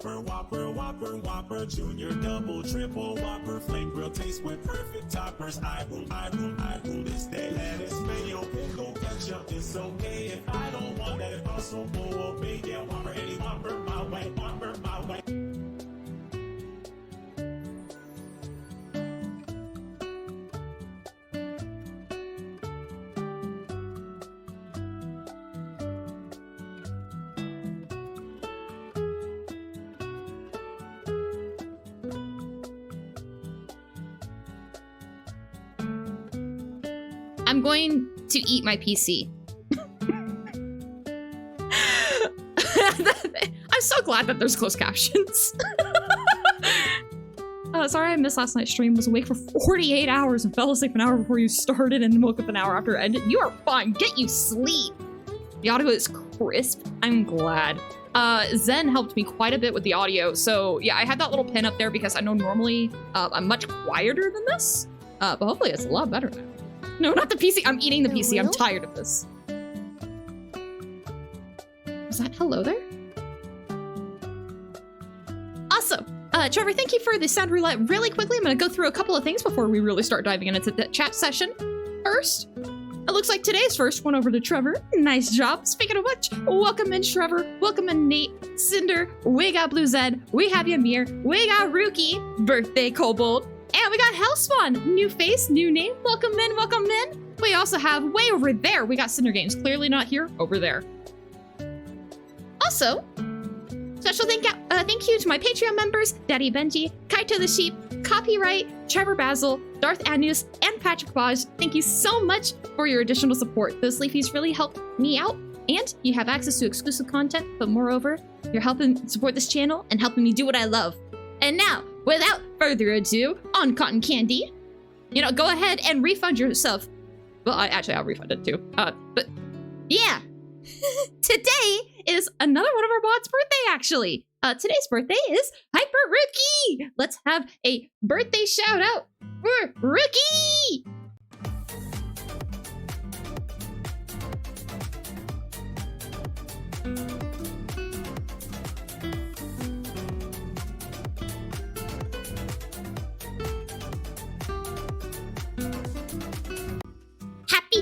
Whopper, Whopper, Whopper, Whopper, Junior, Double, Triple, Whopper, Flame Grill, taste with perfect toppers. I rule this day. Lettuce, mayo, pickle, ketchup, it's okay if I don't want that. Impossible, obey, yeah, Whopper, any Whopper, my way, Whopper, my way. I'm going to eat my PC. I'm so glad that there's closed captions. Sorry I missed last night's stream. Was awake for 48 hours and fell asleep an hour before you started and woke up an hour after it ended. You are fine. Get you sleep. The audio is crisp. I'm glad. Zen helped me quite a bit with the audio. So yeah, I had that little pin up there because I know normally I'm much quieter than this. But hopefully it's a lot better now. No, not the PC. I'm eating the PC. I'm tired of this. Was that hello there? Awesome. Trevor, thank you for the sound roulette. Really quickly, I'm going to go through a couple of things before we really start diving into the chat session. First, it looks like today's first went over to Trevor. Nice job. Speaking of which, welcome in Trevor. Welcome in Nate, Cinder. We got Blue Zed. We have Ymir. We got Rookie. Birthday Kobold. And we got Hellspawn, new face, new name. Welcome in, welcome in. We also have way over there, we got Cinder Games. Clearly not here, over there. Also, special thank you to my Patreon members, Daddy Benji, Kaito the Sheep, Copyright, Trevor Basil, Darth Anus, and Patrick Baj. Thank you so much for your additional support. Those sleepies really help me out, and you have access to exclusive content, but moreover, you're helping support this channel and helping me do what I love. And now, without further ado, on Cotton Candy, go ahead and refund yourself. Well, I'll refund it too. But yeah, today is another one of our mods' birthday, actually. Today's birthday is Hyper Rookie. Let's have a birthday shout out for Rookie.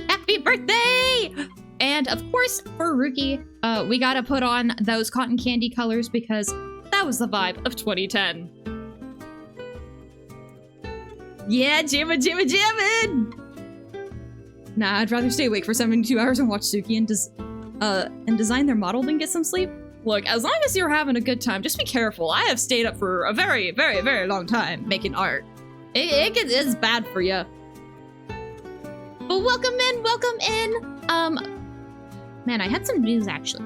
Happy birthday! And of course, for Rookie, we gotta put on those cotton candy colors because that was the vibe of 2010. Yeah, jammin'! Nah, I'd rather stay awake for 72 hours and watch Tsuki and design their model than get some sleep. Look, as long as you're having a good time, just be careful. I have stayed up for a very, very, very long time making art. It's bad for you. But welcome in. Man, I had some news actually.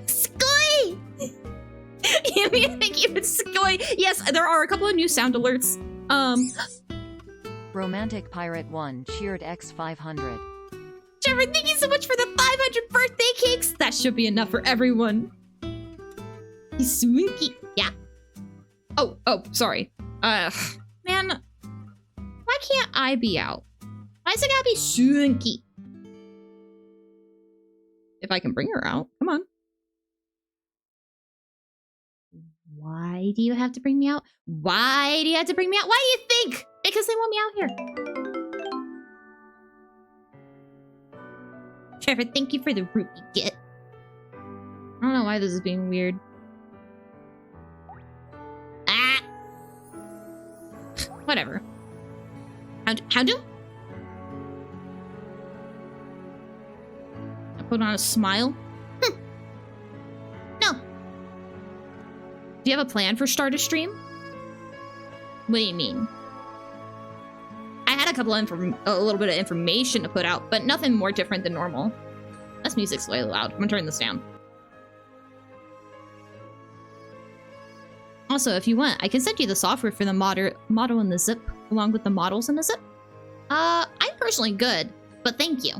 Skoy! Thank you, Skoy. Yes, there are a couple of new sound alerts. Romantic Pirate 1 cheered X500. Trevor, thank you so much for the 500 birthday cakes. That should be enough for everyone. Tsuki. Yeah. Oh, sorry. Man, why can't I be out? Why's it gotta be Tsuki? If I can bring her out, come on. Why do you have to bring me out? Why do you have to bring me out? Why do you think? Because they want me out here. Trevor, thank you for the rupee get. I don't know why this is being weird. Whatever. How do? I put on a smile. No. Do you have a plan for start a stream? What do you mean? I had a little bit of information to put out, but nothing more different than normal. This music's way loud. I'm gonna turn this down. Also, if you want, I can send you the software for the model and the zip, along with the models and the zip. I'm personally good, but thank you.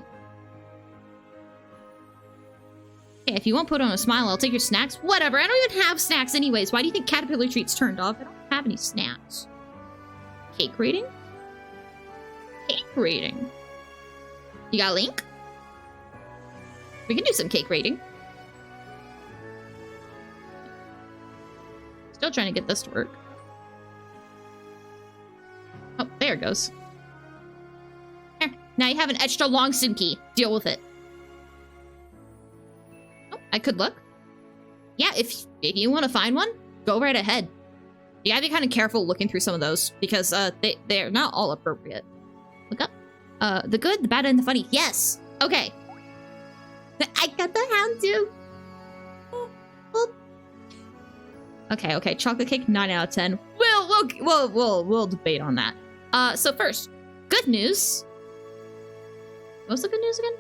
Yeah, if you won't put on a smile, I'll take your snacks. Whatever, I don't even have snacks anyways. Why do you think Caterpillar Treats turned off? I don't have any snacks. Cake rating? Cake rating. You got a link? We can do some cake rating. Still trying to get this to work. Oh, there it goes. Here, now you have an extra long Tsuki. Deal with it. Oh, I could look. Yeah, if you want to find one, go right ahead. You gotta be kind of careful looking through some of those because they're not all appropriate. Look up. The good, the bad, and the funny. Yes. Okay. I got the hound too. Okay. Chocolate cake, 9 out of 10. We'll debate on that. So first, good news. What's the good news again?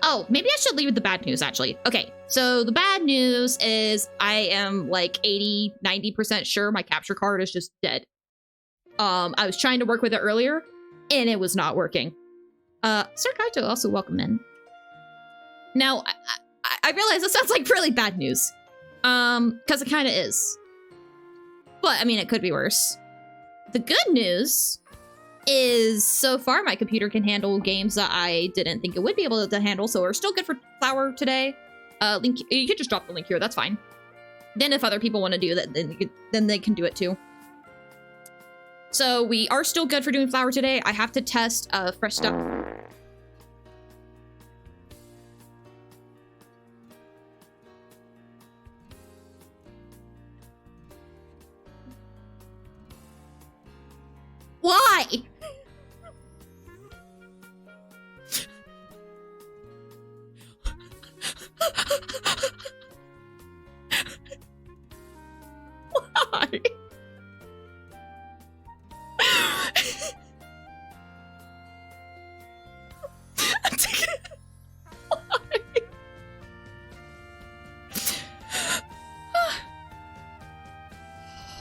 Oh, maybe I should leave with the bad news, actually. Okay, so the bad news is I am like 80, 90% sure my capture card is just dead. I was trying to work with it earlier, and it was not working. Sir Kaito, also welcome in. Now, I realize that sounds like really bad news. Because it kind of is. But, I mean, it could be worse. The good news is so far my computer can handle games that I didn't think it would be able to handle, so we're still good for Flower today. Link, you could just drop the link here, that's fine. Then if other people want to do that, then they can do it too. So we are still good for doing Flower today. I have to test fresh stuff. Why? Why?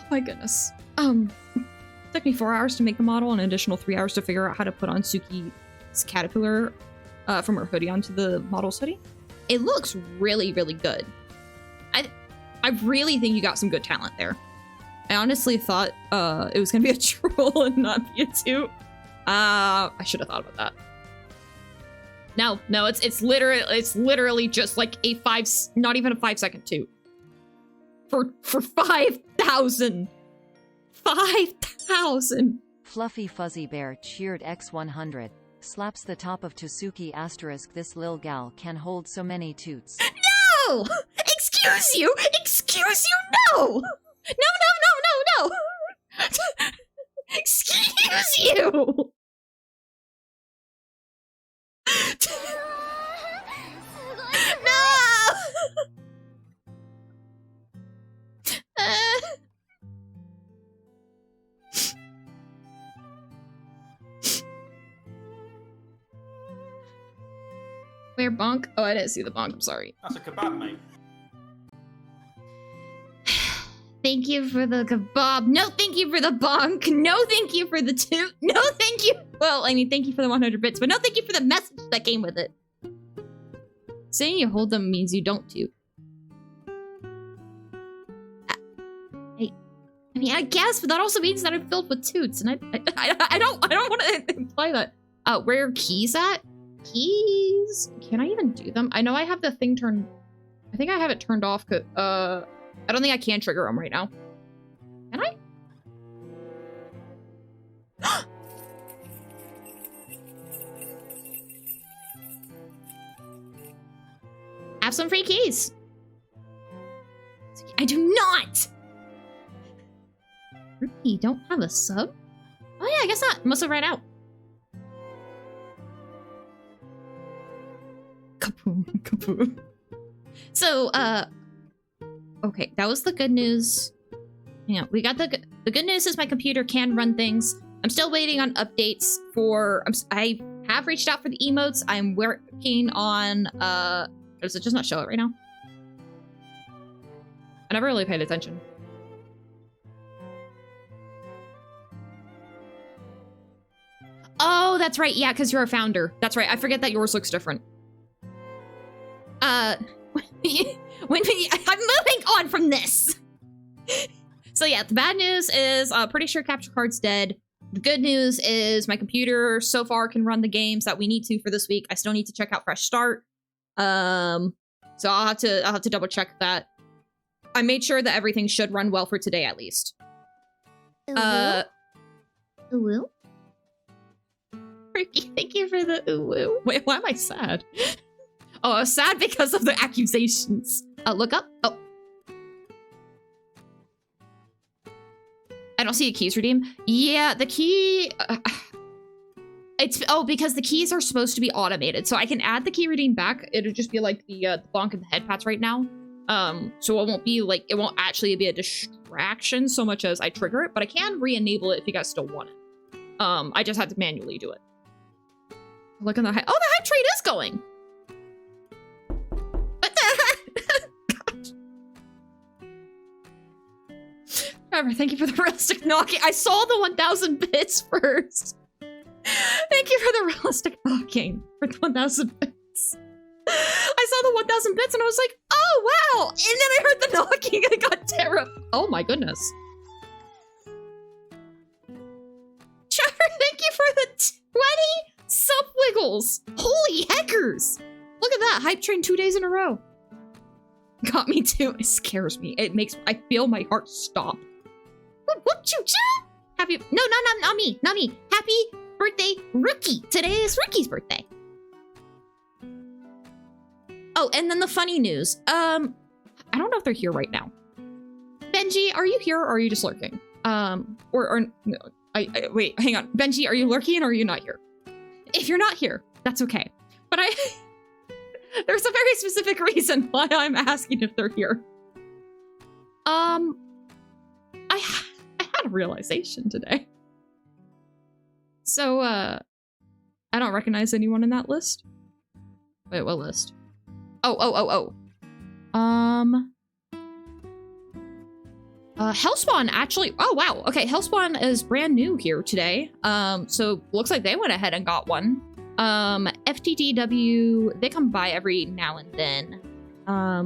My goodness. Took me 4 hours to make the model and an additional 3 hours to figure out how to put on Tsuki's caterpillar from her hoodie onto the model's hoodie. It looks really, really good. I really think you got some good talent there. I honestly thought it was gonna be a troll and not be a toot. I should have thought about that. No, it's literally just like a not even a 5-second toot. For 5,000. 5,000. Fluffy Fuzzy Bear cheered X100. Slaps the top of Tsuki asterisk. This lil gal can hold so many toots. No! Excuse you! Excuse you! No! No! Excuse you! No! Where bonk? Oh, I didn't see the bonk. I'm sorry. That's a kebab, mate. Thank you for the kebab. No, thank you for the bonk. No, thank you for the toot. No, thank you. Well, I mean, thank you for the 100 bits, but no, thank you for the message that came with it. Saying you hold them means you don't toot. I mean, I guess, but that also means that I'm filled with toots, and I don't want to imply that. Where are keys at? Keys? Can I even do them? I know I have the thing turned. I think I have it turned off. I don't think I can trigger them right now. Can I? Have some free keys. I do not. You don't have a sub? Oh yeah, I guess not. Must have ran out. Kaboom, kaboom. So, okay, that was the good news. Yeah, we got the good news is my computer can run things. I'm still waiting on updates for. I have reached out for the emotes. I'm working on. Does it just not show it right now? I never really paid attention. Oh, that's right. Yeah, because you're a founder. That's right. I forget that yours looks different. I'm moving on from this. So yeah, the bad news is pretty sure capture card's dead. The good news is my computer so far can run the games that we need to for this week. I still need to check out Fresh Start. So I'll have to double check that. I made sure that everything should run well for today at least. Ooh. Ricky, thank you for the ooh. Wait, why am I sad? Oh, I was sad because of the accusations. Look up. Oh. I don't see a keys redeem. Yeah, the key... because the keys are supposed to be automated. So I can add the key redeem back. It'll just be like the bonk and the head pats right now. So it won't be like, it won't actually be a distraction so much as I trigger it, but I can re-enable it if you guys still want it. I just had to manually do it. Look on the hype. Oh, the hype trade is going. Trevor, thank you for the realistic knocking. I saw the 1,000 bits first. Thank you for the realistic knocking for the 1,000 bits. I saw the 1,000 bits and I was like, oh, wow. And then I heard the knocking and I got terrified. Oh, my goodness. Trevor, thank you for the 20 sub wiggles. Holy heckers. Look at that. Hype train 2 days in a row. Got me too. It scares me. It makes, I feel my heart stop. Whoop, choo choo. Happy, no, not me. Not me. Happy birthday, Rookie. Today is Rookie's birthday. Oh, and then the funny news. I don't know if they're here right now. Benji, are you here or are you just lurking? Or no, wait, hang on. Benji, are you lurking or are you not here? If you're not here, that's okay. But there's a very specific reason why I'm asking if they're here. I had a realization today. So, I don't recognize anyone in that list. Wait, what list? Oh. Hellspawn actually, oh wow, okay, Hellspawn is brand new here today. So looks like they went ahead and got one. FTTW, they come by every now and then.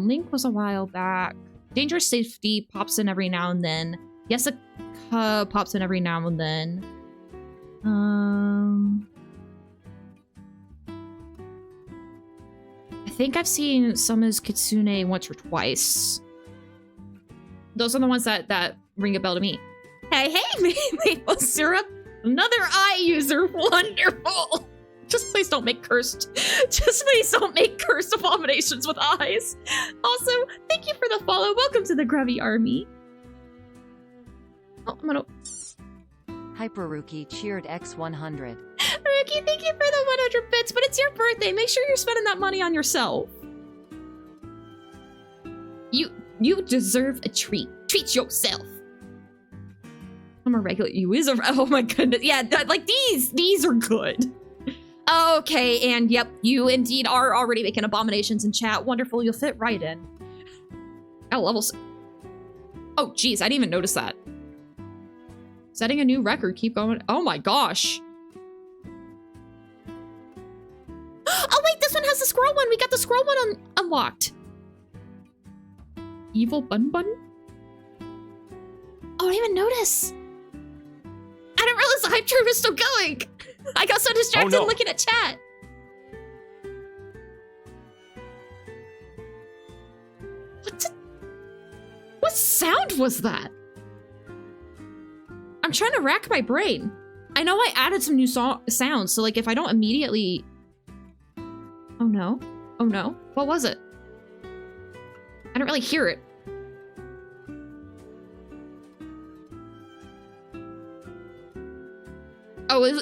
Link was a while back. Dangerous Safety pops in every now and then. Jessica pops in every now and then. I think I've seen some as Kitsune once or twice. Those are the ones that ring a bell to me. Hey, maple syrup. Another eye user. Wonderful. Just please don't make cursed. Just please don't make cursed abominations with eyes. Also, thank you for the follow. Welcome to the Grubby Army. Oh, I'm gonna... Hyperuki cheered X100. Rookie, thank you for the 100 bits, but it's your birthday. Make sure you're spending that money on yourself. You deserve a treat. Treat yourself. I'm a regular. You is a. Oh my goodness. Yeah, like these are good. Okay, and yep, you indeed are already making abominations in chat. Wonderful, you'll fit right in. Got levels. Oh, geez, I didn't even notice that. Setting a new record. Keep going. Oh my gosh. Oh wait, this one has the squirrel one. We got the squirrel one unlocked. Evil Bun Bun? Oh, I didn't even notice. I didn't realize the hype train was still going. I got so distracted looking at chat. What sound was that? I'm trying to rack my brain. I know I added some new sounds, so like if I don't immediately... Oh no. Oh no. What was it? I don't really hear it. Oh, it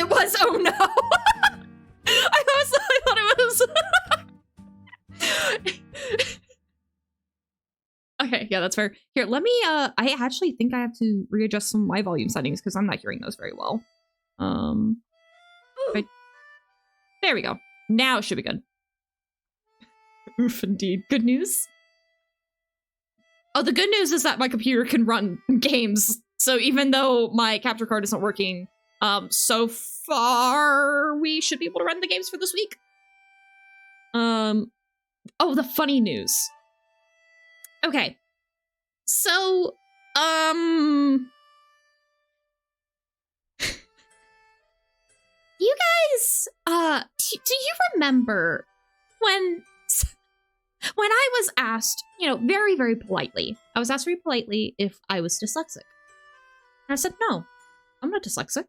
was. Oh no! I thought it was. Okay, yeah, that's fair. Here, let me. I actually think I have to readjust some of my volume settings because I'm not hearing those very well. Right. There we go. Now it should be good. Oof, indeed. Good news. Oh, the good news is that my computer can run games. So even though my capture card isn't working, so far we should be able to run the games for this week. Oh, the funny news. Okay. So, you guys, do you remember when I was asked, you know, very, very politely, I was asked very politely if I was dyslexic. And I said, no, I'm not dyslexic.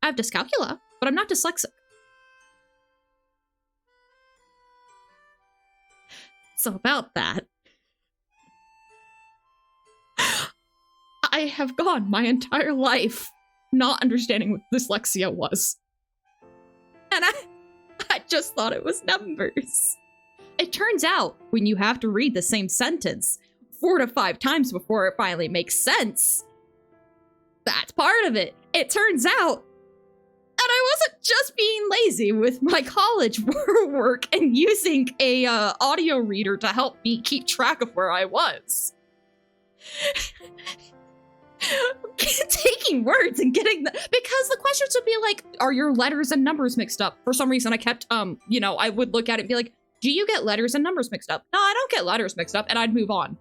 I have dyscalculia, but I'm not dyslexic. So about that, I have gone my entire life not understanding what dyslexia was. And I just thought it was numbers. It turns out when you have to read the same sentence 4 to 5 times before it finally makes sense, that's part of it. It turns out that I wasn't just being lazy with my college work and using a audio reader to help me keep track of where I was. Taking words and getting because the questions would be like, are your letters and numbers mixed up? For some reason I kept you know, I would look at it and be like, do you get letters and numbers mixed up? No, I don't get letters mixed up, and I'd move on.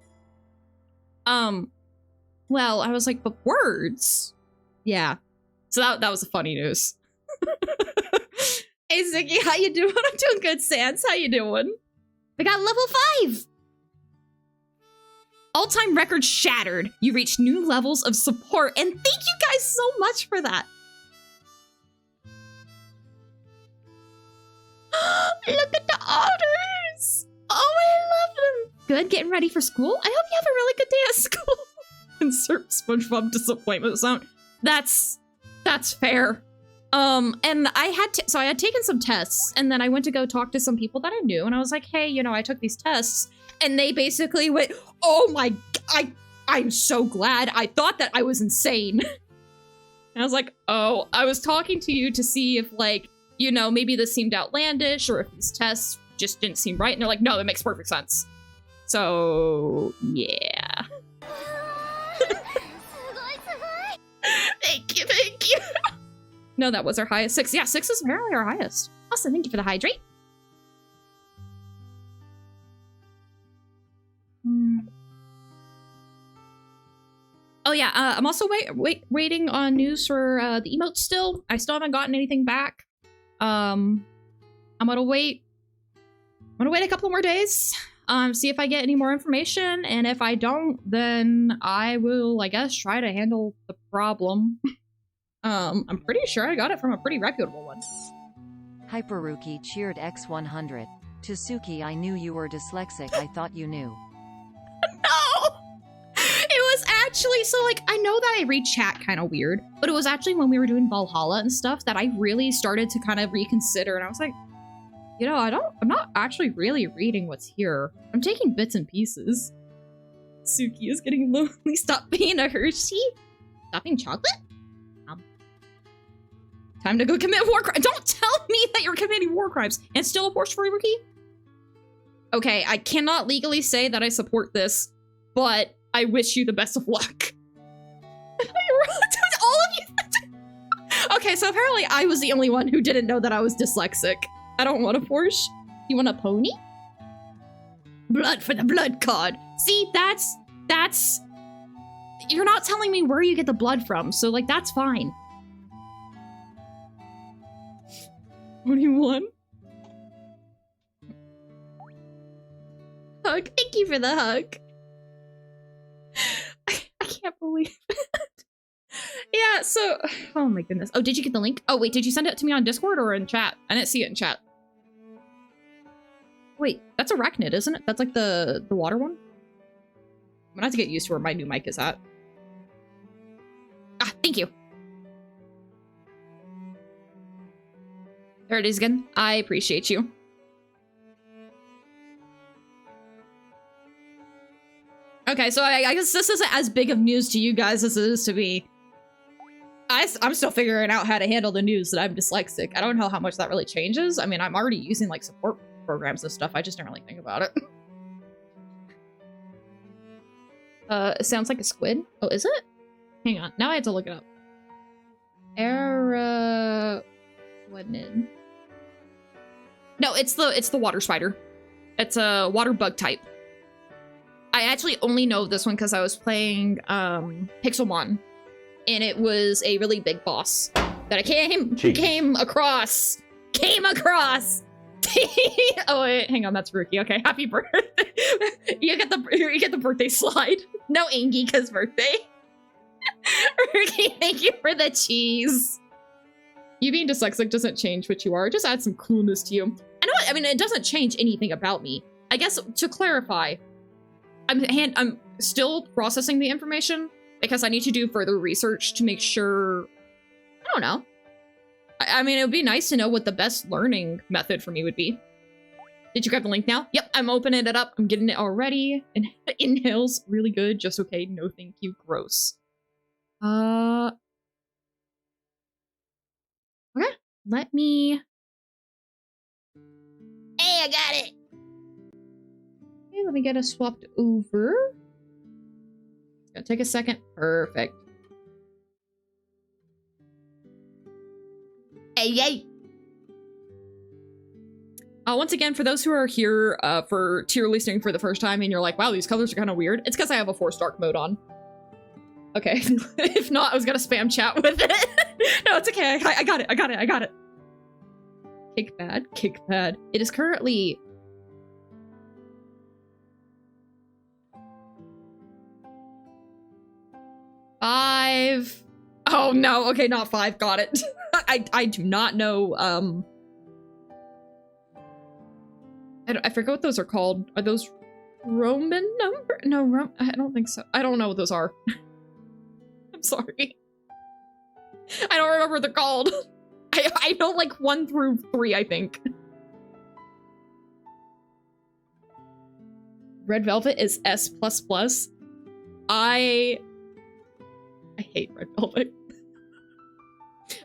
Well, I was like, but words? Yeah. So that was a funny news. Hey Tsuki, how you doing? I'm doing good, Sans. How you doing? We got level 5! All-time record shattered. You reached new levels of support, and thank you guys so much for that. Look at the otters! Oh, I love them! Good, getting ready for school? I hope you have a really good day at school. Insert SpongeBob disappointment sound. That's fair. And I had taken some tests, and then I went to go talk to some people that I knew, and I was like, hey, you know, I took these tests, and they basically went, oh my, I'm so glad. I thought that I was insane. And I was like, oh, I was talking to you to see if, like, you know, maybe this seemed outlandish, or if these tests just didn't seem right, and they're like, no, it makes perfect sense. So, yeah. Thank you. No, that was our highest. 6. Yeah, 6 is apparently our highest. Awesome, thank you for the hydrate. Oh yeah, I'm also waiting on news for the emotes still. I still haven't gotten anything back. I'm gonna wait a couple more days, see if I get any more information, and if I don't, then I will, I guess, try to handle the problem. I'm pretty sure I got it from a pretty reputable one. Hyperuki cheered X100. Tsuki, I knew you were dyslexic. I thought you knew. No! It was actually, so like, I know that I read chat kind of weird, but it was actually when we were doing Valhalla and stuff that I really started to kind of reconsider, and I was like, you know, I'm not actually really reading what's here. I'm taking bits and pieces. Tsuki is getting lonely. Stop being a Hershey. Stop being chocolate? Time to go commit war crimes. Don't tell me that you're committing war crimes. And it's still a Porsche for rookie? Okay, I cannot legally say that I support this, but I wish you the best of luck. All of you. Okay, so apparently I was the only one who didn't know that I was dyslexic. I don't want a Porsche. You want a pony? Blood for the blood card. See, that's... You're not telling me where you get the blood from, so, like, that's fine. What do you want? Hug. Thank you for the hug. I can't believe it. Yeah, so... Oh my goodness. Oh, did you get the link? Oh, wait, did you send it to me on Discord or in chat? I didn't see it in chat. Wait, that's Arachnid, isn't it? That's like the water one? I'm gonna have to get used to where my new mic is at. Ah, thank you. There it is again. I appreciate you. Okay, so I guess this isn't as big of news to you guys as it is to me. I'm still figuring out how to handle the news that I'm dyslexic. I don't know how much that really changes. I mean, I'm already using, like, support programs and stuff. I just don't really think about it. It sounds like a squid. Oh, is it? Hang on. Now I have to look it up. Arachnid. No, it's the water spider. It's a water bug type. I actually only know this one because I was playing Pixelmon, and it was a really big boss that I came across Oh wait, hang on, that's Rookie. Okay, happy birthday. you get the birthday slide. No Angika's birthday. Rookie, thank you for the cheese. You being dyslexic doesn't change what you are. It just adds some coolness to you. I mean, it doesn't change anything about me. I guess to clarify, I'm still processing the information because I need to do further research to make sure. I don't know. I mean, it would be nice to know what the best learning method for me would be. Did you grab the link now? Yep, I'm opening it up. I'm getting it already. And inhales, really good. Just okay. No, thank you. Gross. Okay. Let me. Hey, I got it. Okay, let me get us swapped over. It's gonna take a second. Perfect. Hey, yay! Once again, for those who are here for tier listing for the first time and you're like, wow, these colors are kind of weird, it's because I have a Force Dark mode on. Okay, if not, I was gonna spam chat with it. No, it's okay, I got it. Cake pad. It is currently... $5. Oh no, okay, not 5, got it. I do not know, I forget what those are called. Are those Roman number? No, I don't think so. I don't know what those are. I'm sorry. I don't remember what they're called. I know like 1 through 3, I think. Red Velvet is S++. I hate Red Velvet.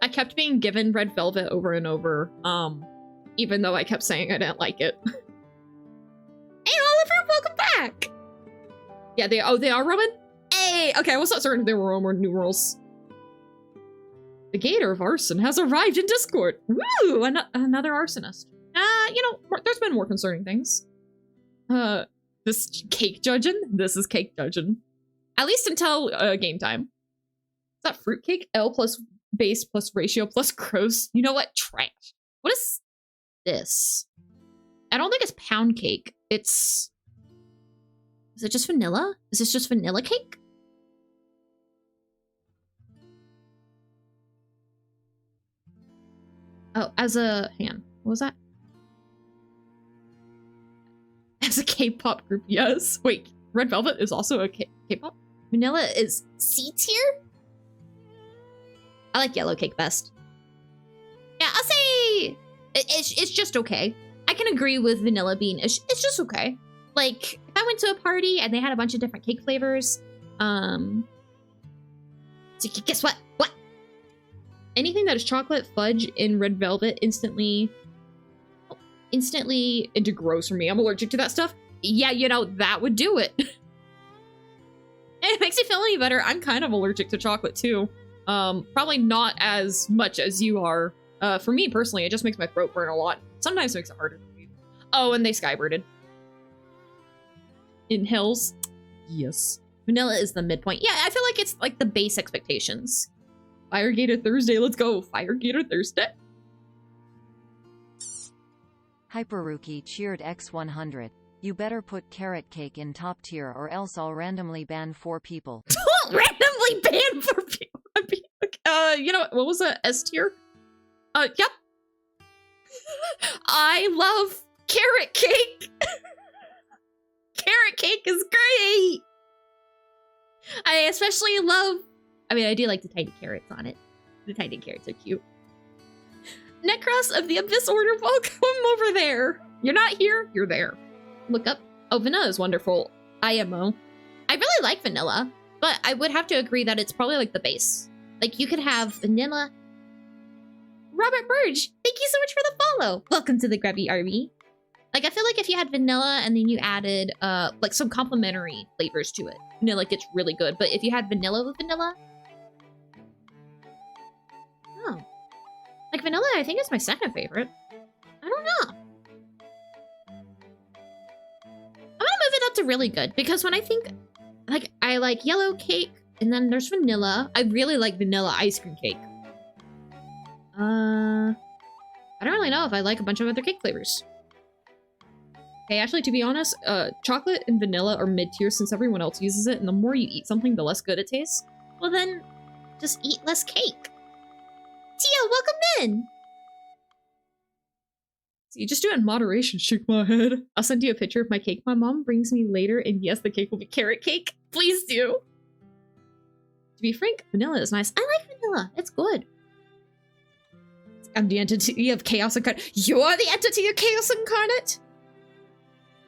I kept being given Red Velvet over and over, even though I kept saying I didn't like it. Hey Oliver, welcome back! Yeah, they are Roman? Hey! Okay, I was not certain if they were Roman numerals. The Gator of Arson has arrived in Discord! Woo! Another arsonist. You know, there's been more concerning things. This cake judging? This is cake judging. At least until, game time. Is that fruitcake? L plus base plus ratio plus gross. You know what? Trash. What is this? I don't think it's pound cake. Is it just vanilla? Is this just vanilla cake? Oh, hang on. What was that? As a K-pop group, yes. Wait, Red Velvet is also a K-pop? Vanilla is C tier? I like yellow cake best. Yeah, I'll say it's just okay. I can agree with vanilla bean. It's just okay. Like, if I went to a party and they had a bunch of different cake flavors, so guess what? What? Anything that is chocolate, fudge, and red velvet instantly into gross for me. I'm allergic to that stuff. Yeah, you know, that would do it. It makes you feel any better. I'm kind of allergic to chocolate too. Probably not as much as you are. For me personally, it just makes my throat burn a lot. Sometimes it makes it harder to breathe. Oh, and they skybirded. In hills. Yes. Vanilla is the midpoint. Yeah, I feel like it's like the base expectations. Fire Gator Thursday, let's go. Fire Gator Thursday. Hyperuki cheered X100. You better put carrot cake in top tier or else I'll randomly ban 4 people. Don't randomly ban 4 people. You know, what was that? S tier? Yep. I love carrot cake. Carrot cake is great. I especially love, I mean, I do like the tiny carrots on it. The tiny carrots are cute. Necros of the Abyss Order, welcome over there. You're not here, you're there. Look up. Oh, vanilla is wonderful. IMO. I really like vanilla, but I would have to agree that it's probably like the base. Like, you could have vanilla. Robert Burge, thank you so much for the follow. Welcome to the Grubby Army. Like, I feel like if you had vanilla and then you added, like, some complementary flavors to it, you know, like, it's really good. But if you had vanilla with vanilla... Oh. Like, vanilla, I think, is my second favorite. I don't know. I'm gonna move it up to really good, because when I think... Like, I like yellow cake, and then there's vanilla. I really like vanilla ice cream cake. I don't really know if I like a bunch of other cake flavors. Okay, actually, to be honest, chocolate and vanilla are mid-tier since everyone else uses it, and the more you eat something, the less good it tastes. Well then, just eat less cake. Tia, welcome in! See, just do it in moderation, shake my head. I'll send you a picture of my cake my mom brings me later, and yes, the cake will be carrot cake. Please do! To be frank, vanilla is nice. I like vanilla. It's good. I'm the entity of Chaos Incarnate. You're the entity of Chaos Incarnate?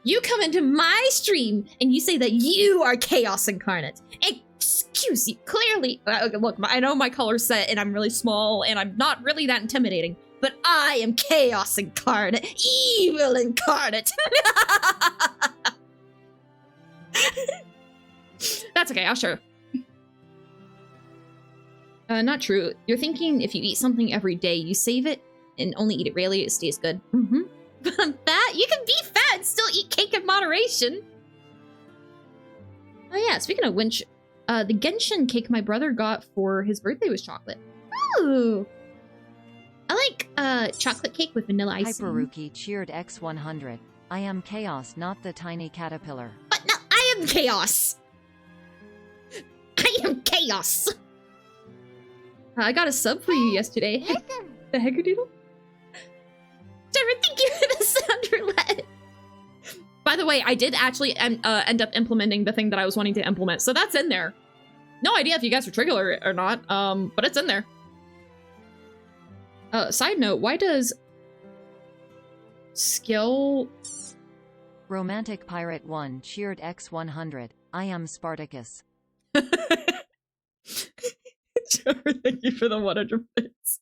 You come into my stream and you say that you are Chaos Incarnate. Excuse you, clearly. Look, I know my color's set and I'm really small and I'm not really that intimidating, but I am Chaos Incarnate, Evil Incarnate. That's okay, I'll show. Not true. You're thinking if you eat something every day, you save it and only eat it rarely, it stays good. Mm-hmm. Fat? You can be fat and still eat cake in moderation. Oh yeah, speaking of which, the Genshin cake my brother got for his birthday was chocolate. Ooh. I like chocolate cake with vanilla icing. Hyperuki cheered X100. I am Chaos, not the tiny caterpillar. But no, I am Chaos! I am Chaos! I got a sub for you yesterday. The heckerdoodle? Trevor, thank you for the sound roulette. By the way, I did actually end up implementing the thing that I was wanting to implement, so that's in there. No idea if you guys are trigger or not, but it's in there. Side note, why does skill... Romantic Pirate 1 cheered X100. I am Spartacus. Trevor, thank you for the 100 bits.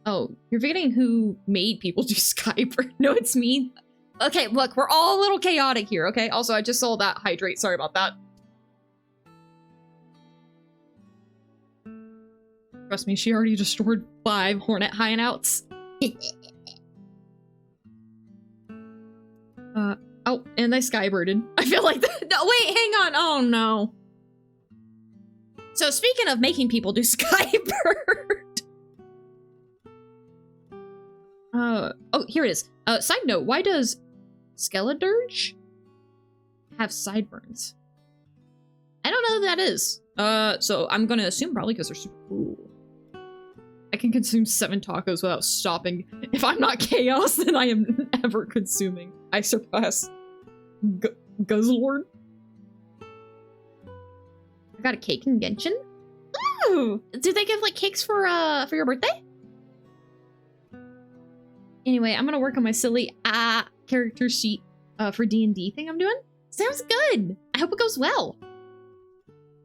Oh, you're forgetting who made people do Skype. No, it's me. Okay, look, we're all a little chaotic here, okay? Also, I just saw that hydrate. Sorry about that. Trust me, she already destroyed 5 Hornet hideouts. Oh, and I skybirded. I feel like that. No, wait, hang on. Oh, no. So, speaking of making people do skybird. Oh, here it is. Side note, why does Skeledirge have sideburns? I don't know who that is. So I'm gonna assume probably because they're super cool. I can consume 7 tacos without stopping. If I'm not Chaos, then I am ever consuming. I surpass Guzzlord. I got a cake in Genshin. Ooh! Do they give like cakes for your birthday? Anyway, I'm gonna work on my silly character sheet for D&D thing I'm doing. Sounds good. I hope it goes well.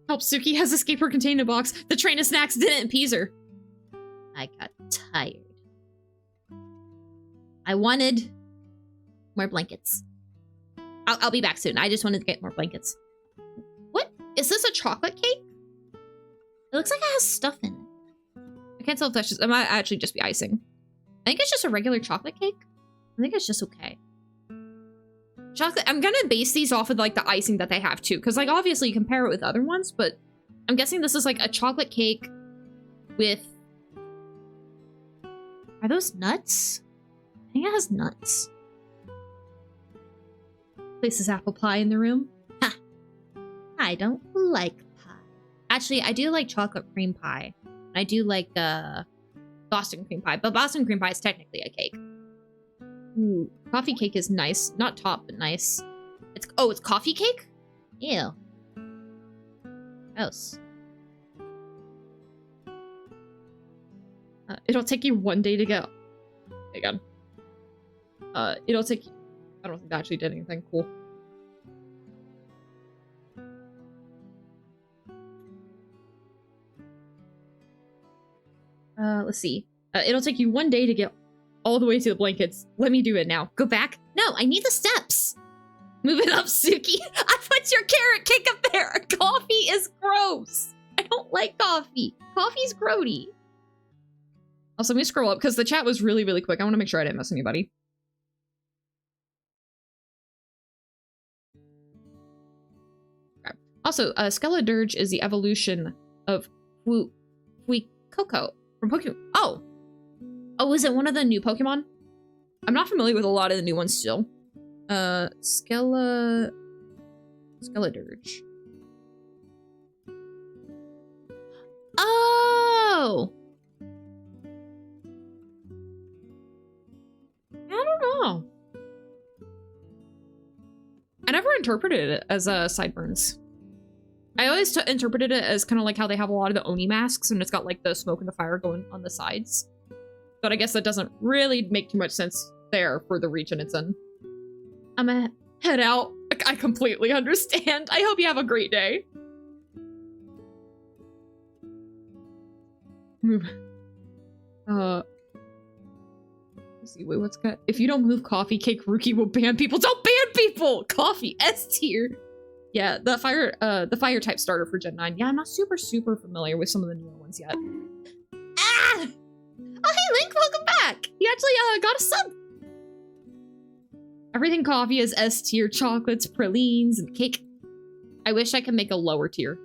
Help, Tsuki has escaped her containment box. The train of snacks didn't appease her. I got tired. I wanted more blankets. I'll be back soon. I just wanted to get more blankets. What? Is this a chocolate cake? It looks like it has stuff in it. I can't tell if that's just... It might actually just be icing. I think it's just a regular chocolate cake. I think it's just okay. Chocolate, I'm gonna base these off of like the icing that they have too. Because like obviously you compare it with other ones, but I'm guessing this is like a chocolate cake with... Are those nuts? I think it has nuts. Places apple pie in the room. Ha! I don't like pie. Actually, I do like chocolate cream pie. I do like Boston cream pie, but Boston cream pie is technically a cake. Ooh, coffee cake is nice. Not top, but nice. It's coffee cake? Ew. Gross. It'll take you 1 day to get... Hang on. It'll take... I don't think that actually did anything cool. Let's see. It'll take you 1 day to get all the way to the blankets. Let me do it now. Go back? No, I need the steps. Move it up, Tsuki. I put your carrot cake up there. Coffee is gross. I don't like coffee. Coffee's grody. Also, let me scroll up because the chat was really, really quick. I want to make sure I didn't miss anybody. Okay. Also, Skeledirge is the evolution of Fuikoko from Pokemon. Oh, is it one of the new Pokemon? I'm not familiar with a lot of the new ones still. Skeledirge. Oh! I don't know. I never interpreted it as sideburns. I always interpreted it as kind of like how they have a lot of the Oni masks and it's got like the smoke and the fire going on the sides. But I guess that doesn't really make too much sense there for the region it's in. I'm gonna head out. I completely understand. I hope you have a great day. Move. Let's see, wait, what's got? If you don't move coffee, Cake Rookie will ban people. Don't ban people! Coffee, S tier. Yeah, the fire type starter for Gen 9. Yeah, I'm not super familiar with some of the newer ones yet. Ah! Oh, hey, Link, welcome back! You actually got a sub. Everything coffee is S tier, chocolates, pralines, and cake. I wish I could make a lower tier.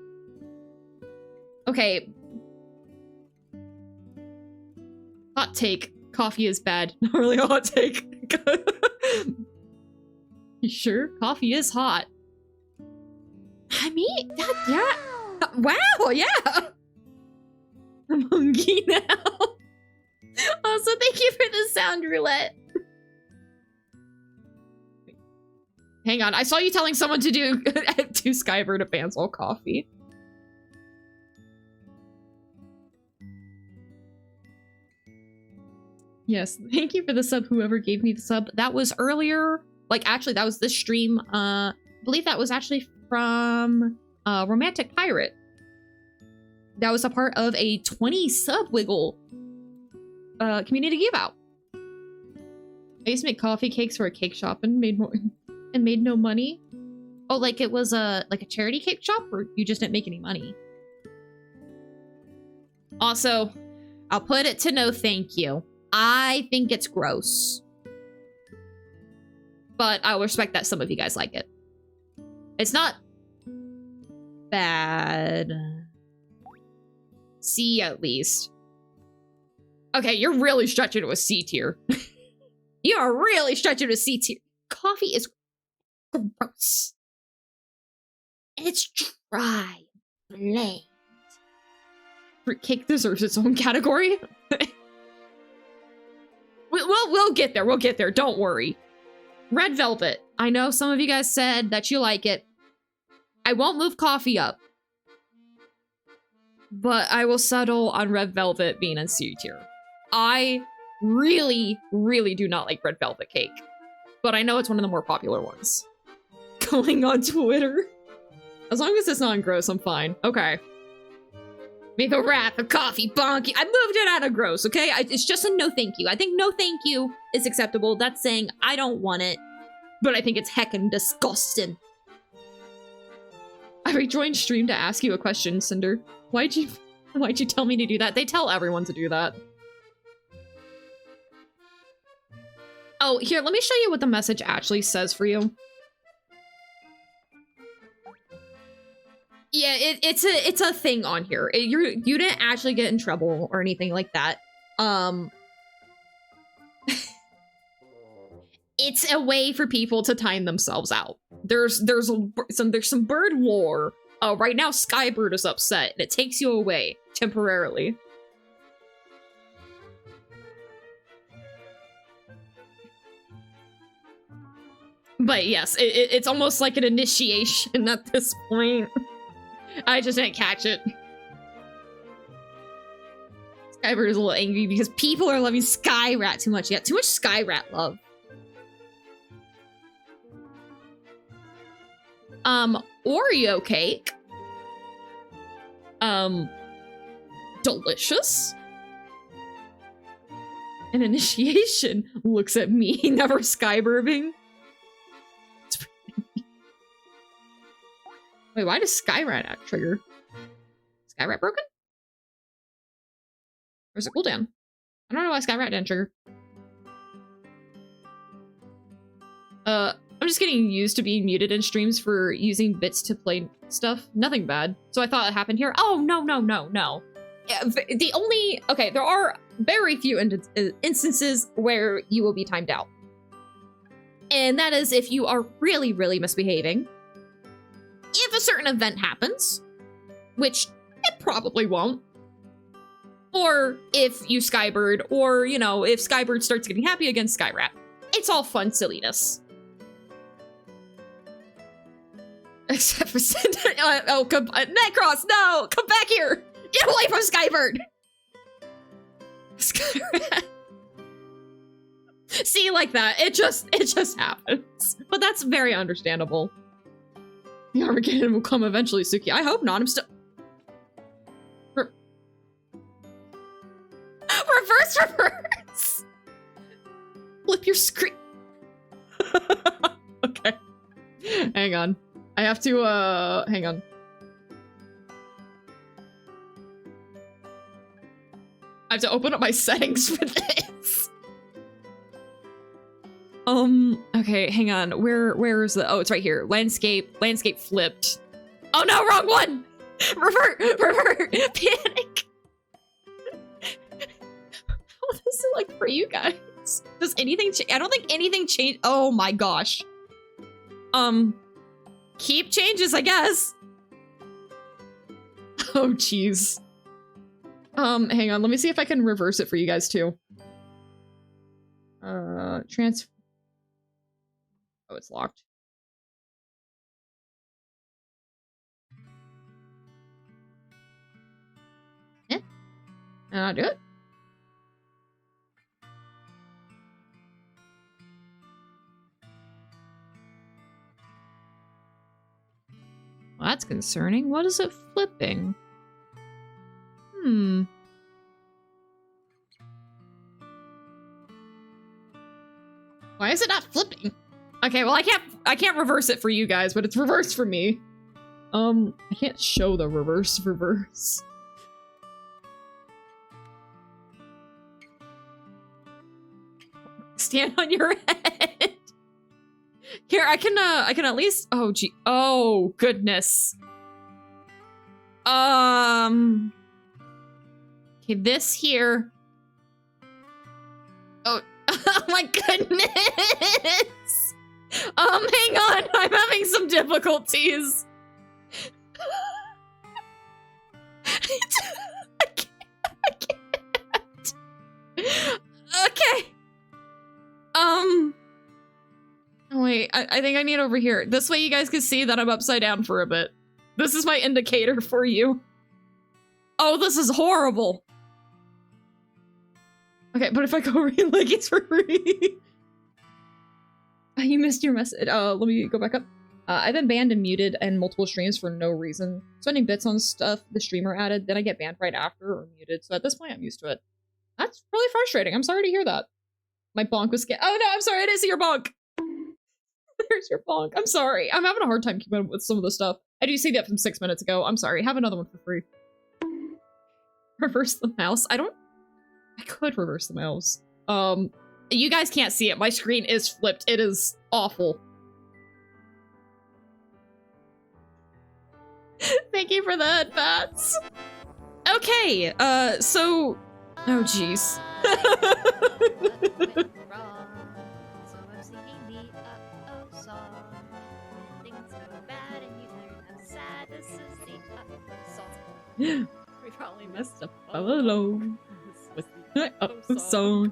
Okay. Hot take. Coffee is bad. Not really a hot take. You sure? Coffee is hot. I mean, yeah. Wow, yeah. I'm hungry now. Also, thank you for the sound roulette. Hang on, I saw you telling someone to do Skybird a Bansal coffee. Yes, thank you for the sub, whoever gave me the sub. That was earlier. Like, actually, that was this stream. I believe that was actually from Romantic Pirate. That was a part of a 20 sub wiggle community give out. I used to make coffee cakes for a cake shop and made no money. Oh, like it was like a charity cake shop, or you just didn't make any money? Also, I'll put it to no thank you. I think it's gross. But I'll respect that some of you guys like it. It's not bad. C at least. Okay, you're really stretching to a C tier. You are really stretching to a C tier. Coffee is gross. It's dry, bland. Fruitcake deserves its own category. We'll get there. We'll get there. Don't worry. Red Velvet. I know some of you guys said that you like it. I won't move coffee up. But I will settle on Red Velvet being in C tier. I really, really do not like Red Velvet cake. But I know it's one of the more popular ones. Going on Twitter. As long as it's not gross, I'm fine. Okay. Make a wrap of coffee bonky. I moved it out of gross, okay? It's just a no thank you. I think no thank you is acceptable. That's saying I don't want it. But I think it's heckin' disgusting. I rejoined stream to ask you a question, Cinder. Why'd you tell me to do that? They tell everyone to do that. Oh, here, let me show you what the message actually says for you. Yeah, it's a thing on here. You didn't actually get in trouble or anything like that. It's a way for people to time themselves out. There's some bird lore. Right now Skybird is upset and it takes you away temporarily. But yes, it's almost like an initiation at this point. I just didn't catch it. Skybird is a little angry because people are loving Skyrat too much. Yeah, too much Skyrat love. Oreo cake. Delicious. An initiation looks at me, never Skybirding. Wait, why does Skyrat act trigger? Skyrat broken? Where's it cooldown? I don't know why Skyrat didn't trigger. I'm just getting used to being muted in streams for using bits to play stuff. Nothing bad. So I thought it happened here. Oh, no. Yeah, the only... Okay, there are very few instances where you will be timed out. And that is if you are really, really misbehaving. If a certain event happens, which it probably won't. Or if you Skybird, or, you know, if Skybird starts getting happy against Skyrat. It's all fun silliness. Except for Necros, no! Come back here! Get away from Skybird! Skyrat. See, like that. It just happens. But that's very understandable. The Armageddon will come eventually, Tsuki. I hope not. I'm still... Reverse! Flip your screen. Okay. Hang on. I have to, hang on. I have to open up my settings for this. Okay, hang on. Where is the, oh, it's right here. Landscape flipped. Oh no, wrong one! Revert! Panic! What is it like for you guys? Does anything change? I don't think anything changed. Oh my gosh. Keep changes, I guess. Oh, jeez. Hang on. Let me see if I can reverse it for you guys, too. Transfer. Oh, it's locked. Eh? And I'll do it. Well, that's concerning. What is it flipping? Why is it not flipping? Okay, well I can't reverse it for you guys, but it's reversed for me. I can't show the reverse. Stand on your head. Here, I can at least, oh gee, oh goodness. Okay, this here. Oh, oh my goodness. Hang on, I'm having some difficulties. I can't. Okay. Oh wait, I think I need over here. This way you guys can see that I'm upside down for a bit. This is my indicator for you. Oh, this is horrible. Okay, but if I go re-leg, it's for free. You missed your message. Let me go back up. I've been banned and muted and multiple streams for no reason. Spending bits on stuff the streamer added, then I get banned right after or muted. So at this point, I'm used to it. That's really frustrating. I'm sorry to hear that. My bonk was scared. Oh no, I'm sorry. I didn't see your bonk. There's your bonk. I'm sorry. I'm having a hard time keeping up with some of the stuff. I do see that from 6 minutes ago. I'm sorry. Have another one for free. Reverse the mouse. I could reverse the mouse. You guys can't see it. My screen is flipped. It is awful. Thank you for that, Bats. Okay, so... Oh, jeez. We probably messed up all alone. With the song.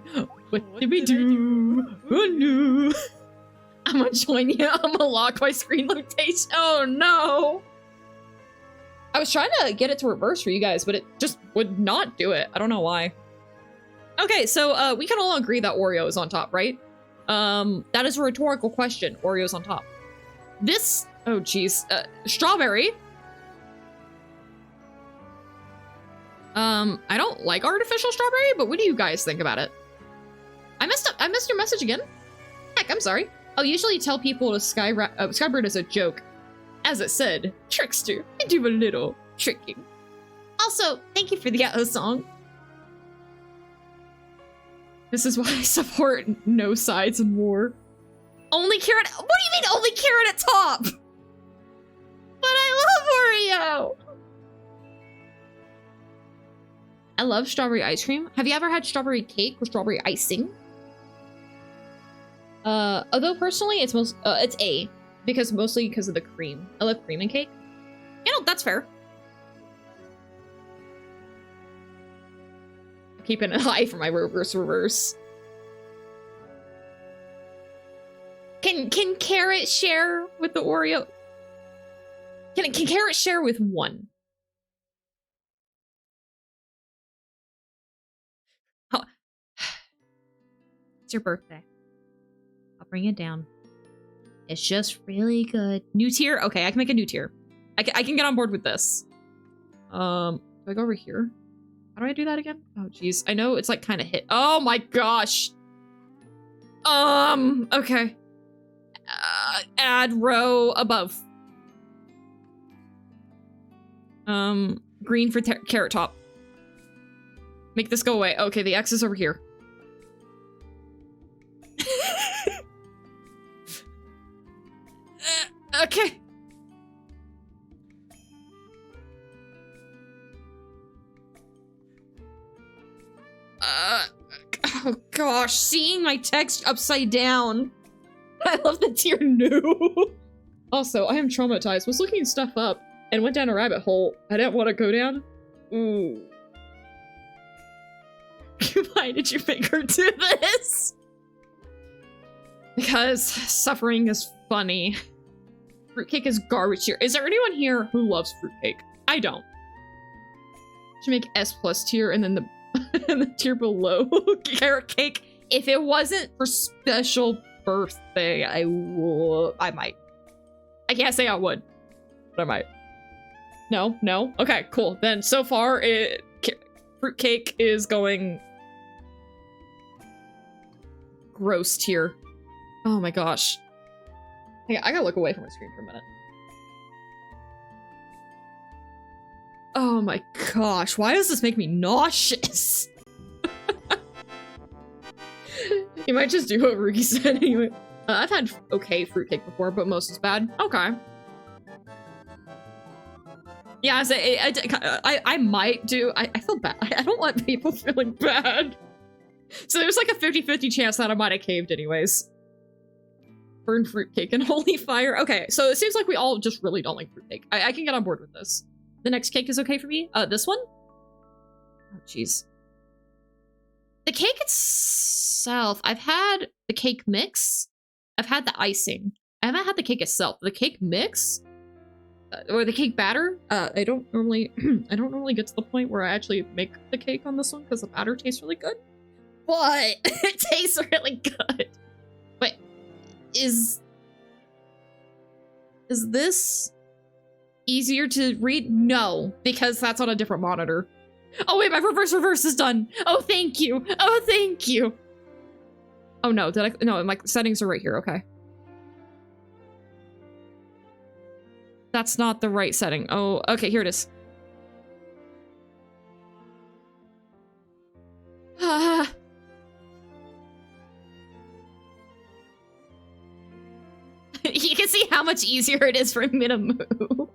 What did we do? Oh no. I'm gonna join you. I'm gonna lock my screen rotation. Oh no. I was trying to get it to reverse for you guys, but it just would not do it. I don't know why. Okay, so we can all agree that Oreo is on top, right? That is a rhetorical question. Oreo's on top. This, oh geez, strawberry. I don't like artificial strawberry, but what do you guys think about it? I missed your message again. Heck, I'm sorry. I'll usually tell people to Skybird is a joke. As it said, trickster, I do a little tricking. Also, thank you for the Atlas song. This is why I support no sides in war. Only carrot, what do you mean only carrot at top? But I love Oreo. I love strawberry ice cream. Have you ever had strawberry cake or strawberry icing? Although personally, it's it's A, mostly because of the cream. I love cream and cake. You know, that's fair. Keeping an eye for my reverse. Can carrot share with the Oreo? Can carrot share with one? Oh. It's your birthday. I'll bring it down. It's just really good. New tier? Okay, I can make a new tier. I can get on board with this. Do I go over here? How do I do that again? Oh, jeez. I know it's like kind of hit. Oh my gosh. Okay. Add row above. Green for carrot top. Make this go away. Okay, the X is over here. Okay. Oh gosh, seeing my text upside down. I love the tier new. Also, I am traumatized. Was looking stuff up and went down a rabbit hole I didn't want to go down. Ooh. Why did you make her do this? Because suffering is funny. Fruitcake is garbage here. Is there anyone here who loves fruitcake? I don't. Should make S+ tier and then the and the tier below carrot cake. If it wasn't for special birthday, I might. I can't say I would, but I might. No. Okay, cool. Then so far, fruitcake is going gross tier. Oh my gosh. I gotta look away from my screen for a minute. Oh my gosh, why does this make me nauseous? You might just do what Ruki said anyway. I've had okay fruitcake before, but most is bad. Okay. Yeah, I might do. I feel bad. I don't want people feeling bad. So there's like a 50-50 chance that I might have caved anyways. Burn fruitcake and holy fire. Okay, so it seems like we all just really don't like fruitcake. I can get on board with this. The next cake is okay for me. This one? Oh, jeez. The cake itself, I've had the cake mix. I've had the icing. I haven't had the cake itself. The cake mix, or the cake batter. I don't normally get to the point where I actually make the cake on this one because the batter tastes really good. But it tastes really good. But is this easier to read? No, because that's on a different monitor. Oh wait, my reverse is done. Oh, thank you. Oh, thank you. Oh no, no, my settings are right here. Okay. That's not the right setting. Oh, okay, here it is. You can see how much easier it is for me to move.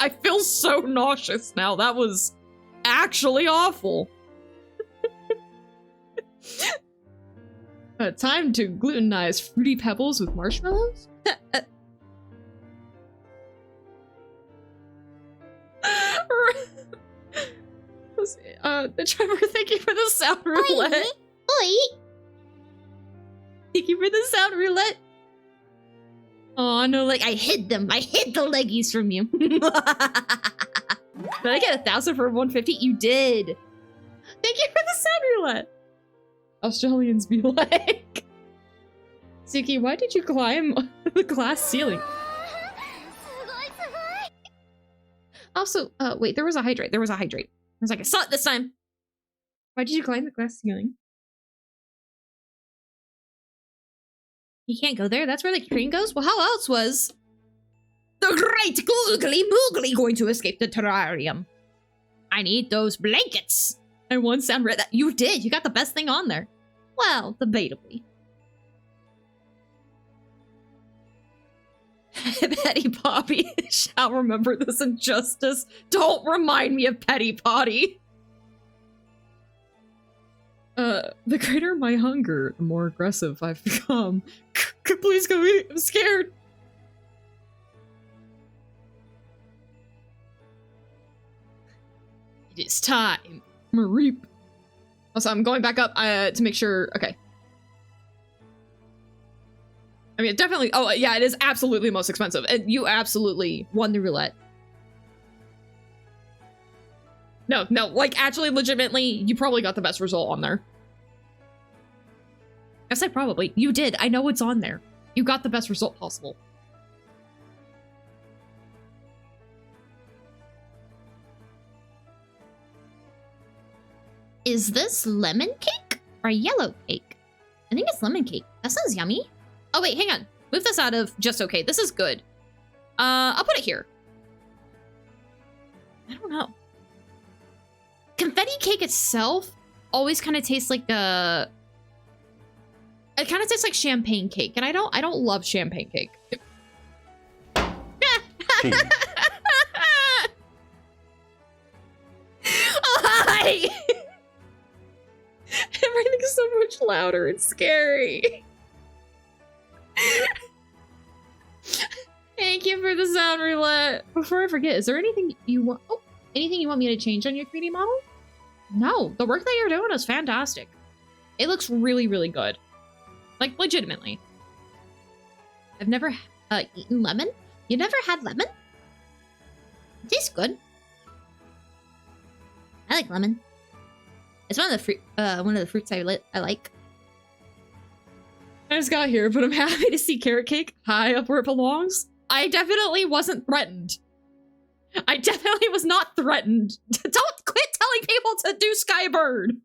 I feel so nauseous now. That was actually awful. Time to glutenize Fruity Pebbles with marshmallows? Trevor, thank you for the sound roulette. Oi. Thank you for the sound roulette. Oh no, like I hid them. I hid the leggies from you. Did I get 1,000 for 150? You did. Thank you for the sound roulette. Australians be like, Tsuki, why did you climb the glass ceiling? Also, wait, there was a hydrate. There was a hydrate. I was like, I saw it this time. Why did you climb the glass ceiling? You can't go there. That's where the train goes? Well, how else was the great googly moogly going to escape the terrarium? I need those blankets. I won sound read that. You did. You got the best thing on there. Well, debatably. Petty Poppy shall remember this injustice. Don't remind me of Petty Potty. The greater my hunger, the more aggressive I've become. Please go eat. I'm scared. It is time. Mareep. Also, I'm going back up to make sure. Okay. I mean, it definitely. Oh, yeah, it is absolutely most expensive. And you absolutely won the roulette. No, like, actually, legitimately, you probably got the best result on there. I said probably. You did. I know it's on there. You got the best result possible. Is this lemon cake or yellow cake? I think it's lemon cake. That sounds yummy. Oh, wait, hang on. Move this out of just okay. This is good. I'll put it here. I don't know. Confetti cake itself always kind of tastes like a... It kind of tastes like champagne cake, and I don't love champagne cake. Oh, hi! Everything's so much louder. It's scary. Thank you for the sound roulette. Before I forget, is there anything you want? Oh, anything you want me to change on your 3D model? No, the work that you're doing is fantastic. It looks really, really good. Like, legitimately. I've never eaten lemon. You never had lemon? It tastes good. I like lemon. It's one of the fruits I like. I just got here, but I'm happy to see carrot cake high up where it belongs. I definitely wasn't threatened. I definitely was not threatened. Don't quit telling people to do Skybird.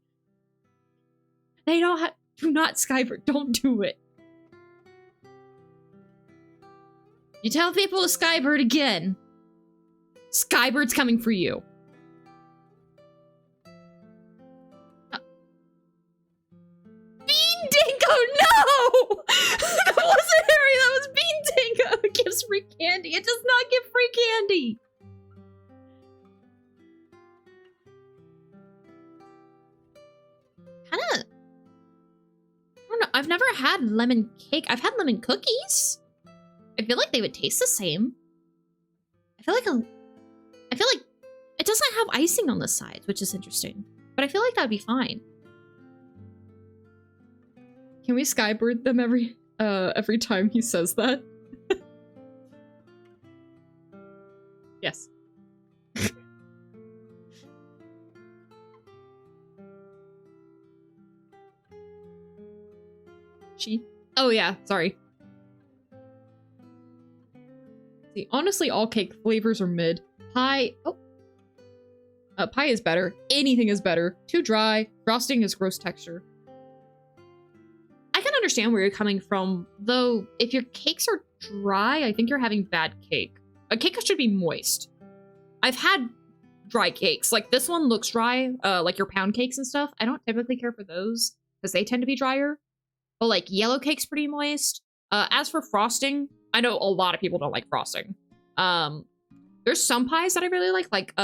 They don't have. Do not Skybird. Don't do it. You tell people to Skybird again. Skybird's coming for you. Bean Dingo, no! That wasn't Harry, that was Bean Dingo. It gives free candy. It does not give free candy. Kinda. I don't know. I've never had lemon cake. I've had lemon cookies. I feel like they would taste the same. I feel like it doesn't have icing on the sides, which is interesting. But I feel like that'd be fine. Can we Skybird them every time he says that? Yes. She? Oh yeah, sorry. See, honestly, all cake flavors are mid. Pie. Oh. Pie is better. Anything is better. Too dry. Frosting is gross texture. I can understand where you're coming from, though. If your cakes are dry, I think you're having bad cake. A cake should be moist. I've had dry cakes. Like, this one looks dry, like your pound cakes and stuff. I don't typically care for those, because they tend to be drier. But, like, yellow cake's pretty moist. As for frosting, I know a lot of people don't like frosting. There's some pies that I really like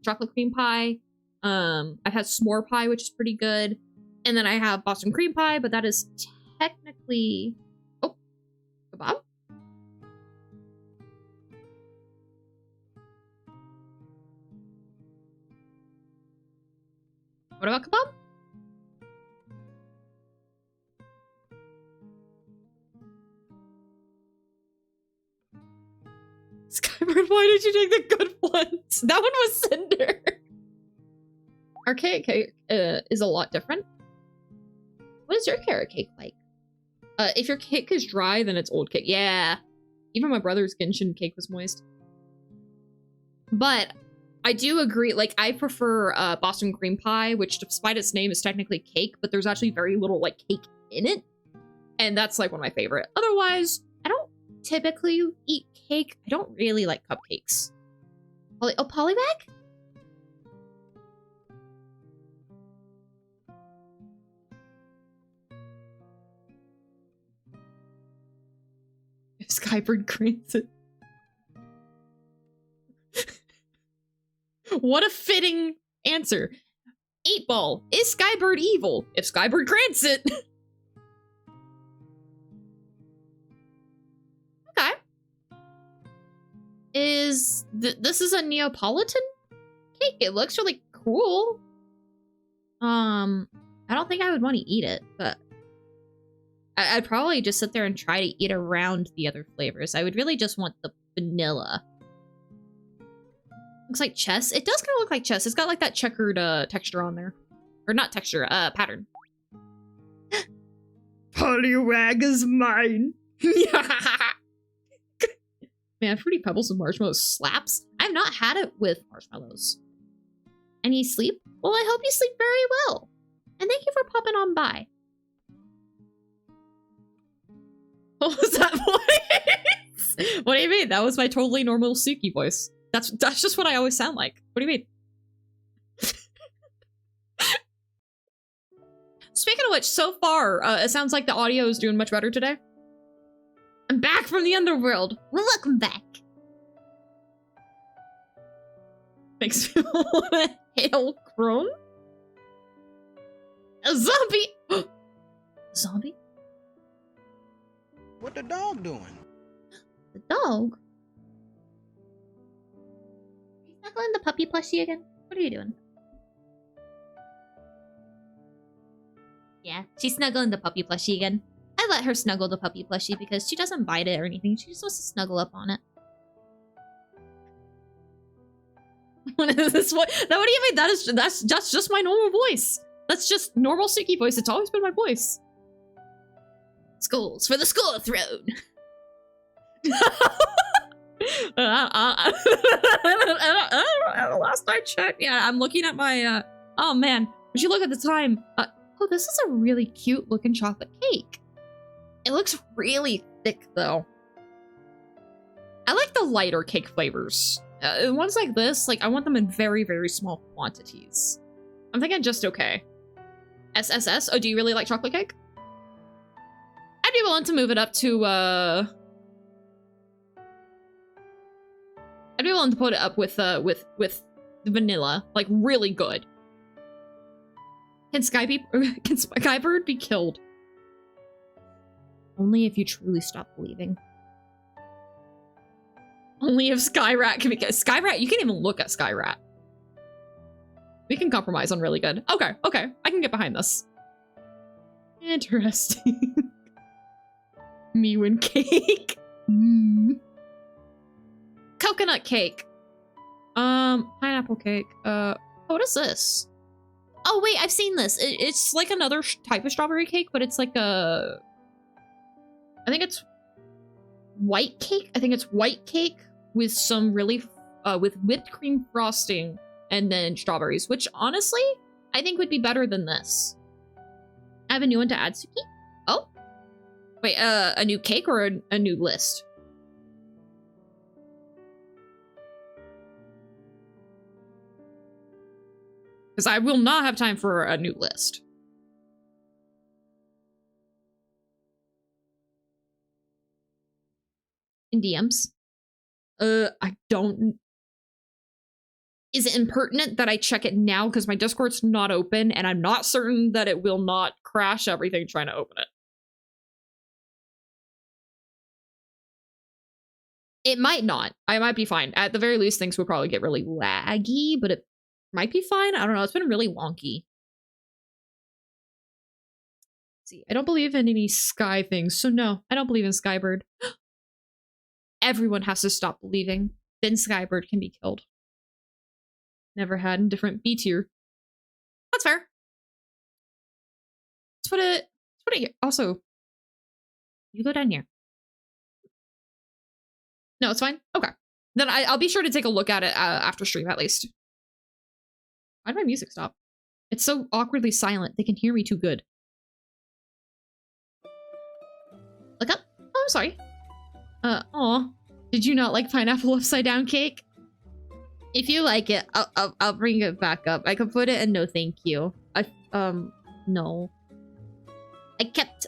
chocolate cream pie. I've had s'more pie, which is pretty good. And then I have Boston cream pie, but that is technically... Oh, kebab? What about kebab? Skybird, why did you take the good ones? That one was Cinder. Our carrot cake is a lot different. What is your carrot cake like? If your cake is dry, then it's old cake. Yeah. Even my brother's Genshin cake was moist. But I do agree, like, I prefer Boston cream pie, which despite its name is technically cake, but there's actually very little, like, cake in it. And that's, like, one of my favorite. Otherwise, I don't typically eat cake. I don't really like cupcakes. Polybag? If Skybird grants it. What a fitting answer. 8-Ball, is Skybird evil? If Skybird grants it. Okay. This is a Neapolitan cake? It looks really cool. I don't think I would want to eat it, but I'd probably just sit there and try to eat around the other flavors. I would really just want the vanilla. Looks like chess. It does kind of look like chess. It's got like that checkered texture on there. Or not texture, pattern. Poliwag is mine. Man, Fruity Pebbles with marshmallows slaps. I've not had it with marshmallows. And you sleep? Well, I hope you sleep very well. And thank you for popping on by. What was that voice? What do you mean? That was my totally normal Tsuki voice. That's just what I always sound like. What do you mean? Speaking of which, so far, it sounds like the audio is doing much better today. I'm back from the underworld. Welcome back. Makes me want to hail Crone. A zombie. Zombie? What the dog doing? The dog? Are you snuggling the puppy plushie again? What are you doing? Yeah, she's snuggling the puppy plushie again. I let her snuggle the puppy plushie because she doesn't bite it or anything. She just wants to snuggle up on it. What is this? What do you mean? That's just my normal voice. That's just normal Tsuki voice. It's always been my voice. Skulls for the Skull Throne. Last I checked, yeah, I'm looking at my. Oh man, would you look at the time? Oh, this is a really cute looking chocolate cake. It looks really thick though. I like the lighter cake flavors. Ones like this, like I want them in very, very small quantities. I'm thinking just okay. SSS? Oh, do you really like chocolate cake? I'd be willing to move it up to, I'd be willing to put it up with the vanilla. Like, really good. Can Skybird be killed? Only if you truly stop believing. Only if Skyrat can be killed. Skyrat, you can't even look at Skyrat. We can compromise on really good. Okay, okay. I can get behind this. Interesting. Miwin cake. Coconut cake. Pineapple cake. What is this? Oh wait, I've seen this. It's like another type of strawberry cake, but it's like a... I think it's white cake. I think it's white cake with some really... with whipped cream frosting and then strawberries, which honestly, I think would be better than this. I have a new one to add, Tsuki. Oh. Wait, a new cake or a new list? Because I will not have time for a new list. In DMs. I don't... Is it impertinent that I check it now because my Discord's not open and I'm not certain that it will not crash everything trying to open it? It might not. I might be fine. At the very least, things will probably get really laggy, but it might be fine. I don't know. It's been really wonky. Let's see, I don't believe in any sky things, so no, I don't believe in Skybird. Everyone has to stop believing. Then Skybird can be killed. Never had in different B tier. That's fair. Let's put it here. Also, you go down here. No, it's fine. Okay. Then I'll be sure to take a look at it after stream at least. Why did my music stop? It's so awkwardly silent. They can hear me too good. Look up. Oh, I'm sorry. Aw. Did you not like pineapple upside down cake? If you like it, I'll bring it back up. I can put it in no thank you. No. I kept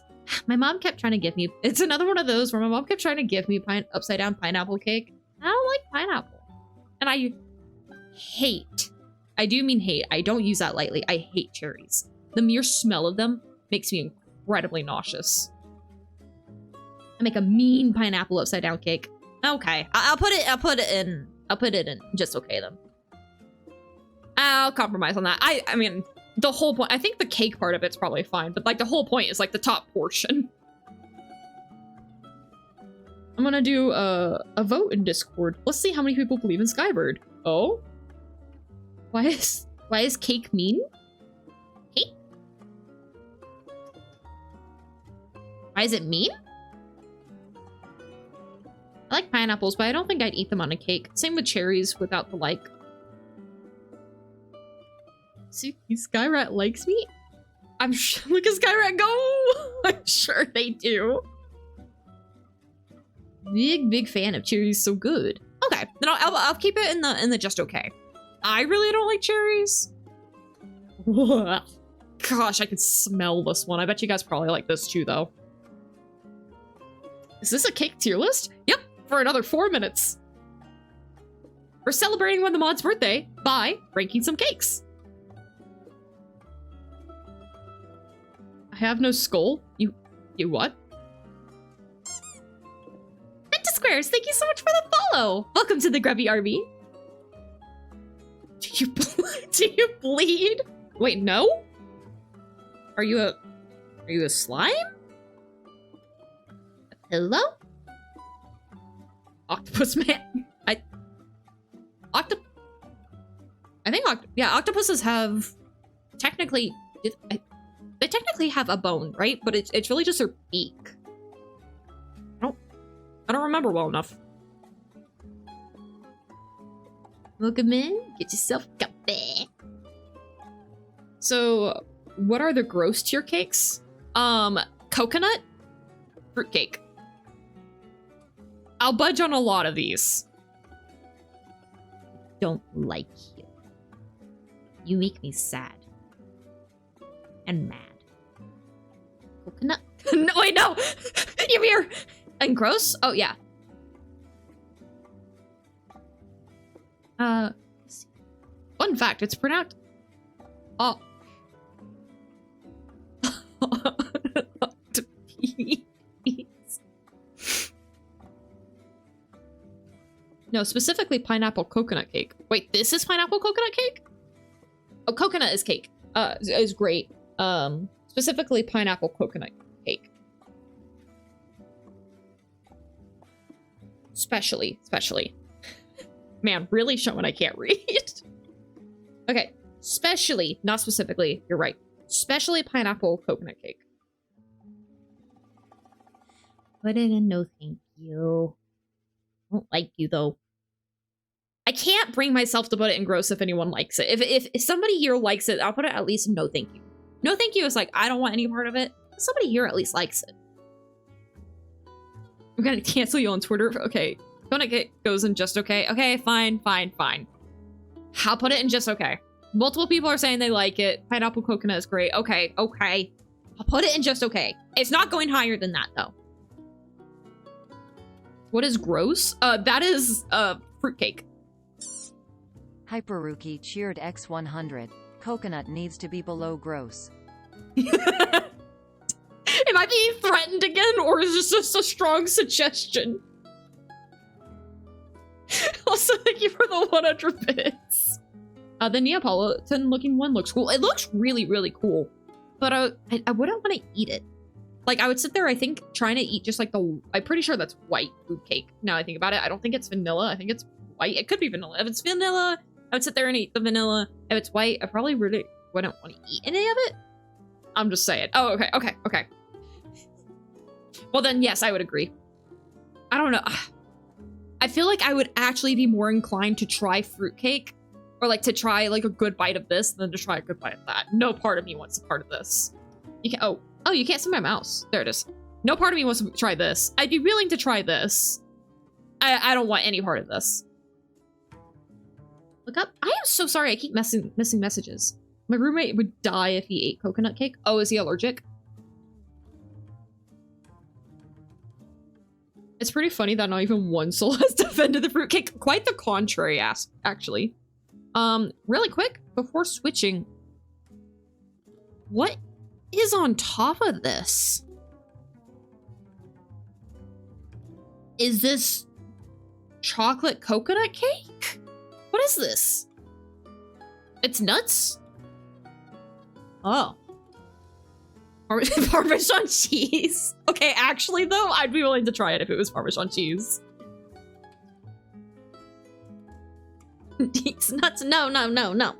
My mom kept trying to give me, it's another one of those where my mom kept trying to give me upside down pineapple cake. I don't like pineapple. And I do mean hate. I don't use that lightly. I hate cherries. The mere smell of them makes me incredibly nauseous. I make a mean pineapple upside down cake. Okay, I'll put it in just okay then. I'll compromise on that. I mean, the whole point, I think the cake part of it's probably fine, but like the whole point is like the top portion. I'm gonna do a vote in Discord. Let's see how many people believe in Skybird. Oh? Why is cake mean? Cake? Why is it mean? I like pineapples, but I don't think I'd eat them on a cake. Same with cherries without the like. See, Skyrat likes me? I'm sure. Look at Skyrat go! I'm sure they do. Big fan of cherries, so good. Okay, then I'll keep it in the just okay. I really don't like cherries. Gosh, I can smell this one. I bet you guys probably like this too, though. Is this a cake tier list? Yep, for another 4 minutes. We're celebrating one of the mod's birthday by ranking some cakes. I have no skull. You what? Menta Squares, thank you so much for the follow. Welcome to the Grubby Army. Do you bleed? Wait, no? Are you a slime? Hello? Octopus man. I think octopuses have technically they technically have a bone, right? But it's really just their beak. I don't remember well enough. Welcome in. Get yourself a cuppa. So, what are the gross tier cakes? Coconut, fruitcake. I'll budge on a lot of these. Don't like you. You make me sad. And mad. Coconut? No, wait, no! Ymir! And gross? Oh, yeah. Fun fact, it's pronounced... Oh. No, specifically pineapple coconut cake. Wait, this is pineapple coconut cake? Oh, coconut is cake. Is great. Specifically pineapple coconut cake. Specially. Man, really showing I can't read. Okay, specially, not specifically, you're right. Specially pineapple coconut cake. Put it in no thank you. I don't like you though. I can't bring myself to put it in gross if anyone likes it. If somebody here likes it, I'll put it at least in no thank you. No thank you is like, I don't want any part of it. Somebody here at least likes it. I'm gonna cancel you on Twitter. Okay, coconut cake goes in just okay. Okay, fine. I'll put it in just okay. Multiple people are saying they like it. Pineapple coconut is great. Okay. I'll put it in just okay. It's not going higher than that though. What is gross? That is fruitcake. Hyperuki cheered X100. Coconut needs to be below gross. Am I being threatened again, or is this just a strong suggestion? Also, thank you for the 100 bits. The Neapolitan looking one looks cool. It looks really, really cool. But I wouldn't want to eat it. Like, I would sit there, I think, trying to eat just like I'm pretty sure that's white food cake. Now I think about it, I don't think it's vanilla. I think it's white. It could be vanilla. If it's vanilla, I would sit there and eat the vanilla. If it's white, I probably really wouldn't want to eat any of it. I'm just saying. Oh, okay. Well then, yes, I would agree. I don't know. I feel like I would actually be more inclined to try fruitcake, or like to try like a good bite of this than to try a good bite of that. No part of me wants a part of this. You can, oh, you can't see my mouse. There it is. No part of me wants to try this. I'd be willing to try this. I don't want any part of this. Look up. I am so sorry. I keep missing messages. My roommate would die if he ate coconut cake. Oh, is he allergic? It's pretty funny that not even one soul has defended the fruitcake. Quite the contrary, actually. Really quick, before switching, what is on top of this? Is this chocolate coconut cake? What is this? It's nuts? Oh. Parmesan cheese. Okay, actually though, I'd be willing to try it if it was Parmesan cheese. It's nuts. No, no, no, no.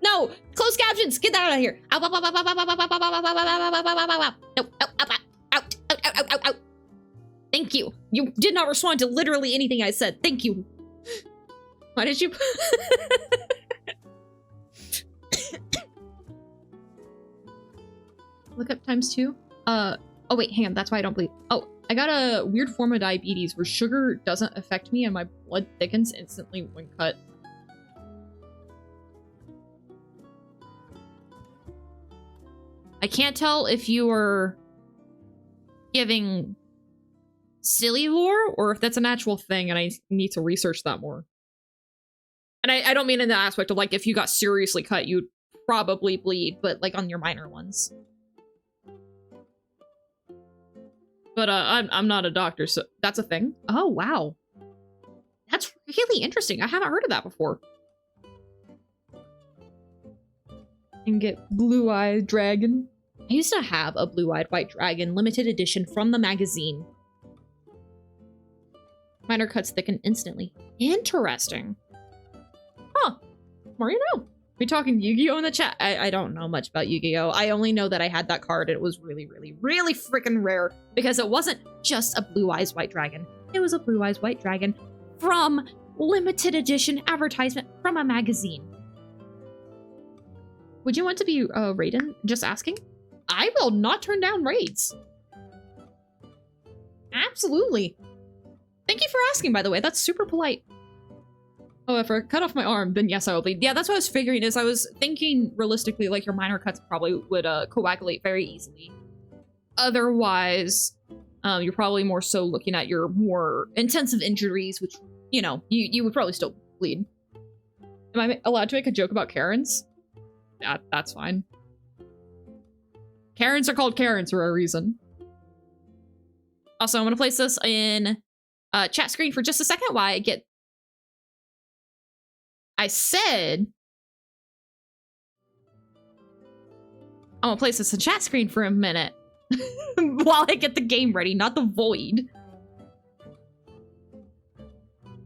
No! Closed captions! Get that out of here! Out, out, out, out, out, out, out, out, out, out, out, out. No, out, out, out, out, out, out, out, out. Thank you. You did not respond to literally anything I said. Thank you. Why did you... Look up ×2. Oh wait, hang on. That's why I don't bleed. Oh, I got a weird form of diabetes where sugar doesn't affect me and my blood thickens instantly when cut. I can't tell if you are giving silly lore or if that's an actual thing and I need to research that more. And I don't mean in the aspect of like if you got seriously cut, you'd probably bleed, but like on your minor ones. But I'm not a doctor, so that's a thing. Oh, wow. That's really interesting. I haven't heard of that before. And get blue-eyed dragon. I used to have a blue-eyed white dragon limited edition from the magazine. Minor cuts thicken instantly. Interesting. Huh. More you know. We talking Yu-Gi-Oh in the chat? I don't know much about Yu-Gi-Oh. I only know that I had that card and it was really, really, really freaking rare because it wasn't just a Blue Eyes White Dragon. It was a Blue Eyes White Dragon from limited edition advertisement from a magazine. Would you want to be Raiden? Just asking. I will not turn down raids. Absolutely. Thank you for asking, by the way. That's super polite. Oh, if I cut off my arm, then yes, I will bleed. Yeah, that's what I was figuring is I was thinking realistically, like your minor cuts probably would coagulate very easily. Otherwise, you're probably more so looking at your more intensive injuries, which, you know, you would probably still bleed. Am I allowed to make a joke about Karens? Yeah, that's fine. Karens are called Karens for a reason. Also, I'm going to place this in chat screen for just a second while I get... I said... I'm going to place this in chat screen for a minute. While I get the game ready, not the void.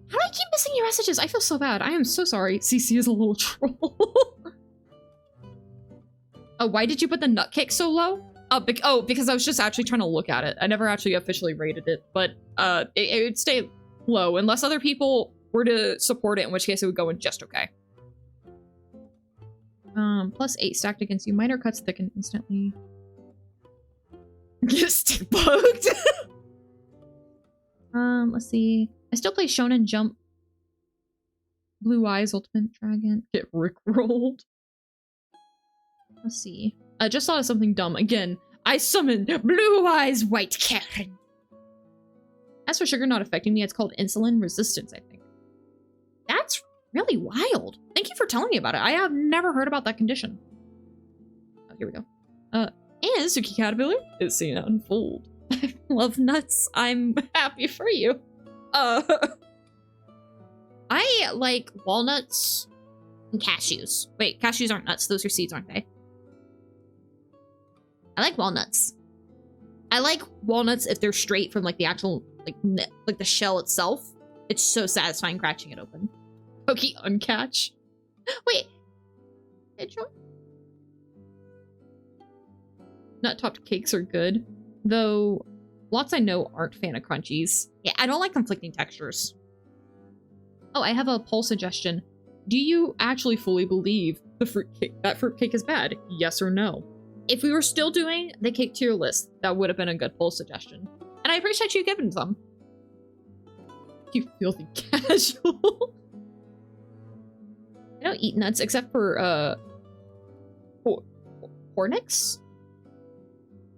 How do I keep missing your messages? I feel so bad. I am so sorry. CC is a little troll. Oh, why did you put the nut cake so low? Because I was just actually trying to look at it. I never actually officially rated it, but it would stay low unless other people were to support it, in which case it would go in just okay. +8 stacked against you. Minor cuts thicken instantly. Get stick bugged. Let's see. I still play Shonen Jump. Blue Eyes Ultimate Dragon. Get rickrolled. Let's see. I just thought of something dumb. Again, I summoned Blue Eyes White Karen. As for sugar not affecting me, it's called insulin resistance, I think. That's really wild. Thank you for telling me about it. I have never heard about that condition. Oh, here we go. And Tsuki Caterpillar is seen unfold. I love nuts. I'm happy for you. I like walnuts and cashews. Wait, cashews aren't nuts. Those are seeds, aren't they? I like walnuts. I like walnuts if they're straight from like the actual like the shell itself. It's so satisfying cracking it open. Pokey uncatch. Wait. Enjoy. Nut-topped cakes are good, though lots I know aren't fan of crunchies. Yeah, I don't like conflicting textures. Oh, I have a poll suggestion. Do you actually fully believe that fruitcake is bad? Yes or no? If we were still doing the cake tier list, that would have been a good poll suggestion. And I appreciate you giving some. You filthy casual. I don't eat nuts except for, Cornix?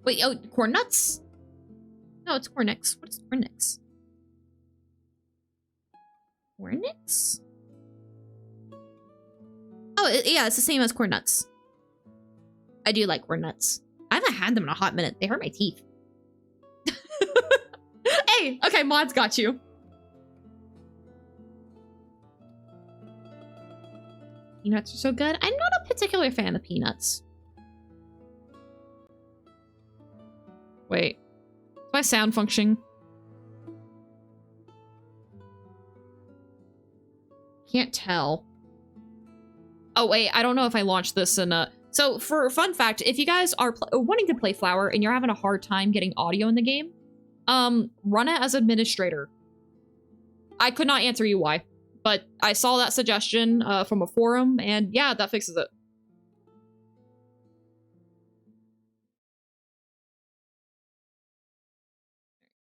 Wait, oh, corn nuts? No, it's Cornix. What is Cornix? Cornix? Oh, yeah, it's the same as corn nuts. I do like corn nuts. I haven't had them in a hot minute. They hurt my teeth. Hey, okay, mods got you. Peanuts are so good. I'm not a particular fan of peanuts. Wait. Is my sound functioning? Can't tell. Oh, wait. I don't know if I launched this in a... So, for a fun fact, if you guys are wanting to play Flower and you're having a hard time getting audio in the game, run it as administrator. I could not answer you why, but I saw that suggestion from a forum, and yeah, that fixes it.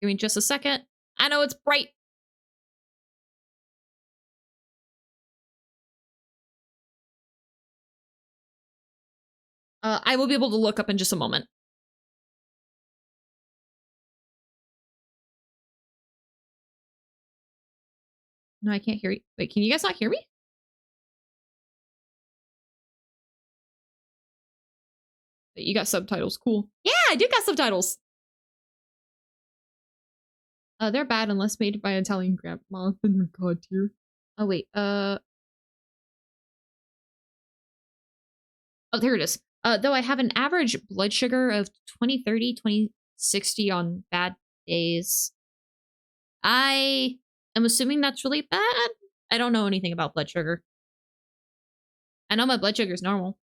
Give me just a second. I know it's bright. I will be able to look up in just a moment. No, I can't hear you. Wait, can you guys not hear me? You got subtitles. Cool. Yeah, I do got subtitles. They're bad unless made by Italian grandma. And they're god tier. Oh, wait. Oh, there it is. Though I have an average blood sugar of 20/30, 20/60 on bad days. I am assuming that's really bad. I don't know anything about blood sugar. I know my blood sugar is normal.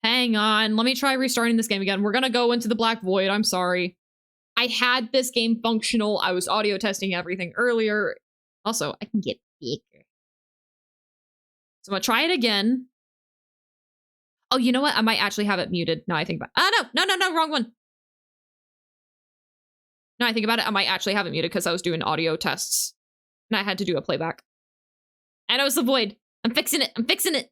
Hang on. Let me try restarting this game again. We're gonna go into the black void. I'm sorry. I had this game functional. I was audio testing everything earlier. Also, I can get bigger. So I'm gonna try it again. Oh, you know what? I might actually have it muted. Now I think about it. No, wrong one. Now I think about it, I might actually have it muted because I was doing audio tests. And I had to do a playback. And it was the void. I'm fixing it. I'm fixing it.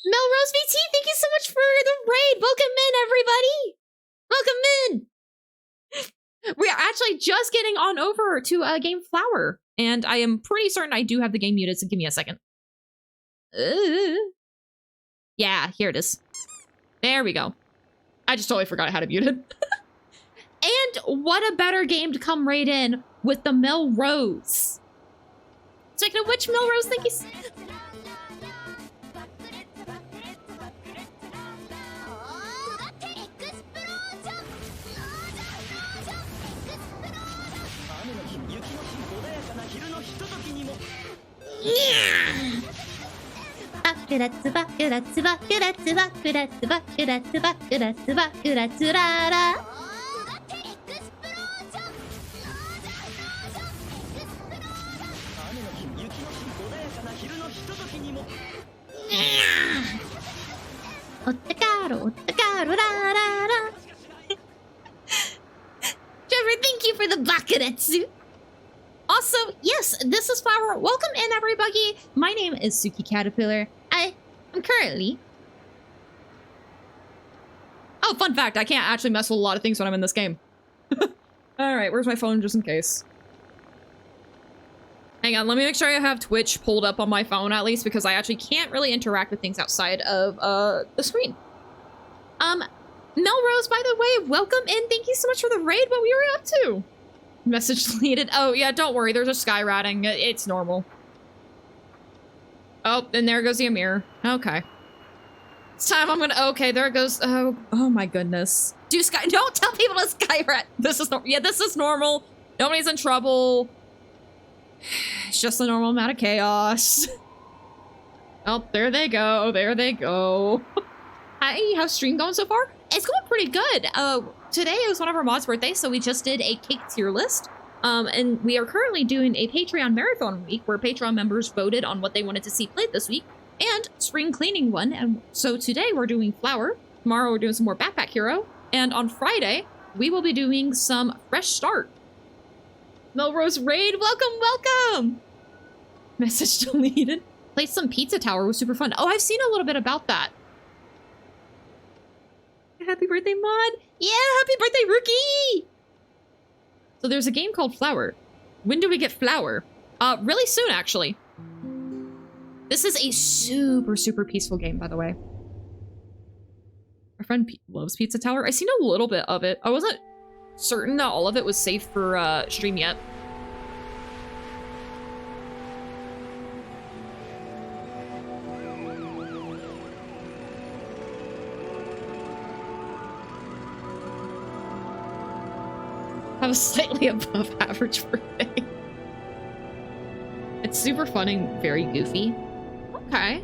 Melrose VT, thank you so much for the raid. Welcome in, everybody. Welcome in. We are actually just getting on over to Game Flower. And I am pretty certain I do have the game muted, so give me a second. Yeah, here it is. There we go. I just totally forgot how to mute it. And what a better game to come right in with the Melrose. Speaking of which, Melrose, thank you. Trevor, thank you for the bakuretsu. Also, yes, this is Flower. Welcome in, everybody. My name is Tsuki Caterpillar. I'm currently... Oh, fun fact, I can't actually mess with a lot of things when I'm in this game. Alright, where's my phone just in case? Hang on, let me make sure I have Twitch pulled up on my phone at least, because I actually can't really interact with things outside of the screen. Melrose, by the way, welcome in. Thank you so much for the raid. What were you up to? Message deleted. Oh, yeah, don't worry. There's a sky ratting. It's normal. Oh, and there goes the Amir. Okay. It's time I'm gonna... Okay, there it goes. Oh my goodness. Don't tell people to sky rat. This is... Yeah, this is normal. Nobody's in trouble. It's just a normal amount of chaos. Oh, there they go. There they go. Hi, how's stream going so far? It's going pretty good. Today was one of our mods' birthdays, so we just did a cake tier list. And we are currently doing a Patreon marathon week where Patreon members voted on what they wanted to see played this week, and spring cleaning one. And so today we're doing Flower. Tomorrow we're doing some more Backpack Hero. And on Friday, we will be doing some Fresh Start. Melrose Raid, welcome, welcome! Message deleted. Played some Pizza Tower, was super fun. Oh, I've seen a little bit about that. Happy birthday, Mod! Yeah, happy birthday, Rookie! So there's a game called Flower. When do we get Flower? Really soon, actually. This is a super, super peaceful game, by the way. My friend loves Pizza Tower. I've seen a little bit of it. I wasn't certain that all of it was safe for stream yet. Have a slightly above average birthday. It's super fun and very goofy. Okay.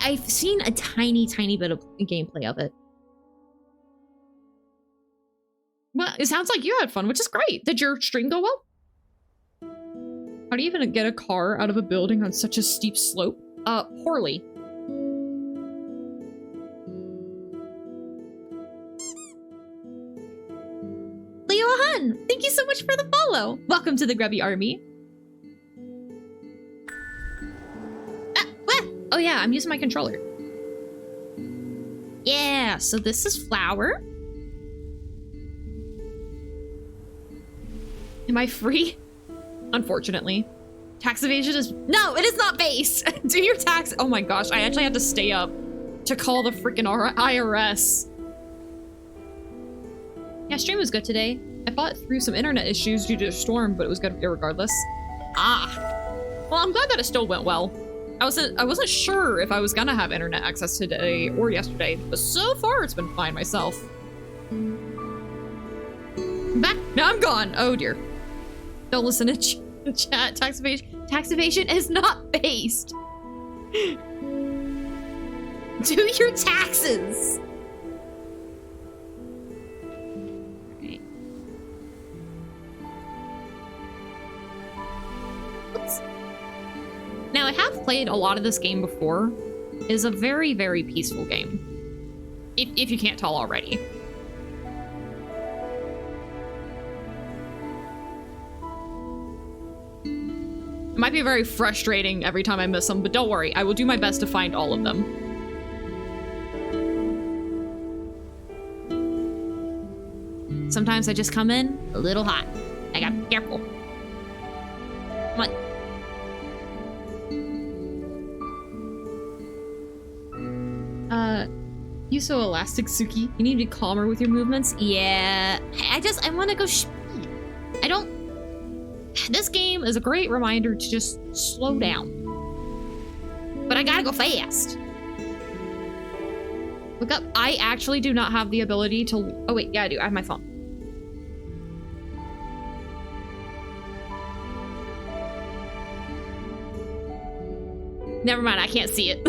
I've seen a tiny bit of gameplay of it. Well, it sounds like you had fun, which is great. Did your stream go well? How do you even get a car out of a building on such a steep slope? Poorly. Leo Hun, thank you so much for the follow. Welcome to the Grubby Army. Oh yeah, I'm using my controller. Yeah, so this is Flower. Am I free? Unfortunately. Tax evasion is... No, it is not base! Do your tax... Oh my gosh, I actually had to stay up to call the freaking IRS. Yeah, stream was good today. I fought through some internet issues due to a storm, but it was good regardless. Ah. Well, I'm glad that it still went well. I wasn't sure if I was gonna have internet access today or yesterday, but so far it's been fine myself. I'm back. Now I'm gone. Oh dear. Don't listen to chat. Tax evasion is not based. Do your taxes. Right. Oops. Now, I have played a lot of this game before. It is a very, very peaceful game. If you can't tell already. It might be very frustrating every time I miss them, but don't worry. I will do my best to find all of them. Sometimes I just come in a little hot. I gotta be careful. Come on. You so elastic, Tsuki. You need to be calmer with your movements. Yeah, I want to go speed. This game is a great reminder to just slow down. But I gotta go fast. Look up. I actually do not have the ability to... Oh wait, yeah I do. I have my phone. Never mind, I can't see it.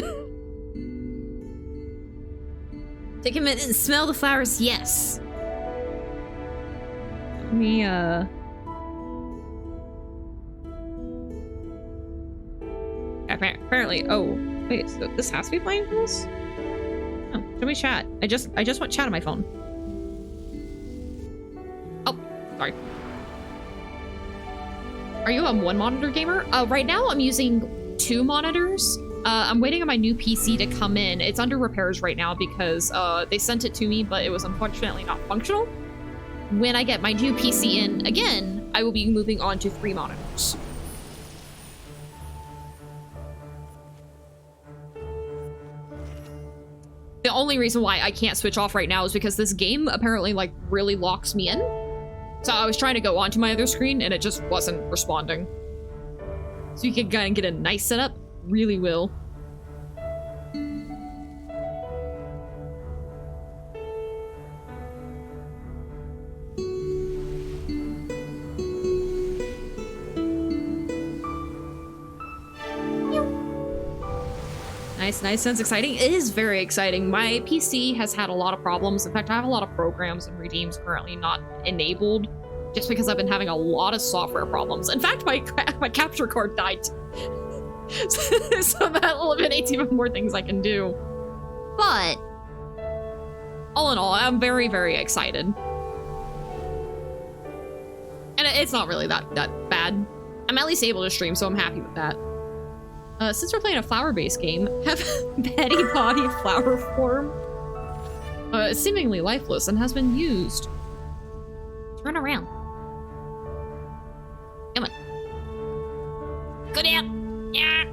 Take a minute and smell the flowers. Yes. Let me, Apparently, oh, wait, so this has to be playing for this? Oh, show me chat. I just want chat on my phone. Oh, sorry. Are you a one monitor gamer? Right now I'm using 2 monitors. I'm waiting on my new PC to come in. It's under repairs right now because they sent it to me, but it was unfortunately not functional. When I get my new PC in again, I will be moving on to 3 monitors. The only reason why I can't switch off right now is because this game apparently like really locks me in. So I was trying to go onto my other screen and it just wasn't responding. So you can kind of get a nice setup. Really will. Nice, sounds exciting. It is very exciting. My PC has had a lot of problems. In fact, I have a lot of programs and redeems currently not enabled just because I've been having a lot of software problems. In fact, my capture card died. So that eliminates even more things I can do. But all in all, I'm very, very excited. it's not really that bad. I'm at least able to stream, so I'm happy with that. Since we're playing a flower-based game, have Betty body flower form seemingly lifeless and has been used. Turn around. Come on. Go down. Yeah.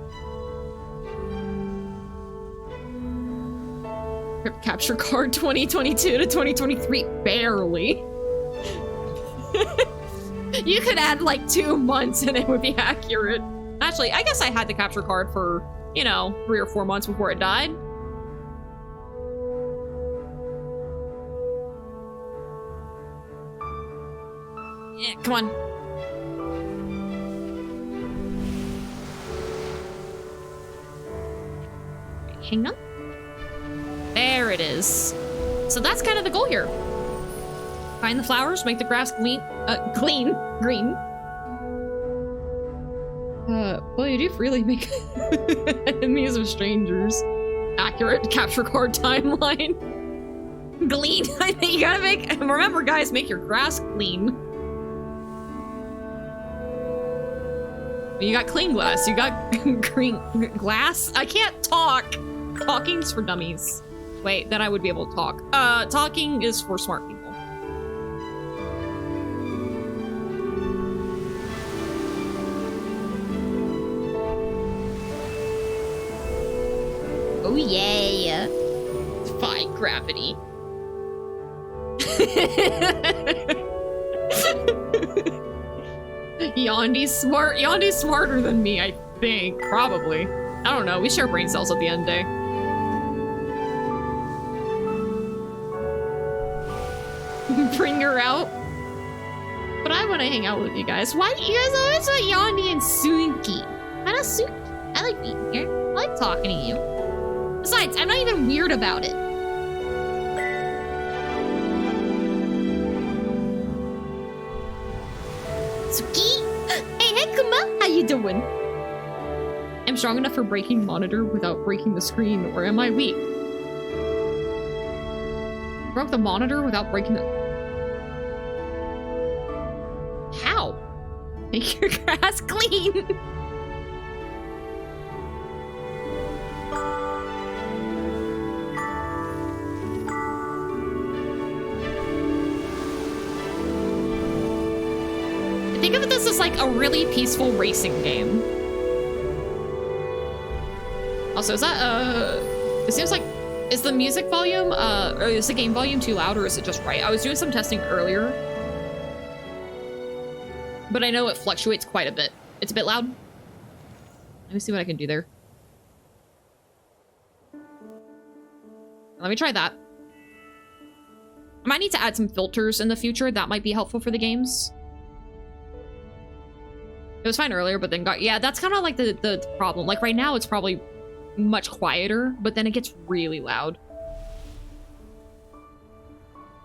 Crypt capture card 2022 to 2023. Barely. You could add like 2 months and it would be accurate. Actually, I guess I had the capture card for, you know, 3 or 4 months before it died. Yeah, come on. Hang on. There it is. So that's kind of the goal here. Find the flowers, make the grass green. Well, you do freely make enemies of strangers. Accurate capture card timeline. Glean. I think you gotta make. Remember, guys, make your grass clean. You got clean glass. You got green glass. I can't talk. Talking's for dummies. Wait, then I would be able to talk. Talking is for smart people. Oh yeah. Defy gravity. Yondi's smart. Yondi's smarter than me, I think. Probably. I don't know. We share brain cells at the end of the day. Bring her out. But I want to hang out with you guys. Why you guys always want Yondi and Tsuki? I know Tsuki. I like being here. I like talking to you. Besides, I'm not even weird about it. Tsuki! Hey, Hekuma! How you doing? I'm strong enough for breaking monitor without breaking the screen, or am I weak? Broke the monitor without breaking the... How? Make your grass clean! Think of this as like a really peaceful racing game. Also, is that, it seems like, is the music volume, or is the game volume too loud, or is it just right? I was doing some testing earlier, but I know it fluctuates quite a bit. It's a bit loud. Let me see what I can do there. Let me try that. I might need to add some filters in the future. That might be helpful for the games. It was fine earlier, but then got... Yeah, that's kind of like the problem. Like, right now, it's probably much quieter, but then it gets really loud.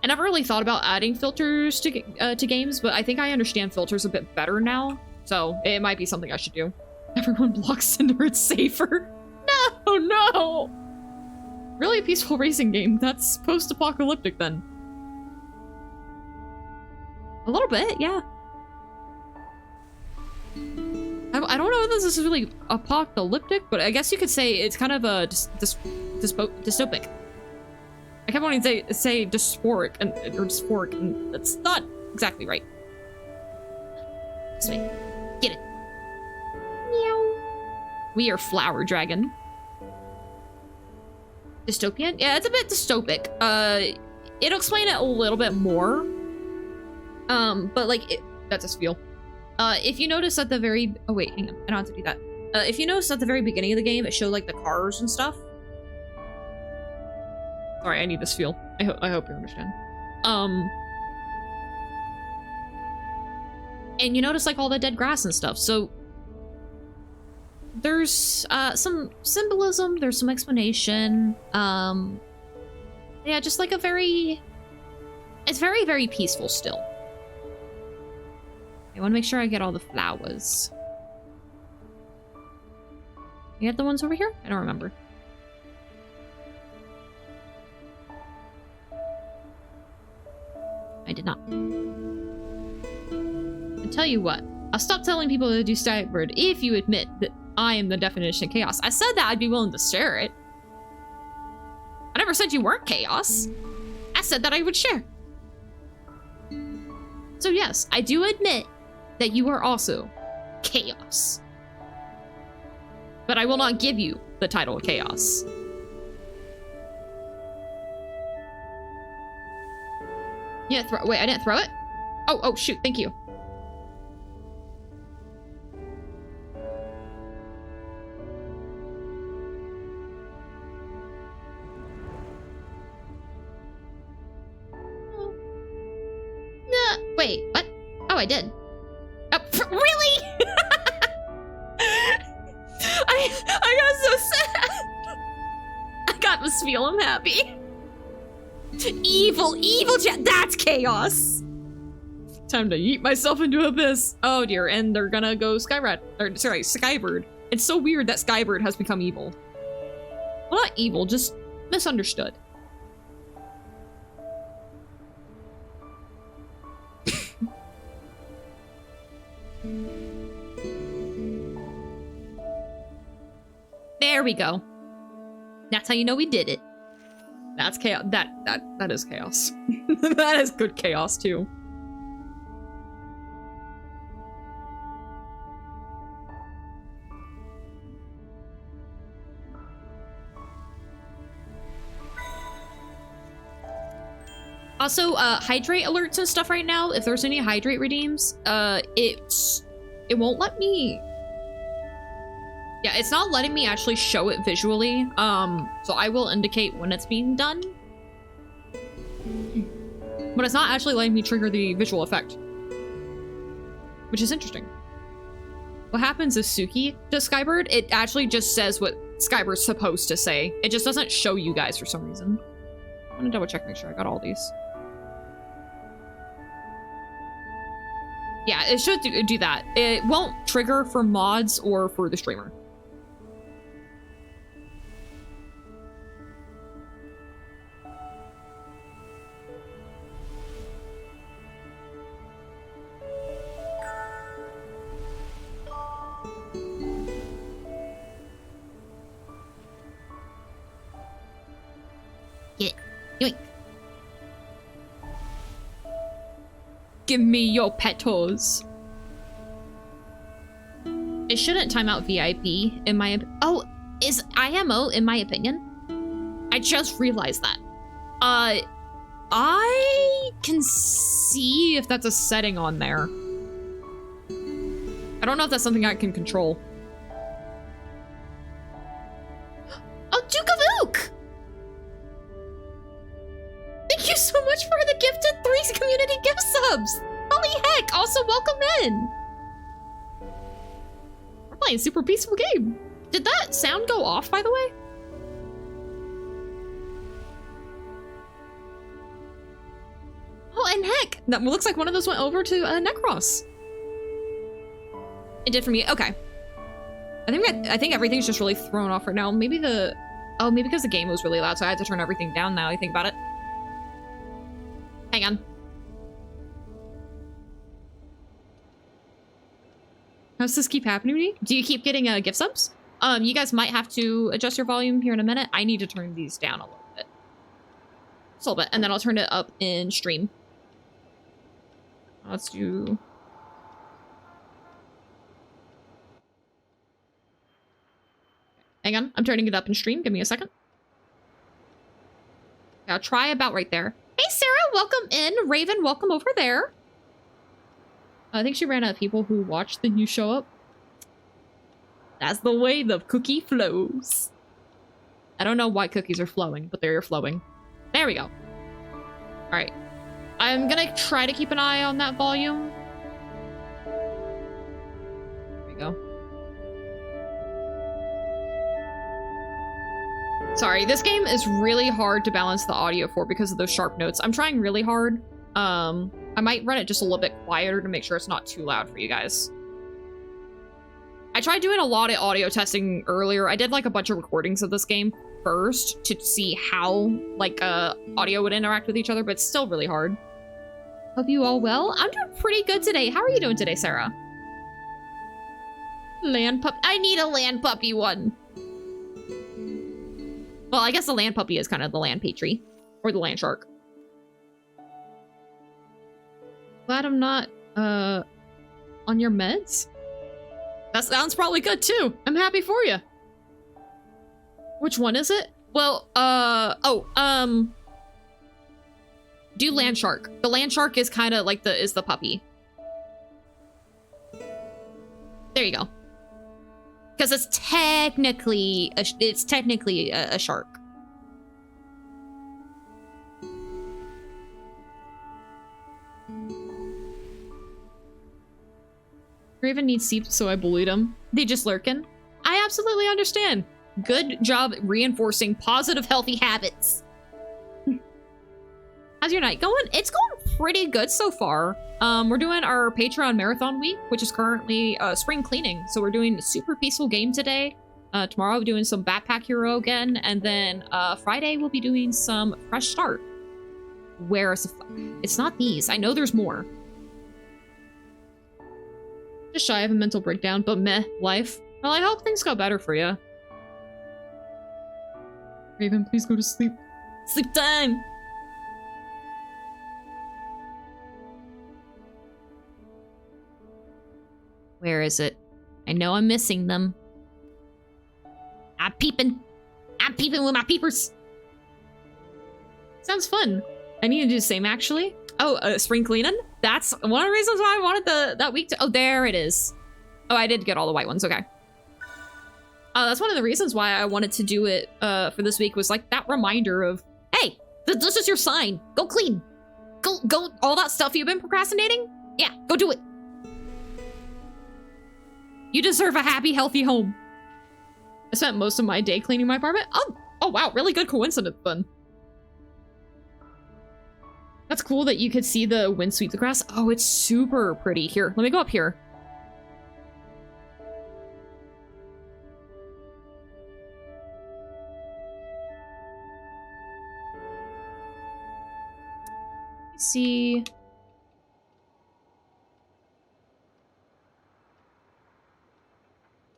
I never really thought about adding filters to games, but I think I understand filters a bit better now, so it might be something I should do. Everyone blocks Cinder, it's safer. No, no! Really a peaceful racing game. That's post-apocalyptic, then. A little bit, yeah. I don't know if this is really apocalyptic, but I guess you could say it's kind of a dystopic. I kept wanting to say dysphoric, or dysphoric, and that's not exactly right. This way. Get it. Meow. We are Flower Dragon. Dystopian? Yeah, it's a bit dystopic. It'll explain it a little bit more. But like, that's just feel. If you notice at the very... Oh, wait, hang on. I don't have to do that. If you notice at the very beginning of the game, it showed, like, the cars and stuff. Sorry, I need this feel. I hope you understand. And you notice, like, all the dead grass and stuff. So, there's, some symbolism. There's some explanation. Yeah, just, like, a very... It's very, very peaceful still. I want to make sure I get all the flowers. You get the ones over here? I don't remember. I did not. tell you what. I'll stop telling people to do Skybird if you admit that I am the definition of chaos. I said that I'd be willing to share it. I never said you weren't chaos. I said that I would share. So yes, I do admit that you are also chaos. But I will not give you the title of chaos. Yeah, wait, I didn't throw it? Oh, shoot, thank you. Wait, what? Oh, I did. Oh, really? I got so sad. I got this feel I'm happy. Evil chat. That's chaos. Time to eat myself into abyss. Oh dear, and they're gonna go Skybird. It's so weird that Skybird has become evil. Well, not evil, just misunderstood. There we go. That's how you know we did it. That's chaos. That is chaos. That is good chaos too. Also, hydrate alerts and stuff right now. If there's any hydrate redeems, it won't let me. Yeah, it's not letting me actually show it visually. So I will indicate when it's being done. But it's not actually letting me trigger the visual effect. Which is interesting. What happens is Tsuki does Skybird, it actually just says what Skybird's supposed to say. It just doesn't show you guys for some reason. I'm gonna double check, make sure I got all these. Yeah, it should do that. It won't trigger for mods or for the streamer. Yoink. Give me your petos. It shouldn't time out VIP in my oh, is IMO in my opinion? I just realized that. I can see if that's a setting on there. I don't know if that's something I can control. Oh, Duke of Ook! Thank you so much for the gifted 3 community gift subs! Holy heck! Also, welcome in! We're playing a super peaceful game. Did that sound go off, by the way? Oh, and heck! That looks like one of those went over to Necros. It did for me. Okay. I think everything's just really thrown off right now. Maybe maybe because the game was really loud, so I had to turn everything down now I think about it. Hang on. How's this keep happening to me? Do you keep getting gift subs? You guys might have to adjust your volume here in a minute. I need to turn these down a little bit. Just a little bit, and then I'll turn it up in stream. Let's do... Hang on, I'm turning it up in stream. Give me a second. I'll try about right there. Hey, Sarah, welcome in. Raven, welcome over there. I think she ran out of people who watched the new show up. That's the way the cookie flows. I don't know why cookies are flowing, but they're flowing. There we go. All right. I'm gonna try to keep an eye on that volume. There we go. Sorry, this game is really hard to balance the audio for because of those sharp notes. I'm trying really hard. I might run it just a little bit quieter to make sure it's not too loud for you guys. I tried doing a lot of audio testing earlier. I did like a bunch of recordings of this game first to see how like audio would interact with each other, but it's still really hard. Hope you all well. I'm doing pretty good today. How are you doing today, Sarah? Land pup. I need a land puppy one. Well, I guess the land puppy is kind of the land patry. Or the land shark. Glad I'm not, on your meds? That sounds probably good, too. I'm happy for you. Which one is it? Well, do land shark. The land shark is kind of like the puppy. There you go. Because it's technically a shark. Raven needs sleep, so I bullied him. They just lurking. I absolutely understand. Good job reinforcing positive, healthy habits. How's your night going? It's going pretty good so far. We're doing our Patreon marathon week, which is currently spring cleaning. So we're doing a super peaceful game today. Tomorrow we're doing some Backpack Hero again. And then Friday we'll be doing some Fresh Start. It's not these. I know there's more. Just shy of a mental breakdown, but meh, life. Well, I hope things got better for you. Raven, please go to sleep. Sleep time! Where is it? I know I'm missing them. I'm peeping. I'm peeping with my peepers. Sounds fun. I need to do the same, actually. Oh, spring cleaning? That's one of the reasons why I wanted that week to... Oh, there it is. Oh, I did get all the white ones. Okay. That's one of the reasons why I wanted to do it for this week was like that reminder of, hey, this is your sign. Go clean. Go, all that stuff you've been procrastinating? Yeah, go do it. You deserve a happy, healthy home. I spent most of my day cleaning my apartment. Oh wow, really good coincidence then. That's cool that you could see the wind sweep the grass. Oh, it's super pretty. Here, let me go up here. Let's see.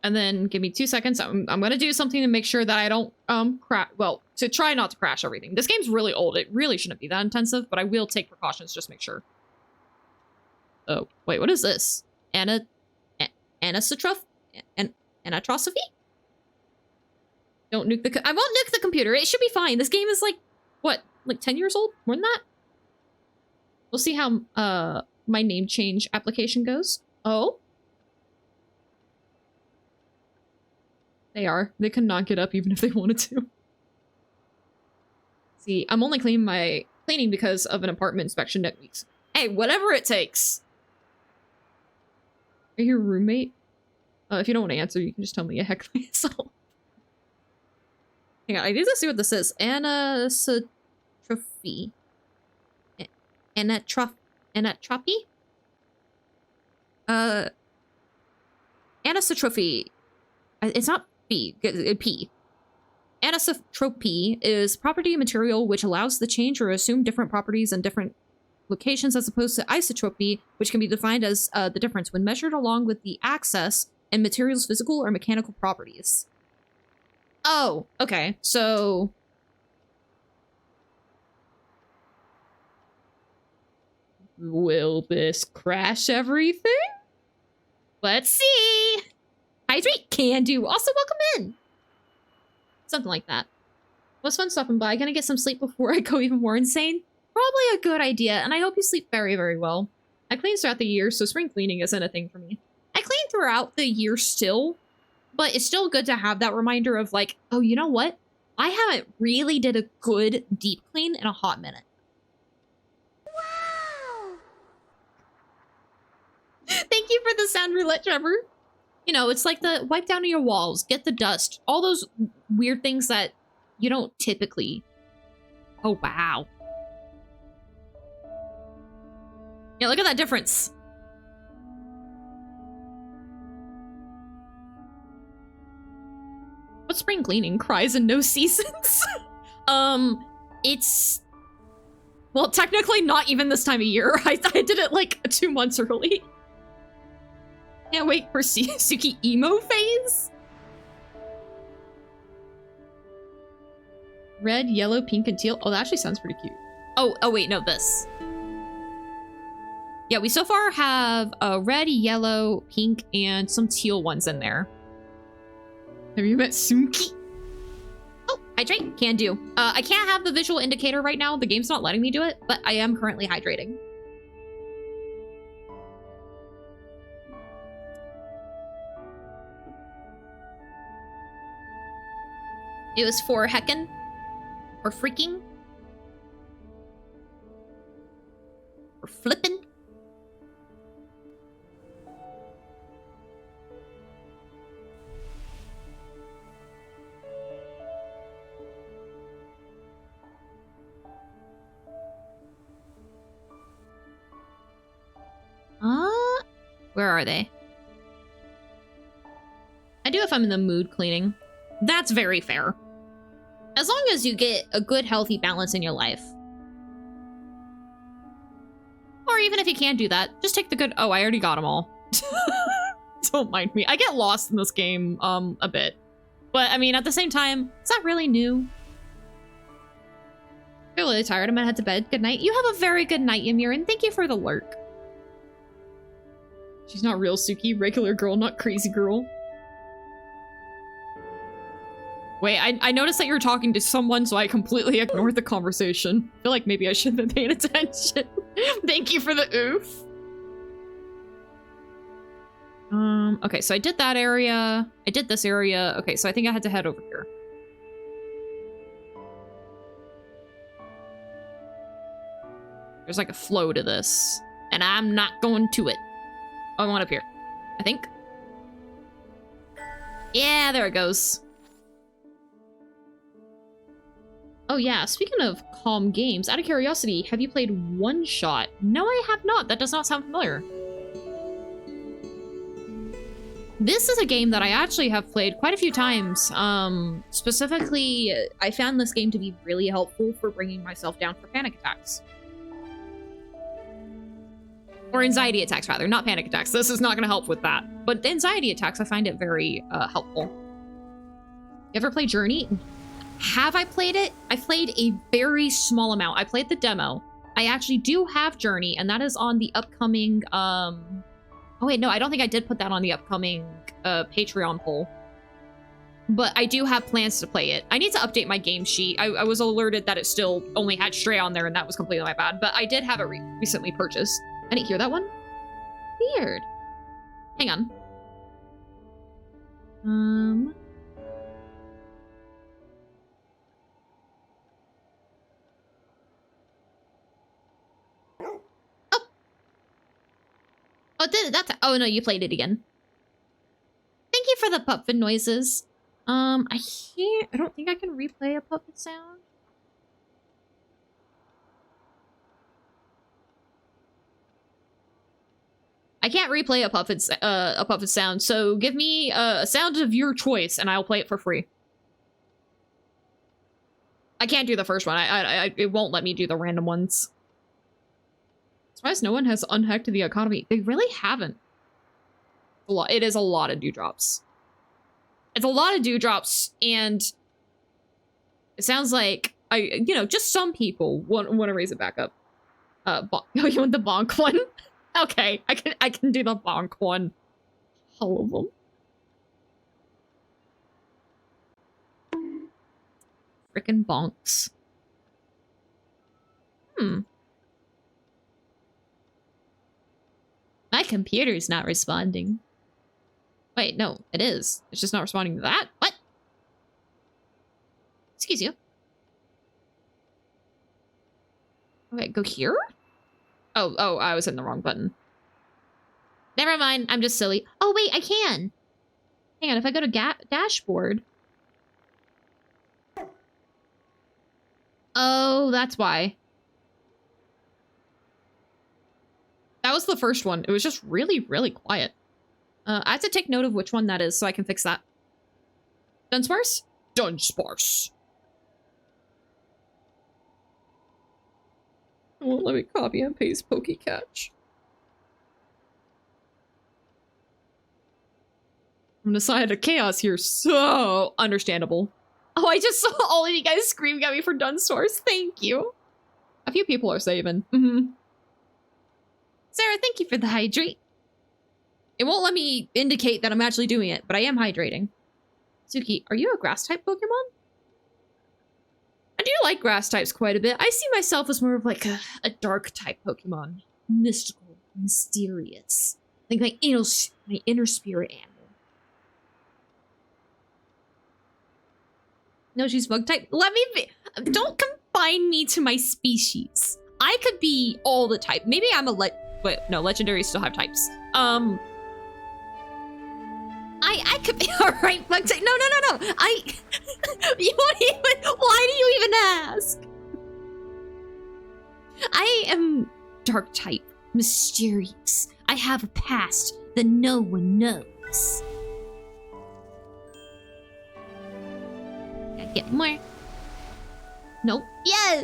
And then give me 2 seconds. I'm gonna do something to make sure that I don't crash. Well, to try not to crash everything. This game's really old. It really shouldn't be that intensive, but I will take precautions just to make sure. Oh wait, what is this? Anisotrophy? Anatrosophy? Don't nuke the. I won't nuke the computer. It should be fine. This game is like what, like 10 years old? More than that? We'll see how my name change application goes. Oh. They are. They could not get up even if they wanted to. See, I'm only cleaning because of an apartment inspection next week. Hey, whatever it takes. Are you your roommate? If you don't want to answer, you can just tell me a heck myself. Hang on, I need to see what this is. Anisotrophy. Anatropy? Anisotrophy. It's not P. P. Anisotropy is property material which allows the change or assume different properties in different locations, as opposed to isotropy, which can be defined as the difference when measured along with the access and material's physical or mechanical properties. Oh, okay. So will this crash everything? Let's see. Hydrate can do. Also, welcome in. Something like that. Was fun stopping by. Gonna get some sleep before I go even more insane? Probably a good idea, and I hope you sleep very, very well. I clean throughout the year, so spring cleaning isn't a thing for me. I clean throughout the year still, but it's still good to have that reminder of like, oh, you know what? I haven't really did a good deep clean in a hot minute. Wow! Thank you for the sound roulette, Trevor. You know, it's like the wipe down your walls, get the dust, all those weird things that you don't typically. Oh, wow. Yeah, look at that difference. What's spring cleaning? Cries and no seasons? It's Well, technically not even this time of year. I did it like 2 months early. Can't wait for Tsuki emo phase. Red, yellow, pink, and teal. Oh, that actually sounds pretty cute. Oh wait, no, this. Yeah, we so far have a red, yellow, pink, and some teal ones in there. Have you met Tsuki? Oh, hydrate. Can do. I can't have the visual indicator right now. The game's not letting me do it, but I am currently hydrating. It was for heckin'. Or freaking. Or flippin'. Where are they? I do if I'm in the mood cleaning. That's very fair. As long as you get a good, healthy balance in your life. Or even if you can't do that, just take the good... Oh, I already got them all. Don't mind me. I get lost in this game, a bit. But, I mean, at the same time, it's not really new. I feel really tired. I'm gonna head to bed. Good night. You have a very good night, Yamirin. Thank you for the lurk. She's not real Tsuki. Regular girl, not crazy girl. Wait, I noticed that you were talking to someone, so I completely ignored the conversation. I feel like maybe I should have been paying attention. Thank you for the oof. Okay, so I did that area. I did this area. Okay, so I think I had to head over here. There's like a flow to this, and I'm not going to it. Oh, I want up here, I think. Yeah, there it goes. Oh yeah, speaking of calm games, out of curiosity, have you played One Shot? No, I have not. That does not sound familiar. This is a game that I actually have played quite a few times. Specifically, I found this game to be really helpful for bringing myself down for panic attacks. Or anxiety attacks, rather, not panic attacks. This is not going to help with that. But the anxiety attacks, I find it very helpful. You ever play Journey? Have I played it? I played a very small amount. I played the demo. I actually do have Journey, and that is on the upcoming, Oh wait, no, I don't think I did put that on the upcoming Patreon poll. But I do have plans to play it. I need to update my game sheet. I was alerted that it still only had Stray on there, and that was completely my bad. But I did have it recently purchased. I didn't hear that one. Weird. Hang on. Oh, that's... Oh, no, you played it again. Thank you for the puppet noises. I don't think I can replay a puppet sound. I can't replay a puppet sound, so give me a sound of your choice, and I'll play it for free. I can't do the first one. It won't let me do the random ones. As far as no one has unhacked the economy, they really haven't. It is a lot of dewdrops. It's a lot of dewdrops, and it sounds like just some people want to raise it back up. You want the bonk one? Okay, I can do the bonk one. All of them. Frickin' bonks. My computer's not responding. Wait, no, it is. It's just not responding to that? What? Excuse you. Okay, go here? Oh, I was hitting the wrong button. Never mind, I'm just silly. Oh, wait, I can. Hang on, if I go to dashboard. Oh, that's why. That was the first one. It was just really, really quiet. I have to take note of which one that is so I can fix that. Dunsparce? Dunsparce. Won't let me copy and paste Pokecatch. I'm on the side of chaos here, so understandable. Oh, I just saw all of you guys screaming at me for Dunstores. Thank you. A few people are saving. Sarah, thank you for the hydrate. It won't let me indicate that I'm actually doing it, but I am hydrating. Tsuki, are you a grass-type Pokemon? I do like grass types quite a bit. I see myself as more of like a dark-type Pokemon. Mystical, mysterious. Like my inner spirit animal. No, she's bug-type. Let me be. Don't confine me to my species. I could be all the type. Maybe I'm a wait, no, legendaries still have types. I could be alright, bug type. No. You won't even. Why do you even ask? I am dark type, mysterious. I have a past that no one knows. Gotta get more. Nope. Yeah!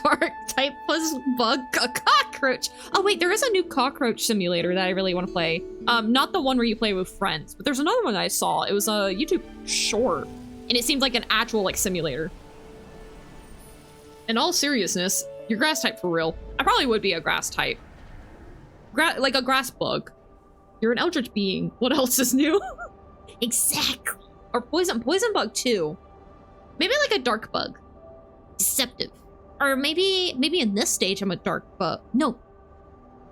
Dark type plus bug, a cockroach. Oh wait, there is a new cockroach simulator that I really want to play. Not the one where you play with friends, but there's another one that I saw. It was a YouTube short, and it seemed like an actual like simulator. In all seriousness, you're grass type for real. I probably would be a grass type. Like a grass bug. You're an eldritch being. What else is new? Exactly. Or poison bug too. Maybe like a dark bug. Deceptive. Or maybe in this stage I'm a dark bug. No.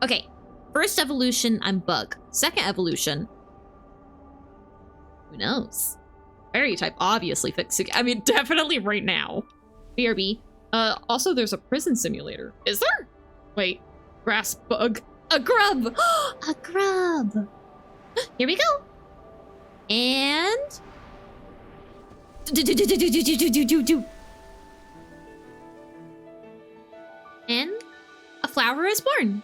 Okay. First evolution, I'm bug. Second evolution. Who knows? Fairy type obviously fixed. I mean, definitely right now. BRB. Also there's a prison simulator. Is there? Wait. Grass bug. A grub! A grub! Here we go. And... And a flower is born.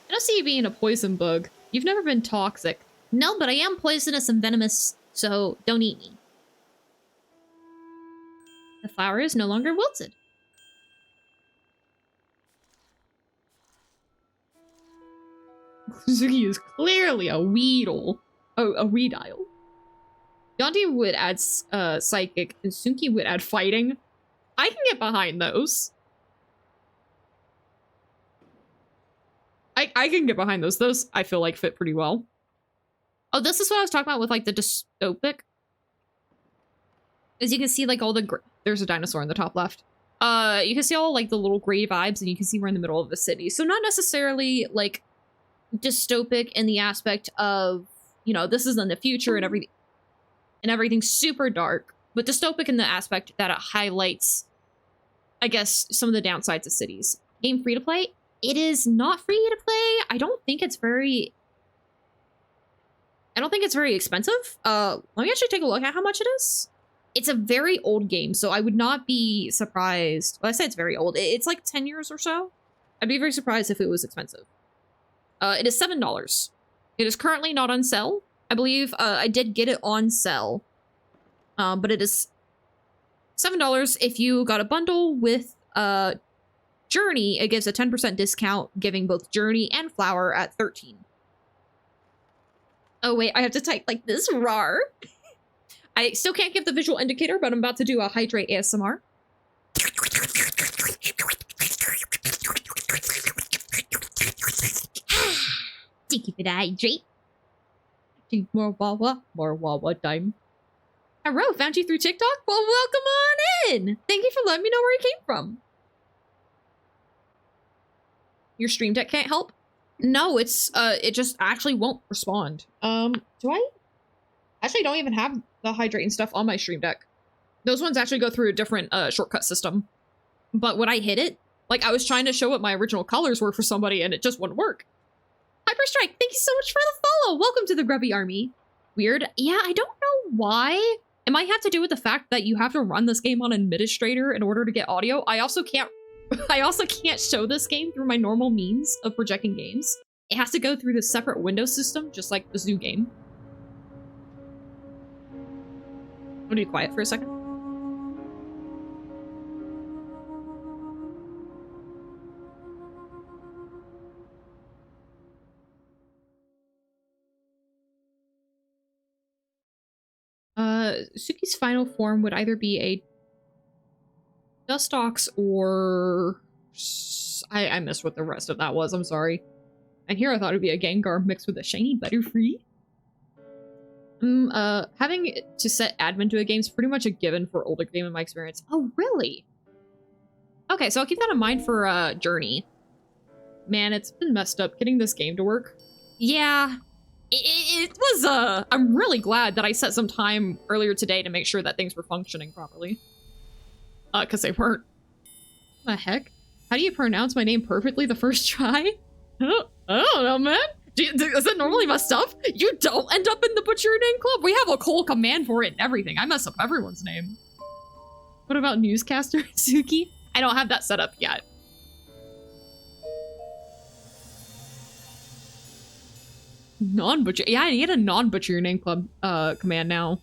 I don't see you being a poison bug. You've never been toxic. No, but I am poisonous and venomous, so don't eat me. The flower is no longer wilted. Tsuki is clearly a Weedle. Oh, a Weedile. Yonti would add Psychic, and Tsuki would add Fighting. I can get behind those. I can get behind those. Those, I feel like, fit pretty well. Oh, this is what I was talking about with, like, the dystopic. As you can see, like, all the... There's a dinosaur in the top left. You can see all, like, the little gray vibes, and you can see we're in the middle of the city. So not necessarily, like... dystopic in the aspect of, you know, this is in the future and everything's super dark, but dystopic in the aspect that it highlights, I guess, some of the downsides of cities. Game free to play? It is not free to play. I don't think it's very expensive. Let me actually take a look at how much it is. It's a very old game, so I would not be surprised. Well, I say it's very old. It's like 10 years or so. I'd be very surprised if it was expensive. It is $7. It is currently not on sale. I believe I did get it on sale. But it is $7 if you got a bundle with Journey. It gives a 10% discount, giving both Journey and Flower at $13. Oh wait, I have to type like this, rar. I still can't give the visual indicator, but I'm about to do a hydrate ASMR. Thank you for the hydrate. More Wawa time. Hello, found you through TikTok? Well, welcome on in. Thank you for letting me know where you came from. Your stream deck can't help? No, it's it just actually won't respond. Do I? Actually don't even have the hydrate and stuff on my stream deck. Those ones actually go through a different shortcut system. But when I hit it, like I was trying to show what my original colors were for somebody and it just wouldn't work. Hyperstrike, thank you so much for the follow. Welcome to the Grubby Army. Weird. Yeah, I don't know why. It might have to do with the fact that you have to run this game on Administrator in order to get audio. I also can't show this game through my normal means of projecting games. it has to go through the separate window system, just like the zoo game. I'm gonna be quiet for a second. Tsuki's final form would either be a Dustox or... I missed what the rest of that was, I'm sorry. And here I thought it would be a Gengar mixed with a shiny Butterfree. Having to set admin to a game is pretty much a given for older game in my experience. Oh, really? Okay, so I'll keep that in mind for, Journey. Man, it's been messed up getting this game to work. Yeah, it was, I'm really glad that I set some time earlier today to make sure that things were functioning properly. Because they weren't. What the heck? How do you pronounce my name perfectly the first try? I don't know, man. Is it normally messed up? You don't end up in the Butcher Your Name Club? We have a whole command for it and everything. I mess up everyone's name. What about newscaster Tsuki? I don't have that set up yet. Non-Butcher. Yeah, I need a non-Butcher Your Name Club command now.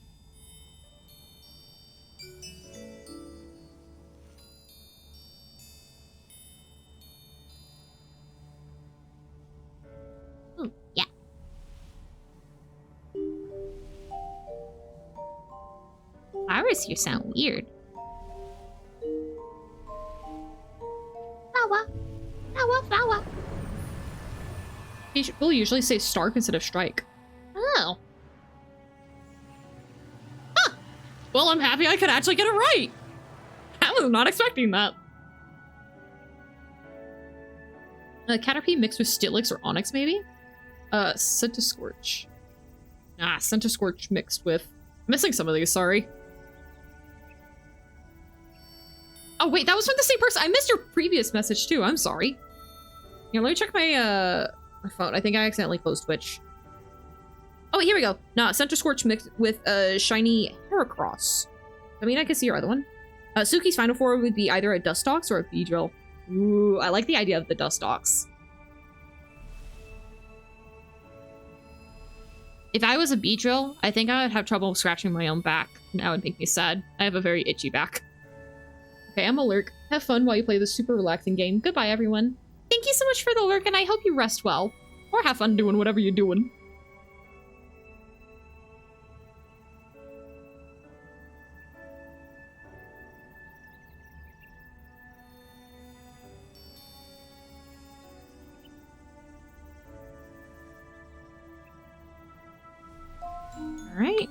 Iris, you sound weird. Flower. Flower, flower. People usually say Stark instead of Strike. Oh. Huh. Well, I'm happy I could actually get it right. I was not expecting that. Caterpie mixed with Steelix or Onyx, maybe? Centiscorch. Ah, Centiscorch mixed with... I'm missing some of these, sorry. Oh, wait, that was from the same person. I missed your previous message, too. I'm sorry. Yeah, let me check my, my phone. I think I accidentally closed Twitch. Oh, here we go. Nah, Centiscorch mixed with, shiny Heracross. I mean, I can see your other one. Tsuki's final form would be either a Dustox or a Beedrill. Ooh, I like the idea of the Dustox. If I was a Beedrill, I think I would have trouble scratching my own back. That would make me sad. I have a very itchy back. Okay, I'm a lurk. Have fun while you play this super relaxing game. Goodbye, everyone. Thank you so much for the lurk, and I hope you rest well. Or have fun doing whatever you're doing. Alright.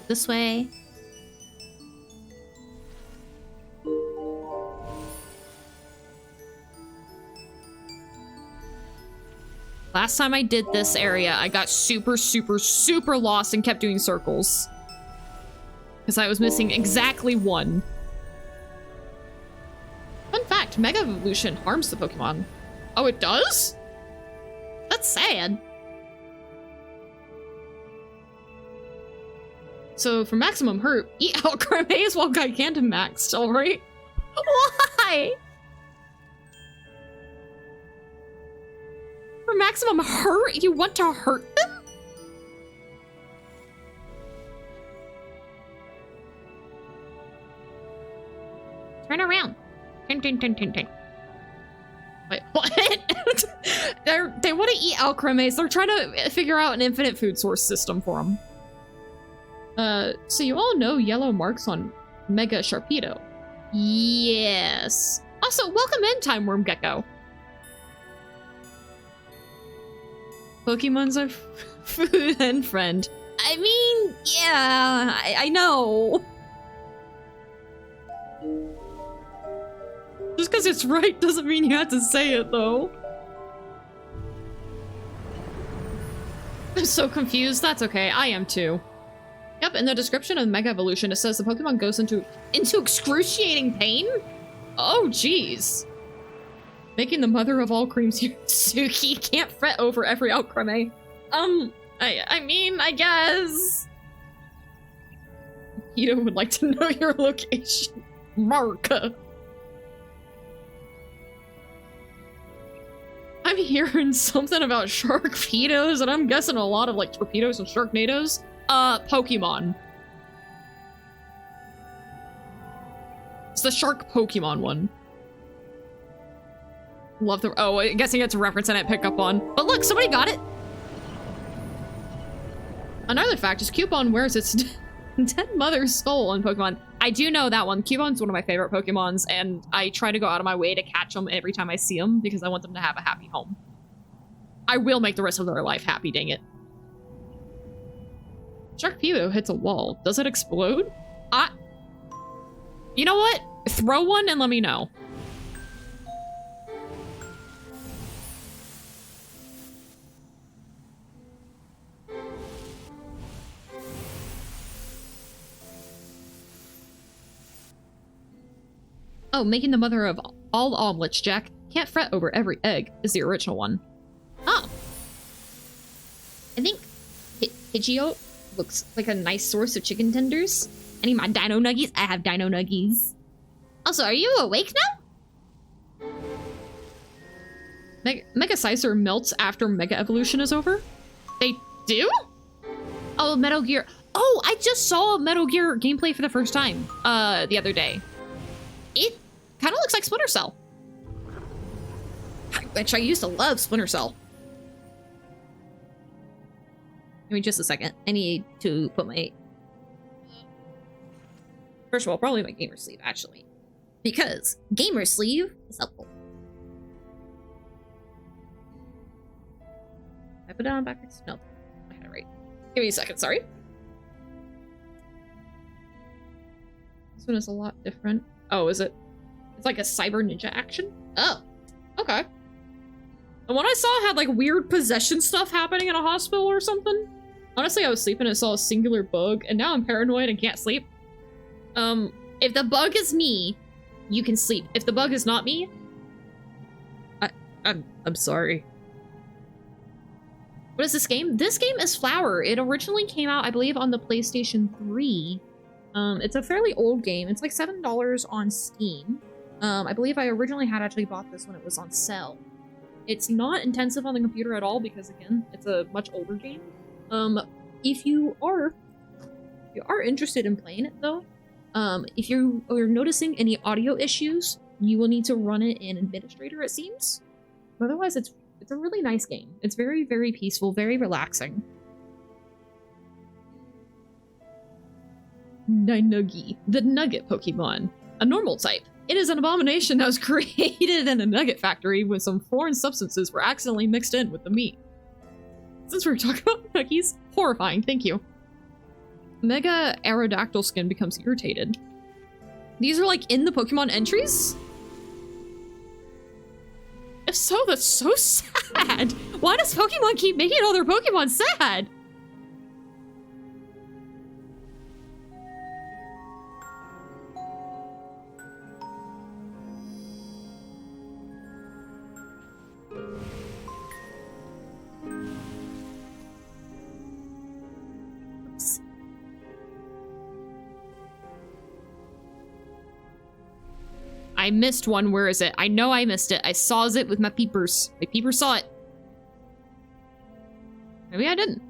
This way. Last time I did this area, I got super, super, super lost and kept doing circles. Because I was missing exactly one. Fun fact, Mega Evolution harms the Pokemon. Oh, it does? That's sad. So for maximum hurt, eat Alcremaze while Gigantamaxed, alright? Why? For maximum hurt, you want to hurt them? Turn around. Turn, turn, turn, turn, turn. Wait, what? They want to eat Alcremaze. They're trying to figure out an infinite food source system for them. So you all know yellow marks on Mega Sharpedo. Yes. Also, welcome in, Time Worm Gecko. Pokemon's our food and friend. I mean, yeah, I know. Just because it's right doesn't mean you have to say it, though. I'm so confused. That's okay. I am too. Yep, in the description of Mega Evolution, it says the Pokemon goes into excruciating pain? Oh, jeez. Making the mother of all creams here. Tsuki can't fret over every Alcremie. I mean, I guess. Ito would like to know your location. Marka. I'm hearing something about sharkpedos, and I'm guessing a lot of like torpedoes and sharknadoes. Pokemon. It's the shark Pokemon one. Love the. Oh, I guess it's a reference I didn't pick up on. But look, somebody got it. Another fact is Cubone wears its dead mother's soul on Pokemon. I do know that one. Cubone's one of my favorite Pokemons, and I try to go out of my way to catch them every time I see them because I want them to have a happy home. I will make the rest of their life happy, dang it. Sharkpedo hits a wall. Does it explode? You know what? Throw one and let me know. Oh, making the mother of all omelets, Jack. Can't fret over every egg is the original one. Oh. I think Hideo looks like a nice source of chicken tenders. I need my dino nuggies. I have dino nuggies. Also, are you awake now? Mega Sizer melts after Mega Evolution is over? They do? Oh, Metal Gear. Oh, I just saw Metal Gear gameplay for the first time the other day. It kind of looks like Splinter Cell. Which I used to love Splinter Cell. Give me just a second. I need to put my... First of all, probably my gamer sleeve, actually. Because gamer sleeve is helpful. I put it on backwards? No. I had it right. Give me a second, sorry. This one is a lot different. Oh, is it? It's like a cyber ninja action? Oh, okay. The one I saw had like weird possession stuff happening in a hospital or something. Honestly, I was sleeping and saw a singular bug, and now I'm paranoid and can't sleep. If the bug is me, you can sleep. If the bug is not me, I'm sorry. What is this game? This game is Flower. It originally came out, I believe, on the PlayStation 3. It's a fairly old game. It's like $7 on Steam. I believe I originally had actually bought this when it was on sale. It's not intensive on the computer at all because, again, it's a much older game. If you are interested in playing it, though, if you're noticing any audio issues, you will need to run it in Administrator, it seems. Otherwise, it's a really nice game. It's very, very peaceful, very relaxing. Nuggy, the nugget Pokemon. A normal type. It is an abomination that was created in a nugget factory when some foreign substances were accidentally mixed in with the meat. Since we're talking about nuggies, horrifying, thank you. Mega Aerodactyl skin becomes irritated. These are like in the Pokemon entries? If so, that's so sad. Why does Pokemon keep making all their Pokemon sad? I missed one. Where is it? I know I missed it. I saw it with my peepers. My peepers saw it. Maybe I didn't.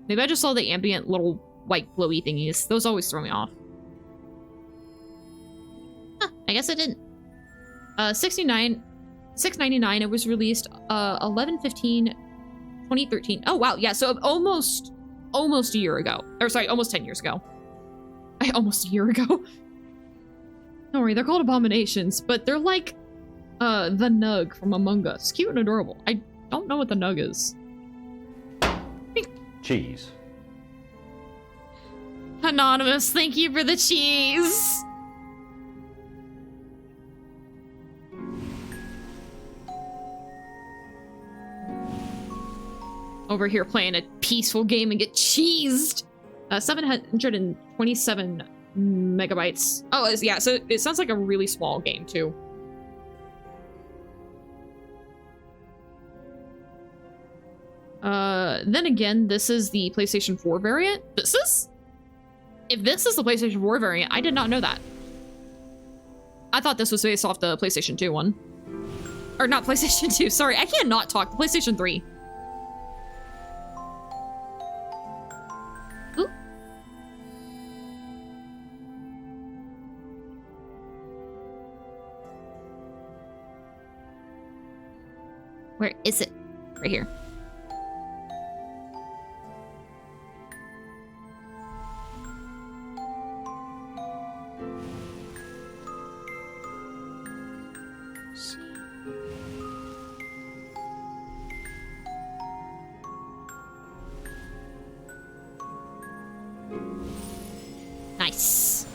Maybe I just saw the ambient little white glowy thingies. Those always throw me off. Huh, I guess I didn't. $6.99. It was released 11/15/2013. Oh wow, yeah. So almost a year ago. Or sorry, almost 10 years ago. Almost a year ago. Don't worry, they're called abominations, but they're like the Nug from Among Us. Cute and adorable. I don't know what the Nug is. Cheese. Anonymous, thank you for the cheese. Over here playing a peaceful game and get cheesed. 727 megabytes. Oh, yeah, so it sounds like a really small game, too. Then again, this is the PlayStation 4 variant. If this is the PlayStation 4 variant, I did not know that. I thought this was based off the PlayStation 2 one. Or not PlayStation 2, sorry, I can't not talk. PlayStation 3. Ooh. Where is it? Right here. Nice.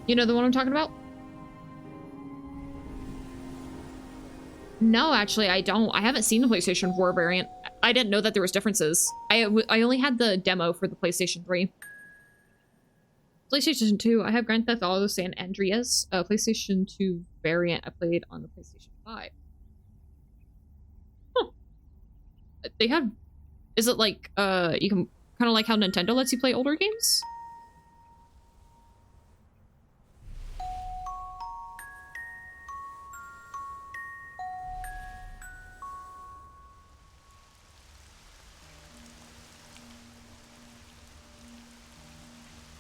You know the one I'm talking about? No, actually, I don't. I haven't seen the PlayStation 4 variant. I didn't know that there was differences. I only had the demo for the PlayStation 3. PlayStation 2, I have Grand Theft Auto San Andreas. PlayStation 2 variant I played on the PlayStation 5. Huh. They have... Is it like, you can... Kind of like how Nintendo lets you play older games?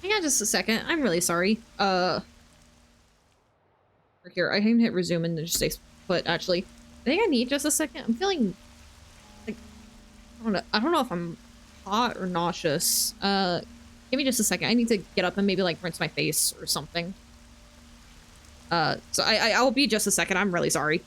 Hang on just a second. I'm really sorry. Here, I can hit resume and then just stay put, actually. I think I need just a second. I'm feeling... like... I don't know if I'm hot or nauseous. Give me just a second. I need to get up and maybe, like, rinse my face or something. So I'll be just a second. I'm really sorry.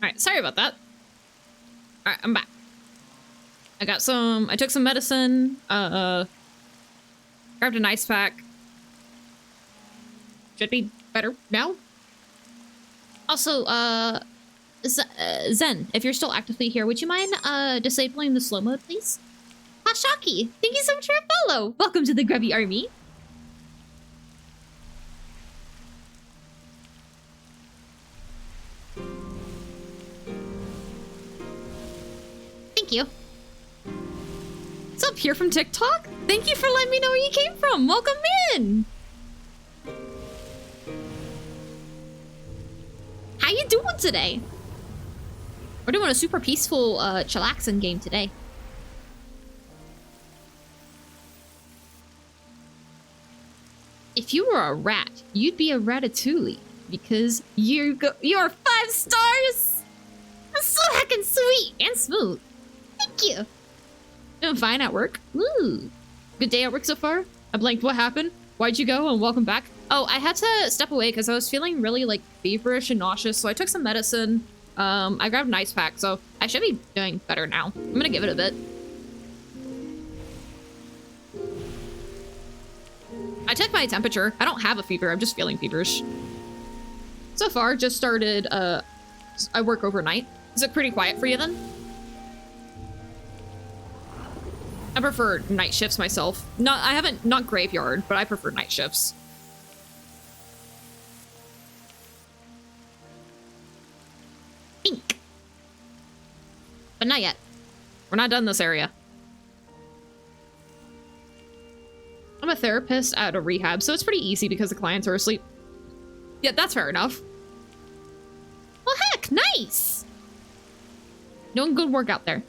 Alright, sorry about that. Alright, I'm back. I took some medicine, grabbed an ice pack. Should be better now. Also, Zen, if you're still actively here, would you mind, disabling the slow mode, please? Hashaki, thank you so much for your follow. Welcome to the Grubby Army. Thank you. What's up, here from TikTok? Thank you for letting me know where you came from. Welcome in. How you doing today? We're doing a super peaceful, chillaxing game today. If you were a rat, you'd be a ratatouille because you're 5 stars. That's so heckin' sweet and smooth. Thank you. Doing fine at work. Ooh. Good day at work so far? I blanked what happened. Why'd you go and welcome back? Oh, I had to step away because I was feeling really like feverish and nauseous, so I took some medicine. I grabbed an ice pack, so I should be doing better now. I'm gonna give it a bit. I took my temperature. I don't have a fever, I'm just feeling feverish. So far, just started, I work overnight. Is it pretty quiet for you then? I prefer night shifts myself. Not graveyard, but I prefer night shifts. Ink. But not yet. We're not done this area. I'm a therapist at a rehab, so it's pretty easy because the clients are asleep. Yeah, that's fair enough. Well, heck, nice! Doing good work out there.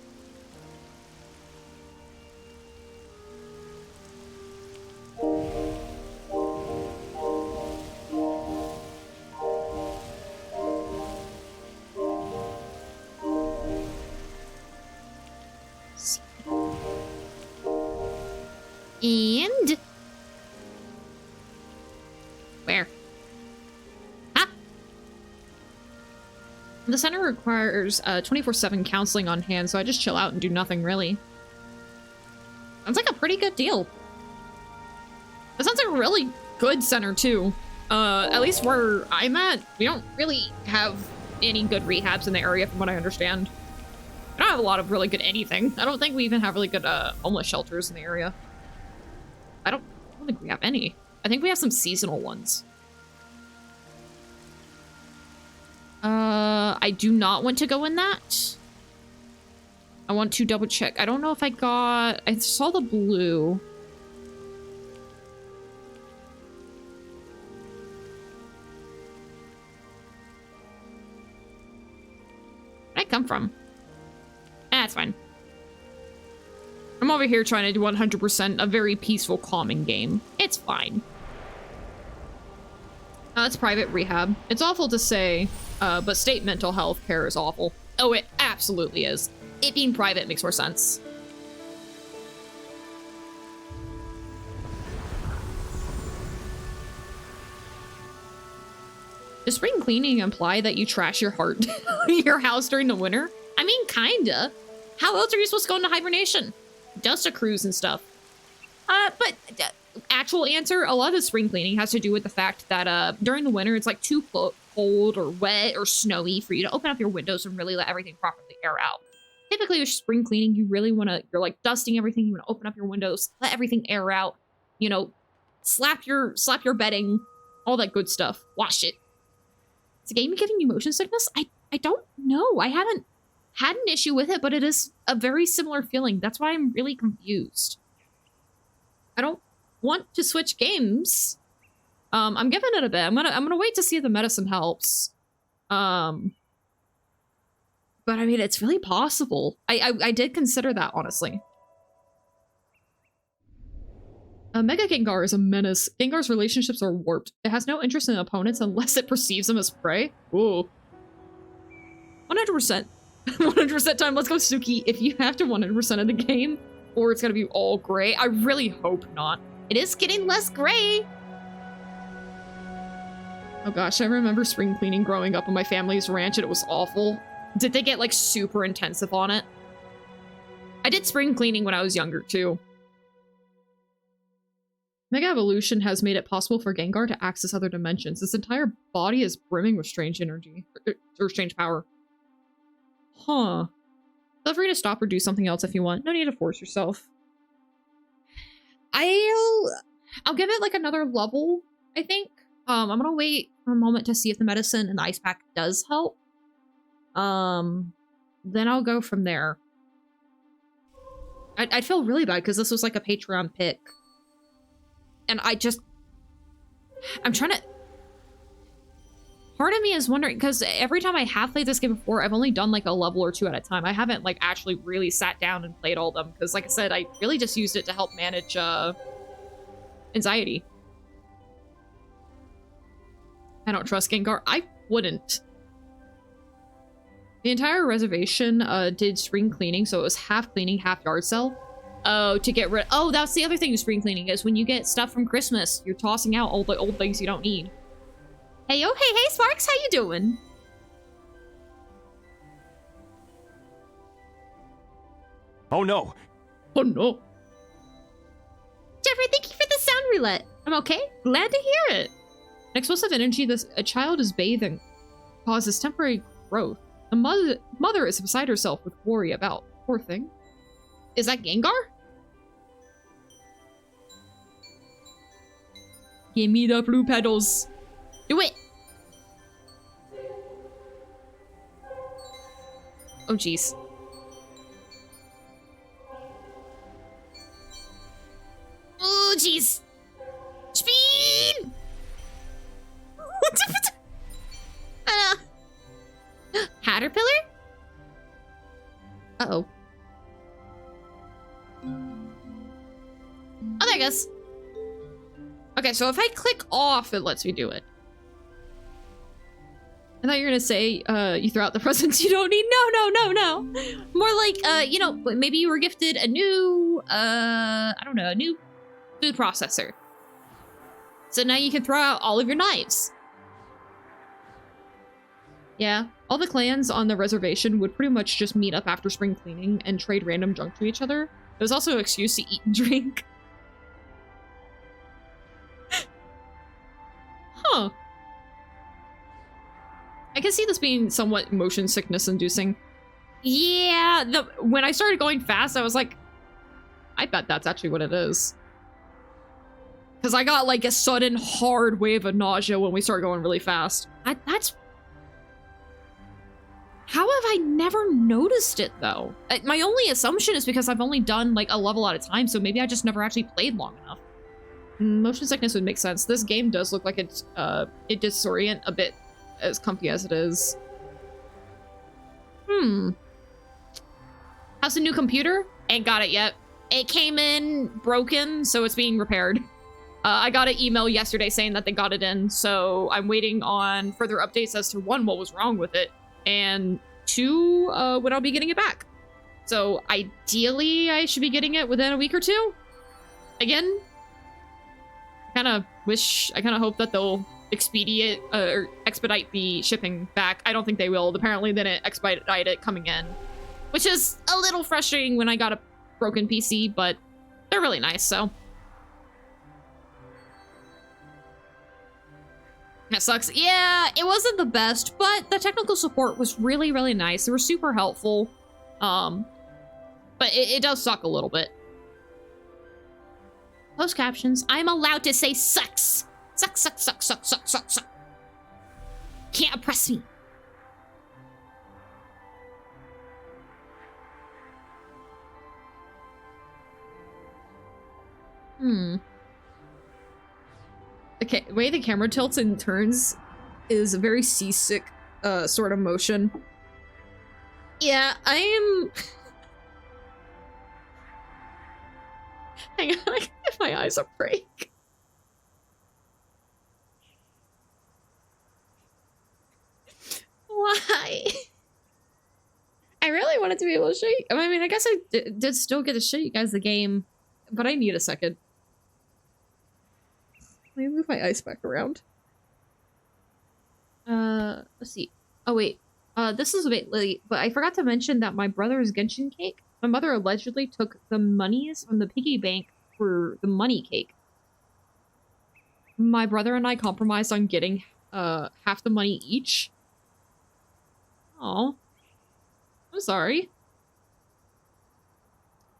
And where? Ah! The center requires 24/7 counseling on hand, so I just chill out and do nothing really. Sounds like a pretty good deal. That sounds like a really good center too. At least where I'm at, we don't really have any good rehabs in the area from what I understand. I don't have a lot of really good anything. I don't think we even have really good homeless shelters in the area. I don't think we have any. I think we have some seasonal ones. I do not want to go in that. I want to double check. I don't know if I saw the blue. Where'd I come from? That's fine. I'm over here trying to do 100% a very peaceful, calming game. It's fine. It's private rehab. It's awful to say, but state mental health care is awful. Oh, it absolutely is. It being private makes more sense. Does spring cleaning imply that you trash your house during the winter? I mean, kinda. How else are you supposed to go into hibernation? Dust accrues and stuff. But actual answer, a lot of spring cleaning has to do with the fact that during the winter, it's like too cold or wet or snowy for you to open up your windows and really let everything properly air out. Typically with spring cleaning, you really want to, you're like dusting everything, you want to open up your windows, let everything air out, you know, slap your bedding, all that good stuff. Wash it. Is the game giving you motion sickness? I don't know. I haven't had an issue with it, but it is a very similar feeling. That's why I'm really confused. I don't want to switch games. I'm giving it a bit. I'm gonna wait to see if the medicine helps. But I mean, it's really possible. I did consider that, honestly. Mega Gengar is a menace. Gengar's relationships are warped. It has no interest in opponents unless it perceives them as prey. Ooh. 100%. 100% time, let's go Tsuki. If you have to 100% of the game, or it's gonna be all gray. I really hope not. It is getting less gray. Oh gosh, I remember spring cleaning growing up on my family's ranch and it was awful. Did they get like super intensive on it? I did spring cleaning when I was younger too. Mega Evolution has made it possible for Gengar to access other dimensions. This entire body is brimming with strange energy. Or strange power. Huh. Feel free to stop or do something else if you want. No need to force yourself. I'll give it like another level, I think. I'm gonna wait for a moment to see if the medicine and the ice pack does help. Then I'll go from there. I'd feel really bad because this was like a Patreon pick. And I'm trying to... Part of me is wondering, because every time I have played this game before, I've only done like a level or two at a time. I haven't like actually really sat down and played all of them, because like I said, I really just used it to help manage anxiety. I don't trust Gengar. I wouldn't. The entire reservation did spring cleaning, so it was half cleaning, half yard sale. Oh, to get rid... Oh, that's the other thing with spring cleaning, is when you get stuff from Christmas, you're tossing out all the old things you don't need. Hey, oh, hey, Sparks, how you doing? Oh no! Oh no. Jeffrey, thank you for the sound roulette. I'm okay. Glad to hear it. An explosive energy a child is bathing causes temporary growth. The mother is beside herself with worry about. Poor thing. Is that Gengar? Give me the blue petals. Do it. Oh, jeez. Oh, jeez. Speed! Caterpillar? Uh-oh. Oh, there it goes. Okay, so if I click off, it lets me do it. I thought you were gonna say, you throw out the presents you don't need. No. More like, you know, maybe you were gifted a new, I don't know, a new food processor. So now you can throw out all of your knives. Yeah, all the clans on the reservation would pretty much just meet up after spring cleaning and trade random junk to each other. It was also an excuse to eat and drink. Huh. I can see this being somewhat motion sickness inducing. Yeah, when I started going fast, I was like, I bet that's actually what it is. Because I got like a sudden hard wave of nausea when we started going really fast. That's... How have I never noticed it though? My only assumption is because I've only done like a level at a time, so maybe I just never actually played long enough. Motion sickness would make sense. This game does look like it disorient a bit, as comfy as it is. How's the new computer? Ain't got it yet. It came in broken, so it's being repaired. I got an email yesterday saying that they got it in, so I'm waiting on further updates as to one, what was wrong with it, and two, when I'll be getting it back. So ideally, I should be getting it within a week or two. Again, I kind of hope that they'll expedite the shipping back. I don't think they will. Apparently they didn't expedite it coming in, which is a little frustrating when I got a broken PC, but they're really nice, so. That sucks. Yeah, it wasn't the best, but the technical support was really, really nice. They were super helpful. But it does suck a little bit. Closed captions. I'm allowed to say sucks. Suck. Can't oppress me. The way the camera tilts and turns is a very seasick sort of motion. Yeah, I am... Hang on, I can give my eyes a break. Why? I really wanted to be able to show you. I mean, I guess I did still get to show you guys the game, but I need a second. Let me move my ice back around. Let's see. Oh, wait. This is a bit late, but I forgot to mention that my brother's Genshin cake, my mother allegedly took the monies from the piggy bank for the money cake. My brother and I compromised on getting half the money each. Oh, I'm sorry.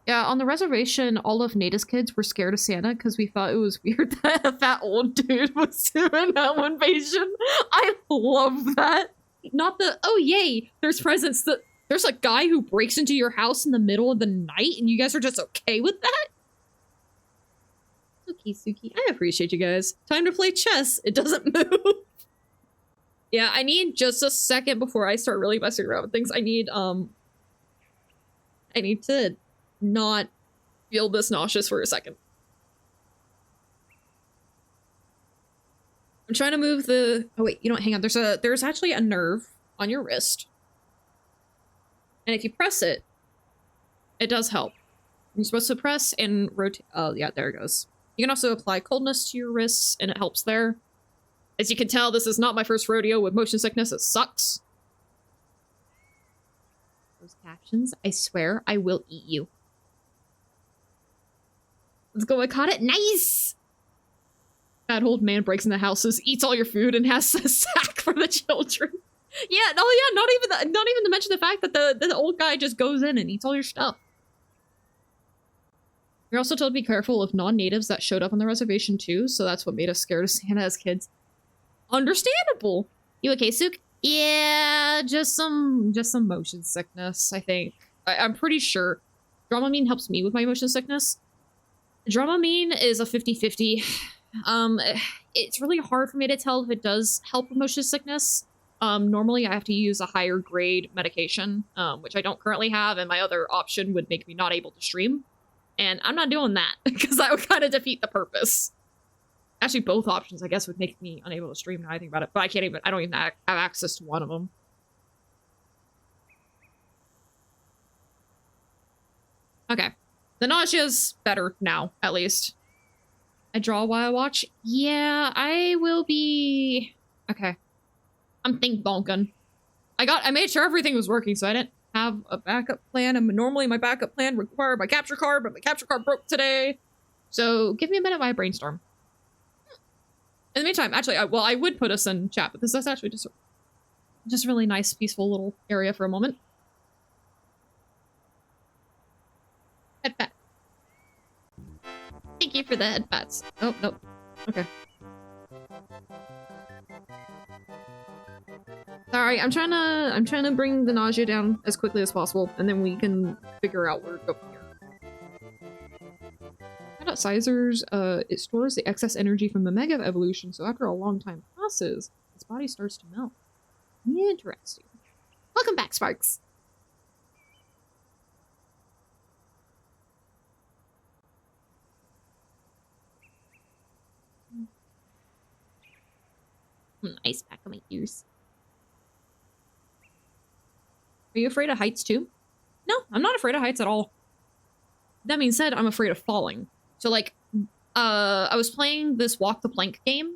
Yeah, on the reservation, all of Nada's kids were scared of Santa because we thought it was weird that a fat old dude was doing home invasion. I love that. Not the, oh yay, there's presents. There's a guy who breaks into your house in the middle of the night and you guys are just okay with that? Tsuki, I appreciate you guys. Time to play chess. It doesn't move. Yeah, I need just a second before I start really messing around with things. I need to not feel this nauseous for a second. I'm trying to move the, oh wait, you know what, hang on. There's actually a nerve on your wrist. And if you press it, it does help. You're supposed to press and rotate. Oh yeah, there it goes. You can also apply coldness to your wrists and it helps there. As you can tell, this is not my first rodeo with motion sickness. It sucks. Those captions, I swear I will eat you. Let's go, I caught it. Nice! That old man breaks into houses, eats all your food, and has a sack for the children. Yeah, no, yeah, not even to mention the fact that the old guy just goes in and eats all your stuff. You're also told to be careful of non-natives that showed up on the reservation too, so that's what made us scared of Santa as kids. Understandable. You okay, Sook? Yeah, just some motion sickness, I think. I'm pretty sure. Dramamine helps me with my motion sickness. Dramamine is a 50-50. It's really hard for me to tell if it does help with motion sickness. Normally I have to use a higher grade medication, which I don't currently have, and my other option would make me not able to stream. And I'm not doing that, because that would kind of defeat the purpose. Actually, both options, I guess, would make me unable to stream now I think about it, but I don't even have access to one of them. Okay. The nausea's better now, at least. I draw while I watch? Yeah, I will be... Okay. I'm think bonking. I made sure everything was working, so I didn't have a backup plan, and normally my backup plan required my capture card, but my capture card broke today. So give me a minute while I brainstorm. In the meantime, actually, I would put us in chat, but this is actually just a really nice, peaceful little area for a moment. Head pat. Thank you for the head pats. Oh, nope. Okay. Sorry, I'm trying to bring the nausea down as quickly as possible, and then we can figure out where to go from here. Sizers, it stores the excess energy from the Mega Evolution, so after a long time passes, its body starts to melt. Interesting. Welcome back, Sparks. Ice pack on my ears. Are you afraid of heights too? No, I'm not afraid of heights at all. That being said, I'm afraid of falling. So like, I was playing this walk the plank game.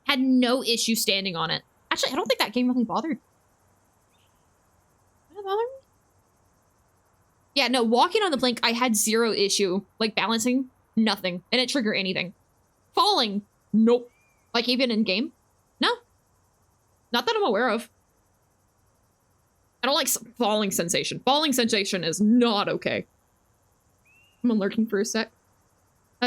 Had no issue standing on it. Actually, I don't think that game really bothered. Did it bother me? Yeah, no, walking on the plank, I had zero issue. Like balancing, nothing. And it trigger anything. Falling, nope. Like even in game, no. Not that I'm aware of. I don't like falling sensation. Falling sensation is not okay. I'm lurking for a sec.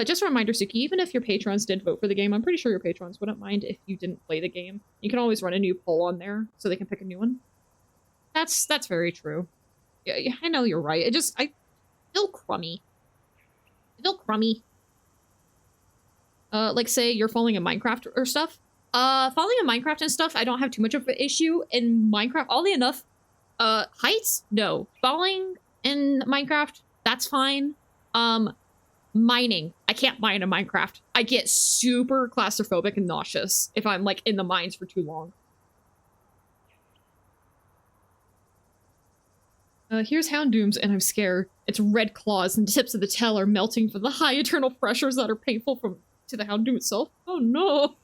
Just a reminder, Tsuki, even if your patrons did vote for the game, I'm pretty sure your patrons wouldn't mind if you didn't play the game. You can always run a new poll on there so they can pick a new one. That's very true. Yeah, I know you're right. I feel crummy. I feel crummy. Like say you're falling in Minecraft or stuff. Falling in Minecraft and stuff, I don't have too much of an issue. In Minecraft, oddly enough, heights, no. Falling in Minecraft, that's fine. Mining. I can't mine in Minecraft. I get super claustrophobic and nauseous if I'm like in the mines for too long. Here's Houndoom's and I'm scared. Its red claws and tips of the tail are melting from the high internal pressures that are painful to the Houndoom itself. Oh no.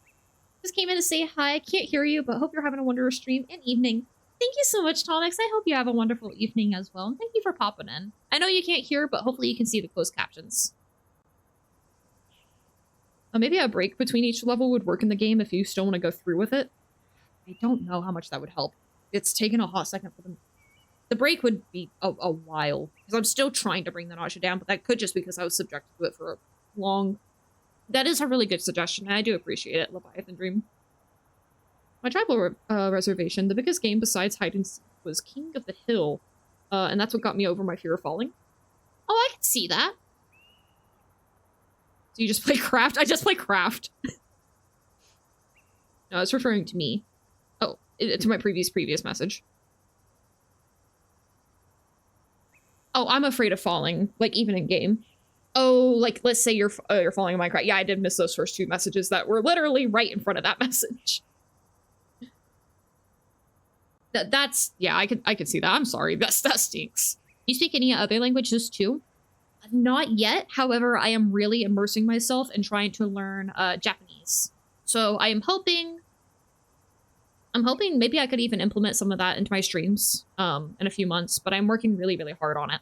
Just came in to say hi. I can't hear you, but hope you're having a wondrous stream and evening. thank you so much, Tomix. I hope you have a wonderful evening as well. And thank you for popping in. I know you can't hear, but hopefully you can see the closed captions. Maybe a break between each level would work in the game if you still want to go through with it. I don't know how much that would help. It's taken a hot second for them. The break would be a while, because I'm still trying to bring the nausea down, but that could just be because I was subjected to it for a long... That is a really good suggestion, and I do appreciate it, Leviathan Dream. My tribal reservation, the biggest game besides hide and seek was King of the Hill, and that's what got me over my fear of falling. Oh, I can see that. So you just play Craft? I just play Craft. No, it's referring to me. Oh, to my previous message. Oh, I'm afraid of falling, like even in game. Oh, like let's say you're falling in Minecraft. Yeah, I did miss those first two messages that were literally right in front of that message. That's yeah, I could see that. I'm sorry, that stinks. You speak any other languages too? Not yet. However, I am really immersing myself in trying to learn Japanese. So I am hoping maybe I could even implement some of that into my streams in a few months, but I'm working really, really hard on it.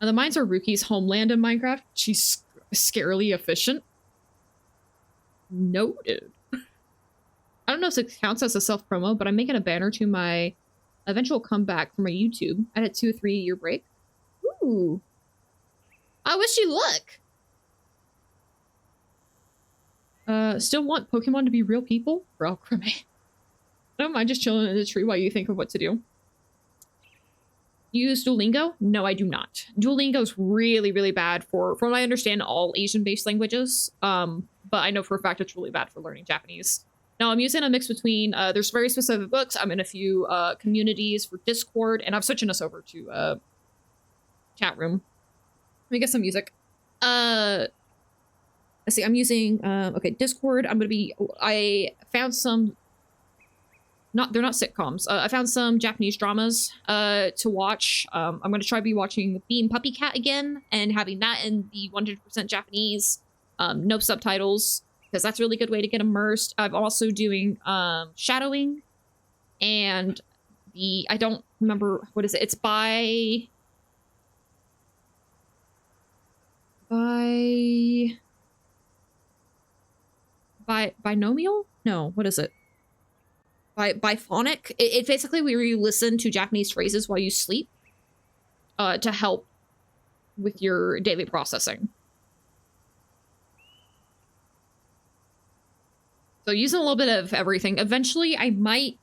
The mines are Ruki's homeland in Minecraft. She's scarily efficient. Noted. I don't know if it counts as a self-promo, but I'm making a banner to my eventual comeback for my YouTube. I had a 2 or 3 year break. Ooh. I wish you luck. Still want Pokemon to be real people? Bro, creme. I don't mind just chilling in the tree while you think of what to do. You use Duolingo? No, I do not. Duolingo is really, really bad from what I understand, all Asian-based languages. But I know for a fact it's really bad for learning Japanese. Now, I'm using a mix between, there's very specific books. I'm in a few communities for Discord, and I'm switching us over to chat room. Let me get some music. Let's see, I'm using, okay, Discord. I found some, they're not sitcoms. I found some Japanese dramas to watch. I'm going to try to be watching Bean Puppy Cat again and having that in the 100% Japanese, no subtitles, because that's a really good way to get immersed. I'm also doing shadowing, and I don't remember, what is it? It's by binomial? No, what is it? By phonic. It basically where you listen to Japanese phrases while you sleep to help with your daily processing. So using a little bit of everything. Eventually, I might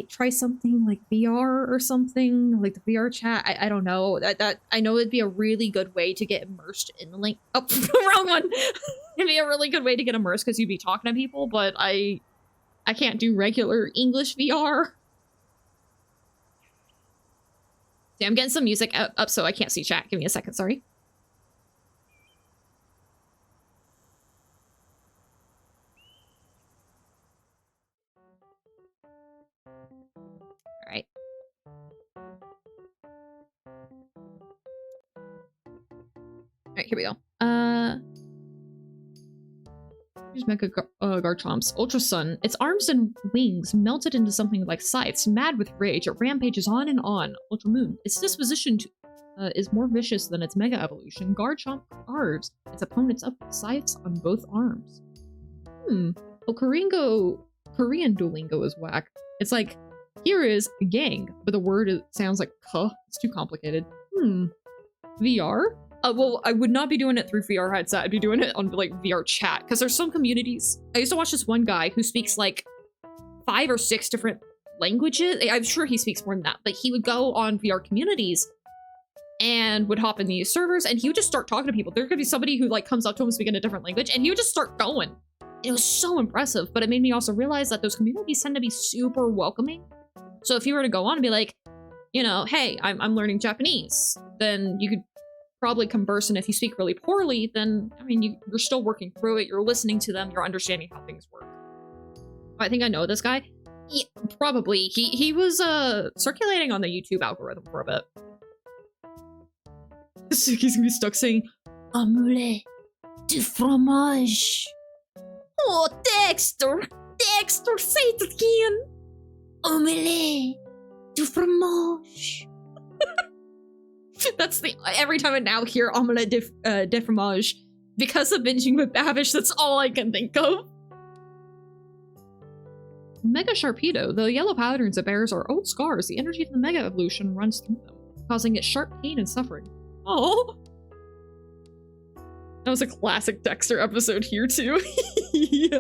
try something like VR or something, like the VR chat. I don't know. That I know it'd be a really good way to get immersed in the link. Oh, wrong one. It'd be a really good way to get immersed because you'd be talking to people, but I can't do regular English VR. See, I'm getting some music up so I can't see chat. Give me a second, sorry. All right. All right, here we go. Here's Mega Garchomp's Ultra Sun. Its arms and wings melted into something like scythes. Mad with rage, it rampages on and on. Ultra Moon. Its disposition is more vicious than its Mega Evolution. Garchomp carves its opponents up with scythes on both arms. Well, Korean Duolingo is whack. It's like, here is gang, but the word sounds like kuh. It's too complicated. VR? Well, I would not be doing it through VR headset. I'd be doing it on like VR chat, because there's some communities. I used to watch this one guy who speaks like 5 or 6 different languages. I'm sure he speaks more than that, but he would go on VR communities and would hop in these servers, and he would just start talking to people. There could be somebody who like comes up to him speaking a different language, and he would just start going. It was so impressive, but it made me also realize that those communities tend to be super welcoming. So if you were to go on and be like, you know, hey, I'm learning Japanese, then you could probably converse, and if you speak really poorly, then, I mean, you're still working through it, you're listening to them, you're understanding how things work. I think I know this guy. Yeah, probably. He was circulating on the YouTube algorithm for a bit. Tsuki's gonna be stuck saying, Omelette de fromage. Oh, Dexter! Dexter, say it again. Omelette du fromage. That's the every time I now hear omelette de fromage. Because of binging with Babish, that's all I can think of. Mega Sharpedo. The yellow patterns it bears are old scars. The energy of the Mega Evolution runs through them, causing it sharp pain and suffering. Oh, that was a classic Dexter episode here too. Yeah.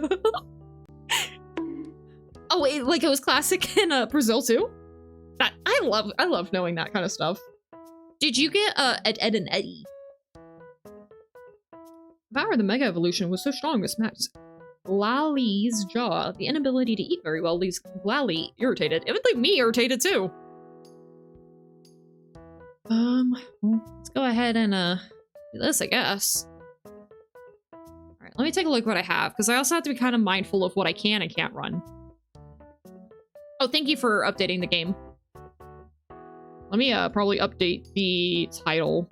Oh wait, like it was classic in Brazil too. That I love knowing that kind of stuff. Did you get Ed and Eddie? The power of the Mega Evolution was so strong this matched Lally's jaw. The inability to eat very well leaves Lally irritated. It would leave me irritated too. Let's go ahead and do this, I guess. Alright, let me take a look at what I have, because I also have to be kind of mindful of what I can and can't run. Oh, thank you for updating the game. Let me probably update the title.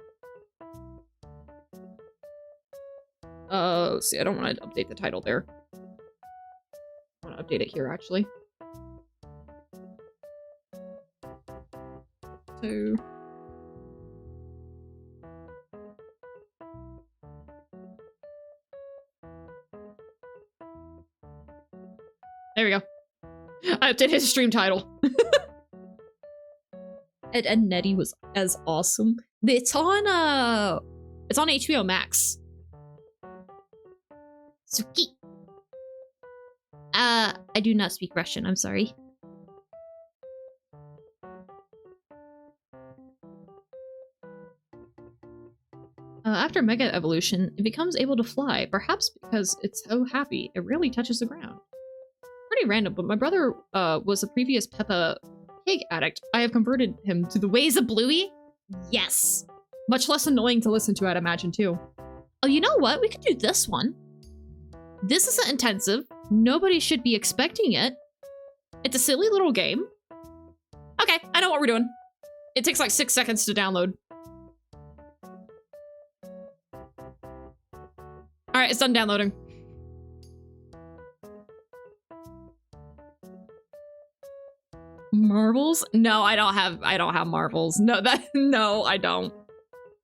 Let's see, I don't want to update the title there. I want to update it here, actually. So... there we go. I updated his stream title. Ed and Nettie was as awesome. It's on HBO Max. Tsuki. I do not speak Russian, I'm sorry. After Mega Evolution, it becomes able to fly, perhaps because it's so happy it rarely touches the ground. Pretty random, but my brother was a previous Peppa Pig addict. I have converted him to the ways of Bluey? Yes. Much less annoying to listen to, I'd imagine, too. Oh, you know what? We could do this one. This isn't intensive. Nobody should be expecting it. It's a silly little game. Okay, I know what we're doing. It takes like 6 seconds to download. Alright, it's done downloading. Marbles? No, I don't have marbles. No, I don't.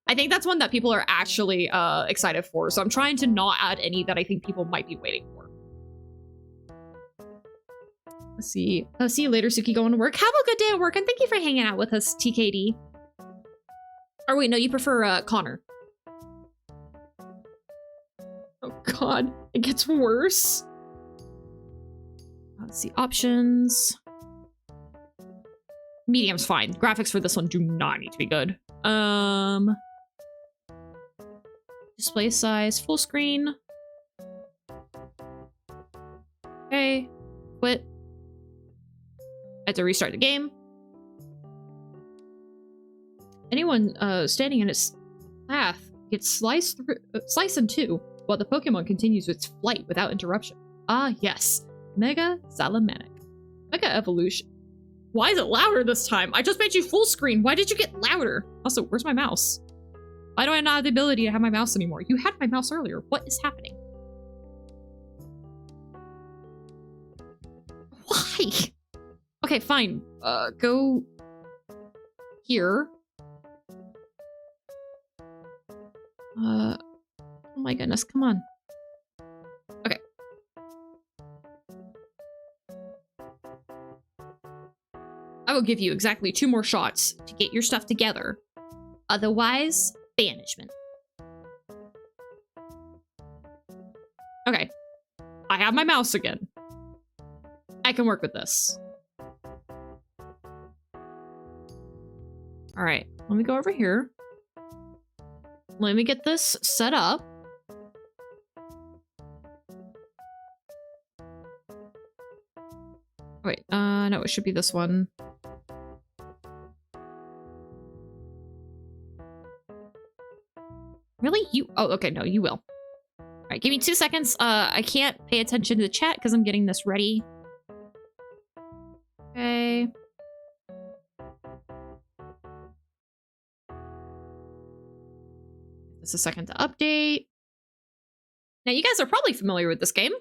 I think that's one that people are actually excited for, so I'm trying to not add any that I think people might be waiting for. Let's see. I'll see you later, Tsuki, going to work. Have a good day at work, and thank you for hanging out with us, TKD. Or wait, no, you prefer Connor. Oh god, it gets worse. Let's see, options. Medium's fine. Graphics for this one do not need to be good. Display size, full screen. Okay, quit. I have to restart the game. Anyone standing in its path gets sliced in two, while the Pokemon continues its flight without interruption. Ah, yes. Mega Salamanic. Mega Evolution. Why is it louder this time? I just made you full screen. Why did you get louder? Also, where's my mouse? Why do I not have the ability to have my mouse anymore? You had my mouse earlier. What is happening? Why? Okay, fine. Go here. Oh my goodness, come on. Okay. I will give you exactly 2 more shots to get your stuff together. Otherwise, banishment. Okay. I have my mouse again. I can work with this. Alright, let me go over here. Let me get this set up. Wait, no, it should be this one. Really? You? Oh, okay, no, you will. All right, give me 2 seconds. I can't pay attention to the chat because I'm getting this ready. Okay. Just a second to update. Now, you guys are probably familiar with this game.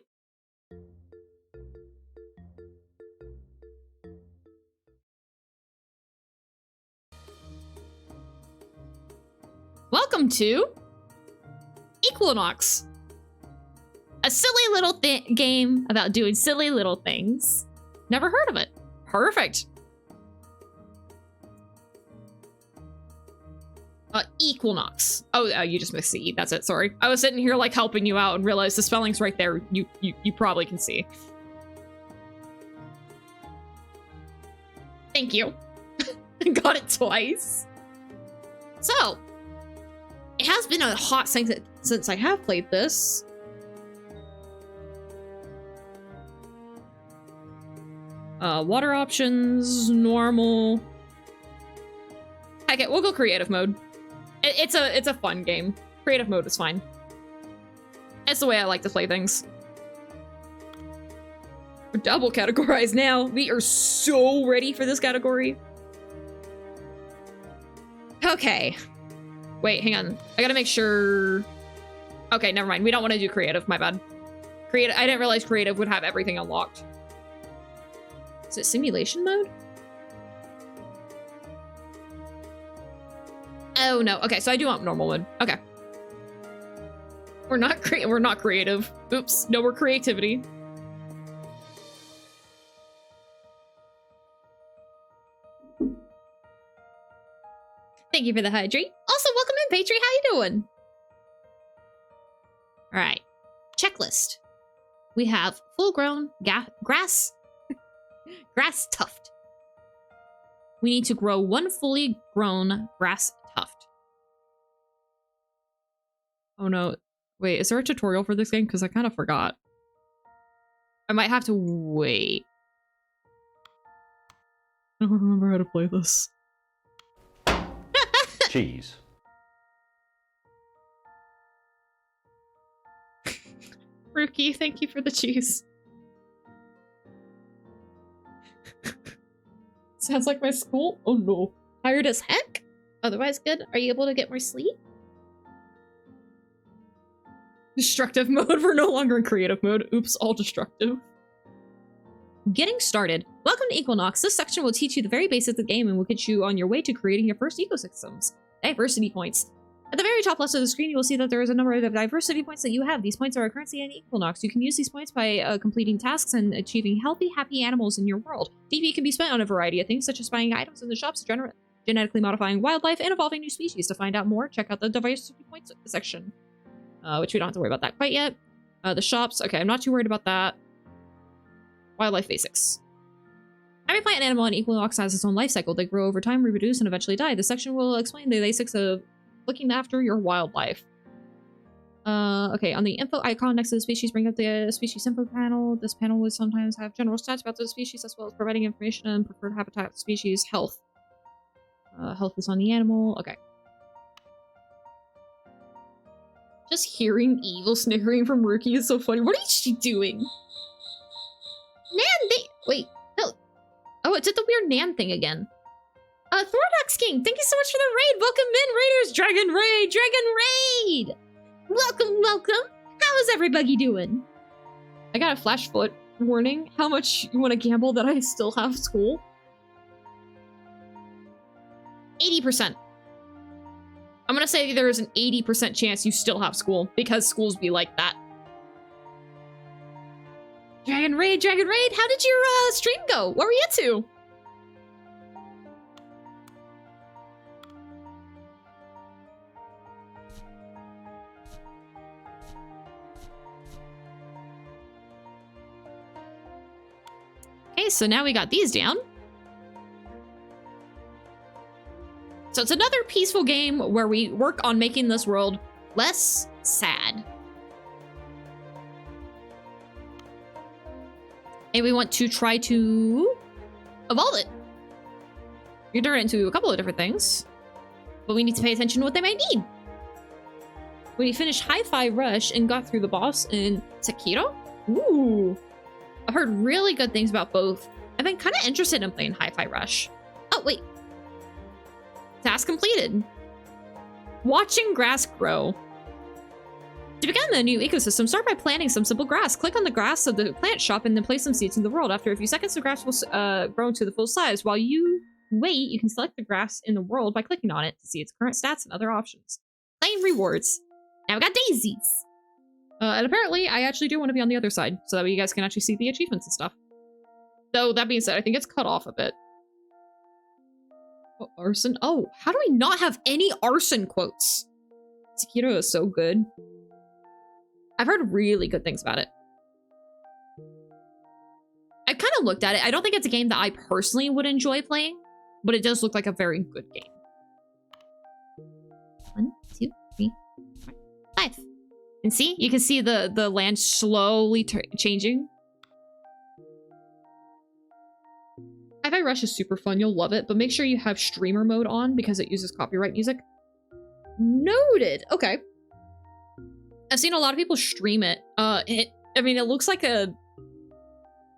welcome to Equinox. A silly little game about doing silly little things. Never heard of it. Perfect. Equinox. Oh, you just missed the E. That's it. Sorry. I was sitting here like helping you out and realized the spelling's right there. You probably can see. Thank you. Got it twice. So, it has been a hot second since I have played this. Water options, normal. Heck it, we'll go creative mode. It's a fun game. Creative mode is fine. That's the way I like to play things. We're double categorized now. We are so ready for this category. Okay. Wait, hang on. I gotta make sure. Okay, never mind. We don't want to do creative. My bad. Creative. I didn't realize creative would have everything unlocked. Is it simulation mode? Oh no. Okay, so I do want normal mode. Okay. We're not creative. Oops. No, we're creativity. Thank you for the hydrate. Also, welcome in, Patri. How you doing? All right. Checklist. We have full-grown grass tuft. We need to grow one fully grown grass tuft. Oh no. Wait, is there a tutorial for this game? Because I kind of forgot. I might have to wait. I don't remember how to play this. Cheese. Rookie, thank you for the cheese. Sounds like my school. Oh no. Tired as heck? Otherwise good. Are you able to get more sleep? Destructive mode. We're no longer in creative mode. Oops, all destructive. Getting started. Welcome to Equinox. This section will teach you the very basics of the game and will get you on your way to creating your first ecosystems. Diversity points. At the very top left of the screen, you will see that there is a number of diversity points that you have. These points are a currency in Equinox. You can use these points by completing tasks and achieving healthy, happy animals in your world. DP can be spent on a variety of things, such as buying items in the shops, genetically modifying wildlife, and evolving new species. To find out more, check out the diversity points section, which we don't have to worry about that quite yet. The shops, okay, I'm not too worried about that. Wildlife basics. Every plant and animal in Equinox has its own life cycle. They grow over time, reproduce, and eventually die. This section will explain the basics of looking after your wildlife. Okay, on the info icon next to the species, bring up the species info panel. This panel would sometimes have general stats about the species, as well as providing information on preferred habitat, species, health. Health is on the animal. Okay. Just hearing evil snickering from Rookie is so funny. What is she doing? Nan, wait, no. Oh, it did the weird Nan thing again. Thordox King, thank you so much for the raid. Welcome in, Raiders. Dragon Raid. Welcome, welcome. How is everybody doing? I got a flash foot warning. How much you want to gamble that I still have school? 80%. I'm gonna say there is an 80% chance you still have school, because schools be like that. Dragon Raid, how did your stream go? What were you into? Okay, so now we got these down. So it's another peaceful game where we work on making this world less sad. And we want to try to evolve it. You can turn it into a couple of different things, but we need to pay attention to what they might need. When you finished Hi-Fi Rush and got through the boss in Sekiro? Ooh. I've heard really good things about both. I've been kind of interested in playing Hi-Fi Rush. Oh, wait. Task completed. Watching grass grow. To begin the new ecosystem, start by planting some simple grass. Click on the grass of the plant shop and then place some seeds in the world. After a few seconds, the grass will grow to the full size. While you wait, you can select the grass in the world by clicking on it to see its current stats and other options. Claim rewards. Now we got daisies. And apparently, I actually do want to be on the other side, so that way you guys can actually see the achievements and stuff. Though, that being said, I think it's cut off a bit. Oh, arson? Oh, how do we not have any arson quotes? Sekiro is so good. I've heard really good things about it. I've kind of looked at it. I don't think it's a game that I personally would enjoy playing, but it does look like a very good game. 1, 2, 3, 4, 5. And see, you can see the land slowly changing. Hi-Fi Rush is super fun. You'll love it, but make sure you have streamer mode on because it uses copyright music. Noted. Okay. I've seen a lot of people stream it. I mean, it looks like a...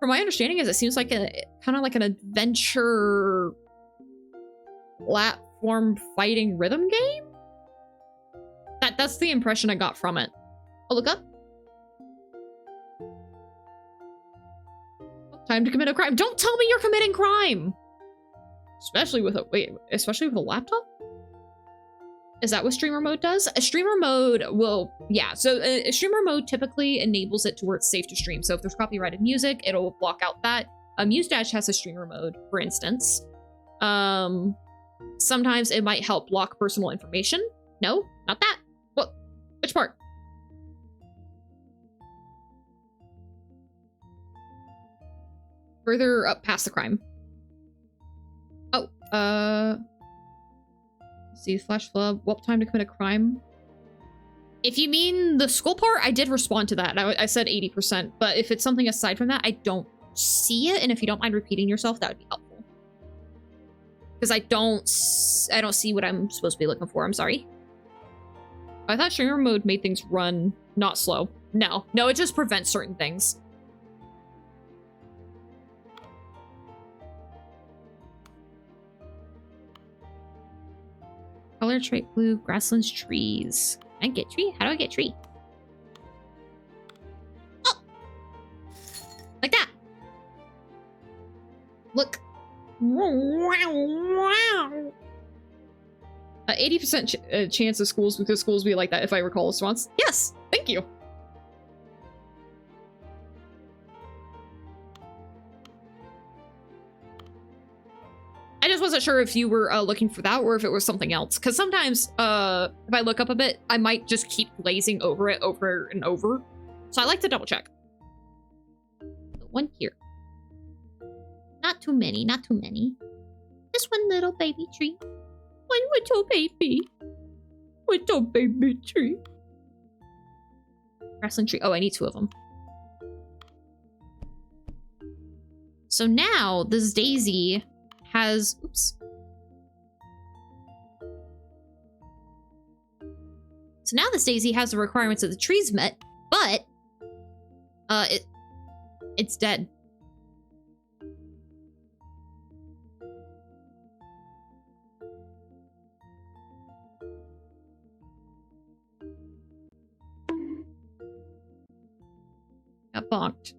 From my understanding is it seems like a kind of like an adventure platform fighting rhythm game? That's the impression I got from it. I'll look up. Time to commit a crime. Don't tell me you're committing crime! Especially with a laptop? Is that what streamer mode does? A streamer mode will, yeah. So a streamer mode typically enables it to where it's safe to stream. So if there's copyrighted music, it'll block out that. Mustache has a streamer mode, for instance. Sometimes it might help block personal information. No, not that. What? Which part? Further up past the crime. Oh, see, flash flood. What time to commit a crime? If you mean the school part, I did respond to that. I said 80%, but if it's something aside from that, I don't see it. And if you don't mind repeating yourself, that would be helpful. Because I don't see what I'm supposed to be looking for. I'm sorry. I thought streamer mode made things run not slow. No, it just prevents certain things. Color trait blue, grasslands, trees. Can I get tree? How do I get tree? Oh! Like that. Look. 80% chance of schools be like that, if I recall this once. Yes! Thank you. I just wasn't sure if you were looking for that or if it was something else. Because sometimes, if I look up a bit, I might just keep glazing over it over and over. So I like to double check. One here. Not too many, not too many. Just one little baby tree. One little baby. Little baby tree. Grassland tree. Oh, I need 2 of them. So now, this daisy has, oops. So now this daisy has the requirements of the trees met, but it's dead. Got bonked.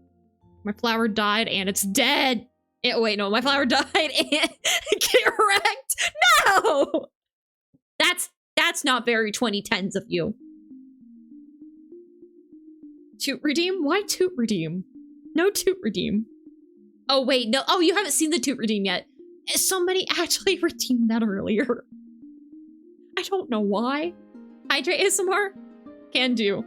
My flower died and it's dead. Wait, no, my flower died and get wrecked. No! That's not very 2010s of you. Toot redeem? Why toot redeem? No toot redeem. Oh, wait, no. Oh, you haven't seen the toot redeem yet. Somebody actually redeemed that earlier. I don't know why. Hydrate ASMR? Can do.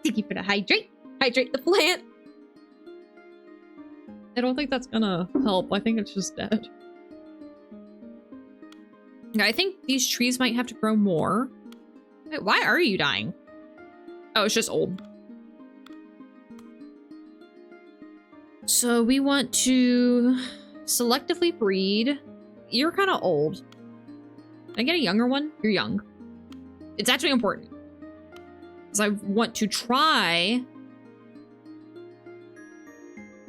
Thank you for the hydrate. Hydrate the plant. I don't think that's gonna help. I think it's just dead. I think these trees might have to grow more. Wait, why are you dying? Oh, it's just old. So we want to selectively breed. You're kind of old. Can I get a younger one? You're young. It's actually important. Because I want to try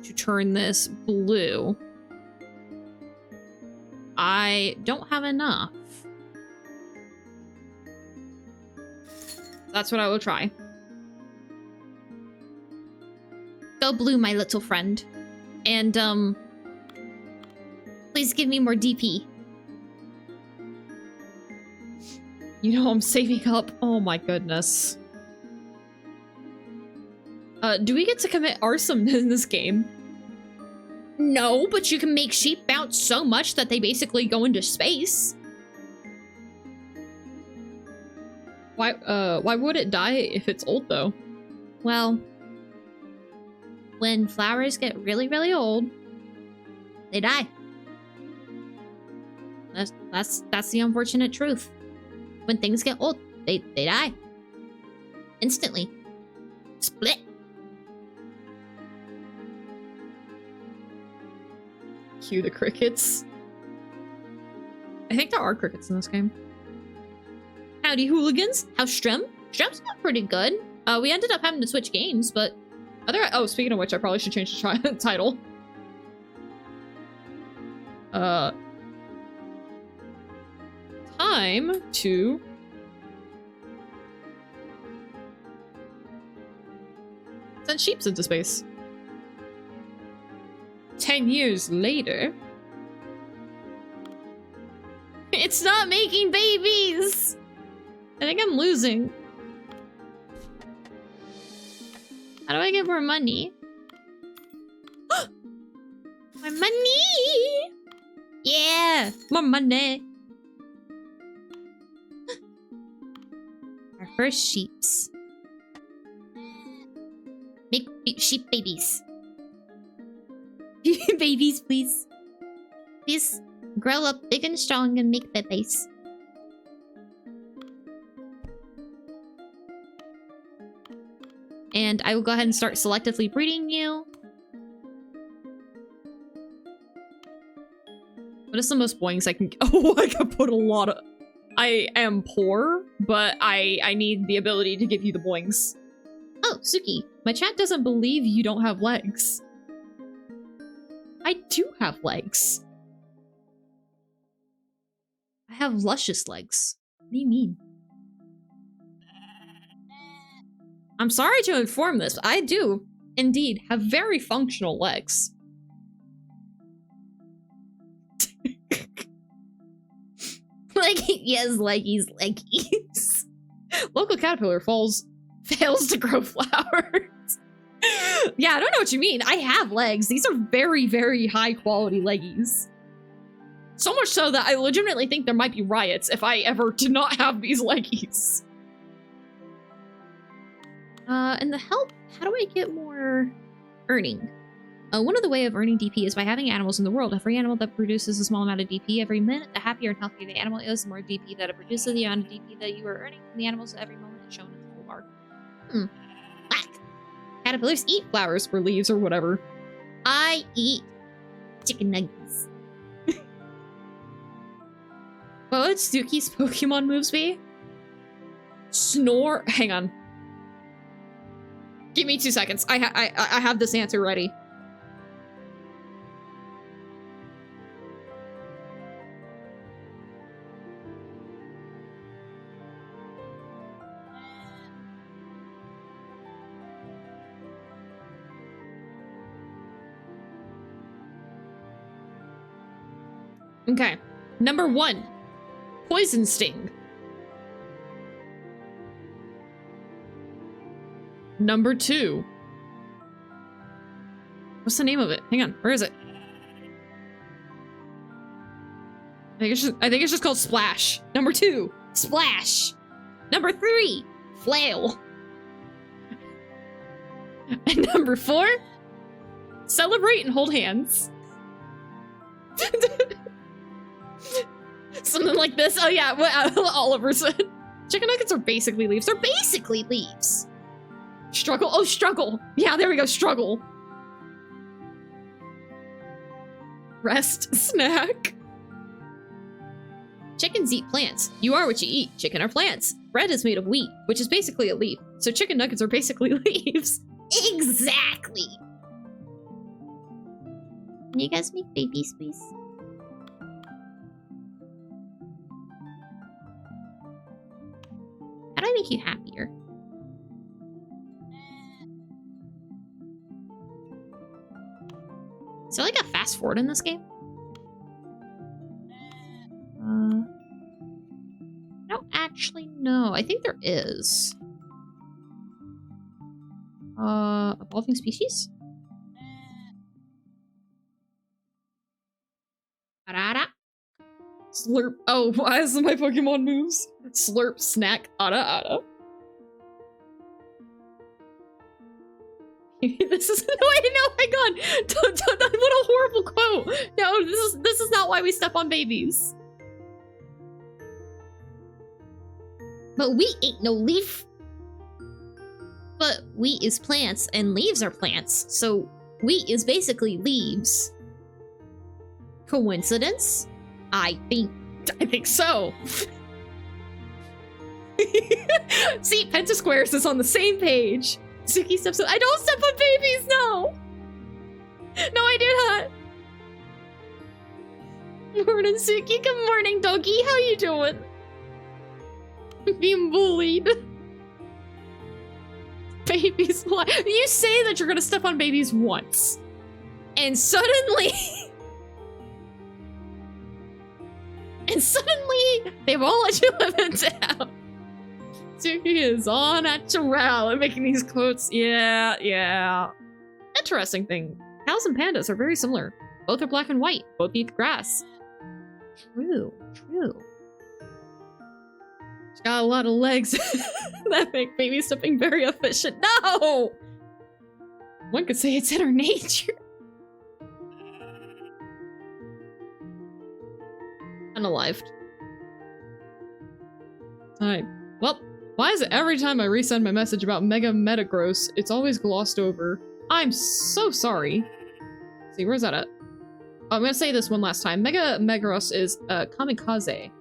to turn this blue. I don't have enough. That's what I will try. Go blue, my little friend. And Please give me more DP. You know I'm saving up. Oh my goodness. Do we get to commit arson in this game? No, but you can make sheep bounce so much that they basically go into space. Why would it die if it's old though? Well, when flowers get really, really old, they die. That's the unfortunate truth. When things get old, they die. Instantly. Split. Cue the crickets. I think there are crickets in this game. Howdy, hooligans. How's Strem? Strem's not pretty good. We ended up having to switch games, but oh, speaking of which, I probably should change the title. Time to send sheeps into space. 10 years later. It's not making babies! I think I'm losing. How do I get more money? More money! Yeah! More money! Our first sheeps. Make sheep babies. Babies, please. Please grow up big and strong and make babies. And I will go ahead and start selectively breeding you. What is the most boings I can get? Oh, I can put a lot of... I am poor, but I need the ability to give you the boings. Oh, Tsuki, my chat doesn't believe you don't have legs. I do have legs. I have luscious legs. What do you mean? I'm sorry to inform this, but I do, indeed, have very functional legs. Yes, leggies. Local caterpillar fails to grow flowers. Yeah, I don't know what you mean. I have legs. These are very, very high quality leggies. So much so that I legitimately think there might be riots if I ever did not have these leggies. And the help, how do I get more earning? One of the way of earning DP is by having animals in the world. Every animal that produces a small amount of DP every minute, the happier and healthier the animal is, the more DP that it produces, the amount of DP that you are earning from the animals at every moment is shown in the full bar. Whack. Caterpillars eat flowers or leaves or whatever. I eat chicken nuggets. What would Tsuki's Pokemon moves be? Snore. Hang on. Give me 2 seconds. I have this answer ready. Okay. Number 1. Poison Sting. Number 2. What's the name of it? Hang on. Where is it? I think it's just called Splash. Number 2. Splash. Number 3. Flail. And number 4. Celebrate and hold hands. Something like this. Oh yeah, what Oliver said. Chicken nuggets are basically leaves. They're basically leaves. Struggle. Oh, struggle. Yeah, there we go. Struggle. Rest. Snack. Chickens eat plants. You are what you eat. Chicken are plants. Bread is made of wheat, which is basically a leaf. So chicken nuggets are basically leaves. Exactly. Can you guys make babies, please? How do I make you happier? Is there like a fast forward in this game? actually know. I think there is. Evolving species? Arara. Slurp. Oh, why is my Pokemon moves? Slurp, snack, ara. This is no, hang on. What a horrible quote. No, this is not why we step on babies. But wheat ain't no leaf. But wheat is plants and leaves are plants, so wheat is basically leaves. Coincidence? I think so. See, Pentasquares is on the same page. Tsuki steps on— I don't step on babies, no! No, I do not! Morning, Tsuki. Good morning, doggy. How you doing? Being bullied. Babies, why? You say that you're gonna step on babies once. And suddenly... they won't let you live in town. Tsuki is all natural and making these quotes. Yeah. Interesting thing. Cows and pandas are very similar. Both are black and white. Both eat grass. True. She's got a lot of legs that make baby stepping very efficient. No! One could say it's in her nature. Unalived. Alright. Well, why is it every time I resend my message about Mega Metagross, it's always glossed over? I'm so sorry. Let's see, where's that at? I'm gonna say this one last time. Mega Metagross is kamikaze.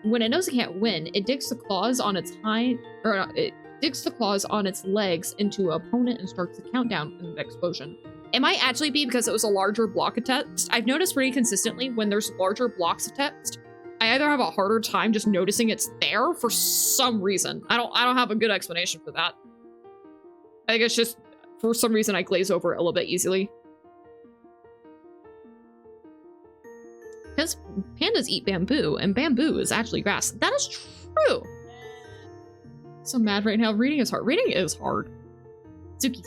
When it knows it can't win, it digs the claws on its it digs the claws on its legs into an opponent and starts the countdown in the explosion. It might actually be because it was a larger block of text. I've noticed pretty consistently when there's larger blocks of text, I either have a harder time just noticing it's there for some reason. I don't have a good explanation for that. I think it's just, for some reason, I glaze over it a little bit easily. Because pandas eat bamboo, and bamboo is actually grass. That is true! So mad right now. Reading is hard. Reading is hard. Tsuki.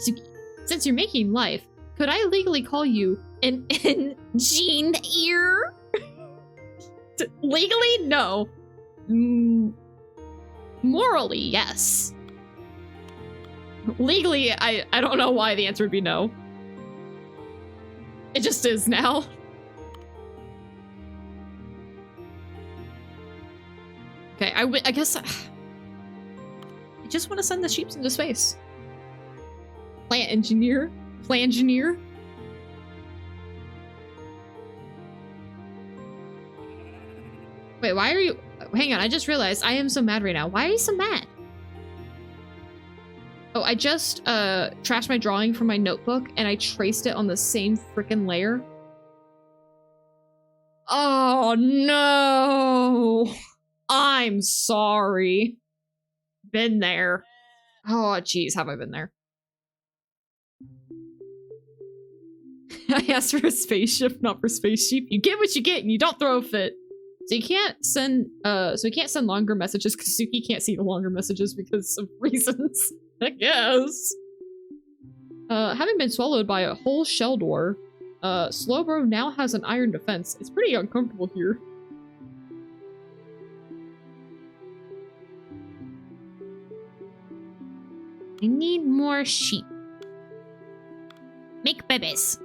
Since you're making life, could I legally call you an engineer? Legally, no. Morally, yes. Legally, I don't know why the answer would be no. It just is now. Okay, I guess I just want to send the sheeps into space. Plant engineer. Plangineer. Wait, why are you— hang on, I just realized I am so mad right now. Why are you so mad? Oh, I just trashed my drawing from my notebook and I traced it on the same freaking layer. Oh no! I'm sorry. Been there. Oh geez, have I been there? I asked for a spaceship, not for space sheep. You get what you get and you don't throw a fit. So you can't send longer messages because Tsuki can't see the longer messages because of reasons, I guess. Having been swallowed by a whole shell door, Slowbro now has an iron defense. It's pretty uncomfortable here. I need more sheep. Make babies.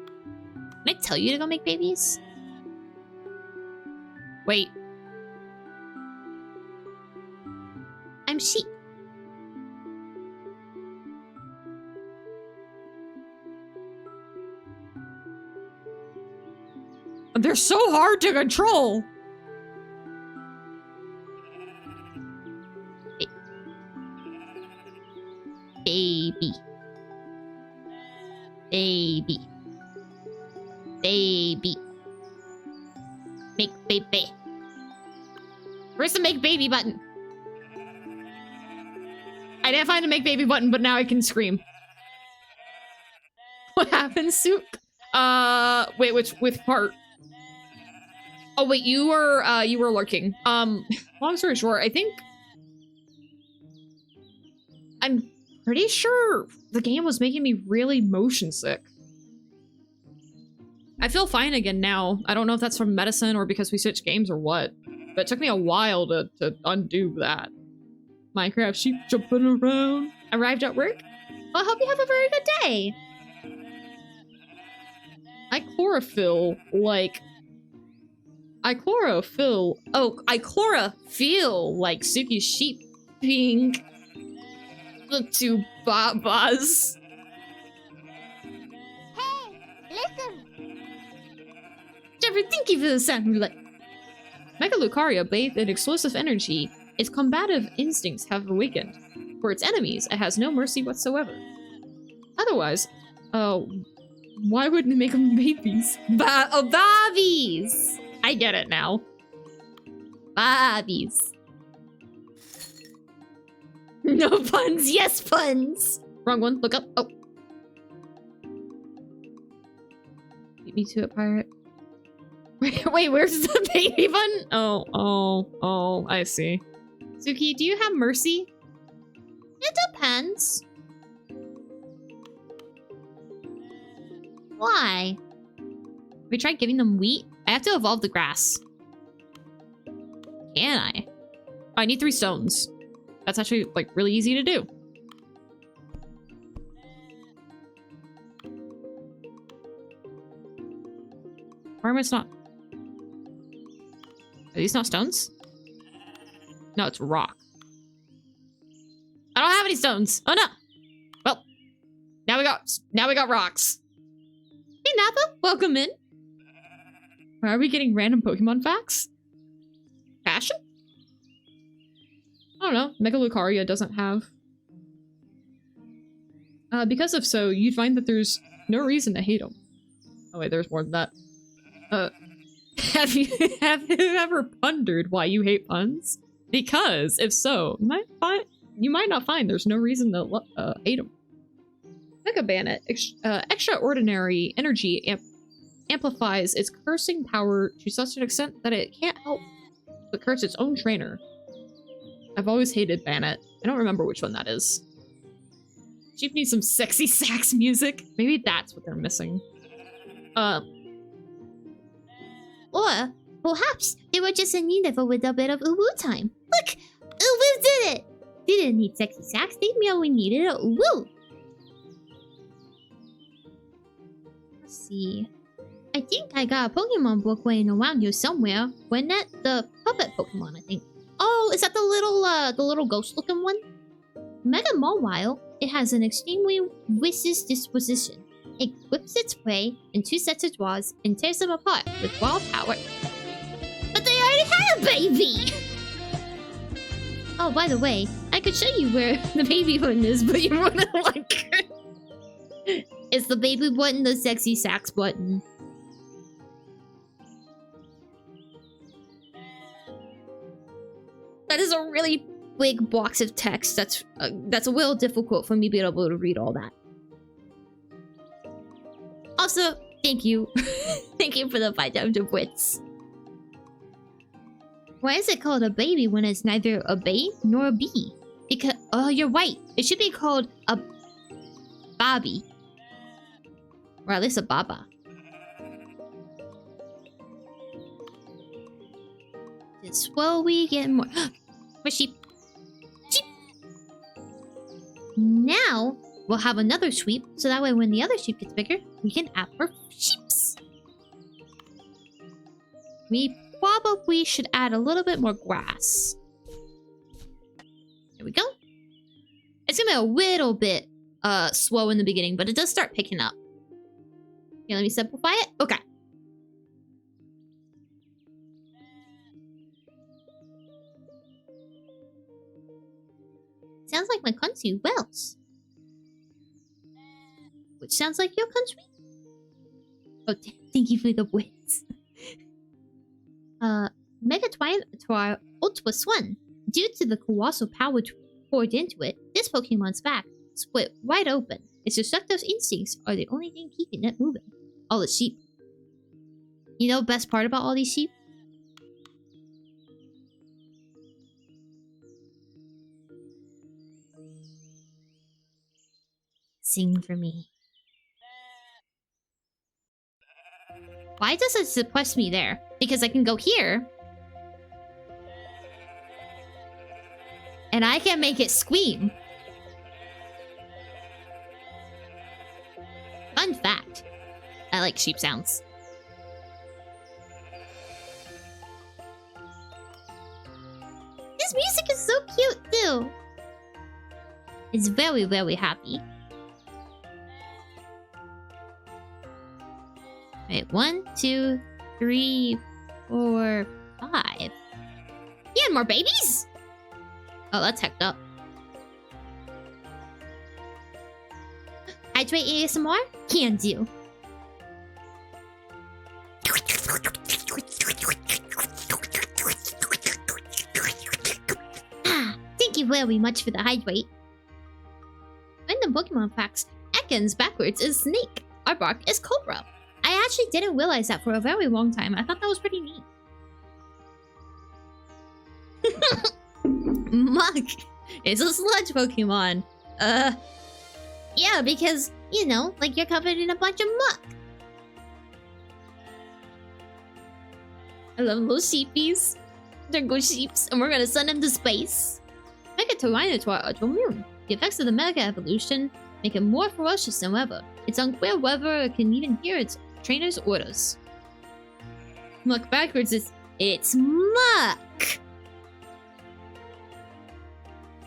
Can I tell you to go make babies? Wait. I'm sheep. They're so hard to control. Baby. Baby. Baby. Make baby. Where's the make baby button? I didn't find a make baby button, but now I can scream. What happened, Sook? Wait, with part? Oh wait, you were lurking. Long story short, I think pretty sure the game was making me really motion sick. I feel fine again now. I don't know if that's from medicine or because we switched games or what, but it took me a while to undo that. Minecraft sheep jumping around. Arrived at work? Well, I hope you have a very good day. I chlorophyll like Tsuki's sheep being the two babas. Hey, listen. Trevor, thank you for the sound roulette. Mega Lucaria, bathed in explosive energy, its combative instincts have awakened. For its enemies, it has no mercy whatsoever. Otherwise, why wouldn't it make them babies? Babies! I get it now. Babies. No puns, yes puns! Wrong one, look up. Oh. Beat me to it, pirate. Wait, where's the baby button? Oh, I see. Tsuki, do you have mercy? It depends. Why? We tried giving them wheat? I have to evolve the grass. Can I? Oh, I need 3 stones. That's actually, like, really easy to do. Why am I not? Are these not stones? No, it's rock. I don't have any stones. Oh no. Well, now we got rocks. Hey Nappa, welcome in. Why are we getting random Pokemon facts? Passion? I don't know. Mega Lucaria doesn't have. Because if so, you'd find that there's no reason to hate them. Oh wait, there's more than that. Have you ever pondered why you hate puns? Because if so, you might not find there's no reason to hate them. Mega Bandit, extraordinary energy amplifies its cursing power to such an extent that it can't help but curse its own trainer. I've always hated Bandit. I don't remember which one that is. Sheep needs some sexy sax music. Maybe that's what they're missing. Or perhaps they were just in need of a little bit of uwu time. Look! Uwu did it! They didn't need sexy sax, they merely needed a uwu. Let's see. I think I got a Pokemon book laying around here somewhere. Wasn't that the puppet Pokemon, I think? Oh, is that the little ghost-looking one? Mega Mawile, it has an extremely vicious disposition. It whips its prey in 2 sets of jaws and tears them apart with raw power. But they already had a baby! Oh, by the way, I could show you where the baby button is, but you wouldn't like it. It's the baby button, the sexy sax button. That is a really big box of text. That's a little difficult for me to be able to read all that. Also, thank you. Thank you for the 500 wits. Why is it called a baby when it's neither a babe nor a bee? Because, oh, you're right. It should be called a Bobby. Or at least a Baba. It's slowly getting more. More sheep. Sheep! Now, we'll have another sweep, so that way when the other sheep gets bigger, we can add more sheeps. We probably should add a little bit more grass. There we go. It's gonna be a little bit slow in the beginning, but it does start picking up. Okay, let me simplify it. Okay. Sounds like my country Wales. Which sounds like your country? Oh, thank you for the wits. Mega Ultra Swan. Due to the colossal power poured into it, this Pokemon's back split wide open. Its destructive instincts are the only thing keeping it moving. All the sheep. You know the best part about all these sheep? sing for me. Why does it suppress me there? Because I can go here. And I can make it scream. Fun fact. I like sheep sounds. This music is so cute too. It's very, very happy. Wait, 1, 2, 3, 4, 5. Yeah, and more babies? Oh, that's hecked up. Hydrate ASMR? Can do. Thank you very much for the hydrate. Random Pokemon facts. Ekans backwards is snake. Arbok is cobra. I actually didn't realize that for a very long time. I thought that was pretty neat. Muck is a sludge Pokemon. Yeah, because, you know, like you're covered in a bunch of muck. I love little sheepies. They're good sheeps, and we're gonna send them to space. Mega Tyranitar Ultramune. The effects of the Mega Evolution make it more ferocious than ever. It's unclear whether it can even hear its trainer's orders. Muck backwards is... It's Muck!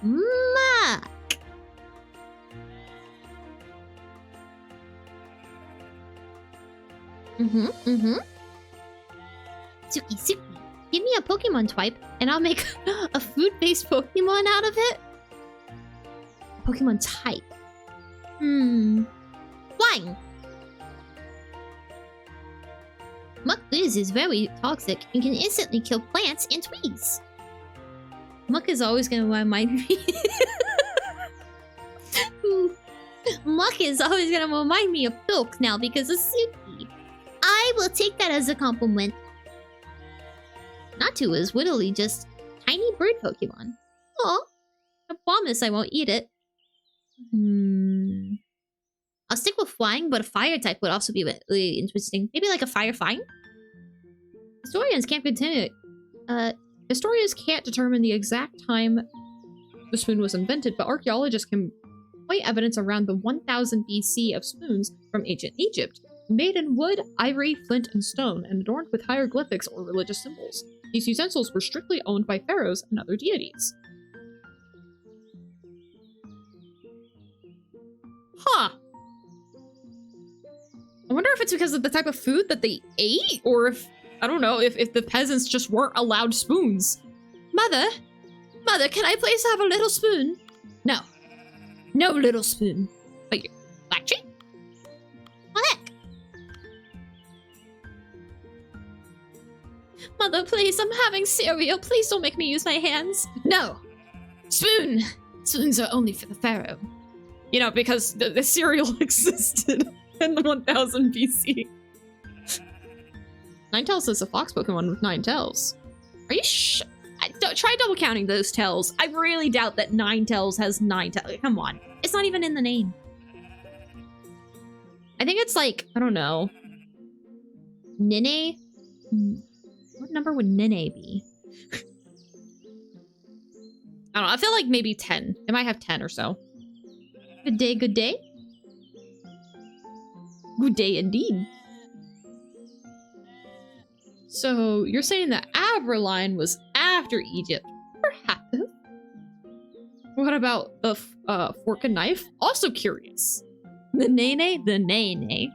Muck! Tsuki, give me a Pokemon type, and I'll make a food-based Pokemon out of it? Pokemon type. Flying! Muck Blizz is very toxic and can instantly kill plants and trees. Muck is always gonna remind me... Muck is always gonna remind me of Pilk now because of Tsuki. I will take that as a compliment. Natu is literally just tiny bird Pokemon. Aw. I promise I won't eat it. I'll stick with flying, but a fire type would also be really interesting. Maybe like a fire fine? Historians can't continue. Historians can't determine the exact time the spoon was invented, but archaeologists can point evidence around the 1000 BC of spoons from ancient Egypt, made in wood, ivory, flint, and stone, and adorned with hieroglyphics or religious symbols. These utensils were strictly owned by pharaohs and other deities. Huh. I wonder if it's because of the type of food that they ate, or if, I don't know, if the peasants just weren't allowed spoons. Mother, can I please have a little spoon? No. No little spoon. Wait, actually? What the heck? Mother, please, I'm having cereal. Please don't make me use my hands. No. Spoon. Spoons are only for the pharaoh. You know, because the cereal existed in the 1000 BC. Ninetales is a fox Pokemon with 9 tails. Are you try double counting those tails. I really doubt that Ninetales has 9 tails. Come on. It's not even in the name. I think it's like, I don't know. Nene? What number would Nene be? I don't know. I feel like maybe 10. It might have 10 or so. Good day, good day. Good day indeed. So, you're saying that Aveline was after Egypt? Perhaps. What about the fork and knife? Also curious. The Nene? The Nene.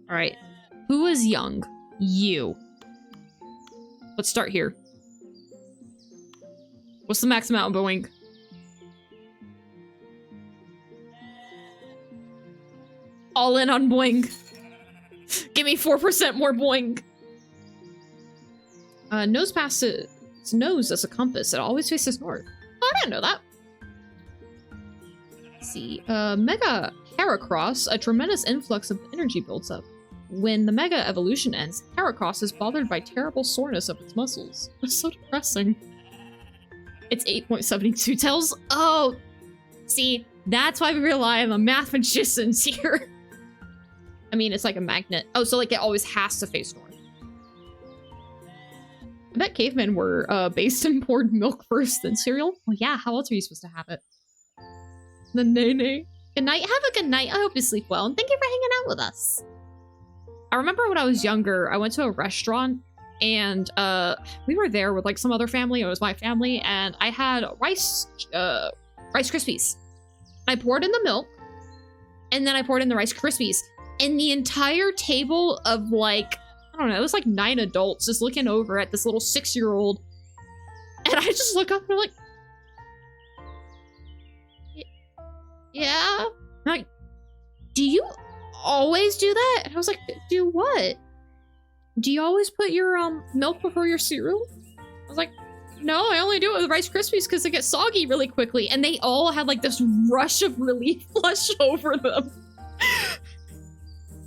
Alright. Who is young? You. Let's start here. What's the max amount of boing? All in on boing. Give me 4% more boing. Nose past its nose as a compass. It always faces north. Oh, I didn't know that. Let's see. Mega Heracross, a tremendous influx of energy builds up. When the Mega Evolution ends, Heracross is bothered by terrible soreness of its muscles. It's so depressing. It's 8.72 tells. Oh, see, that's why we rely on the math magicians here. I mean, it's like a magnet. Oh, so like it always has to face north. I bet cavemen were based and poured milk first, then cereal. Well, yeah, how else are you supposed to have it? The nay-nay. Good night. Have a good night. I hope you sleep well, and thank you for hanging out with us. I remember when I was younger, I went to a restaurant, and we were there with like some other family. It was my family, and I had Rice Krispies. I poured in the milk, and then I poured in the Rice Krispies, and the entire table of like, I don't know, it was like 9 adults just looking over at this little 6-year-old, and I just look up and I'm like, yeah? I'm like, do you always do that? And I was like, do what? Do you always put your milk before your cereal? I was like, no, I only do it with Rice Krispies because they get soggy really quickly. And they all had like this rush of relief flush over them.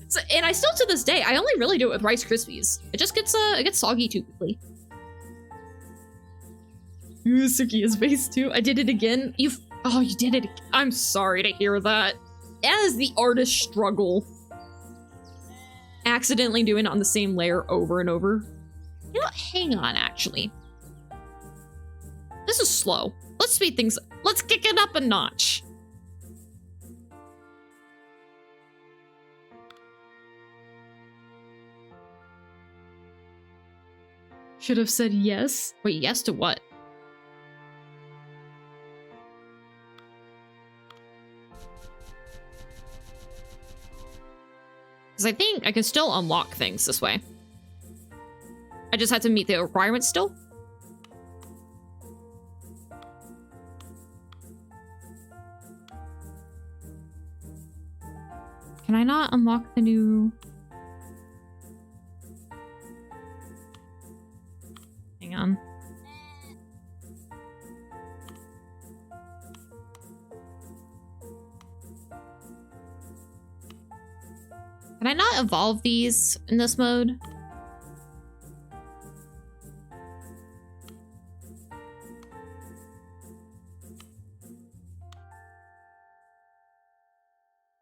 So, and I still to this day, I only really do it with Rice Krispies. It just gets it gets soggy too quickly. Ooh, Tsuki is base too. I did it again. You did it. I'm sorry to hear that. That is the artist struggle. Accidentally doing it on the same layer over and over. You know what? Hang on, actually. This is slow. Let's speed things up. Let's kick it up a notch. Should have said yes. Wait, yes to what? Because I think I can still unlock things this way. I just have to meet the requirements still. Can I not unlock the new... Hang on. Can I not evolve these in this mode?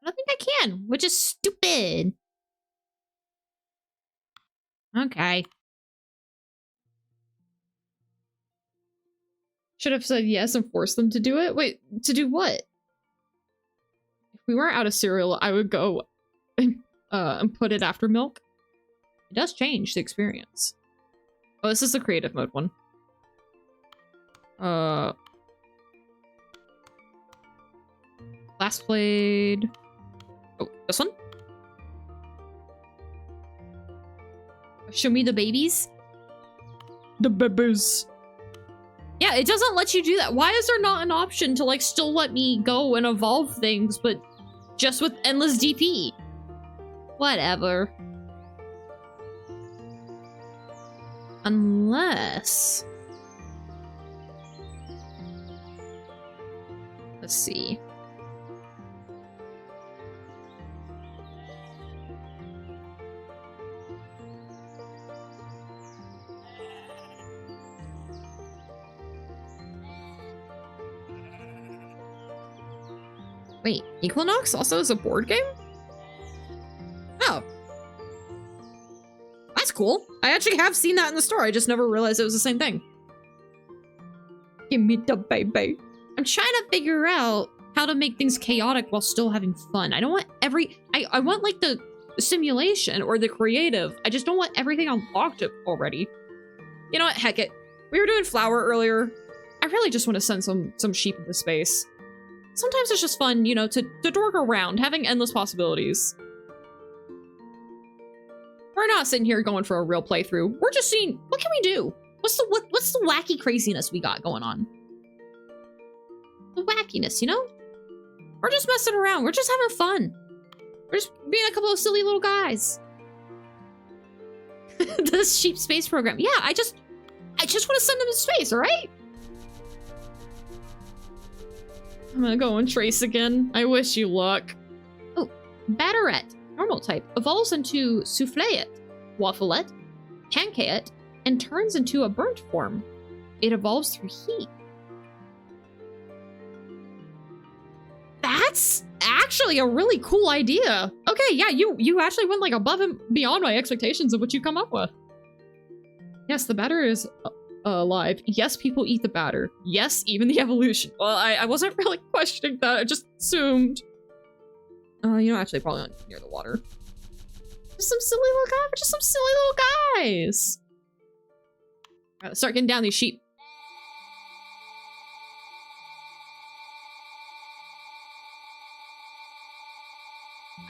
I don't think I can, which is stupid. Okay. Should have said yes and forced them to do it? Wait, to do what? If we weren't out of cereal, I would go and put it after milk. It does change the experience. Oh, this is the creative mode one. Last played... Oh, this one? Show me the babies? The babies. Yeah, it doesn't let you do that. Why is there not an option to, like, still let me go and evolve things, but just with endless DP? Whatever. Unless... Let's see. Wait, Equinox also is a board game? Oh. That's cool. I actually have seen that in the store. I just never realized it was the same thing. Give me the baby. I'm trying to figure out how to make things chaotic while still having fun. I don't want I want like the simulation or the creative. I just don't want everything unlocked already. You know what? Heck it. We were doing flower earlier. I really just want to send some sheep into space. Sometimes it's just fun, you know, to dork around, having endless possibilities. We're not sitting here going for a real playthrough. We're just seeing, what can we do? What's the wacky craziness we got going on? The wackiness, you know? We're just messing around. We're just having fun. We're just being a couple of silly little guys. The sheep space program. Yeah, I just want to send them to space, all right? I'm gonna go and trace again. I wish you luck. Oh, Batterette. Normal type. Evolves into Soufflette, Wafflette, Pancakeette, and turns into a burnt form. It evolves through heat. That's actually a really cool idea. Okay, yeah, you actually went like above and beyond my expectations of what you come up with. Yes, the batter is alive. Yes, people eat the batter. Yes, even the evolution. Well, I wasn't really questioning that. I just assumed. You know, actually, probably not near the water. Just some silly little guys. Just some silly little guys. All right, let's start getting down these sheep.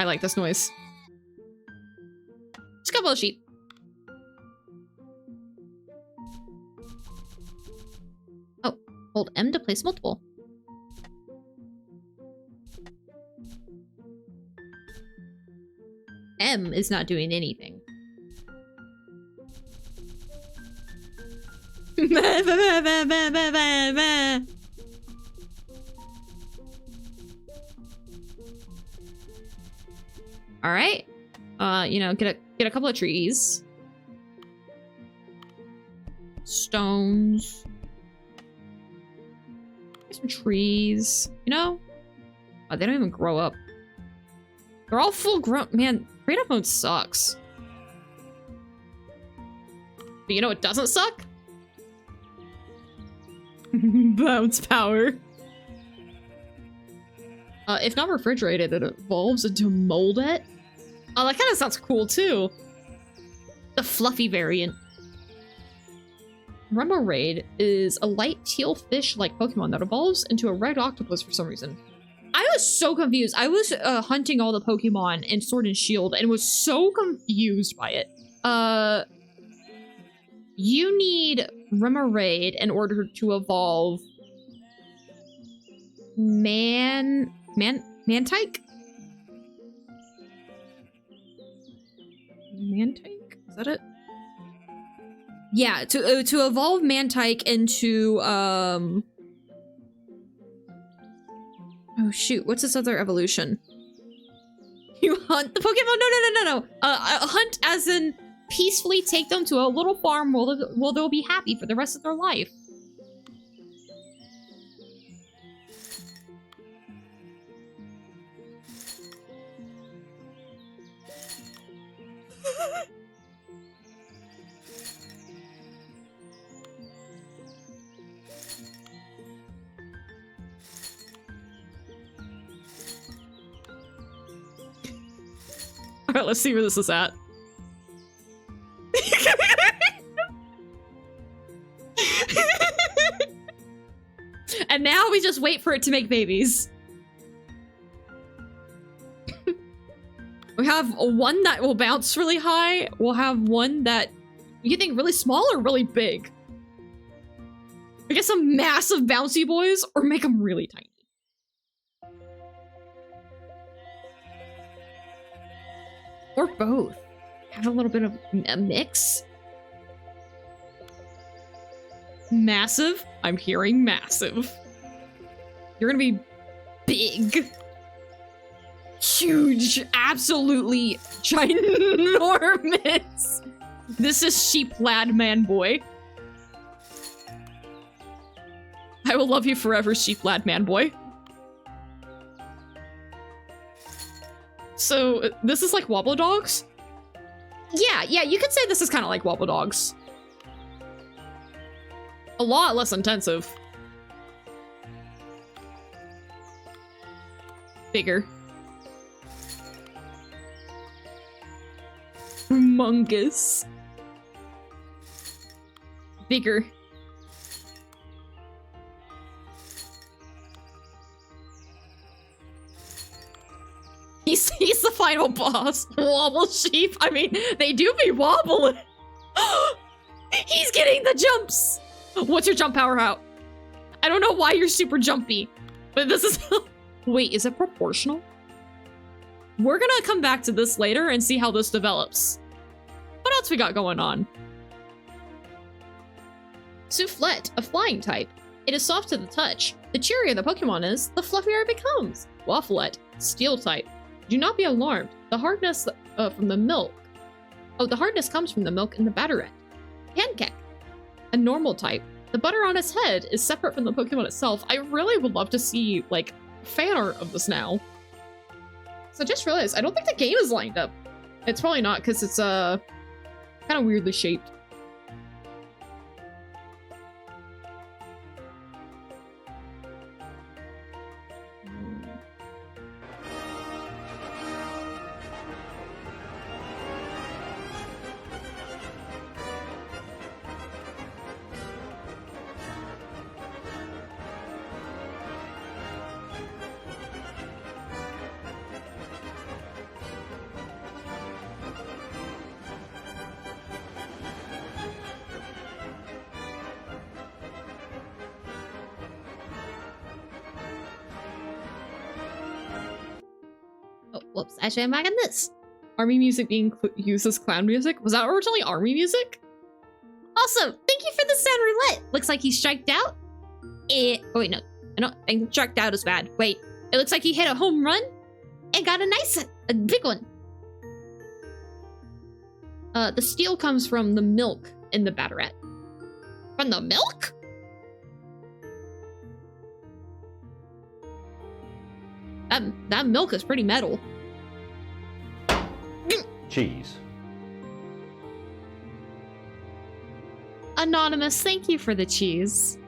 I like this noise. Just a couple of sheep. Oh, hold M to place multiple. M is not doing anything. All right. You know, get a couple of trees. Stones. Get some trees. You know? Oh, they don't even grow up. They're all full grown. Man, creative mode sucks. But you know what doesn't suck? Bounce power. If not refrigerated, it evolves into moldette. Oh, that kind of sounds cool too. The fluffy variant. Remoraid is a light teal fish-like Pokemon that evolves into a red octopus for some reason. I was so confused. I was hunting all the Pokemon in Sword and Shield and was so confused by it. You need Remoraid in order to evolve Mantike? Mantike? Is that it? Yeah, to evolve Mantike into oh shoot, what's this other evolution? You hunt the Pokemon? No. Hunt as in peacefully take them to a little farm where they'll be happy for the rest of their life. Alright, let's see where this is at. And now we just wait for it to make babies. We have one that will bounce really high. We'll have one that you think really small or really big. We get some massive bouncy boys or make them really tiny. Or both. Have a little bit of a mix. Massive? I'm hearing massive. You're gonna be big. Huge. Absolutely ginormous. This is Sheep Lad Man Boy. I will love you forever, Sheep Lad Man Boy. So, this is like Wobble Dogs? Yeah, you could say this is kind of like Wobble Dogs. A lot less intensive. Bigger. Humongous. Bigger. He's the final boss. Wobble sheep. I mean, they do be wobbling. He's getting the jumps. What's your jump power out? I don't know why you're super jumpy, but this is... Wait, is it proportional? We're gonna come back to this later and see how this develops. What else we got going on? Soufflet, a flying type. It is soft to the touch. The cheerier the Pokemon is, the fluffier it becomes. Wafflet, steel type. Do not be alarmed. The hardness from the milk. Oh, the hardness comes from the milk in the batter end. Pancake, a normal type. The butter on its head is separate from the Pokemon itself. I really would love to see, like, fan art of this now. So I just realized, I don't think the game is lined up. It's probably not, because it's, kind of weirdly shaped. Oh, whoops. Actually, I'm back in this. Army music being used as clown music? Was that originally army music? Awesome! Thank you for the sound roulette! Looks like he striked out. Oh, wait, no. I don't think striked out is bad. Wait. It looks like he hit a home run and got a big one. The steel comes from the milk in the batteret. From the milk? That milk is pretty metal. Cheese. Anonymous, thank you for the cheese.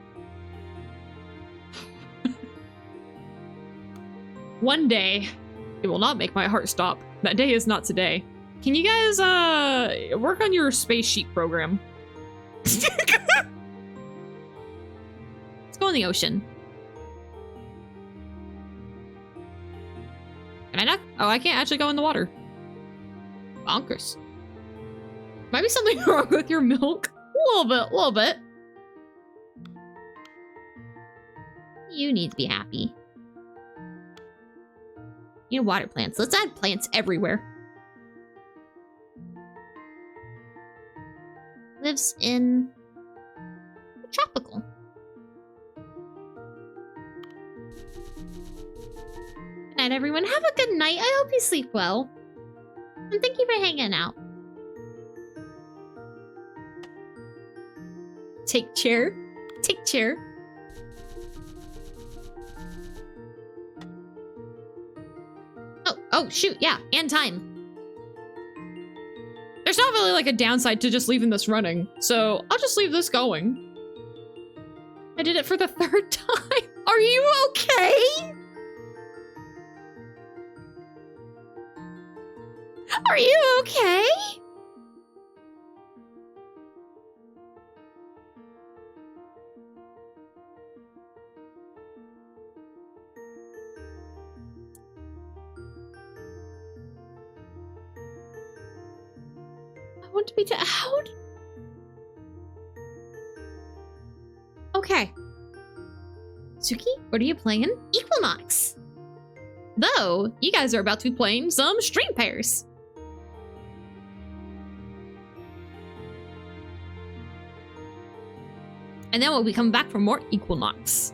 One day, it will not make my heart stop. That day is not today. Can you guys, work on your space sheep program? Let's go in the ocean. Can I not? Oh, I can't actually go in the water. Bonkers. Might be something wrong with your milk. A little bit. You need to be happy. You know, water plants. Let's add plants everywhere. Lives in tropical. Good night, everyone. Have a good night. I hope you sleep well. And thank you for hanging out. Take chair. Take chair. Oh, shoot. Yeah, and time. There's not really like a downside to just leaving this running, so I'll just leave this going. I did it for the 3rd time. Are you okay? Are you okay? I want to be out. Okay. Tsuki, what are you playing? Equinox. Though, you guys are about to be playing some stream pairs. And then we'll be coming back for more Equinox.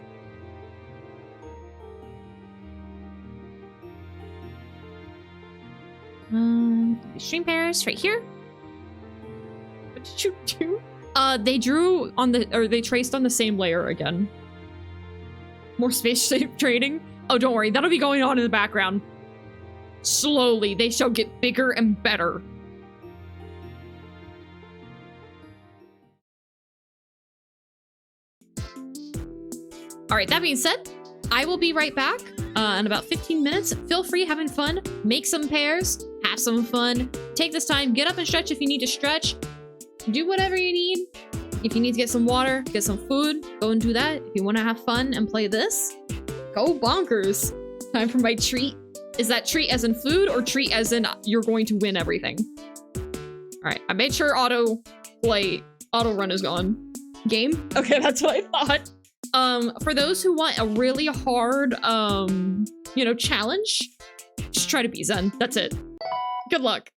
Stream pairs right here. What did you do? They drew on the, or they traced on the same layer again. More space shape trading. Oh, don't worry, that'll be going on in the background. Slowly, they shall get bigger and better. All right, that being said, I will be right back in about 15 minutes. Feel free, having fun, make some pairs, have some fun, take this time, get up and stretch if you need to stretch, do whatever you need. If you need to get some water, get some food, go and do that. If you want to have fun and play this, go bonkers. Time for my treat. Is that treat as in food or treat as in you're going to win everything? All right, I made sure auto run is gone. Game? Okay, that's what I thought. For those who want a really hard, you know, challenge, just try to be Zen. That's it. Good luck.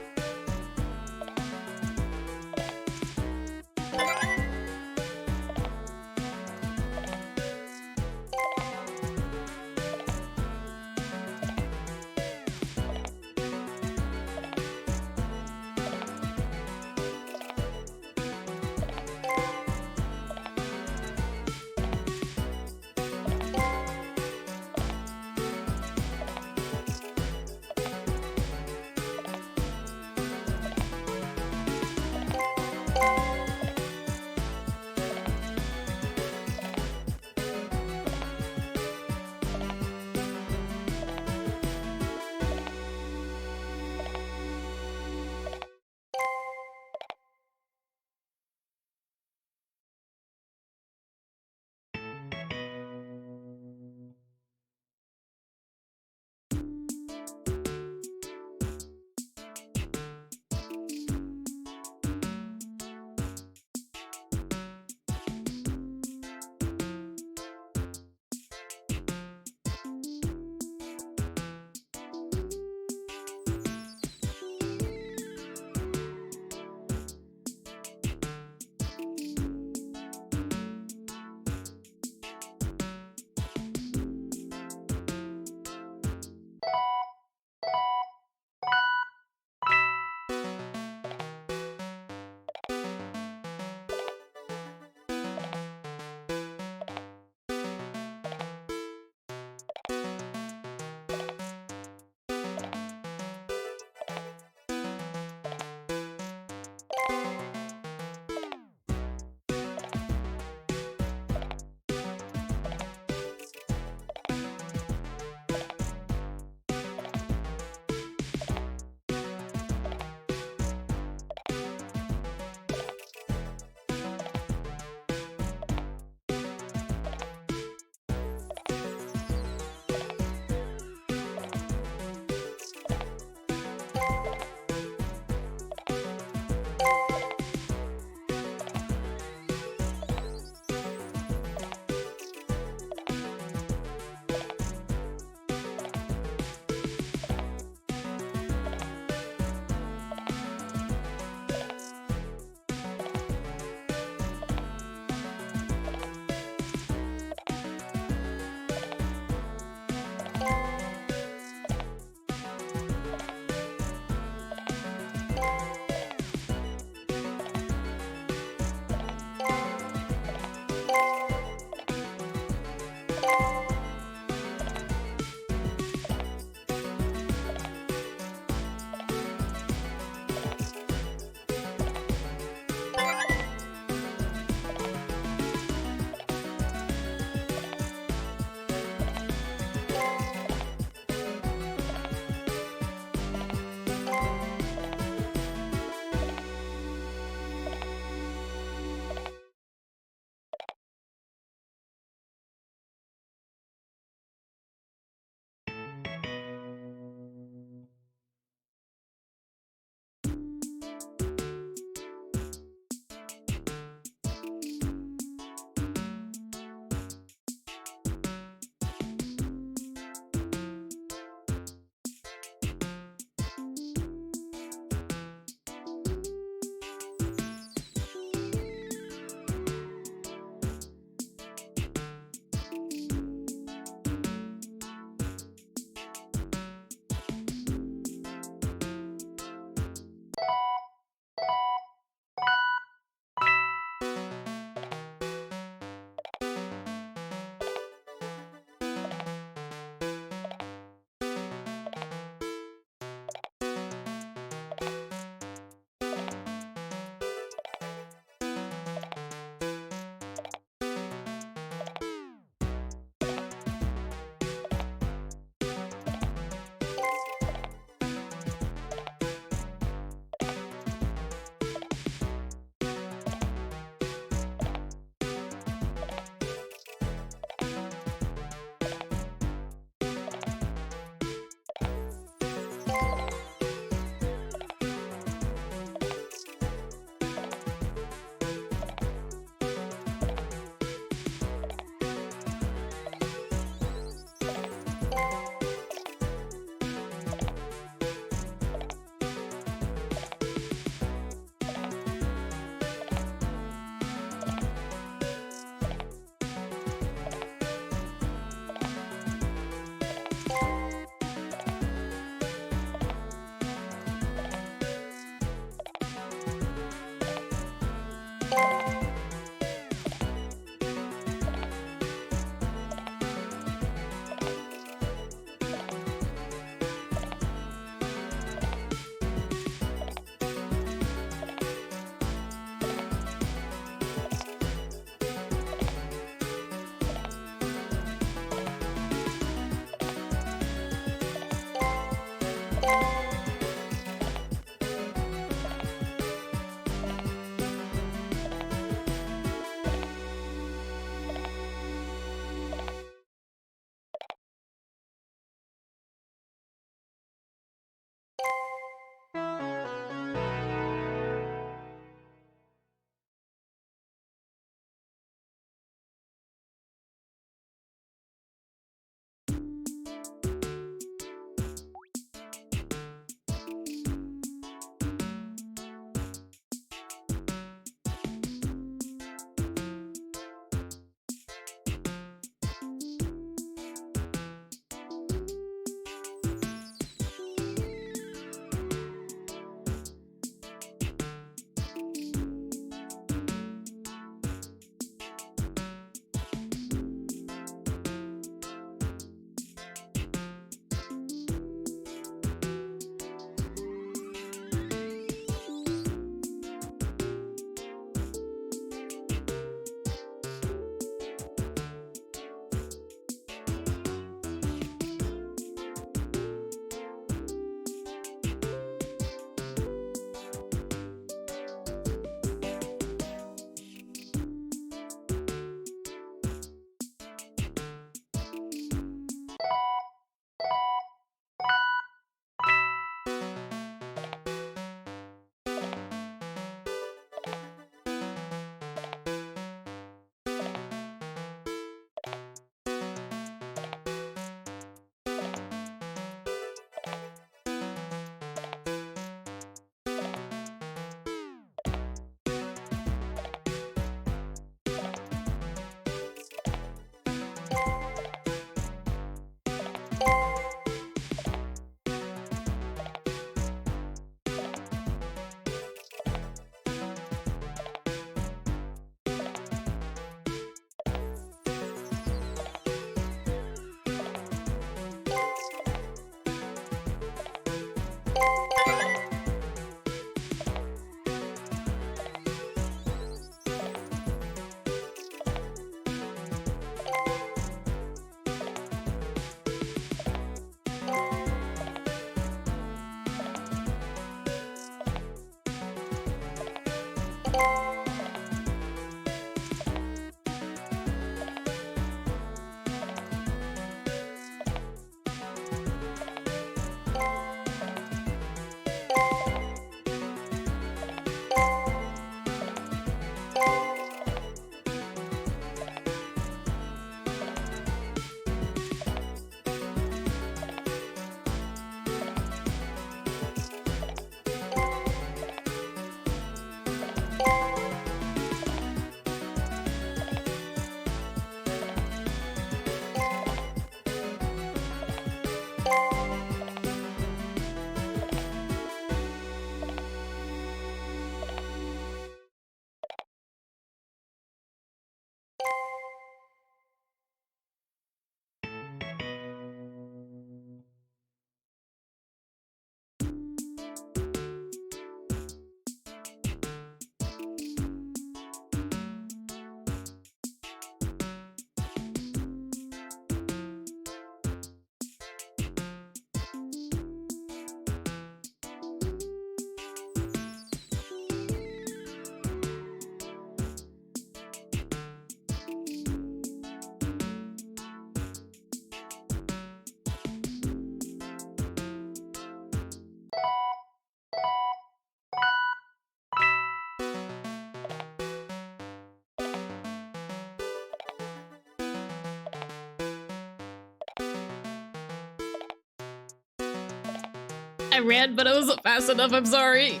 I ran, but I wasn't fast enough, I'm sorry.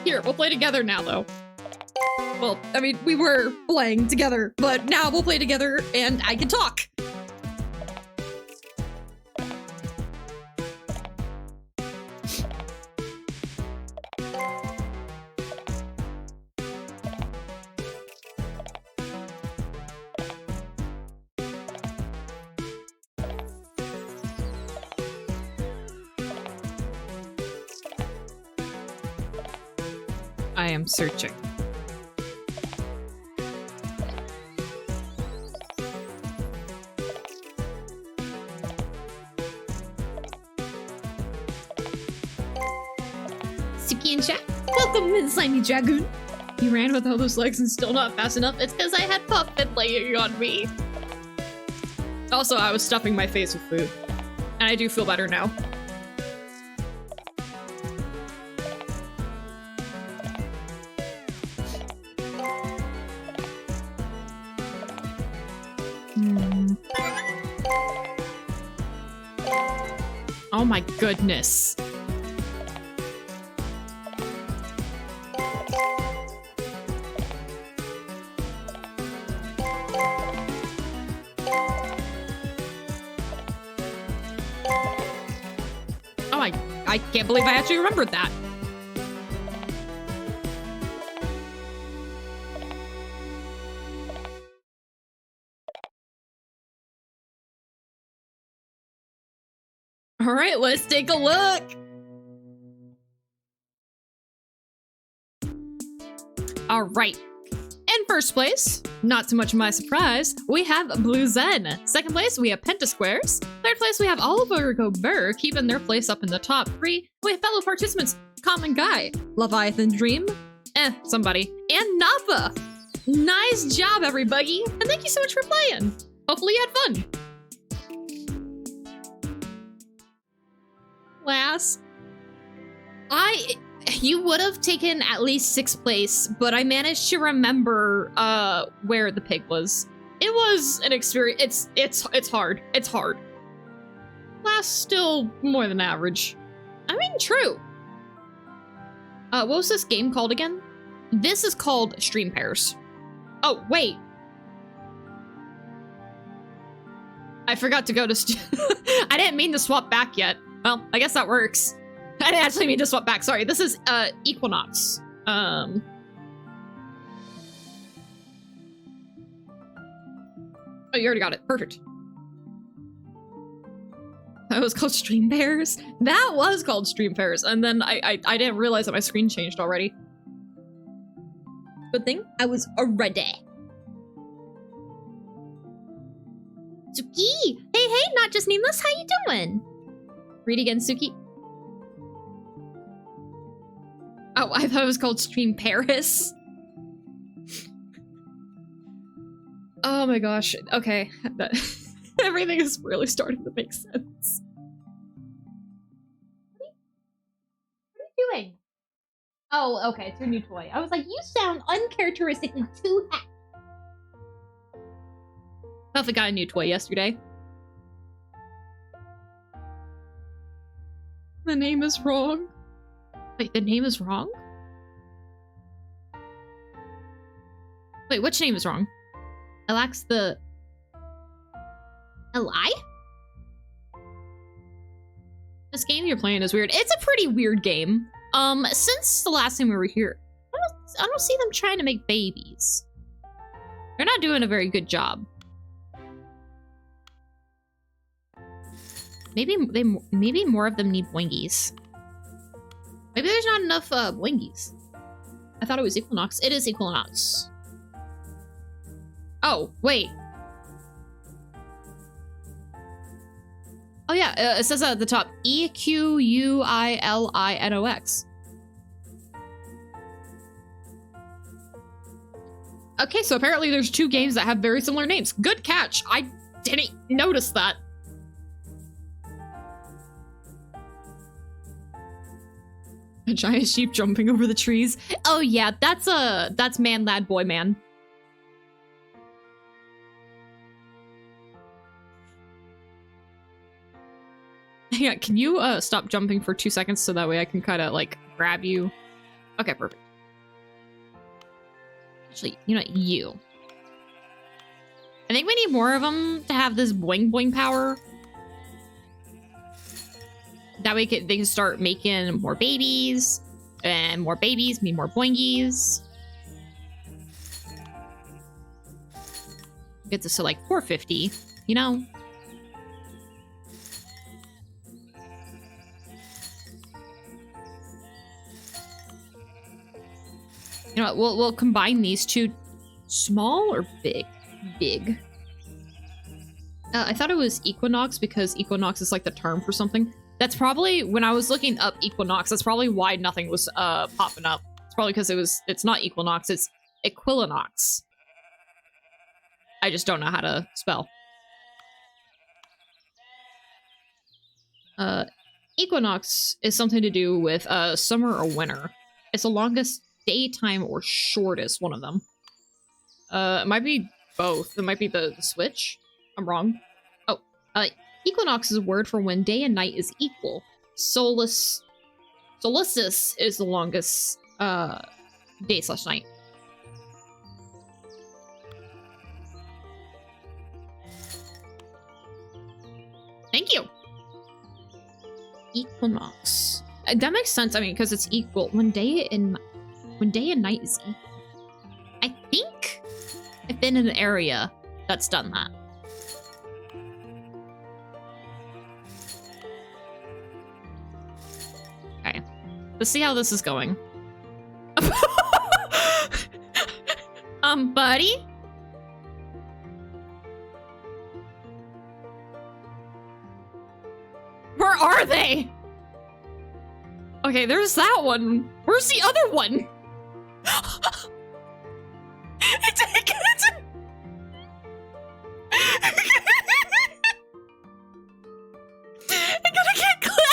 Here, we'll play together now, though. Well, I mean, we were playing together, but now we'll play together and I can talk. I am searching. Tsuki and chat. Welcome in, slimy dragoon. You ran with all those legs and still not fast enough. It's because I had puppet laying on me. Also, I was stuffing my face with food. And I do feel better now. Oh my goodness. I can't believe I actually remembered that. All right, let's take a look. All right. In first place, not too much of my surprise, we have Blue Zen. Second place, we have Pentasquares. Third place, we have Oliver Gobert, keeping their place up in the top 3. We have fellow participants, Common Guy, Leviathan Dream, somebody, and Nappa. Nice job, everybody, and thank you so much for playing. Hopefully you had fun. Last, you would have taken at least 6th place, but I managed to remember where the pig was. It was an experience. It's hard. It's hard. Last, still more than average. I mean, true. What was this game called again? This is called Stream Pairs. Oh, wait. I forgot to go to I didn't mean to swap back yet. Well, I guess that works. I didn't actually mean to swap back. Sorry, this is Equinox. Oh, you already got it. Perfect. That was called Stream Pairs. That was called Stream Pairs, and then I didn't realize that my screen changed already. Good thing I was already. Tsuki! Hey, not just nameless. How you doing? Read again, Tsuki. Oh, I thought it was called Stream Paris. Oh my gosh. Okay. Everything is really starting to make sense. What are you doing? Oh, okay. It's your new toy. I was like, you sound uncharacteristically too happy. Buffy got a new toy yesterday. The name is wrong. Wait, the name is wrong? Wait, which name is wrong? It lacks the... Li? This game you're playing is weird. It's a pretty weird game. Since the last time we were here, I don't see them trying to make babies. They're not doing a very good job. Maybe more of them need boingies. Maybe there's not enough boingies. I thought it was Equinox. It is Equinox. Oh, wait. Oh yeah, it says at the top, EQUILINOX. Okay, so apparently there's 2 games that have very similar names. Good catch. I didn't notice that. A giant sheep jumping over the trees. Oh yeah, that's man, lad, boy, man. Yeah, can you stop jumping for 2 seconds so that way I can kind of like grab you? Okay, perfect. Actually, you know, you. I think we need more of them to have this boing boing power. That way they can start making more babies, and more babies mean more boingies. Get this to like 450, you know? You know what, we'll combine these 2. Small or big? Big. I thought it was Equinox because Equinox is like the term for something. That's probably, when I was looking up equinox, that's probably why nothing was popping up. It's probably because it's not equinox, it's equilinox. I just don't know how to spell. Equinox is something to do with summer or winter. It's the longest daytime or shortest, one of them. It might be both. It might be the switch. I'm wrong. Oh, equinox is a word for when day and night is equal. Solstice is the longest day/night. Thank you. Equinox. That makes sense. I mean, because it's equal when day and night is equal. I think I've been in an area that's done that. Okay, let's see how this is going. Buddy. Where are they? Okay, there's that one. Where's the other one? I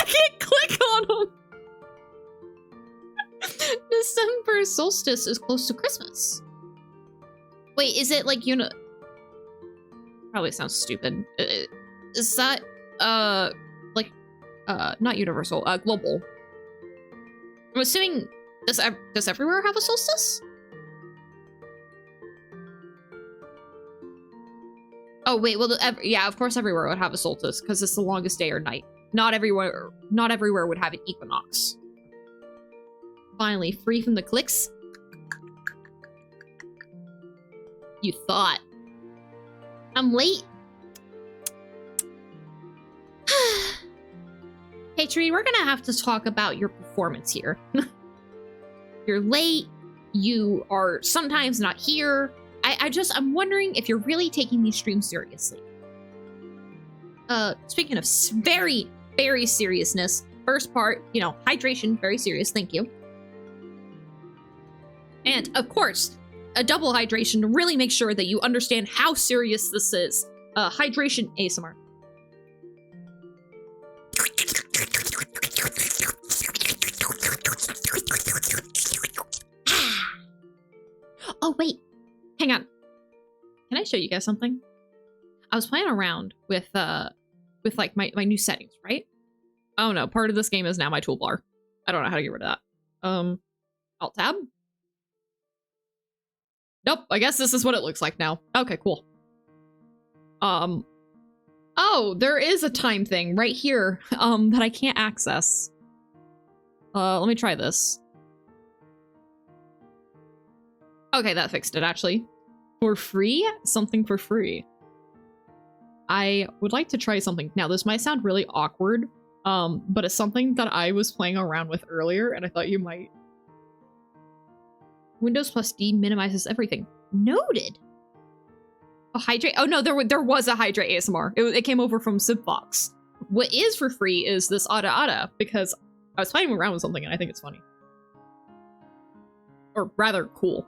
can't click on them. December solstice is close to Christmas. Wait, is it like probably sounds stupid. Is that not universal, global? I'm assuming does everywhere have a solstice? Oh wait, well yeah, of course everywhere would have a solstice because it's the longest day or night. Not everywhere would have an equinox. Finally, free from the clicks. You thought. I'm late. Hey Tree, we're gonna have to talk about your performance here. You're late, you are sometimes not here. I'm wondering if you're really taking these streams seriously. Speaking of very, very seriousness, first part, hydration, very serious, thank you. And of course, a double hydration to really make sure that you understand how serious this is. Hydration ASMR. Oh, wait. Hang on. Can I show you guys something? I was playing around with like my new settings, right? Oh no, part of this game is now my toolbar. I don't know how to get rid of that. Alt tab? Nope, I guess this is what it looks like now. Okay, cool. Oh, there is a time thing right here, that I can't access. Let me try this. Okay, that fixed it, actually. For free? Something for free. I would like to try something. Now, this might sound really awkward, but it's something that I was playing around with earlier, and I thought you might. Windows plus D minimizes everything. Noted. A hydrate. Oh no, there was a hydrate ASMR. It came over from Sibfox. What is for free is this Ada because I was playing around with something and I think it's funny. Or rather cool.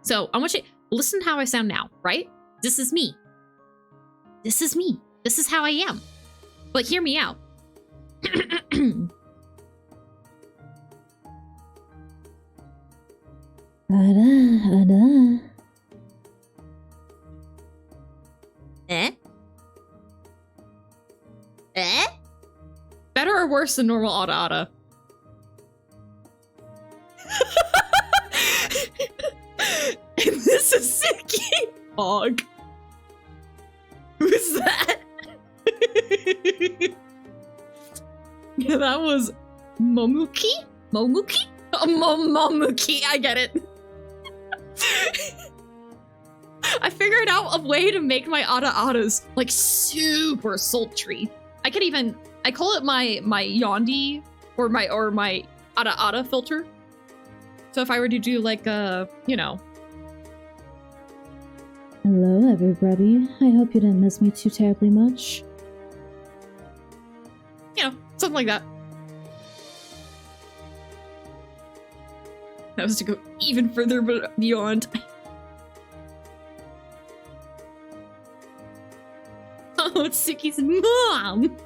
So I want you to listen how I sound now, right? This is me. This is me. This is how I am. But hear me out. Eh? Eh? Better or worse than normal Ada? And this is Tsuki. Og. Who's that? Yeah, that was Momuki? Momuki? Oh, Momuki, I get it. I figured out a way to make my Adas like super sultry. I call it my Yandi or my Ada filter. So if I were to do like Hello, everybody. I hope you didn't miss me too terribly much. Something like that. That was to go even further beyond. Oh, it's Tsuki's mom!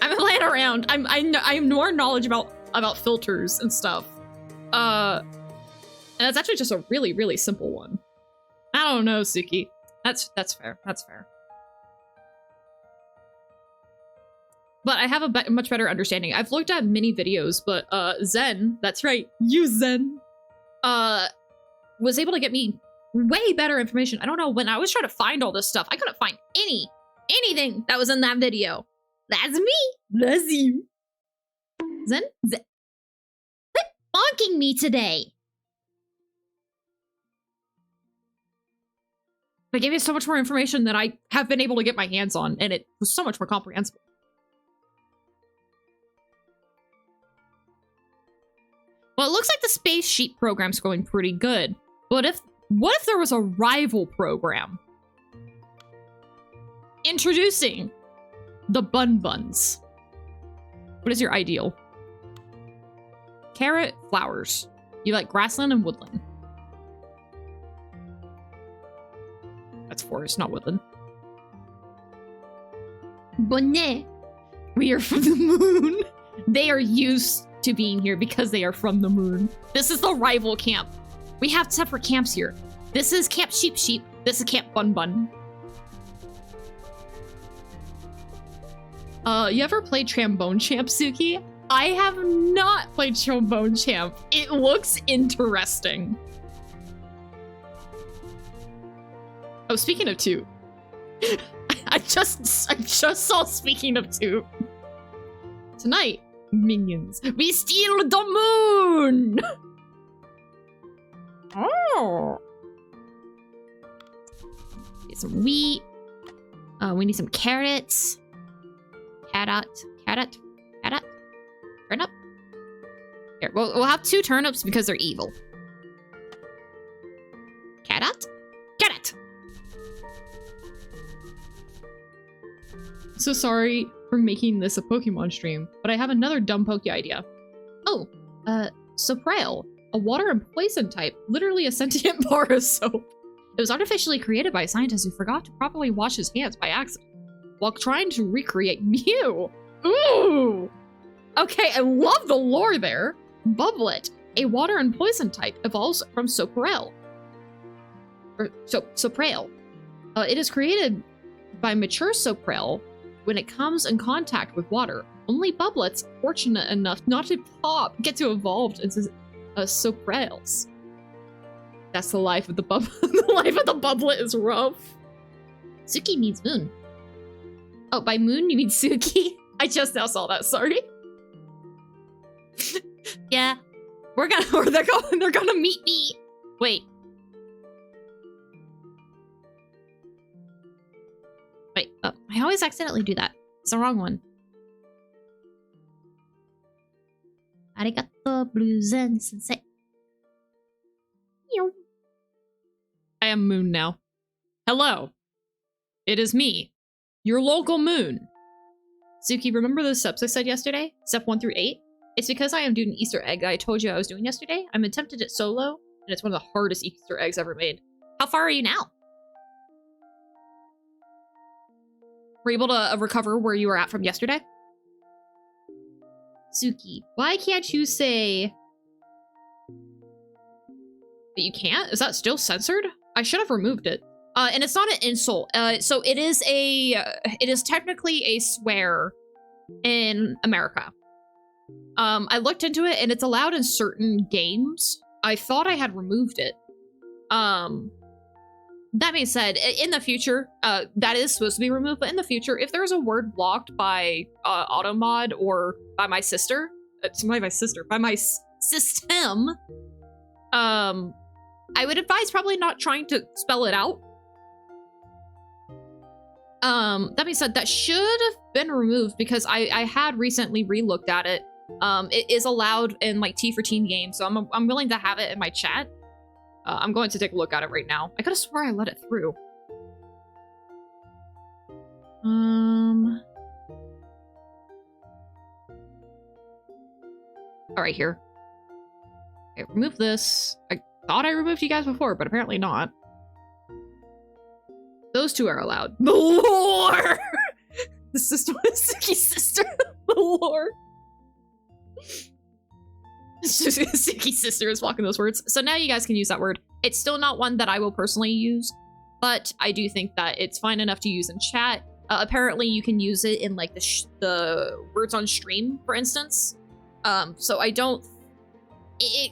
I'm playing around. I'm more knowledge about filters and stuff. And it's actually just a really, really simple one. I don't know, Tsuki. That's fair. That's fair. But I have a much better understanding. I've looked at many videos, but Zen, that's right, you Zen, was able to get me way better information. I don't know, when I was trying to find all this stuff, I couldn't find anything that was in that video. That's me. That's you. Zen? Quit bonking me today. They gave me so much more information than I have been able to get my hands on, and it was so much more comprehensible. Well, it looks like the Space Sheep program's going pretty good. But what if there was a rival program? Introducing the Bun Buns. What is your ideal? Carrot, flowers. You like grassland and woodland. That's forest, not woodland. Bonnet. We are from the moon. They are used to being here because they are from the moon. This is the rival camp. We have separate camps here. This is Camp Sheep Sheep. This is Camp Bun Bun. You ever played Trombone Champ, Tsuki? I have not played Trombone Champ. It looks interesting. Oh, speaking of two. I just saw speaking of two. Tonight, minions, we steal the moon! Oh! Get some wheat. We need some carrots. Carrot. Turnip. Here, we'll have 2 turnips because they're evil. Carrot. So sorry for making this a Pokemon stream, but I have another dumb Poke idea. Oh, Soprail, a water and poison type, literally a sentient bar of soap. It was artificially created by a scientist who forgot to properly wash his hands by accident while trying to recreate Mew. Ooh! Okay, I love the lore there. Bubblet, a water and poison type, evolves from Soprail. Soprail. It is created by mature Soprail when it comes in contact with water. Only Bubblets fortunate enough not to get to evolve into Soprails. That's the life of the the life of the Bubblet is rough. Tsuki means moon. Oh, by moon you mean Tsuki? I just now saw that, sorry. Yeah. They're gonna meet me. Wait. Oh, I always accidentally do that. It's the wrong one. Arigato, Blue Zen Sensei. I am Moon now. Hello. It is me, your local Moon. Tsuki, remember those steps I said yesterday? Step 1 through 8? It's because I am doing an Easter egg I told you I was doing yesterday. I'm attempted it solo, and it's one of the hardest Easter eggs ever made. How far are you now? Were you able to recover where you were at from yesterday? Tsuki, why can't you say... But you can't? Is that still censored? I should have removed it. And it's not an insult. So it is technically a swear in America. I looked into it and it's allowed in certain games. I thought I had removed it. That being said, in the future, that is supposed to be removed, but in the future, if there's a word blocked by Automod or by my sister, by my system, I would advise probably not trying to spell it out. That being said, that should have been removed because I had recently re-looked at it. It is allowed in like T for Teen games, so I'm willing to have it in my chat. I'm going to take a look at it right now. I could have swore I let it through. All right, here. Okay, remove this. I thought I removed you guys before, but apparently not. Those two are allowed. The lore! The sister was Tsuki's sister. The lore. Tsuki's sister is walking those words. So now you guys can use that word. It's still not one that I will personally use, but I do think that it's fine enough to use in chat. Apparently you can use it in like the words on stream, for instance. So I don't...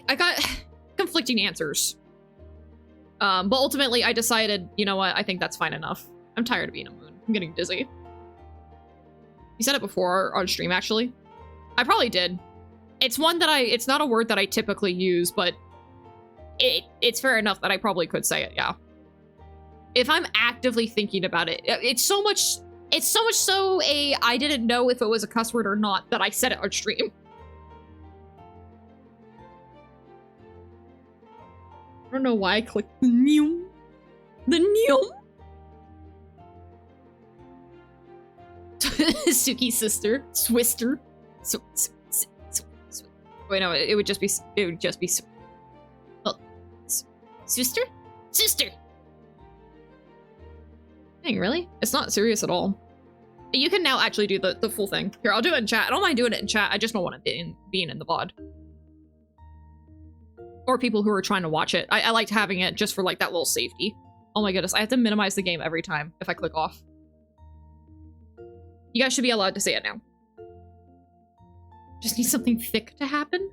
I got conflicting answers. But ultimately I decided, you know what, I think that's fine enough. I'm tired of being a moon. I'm getting dizzy. You said it before on stream, actually. I probably did. It's one that it's not a word that I typically use, but it's fair enough that I probably could say it, yeah. If I'm actively thinking about it, it's so much so I didn't know if it was a cuss word or not that I said it on stream. I don't know why I clicked the new. The new. Tsuki's sister, Swister. Wait, no, it would just be. Well, sister. Dang, really? It's not serious at all. You can now actually do the full thing. Here, I'll do it in chat. I don't mind doing it in chat. I just don't want it being in the VOD. Or people who are trying to watch it. I liked having it just for like that little safety. Oh my goodness, I have to minimize the game every time if I click off. You guys should be allowed to say it now. Just need something thick to happen.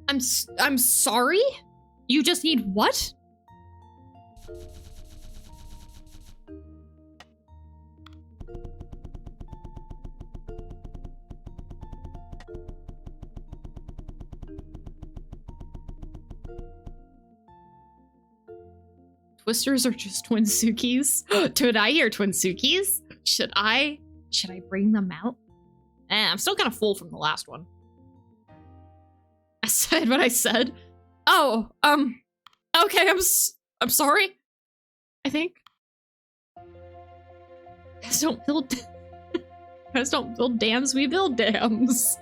I'm sorry? You just need what? Twisters are just twin Tsukis. Did I hear twin Tsukis? Should I bring them out? I'm still kind of full from the last one. I said what I said. Oh, okay, I'm sorry. I think. Guys don't build dams, we build dams.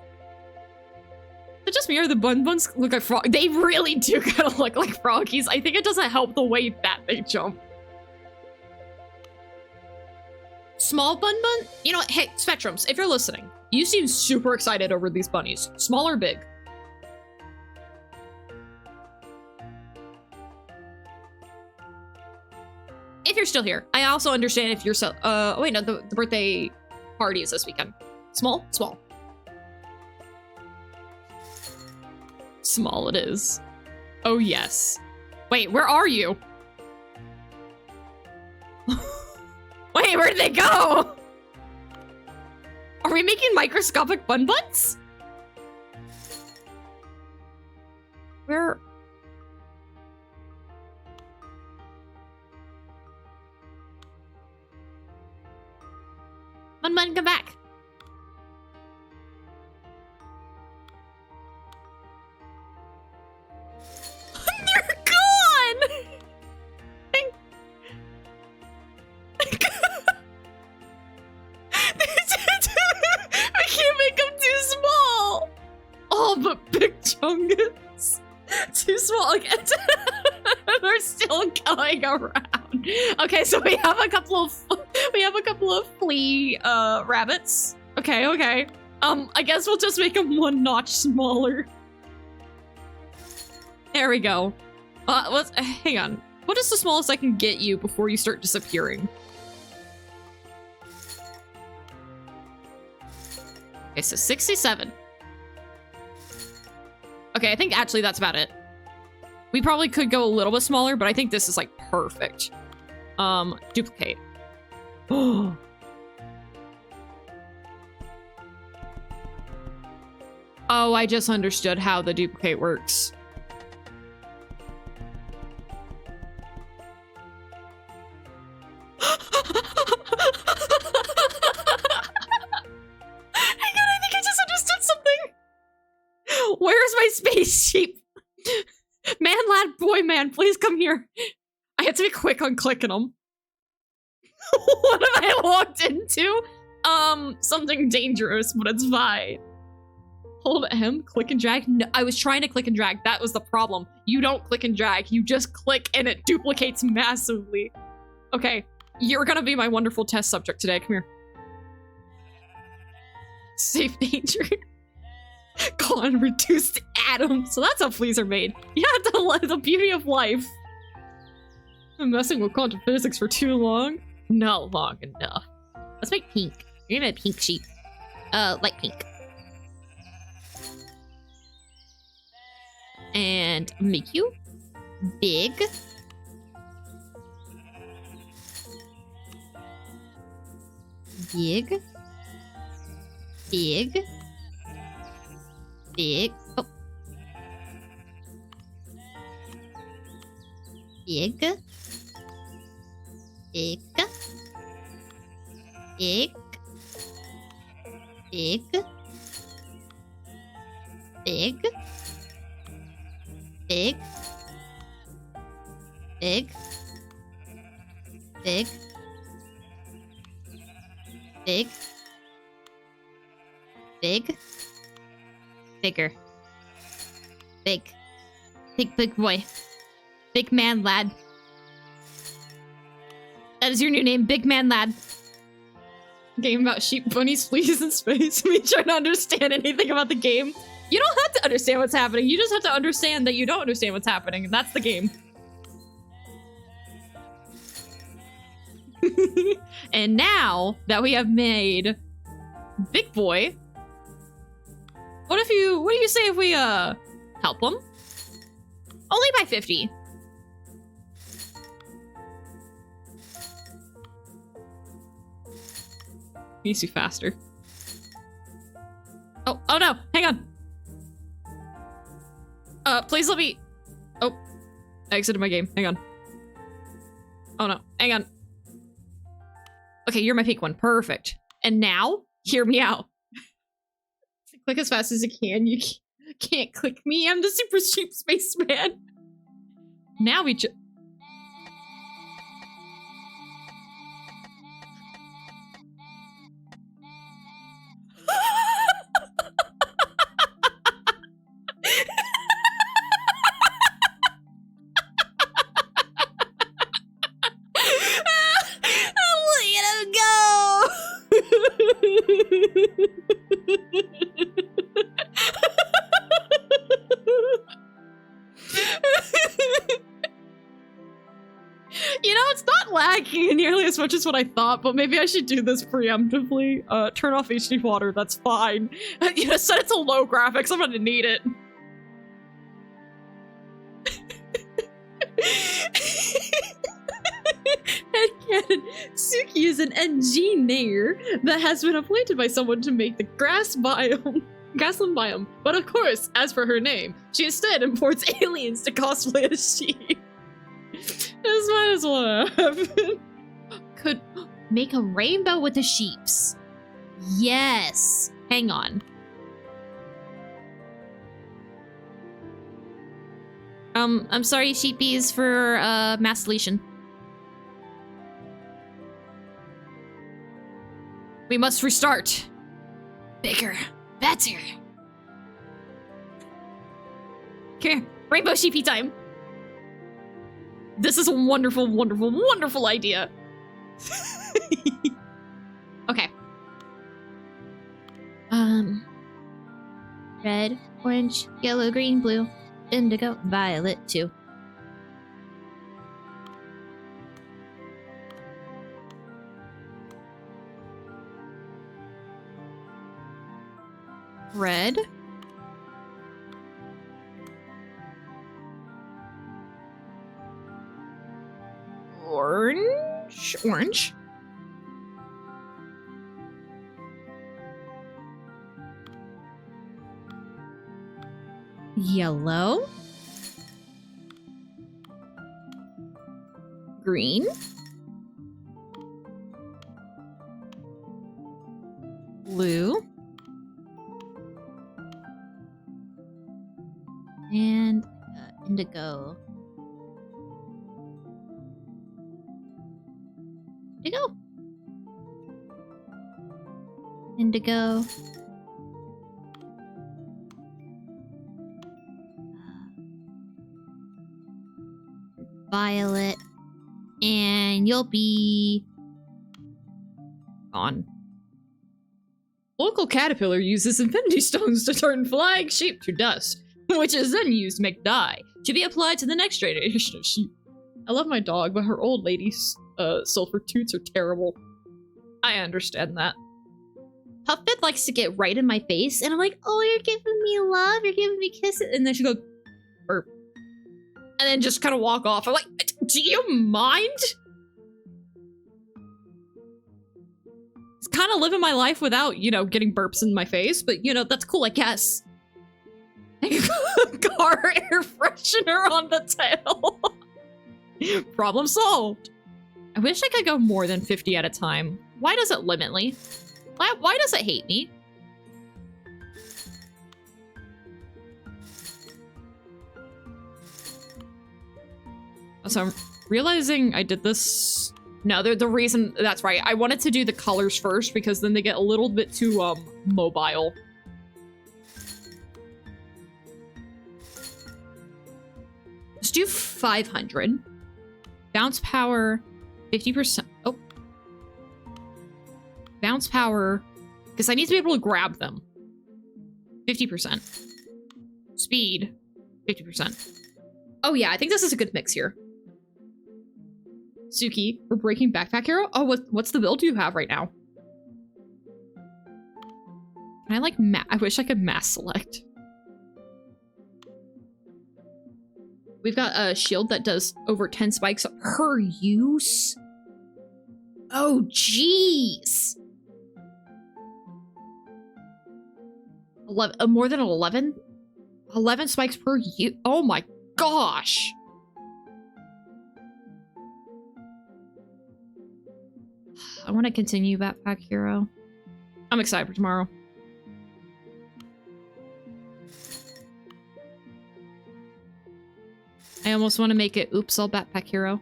Is it just me or the buns look like frog? They really do kind of look like froggies. I think it doesn't help the way that they jump. Small bun? You know what? Hey, Spectrums, if you're listening, you seem super excited over these bunnies. Small or big? If you're still here. I also understand if you're wait, no, the birthday party is this weekend. Small? Small. Small it is. Oh, yes. Wait, where are you? Wait, where'd they go? Are we making microscopic bun butts? Where? Bun, come back. They're gone! I can't make them too small! Oh, but big chungus. Too small again. They're still going around. Okay, so we have a couple of flea rabbits. Okay. I guess we'll just make them one notch smaller. There we go. Hang on. What is the smallest I can get you before you start disappearing? Okay, so 67. Okay, I think actually that's about it. We probably could go a little bit smaller, but I think this is like perfect. Duplicate. Oh. Oh, I just understood how the duplicate works. Where's my space sheep? Man, lad, boy, man, please come here. I had to be quick on clicking them. What have I walked into? Something dangerous, but it's fine. Hold M, click and drag. No, I was trying to click and drag. That was the problem. You don't click and drag. You just click and it duplicates massively. Okay, you're gonna be my wonderful test subject today. Come here. Safe danger. Gone, reduced atom. So that's how fleas are made. You have to let the beauty of life. I'm messing with quantum physics for too long. Not long enough. Let's make pink. You're gonna make pink sheep. Light pink. And make you big. Big. Big. Big. Oh. Big. Big. Big. Big. Big. Big. Big. Big. Big. Big. Bigger. Big. Big boy. Big man lad. That is your new name, Big Man Lad. Game about sheep, bunnies, fleas, and space. Me trying to understand anything about the game. You don't have to understand what's happening. You just have to understand that you don't understand what's happening, and that's the game. And now that we have made Big Boy, what do you say if we help him? Only by 50. Needs to be faster. Oh no, hang on. Please let me. Oh, I exited my game. Hang on. Oh no, hang on. Okay, you're my pink one. Perfect. And now, hear me out. Click as fast as you can. You can't click me. I'm the super sheep spaceman. Now we just. You know, it's not lagging nearly as much as what I thought, but maybe I should do this preemptively. Turn off HD water, that's fine. You know, set it to low graphics, I'm gonna need it. Headcanon. Tsuki is an engineer that has been appointed by someone to make the grassland biome. But of course, as for her name, she instead imports aliens to cosplay as sheep. This might as well happen. Could make a rainbow with the sheeps. Yes. Hang on. I'm sorry, sheepies, for mass deletion. We must restart. Bigger, better. Come here, rainbow sheepy time. This is a wonderful, wonderful, wonderful idea. Okay. Red, orange, yellow, green, blue, indigo, violet, too. Red. Orange. Yellow. Green. Blue. And indigo. Indigo. Indigo. Violet. And you'll be On. Local caterpillar uses infinity stones to turn flying sheep to dust, which is then used to make dye, to be applied to the next generation of sheep. I love my dog, but her old lady's sulfur toots are terrible. I understand that. Puffbit likes to get right in my face, and I'm like, oh, you're giving me love, you're giving me kisses, and then she goes, Burp. And then just kind of walk off. I'm like, do you mind? It's kind of living my life without, you know, getting burps in my face, but, you know, that's cool, I guess. Car air freshener on the tail. Problem solved. I wish I could go more than 50 at a time. Why does it limit me? Why does it hate me? So I'm realizing I did this. No, the reason, that's right. I wanted to do the colors first because then they get a little bit too mobile. Let's do 500. Bounce power, 50%. Oh. Bounce power, because I need to be able to grab them. 50%. Speed, 50%. Oh yeah, I think this is a good mix here. Tsuki, we're breaking Backpack Hero? Oh, what's the build you have right now? Can I like I wish I could mass select. We've got a shield that does over 10 spikes per use. Oh, jeez. 11, more than 11? 11 spikes per use. Oh my gosh. I want to continue Backpack Hero. I'm excited for tomorrow. I almost want to make it oops, all Backpack Hero.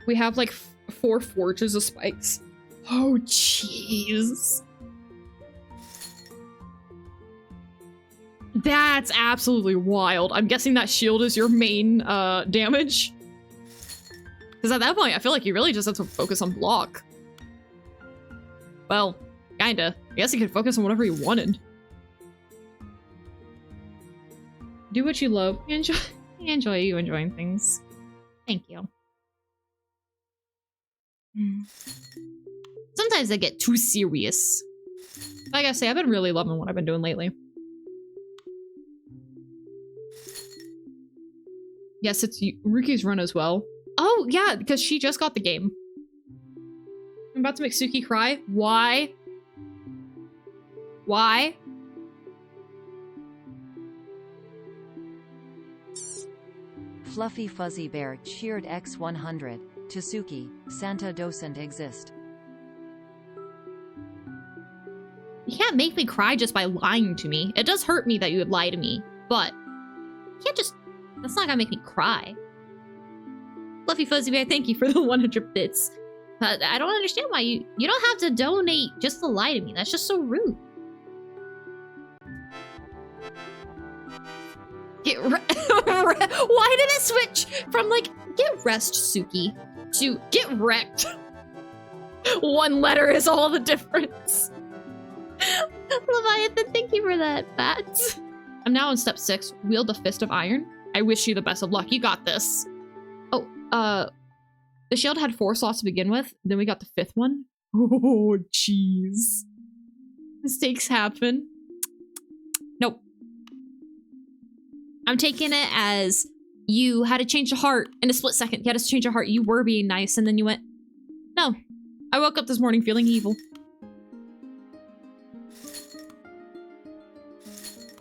We have like 4 forges of spikes. Oh, jeez. That's absolutely wild. I'm guessing that shield is your main damage. Because at that point, I feel like you really just have to focus on block. Well, kinda. I guess you could focus on whatever you wanted. Do what you love. Enjoy you enjoying things. thank you. Sometimes I get too serious. Like I say, I've been really loving what I've been doing lately. Yes, it's Ruki's run as well. Oh, yeah, because she just got the game. I'm about to make Tsuki cry. Why? Why? Fluffy Fuzzy Bear cheered X100. Tsuki, Santa doesn't exist. You can't make me cry just by lying to me. It does hurt me that you would lie to me, but you can't just... That's not gonna make me cry. Fluffy Fuzzy Bear, thank you for the 100 bits. But I don't understand why you don't have to donate just to lie to me. That's just so rude. Why did it switch from like get rest Tsuki to get wrecked? One letter is all the difference. Leviathan, thank you for that, Bat. I'm now on step 6. Wield the Fist of Iron. I wish you the best of luck. You got this. Oh, the shield had 4 slots to begin with. Then we got the 5th one. Oh, jeez. Mistakes happen. Nope. I'm taking it as you had to change your heart in a split second. You had to change your heart. You were being nice, and then you went, no. I woke up this morning feeling evil.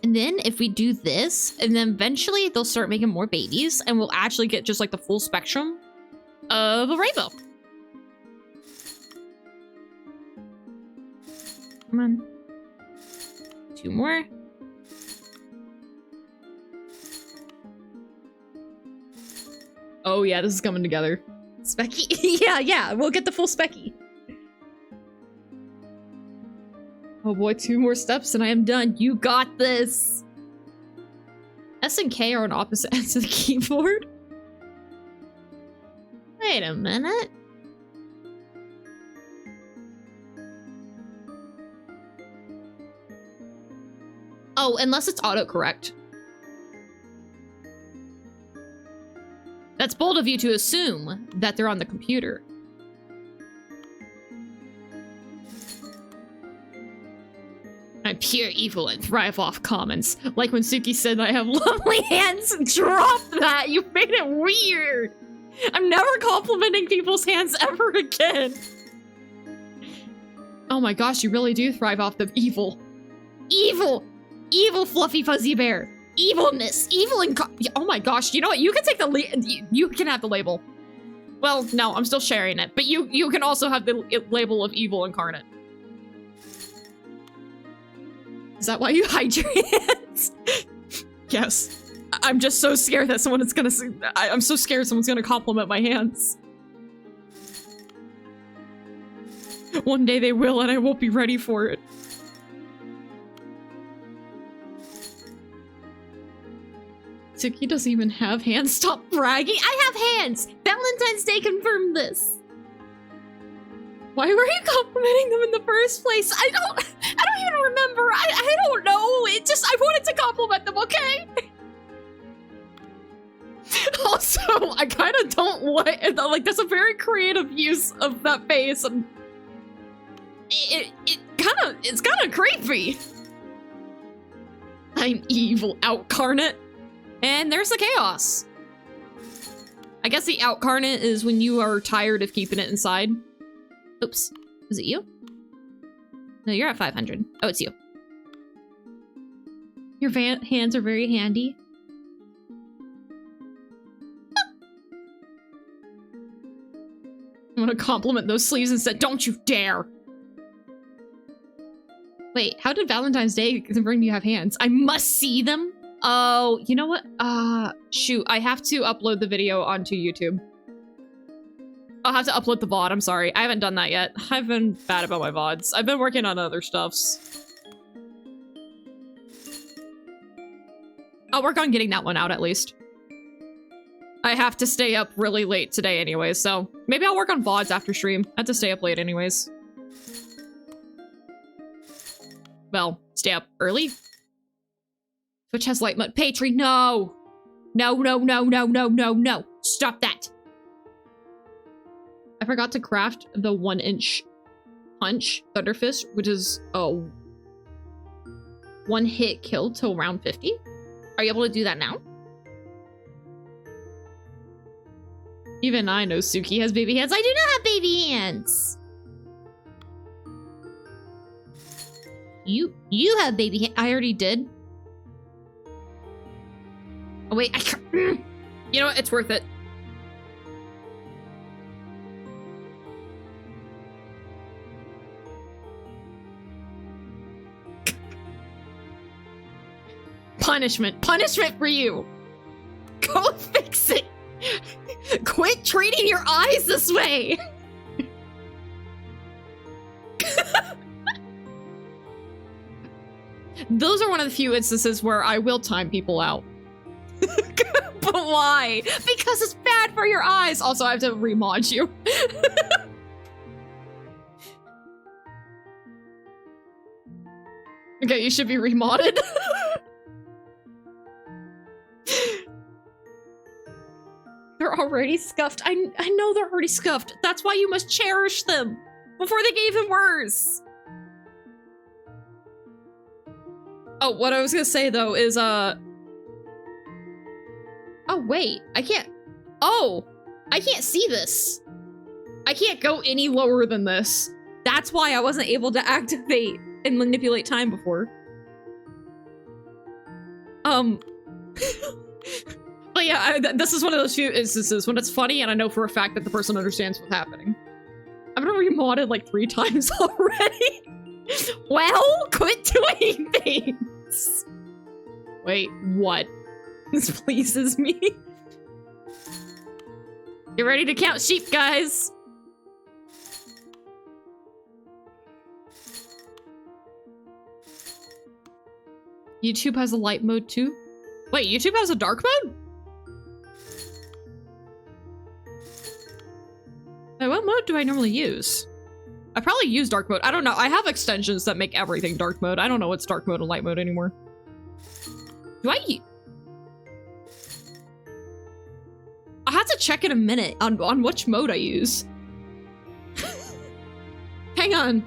And then if we do this, and then eventually they'll start making more babies, and we'll actually get just like the full spectrum of a rainbow. Come on. 2 more. Oh yeah, this is coming together. Specky? yeah, we'll get the full Specky. Oh boy, 2 more steps and I am done. You got this! S and K are on opposite ends of the keyboard. Wait a minute. Oh, unless it's autocorrect. That's bold of you to assume that they're on the computer. I'm pure evil and thrive off comments. Like when Tsuki said I have lovely hands. Drop that! You made it weird! I'm never complimenting people's hands ever again. Oh my gosh, you really do thrive off the evil. Evil! Evil fluffy fuzzy bear. Evilness. Evil and oh my gosh, you know what? You can take the you can have the label. Well, no, I'm still sharing it. But you can also have the label of evil incarnate. Is that why you hide your hands? Yes. I'm just so scared that someone is gonna I'm so scared someone's gonna compliment my hands. One day they will and I won't be ready for it. Tsuki doesn't even have hands. Stop bragging. I have hands. Valentine's Day confirmed this. Why were you complimenting them in the first place? I don't even remember. I don't know. I wanted to compliment them, okay? Also, I kind of don't like, that's a very creative use of that face, and it's kind of creepy. I'm evil outcarnate. And there's the chaos. I guess the outcarnate is when you are tired of keeping it inside. Oops. Is it you? No, you're at 500. Oh, it's you. Your hands are very handy. I'm gonna compliment those sleeves and said, don't you dare. Wait, how did Valentine's Day confirm you have hands? I must see them? Oh, you know what? Shoot, I have to upload the video onto YouTube. I'll have to upload the VOD, I'm sorry. I haven't done that yet. I've been bad about my VODs. I've been working on other stuffs. I'll work on getting that one out at least. I have to stay up really late today anyways, so maybe I'll work on VODs after stream. I have to stay up late anyways. Well, stay up early? Twitch has light mode. Patreon, no! No. Stop that! I forgot to craft the 1-inch punch Thunderfist, which is a 1-hit kill till round 50. Are you able to do that now? Even I know Tsuki has baby hands. I do not have baby hands! You have baby hands. I already did. Oh wait, I can't. You know what? It's worth it. Punishment. Punishment for you. Go fix it. Quit treating your eyes this way. Those are one of the few instances where I will time people out. But why? Because it's bad for your eyes. Also, I have to remod you. Okay, you should be remodded. They're already scuffed. I know they're already scuffed. That's why you must cherish them before they get even worse. Oh, what I was gonna say though is oh wait, I can't. Oh, I can't see this. I can't go any lower than this. That's why I wasn't able to activate and manipulate time before. But yeah, this is one of those few instances when it's funny and I know for a fact that the person understands what's happening. I've been remodded like 3 times already. Well, quit doing things. Wait, what? This pleases me. Get ready to count sheep, guys. YouTube has a light mode too? Wait, YouTube has a dark mode? Wait, what mode do I normally use? I probably use dark mode. I don't know. I have extensions that make everything dark mode. I don't know what's dark mode and light mode anymore. Do I have to check in a minute on which mode I use. Hang on.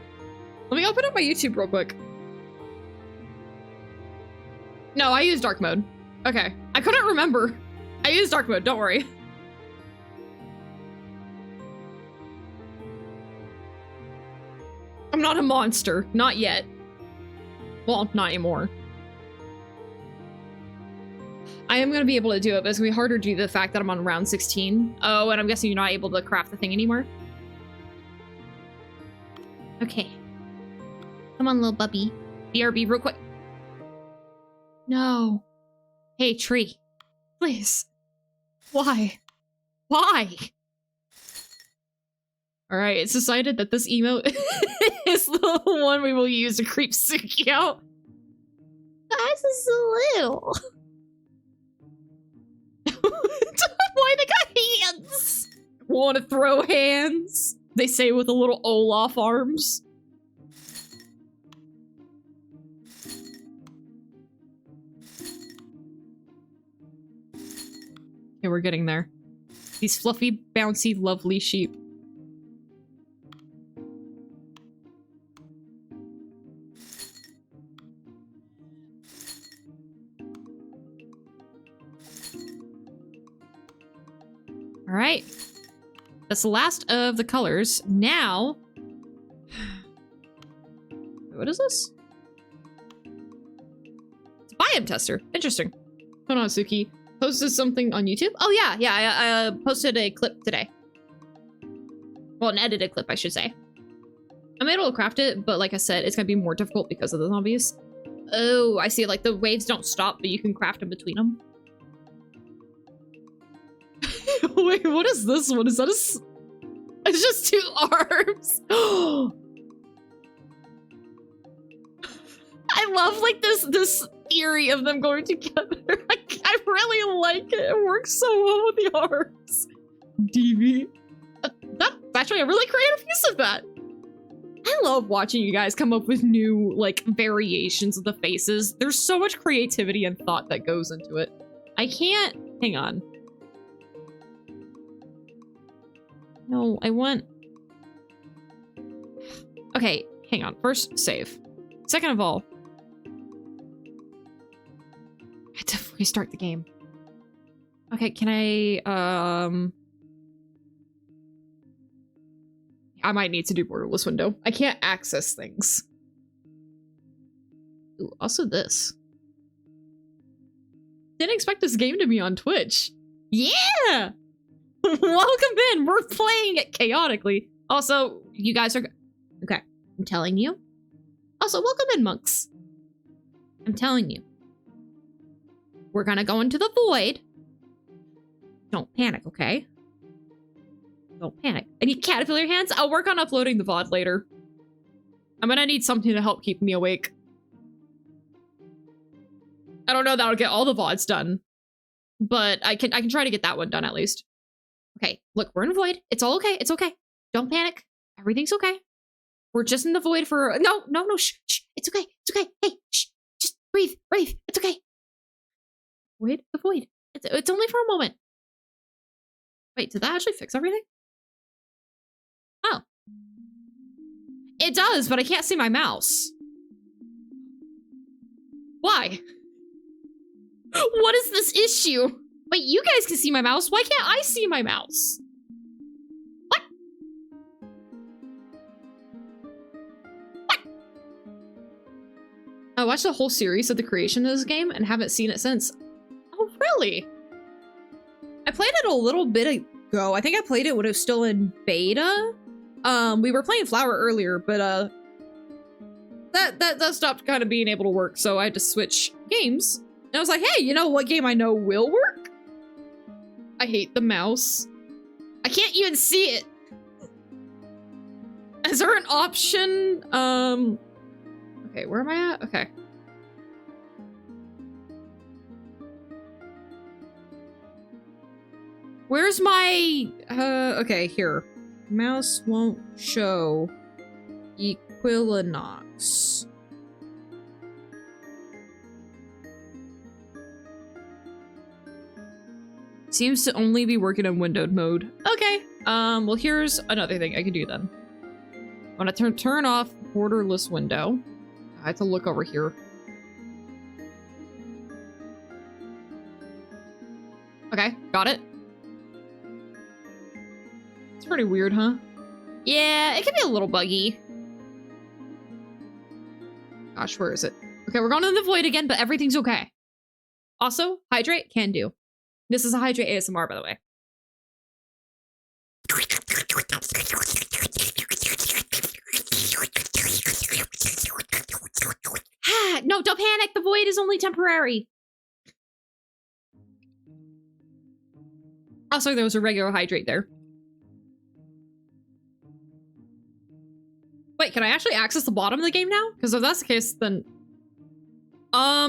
Let me open up my YouTube real quick. No, I use dark mode. Okay. I couldn't remember. I use dark mode, don't worry. I'm not a monster. Not yet. Well, not anymore. I am gonna be able to do it, but it's gonna be harder due to the fact that I'm on round 16. Oh, and I'm guessing you're not able to craft the thing anymore? Okay. Come on, little puppy. BRB real quick. No. Hey, tree. Please. Why? Why? Alright, it's decided that this emote is the one we will use to creep Tsuki out. Guys, is a little. Why they got hands? Want to throw hands? They say with a little Olaf arms. Okay, we're getting there. These fluffy, bouncy, lovely sheep. All right. That's the last of the colors. Now, what is this? It's a biome tester. Interesting. Hold on, Tsuki. Posted something on YouTube? Oh, yeah. I posted a clip today. Well, an edited clip, I should say. I'm able to craft it, but like I said, it's going to be more difficult because of the zombies. Oh, I see. Like, the waves don't stop, but you can craft in between them. Wait, what is this one? Is that a... It's just 2 arms. I love, like, this theory of them going together. I really like it. It works so well with the arms. DV. That's actually a really creative use of that. I love watching you guys come up with new, like, variations of the faces. There's so much creativity and thought that goes into it. I can't... Hang on. No, I want... Okay, hang on. First, save. Second of all... I have to restart the game. Okay, can I might need to do borderless window. I can't access things. Ooh, also this. Didn't expect this game to be on Twitch. Yeah! Welcome in! We're playing it chaotically. Also, you guys are... Okay, I'm telling you. Also, welcome in, monks. I'm telling you. We're gonna go into the void. Don't panic, okay? Don't panic. I need caterpillar hands. I'll work on uploading the VOD later. I'm gonna need something to help keep me awake. I don't know that'll get all the VODs done, but I can try to get that one done at least. Okay, look, we're in a void. It's all okay. It's okay. Don't panic. Everything's okay. We're just in the void for... No, shh. It's okay. It's okay. Hey, shh. Just breathe. It's okay. Void? The void. It's only for a moment. Wait, did that actually fix everything? Oh. It does, but I can't see my mouse. Why? What is this issue? Wait, you guys can see my mouse. Why can't I see my mouse? What? I watched the whole series of the creation of this game and haven't seen it since. Oh, really? I played it a little bit ago. I think I played it when it was still in beta. We were playing Flower earlier, but that stopped kind of being able to work, so I had to switch games. And I was like, hey, you know what game I know will work? I hate the mouse. I can't even see it. Is there an option? Okay, where am I at? Okay. Where's my, okay, here. Mouse won't show Equinox. Seems to only be working in windowed mode. Okay, well here's another thing I can do then. I'm gonna turn off borderless window. I have to look over here. Okay, got it. It's pretty weird, huh? Yeah, it can be a little buggy. Gosh, where is it? Okay, we're going in the void again, but everything's okay. Also, hydrate, can do. This is a hydrate ASMR, by the way. No, don't panic. The void is only temporary. Also, there was a regular hydrate there. Wait, can I actually access the bottom of the game now? Because if that's the case, then... I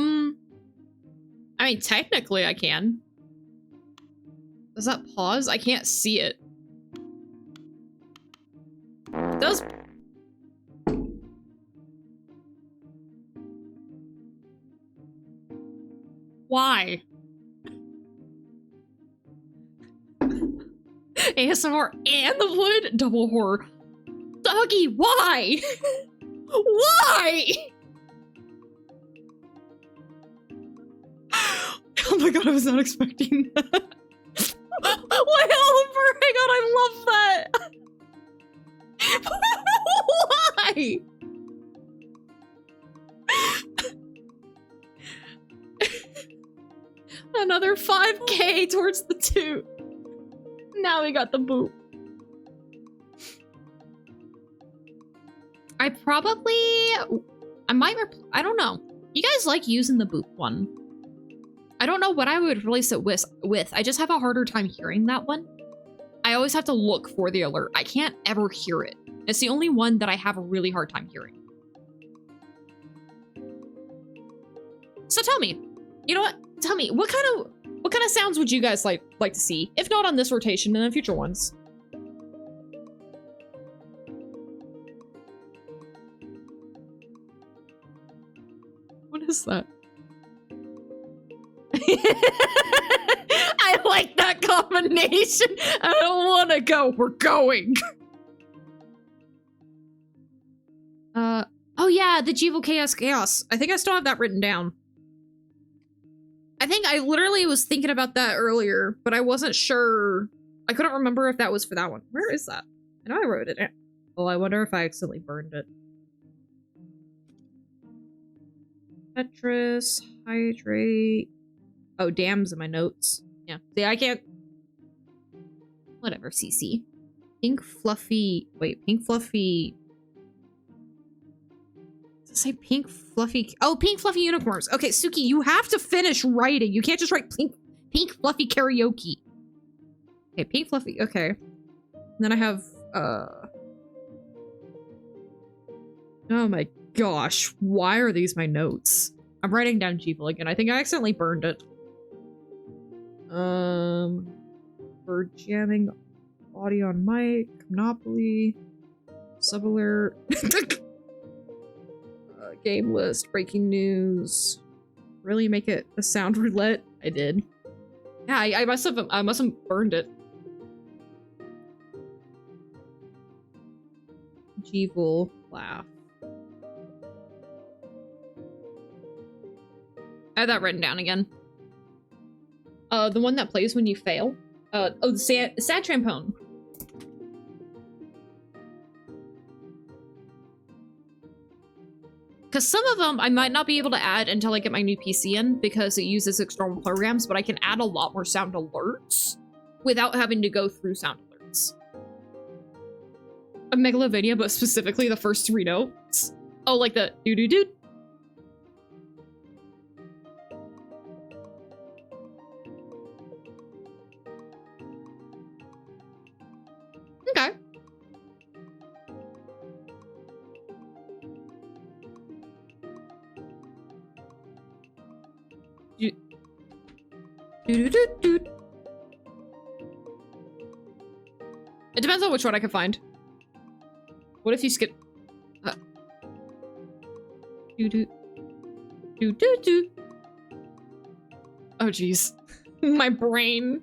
mean, technically I can. Does that pause? I can't see it. It does... Why? ASMR and the wood? Double horror. Doggy, why? Why? Oh my god, I was not expecting that. Why, Oliver? Hang on, I love that. Why? Another 5K towards the 2. Now we got the boot. I might, I don't know. You guys like using the boop one. I don't know what I would replace it with. I just have a harder time hearing that one. I always have to look for the alert. I can't ever hear it. It's the only one that I have a really hard time hearing. So tell me, you know what? Tell me, what kind of sounds would you guys like to see? If not on this rotation, then in future ones. What is that? I like that combination. I don't want to go. We're going. Oh yeah, the Jeevo Chaos. I think I still have that written down. I think I literally was thinking about that earlier, but I wasn't sure. I couldn't remember if that was for that one. Where is that? I know I wrote it down. Oh, I wonder if I accidentally burned it. Petrus, hydrate. Oh, dam's in my notes. Yeah. See, I can't. Whatever, CC. Pink fluffy. Wait, pink fluffy. Does it say pink fluffy? Oh, pink fluffy unicorns. Okay, Tsuki, you have to finish writing. You can't just write pink fluffy karaoke. Okay, pink fluffy. Okay. And then I have, oh my gosh. Why are these my notes? I'm writing down Jeeple again. I think I accidentally burned it. For jamming audio on mic, Monopoly, sub-alert, game list, breaking news. Really make it a sound roulette? I did. Yeah, I must have burned it. Jeeple laugh. I have that written down again. The one that plays when you fail. Oh, the sad trampone. Because some of them I might not be able to add until I get my new PC in because it uses external programs, but I can add a lot more sound alerts without having to go through sound alerts. A Megalovania, but specifically the first 3 notes. Oh, like the doo-doo-doo. Okay. Do-do-do-do. It depends on which one I can find. What if you skip? Do-do. Do-do-do. Oh, jeez. My brain.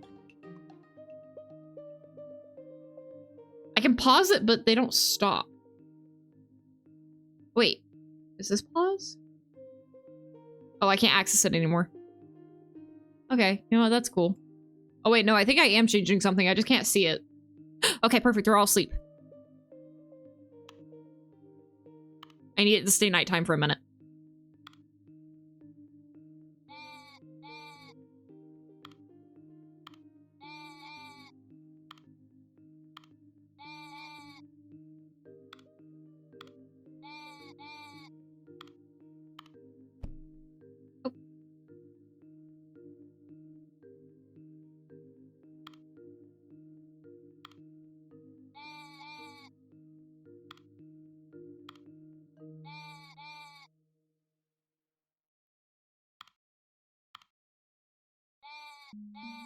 I can pause it, but they don't stop. Wait. Is this pause? Oh, I can't access it anymore. Okay, you know what? That's cool. Oh, wait, no, I think I am changing something. I just can't see it. Okay, perfect. They're all asleep. I need it to stay nighttime for a minute. Oh.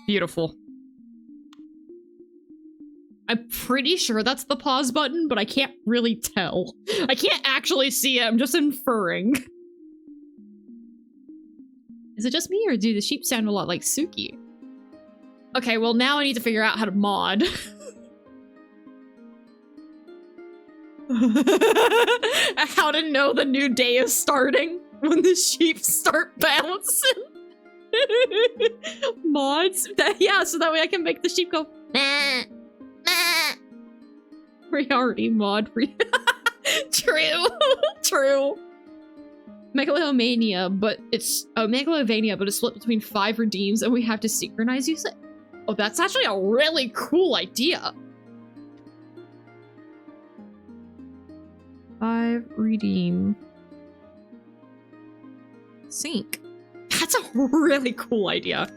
Beautiful. I'm pretty sure that's the pause button, but I can't really tell. I can't actually see it, I'm just inferring. Is it just me, or do the sheep sound a lot like Tsuki? Okay, well now I need to figure out how to mod. How to know the new day is starting when the sheep start bouncing. Mods? Yeah, so that way I can make the sheep go nah, nah. We already mod for you. True. True. Megalomania, but it's Megalovania, but it's split between 5 redeems and we have to synchronize use it. Oh, that's actually a really cool idea. 5 redeem. Sync. That's a really cool idea.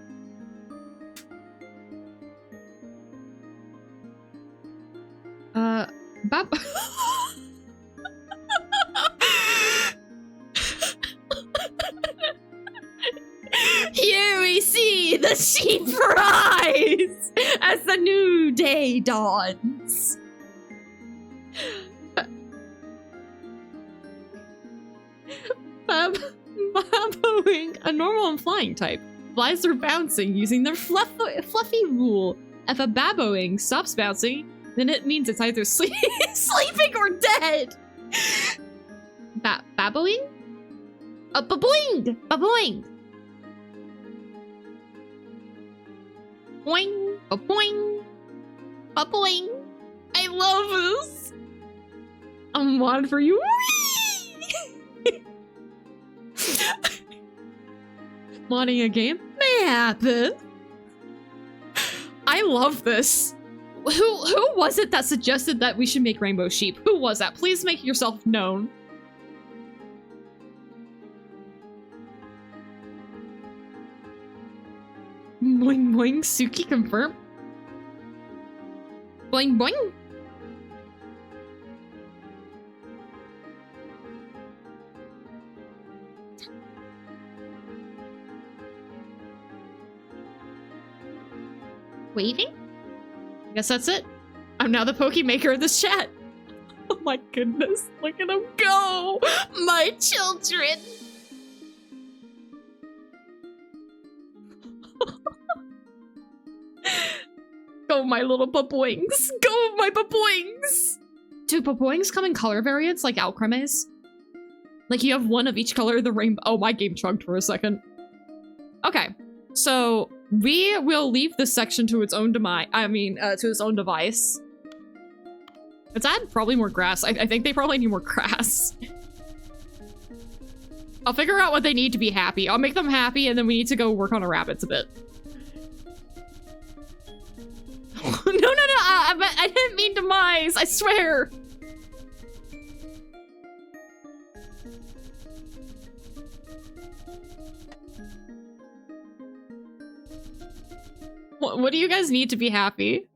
Bab Here we see the sheep rise as the new day dawns. Baboing, a normal and flying type, flies through bouncing using their fluffy wool. If a baboing stops bouncing, then it means it's either sleeping or dead. Baboing? A baboing! Baboing! Boing! Baboing! Baboing! I love this! I'm one for you. Modding a game? May happen. I love this. Who was it that suggested that we should make rainbow sheep? Who was that? Please make yourself known. Boing boing, Tsuki confirm. Boing boing. Waving? I guess that's it. I'm now the Pokemaker of this chat. Oh my goodness, look at him go! My children! Go, my little baboings! Go, my baboings! Do baboings come in color variants like Alcremes? Like you have one of each color of the rainbow. Oh, my game chugged for a second. Okay, so we will leave this section to its own to its own device. Let's add probably more grass. I think they probably need more grass. I'll figure out what they need to be happy. I'll make them happy, and then we need to go work on our rabbits a bit. No, I didn't mean demise, I swear. What do you guys need to be happy?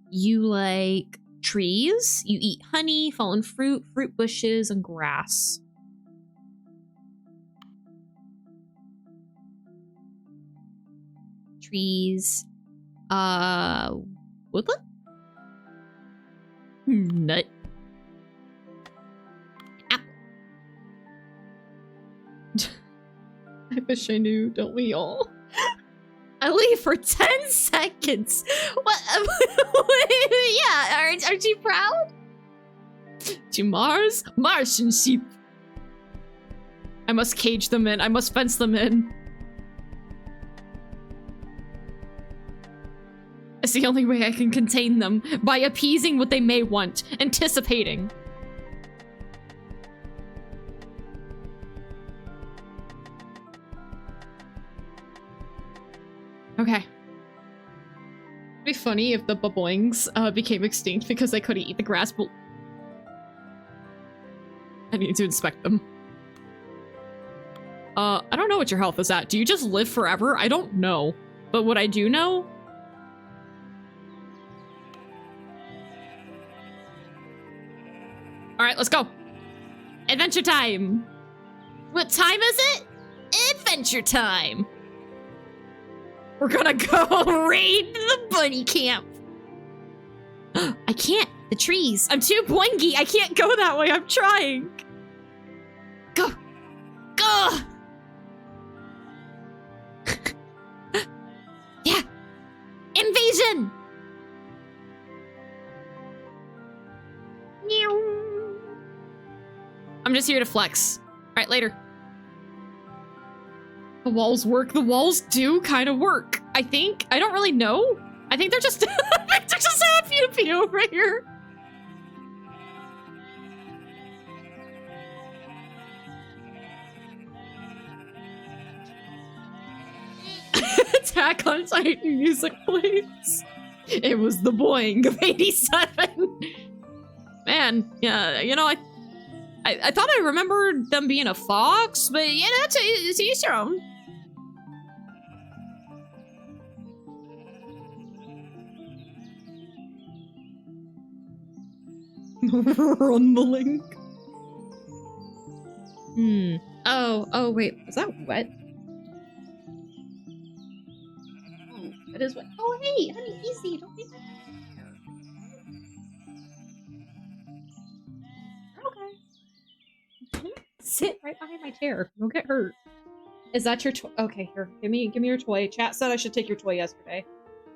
You like trees. You eat honey, fallen fruit, fruit bushes, and grass. Trees. Woodland? Nut. Apple. I wish I knew, don't we all? I leave for 10 seconds. What? Yeah, aren't you proud? To Mars? Martian sheep. I must cage them in. I must fence them in. It's the only way I can contain them, by appeasing what they may want, anticipating. Okay. It'd be funny if the baboings became extinct because they couldn't eat the grass, but I need to inspect them. I don't know what your health is at. Do you just live forever? I don't know. But what I do know... Alright, let's go. Adventure time. What time is it? Adventure time. We're gonna go raid the bunny camp. I can't. The trees. I'm too boingy. I can't go that way. I'm trying. Go. Go. Yeah. Invasion. I'm just here to flex. All right, later. The walls work. The walls do kind of work. I think. I don't really know. I think they're just they're just happy to be over here. Attack on Titan music plays. It was the boing of 87. Man, yeah, you know, I thought I remembered them being a fox, but yeah, it's each your own. Rumbling. Oh, wait, is that wet? Oh, it is wet. Oh, hey, honey, easy, don't be... Sit right behind my chair. Don't get hurt. Is that your toy? Okay, here. Give me your toy. Chat said I should take your toy yesterday.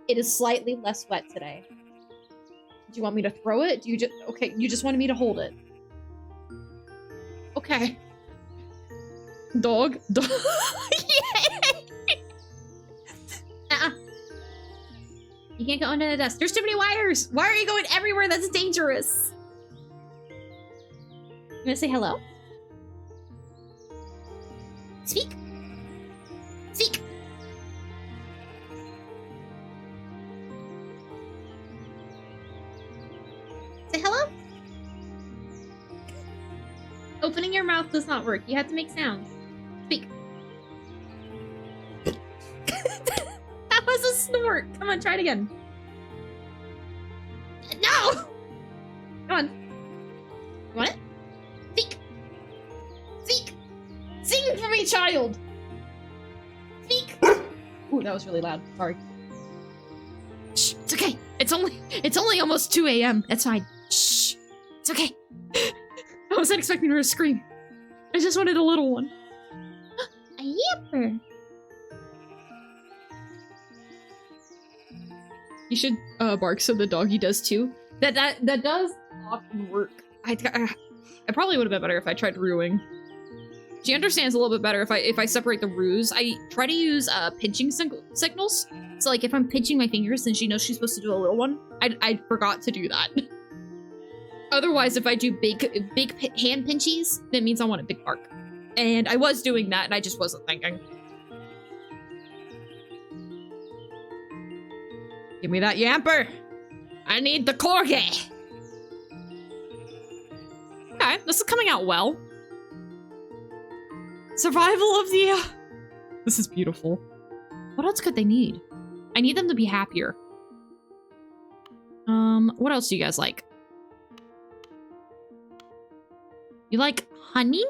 It is slightly less wet today. Do you want me to throw it? Do you just... Okay, you just wanted me to hold it. Okay. Dog. Dog. You can't go under the desk. There's too many wires. Why are you going everywhere? That's dangerous. You gonna say hello? Speak. Speak. Say hello. Opening your mouth does not work. You have to make sounds. Speak. That was a snort. Come on, try it again. No! Come on. You want it? Speak. Speak. Sing for me, child! Speak! Ooh, that was really loud. Sorry. Shh, it's okay. It's only almost 2 a.m. It's fine. Shh. It's okay. I wasn't expecting her to scream. I just wanted a little one. A yipper. You should bark so the doggy does too. That does often work. I probably would have been better if I tried ruing. She understands a little bit better if I separate the ruse. I try to use pinching signals. So like if I'm pinching my fingers, then she knows she's supposed to do a little one. I forgot to do that. Otherwise, if I do big hand pinchies, that means I want a big bark. And I was doing that, and I just wasn't thinking. Give me that yamper. I need the corgi. Okay, this is coming out well. Survival of the... This is beautiful. What else could they need? I need them to be happier. What else do you guys like? You like honey?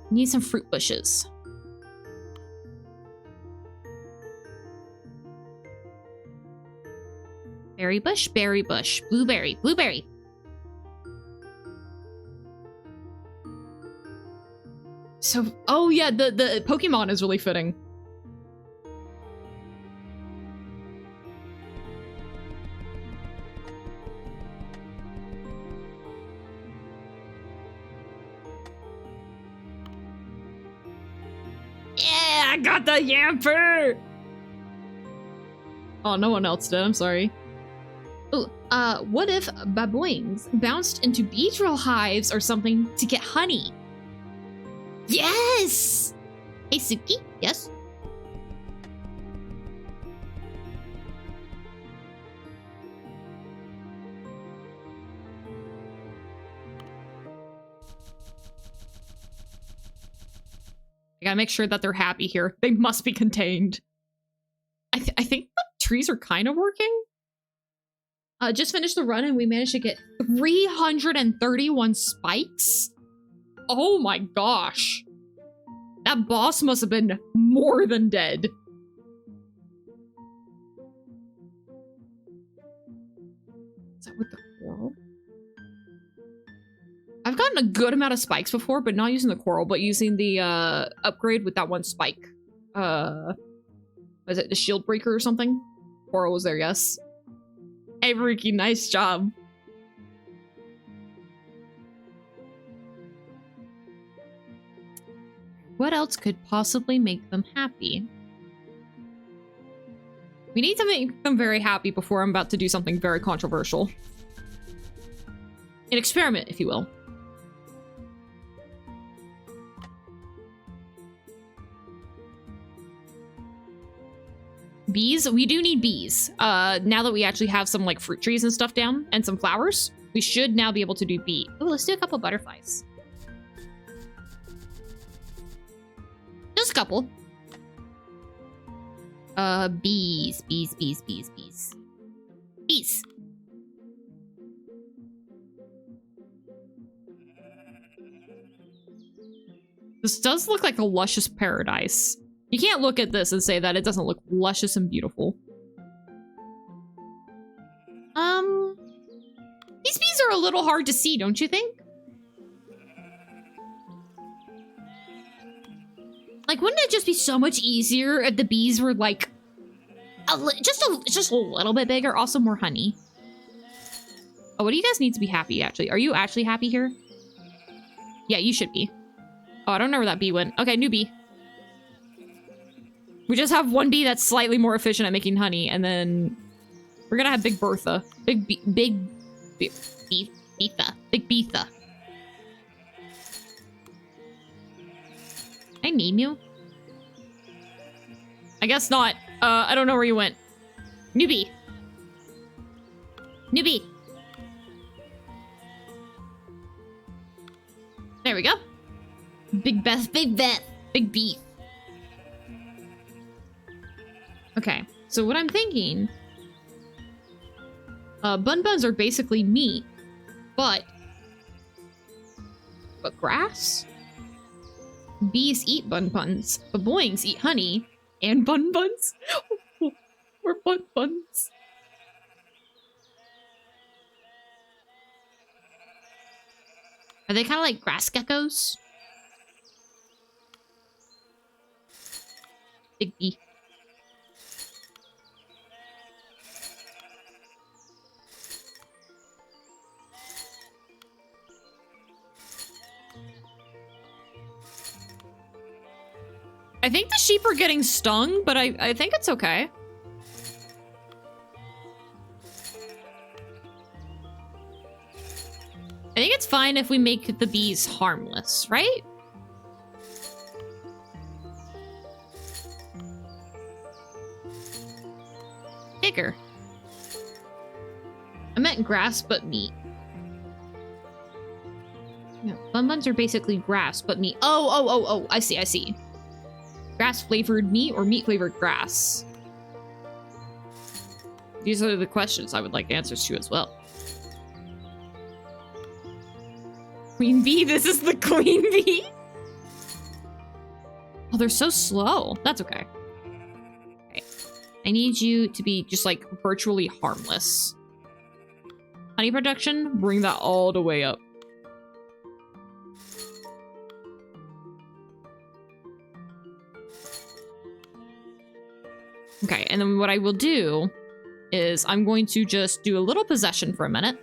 Need some fruit bushes. Berry bush, blueberry, blueberry. So, oh yeah, the Pokemon is really fitting. Yeah, I got the Yamper! Oh, no one else did, I'm sorry. Ooh, what if baboons bounced into beetle hives or something to get honey? Yes! Hey, Tsuki? Yes? I gotta make sure that they're happy here. They must be contained. I think the trees are kind of working. Just finished the run and we managed to get 331 spikes. Oh my gosh. That boss must have been more than dead. Is that with the coral? I've gotten a good amount of spikes before, but not using the coral, but using the upgrade with that one spike. Was it the shield breaker or something? Coral was there, yes. Hey, Ruki, nice job. What else could possibly make them happy? We need to make them very happy before I'm about to do something very controversial. An experiment, if you will. Bees? We do need bees. Now that we actually have some like fruit trees and stuff down and some flowers, we should now be able to do bee. Oh, let's do a couple butterflies. Just a couple. Bees. Bees. This does look like a luscious paradise. You can't look at this and say that it doesn't look luscious and beautiful. These bees are a little hard to see, don't you think? Like, wouldn't it just be so much easier if the bees were like just a little bit bigger? Also more honey. Oh, what do you guys need to be happy, actually? Are you actually happy here? Yeah, you should be. Oh, I don't know where that bee went. Okay, new bee. We just have one bee that's slightly more efficient at making honey, and then we're gonna have Big Bertha. Big Beetha. I name you? I guess not. I don't know where you went. Newbie. There we go. Big Beth. Big Beef. Okay, so what I'm thinking... bun buns are basically meat, but grass? Bees eat bun buns, baboings eat honey, and bun buns? Or bun buns? Are they kind of like grass geckos? Big bee. I think the sheep are getting stung, but I think it's okay. I think it's fine if we make the bees harmless, right? Bigger. I meant grass, but meat. Yeah, bun buns are basically grass, but meat. Oh, I see. grass-flavored meat or meat-flavored grass? These are the questions I would like answers to as well. Queen bee? This is the queen bee? Oh, they're so slow. That's okay. Okay. I need you to be just, like, virtually harmless. Honey production? Bring that all the way up. Okay, and then what I will do is I'm going to just do a little possession for a minute.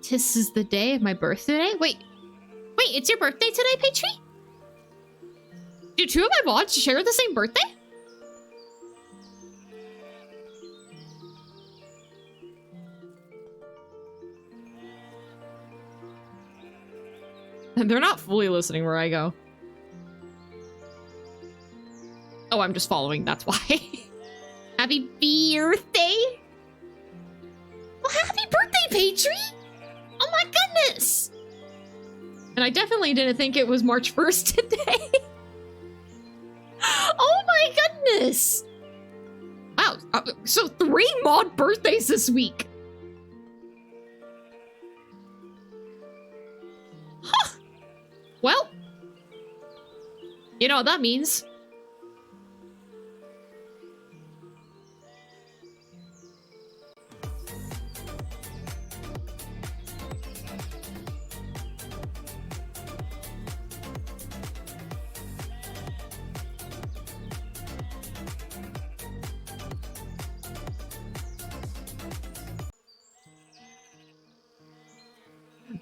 This is the day of my birthday? Wait, it's your birthday today, Patri? Do two of my mods share the same birthday? They're not fully listening where I go. Oh, I'm just following, that's why. Happy birthday! Well, happy birthday, Patri! Oh my goodness! And I definitely didn't think it was March 1st today. Oh my goodness! Wow, so 3 mod birthdays this week. Huh. Well, you know what that means.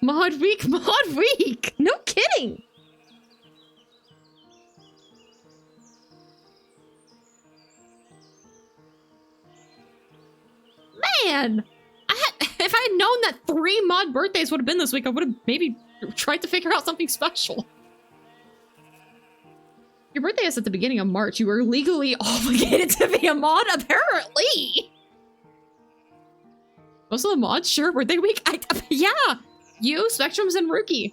Mod week, mod week! No kidding! Man! If I had known that 3 mod birthdays would have been this week, I would have maybe tried to figure out something special. Your birthday is at the beginning of March. You are legally obligated to be a mod, apparently! Most of the mods, sure, birthday week? Yeah! You, Spectrums, and Rookie.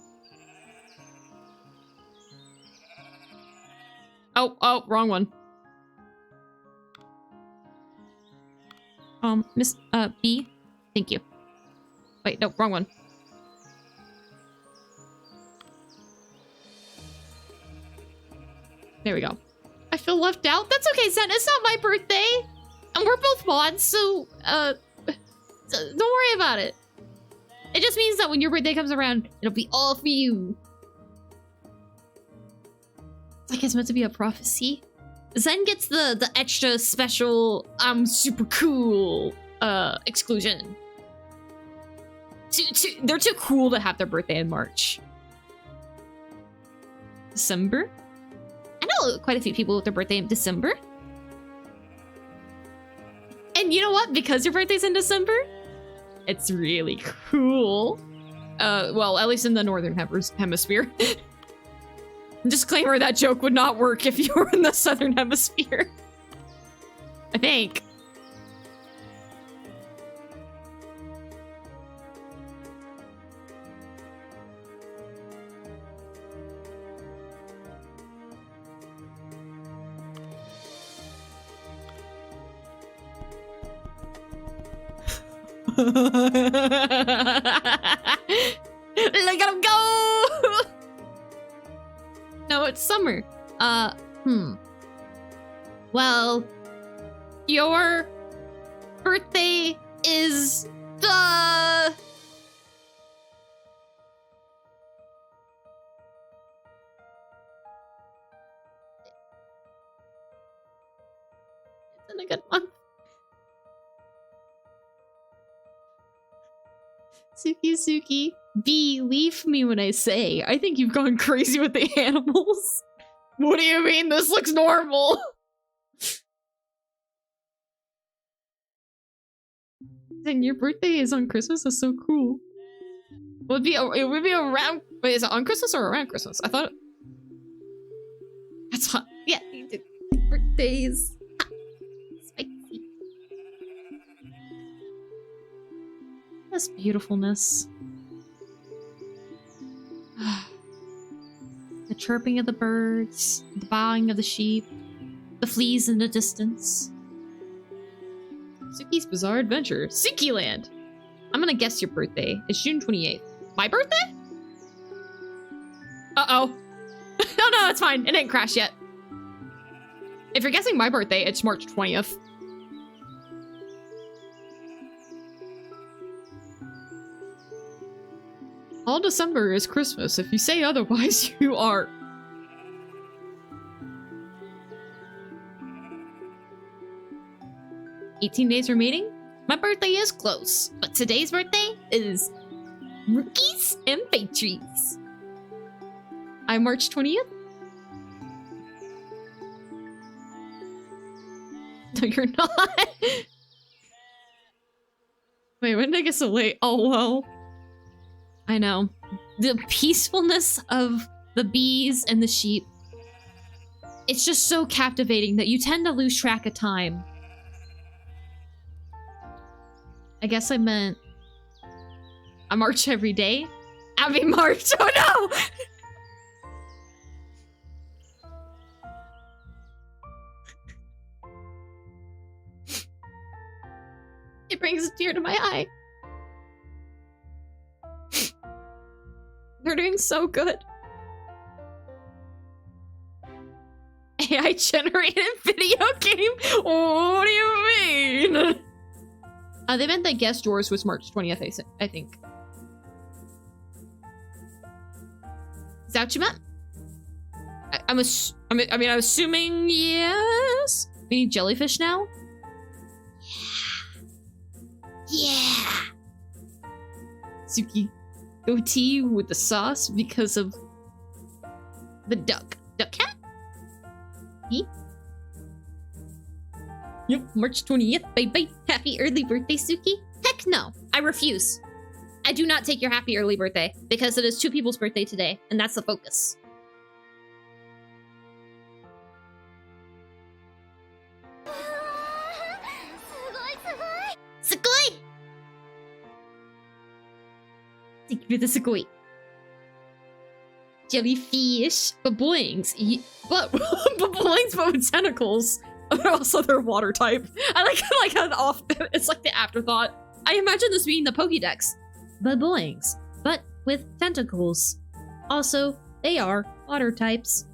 Oh, wrong one. Miss, B? Thank you. Wait, no, wrong one. There we go. I feel left out? That's okay, Zen, it's not my birthday! And we're both mods, so, don't worry about it. It just means that when your birthday comes around, it'll be all for you. It's like it's meant to be a prophecy. Zen gets the extra special, I'm super cool, exclusion. They're too cool to have their birthday in March. December? I know quite a few people with their birthday in December. And you know what? Because your birthday's in December, it's really cool. Well, at least in the Northern Hemisphere. Disclaimer, that joke would not work if you were in the Southern Hemisphere. I think. Look at him go! No, it's summer. Well, your birthday is the... It's in a good month. Tsuki, believe me when I say, I think you've gone crazy with the animals. What do you mean? This looks normal. And your birthday is on Christmas? That's so cool. It would be around... Wait, is it on Christmas or around Christmas? I thought... That's fine. Yeah, birthdays. Spicy. That's beautifulness. chirping of the birds, the baaing of the sheep, the fleas in the distance. Tsuki's Bizarre Adventure. Tsuki Land! I'm gonna guess your birthday. It's June 28th. My birthday? Uh-oh. No, it's fine. It didn't crash yet. If you're guessing my birthday, it's March 20th. All December is Christmas. If you say otherwise, you are. "18 days remaining? My birthday is close, but today's birthday is rookies and patriots. I'm March 20th? No, you're not. Wait, when did I get so late? Oh, well. I know. The peacefulness of the bees and the sheep. It's just so captivating that you tend to lose track of time. I guess I meant I march every day. Happy March! Oh no! It brings a tear to my eye. They're doing so good. AI generated video game? What do you mean? They meant that guest yours was March 20th, I think. Is that what you meant? I'm assuming yes? We need jellyfish now? Yeah! Tsuki, goatee with the sauce because of the duck. Duck cat? Me? Yep, March 20th, bye-bye. Happy early birthday, Tsuki. Heck no, I refuse. I do not take your happy early birthday, because it is two people's birthday today, and that's the focus. Sugoi! Thank you for the sugoi. Jellyfish, baboings, but baboings but with tentacles. Also, they're water type. I like how it's like the afterthought. I imagine this being the Pokédex. Baboings, but with tentacles. Also, they are water types.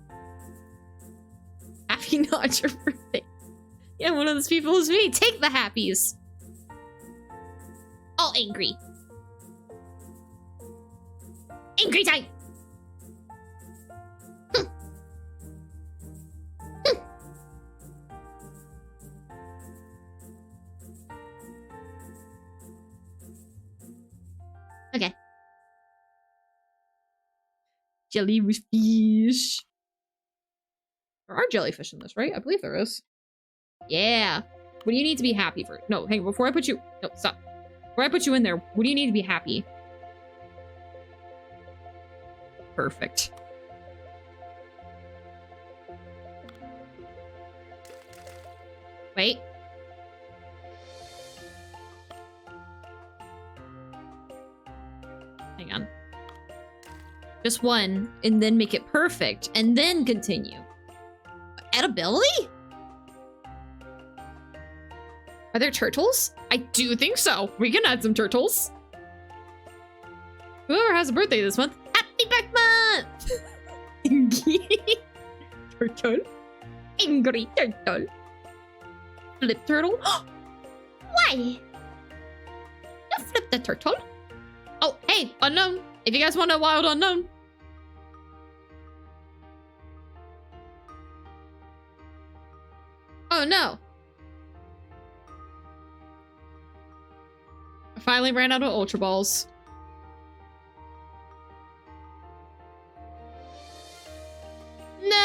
Happy not your birthday. Yeah, one of those people is me. Take the happies. All angry. Angry time. Okay. Jellyfish. There are jellyfish in this, right? I believe there is. Yeah. What do you need to be happy for? No, hang on, before I put you... No, stop. Before I put you in there, what do you need to be happy? Perfect. Wait. Hang on. Just one, and then make it perfect, and then continue. Edibility? Are there turtles? I do think so. We can add some turtles. Whoever has a birthday this month, happy birthday! Turtle? Angry turtle. Flip turtle? Why? You flip the turtle? Oh, hey, unknown. If you guys want a wild unknown. Oh no. I finally ran out of Ultra Balls. No!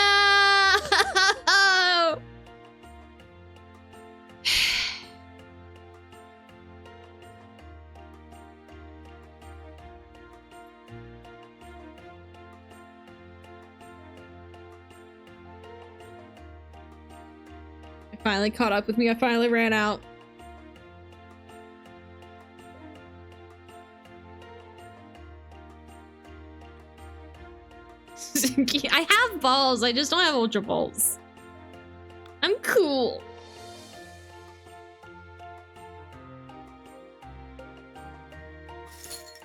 It finally caught up with me. I finally ran out. I have balls, I just don't have ultra balls. I'm cool.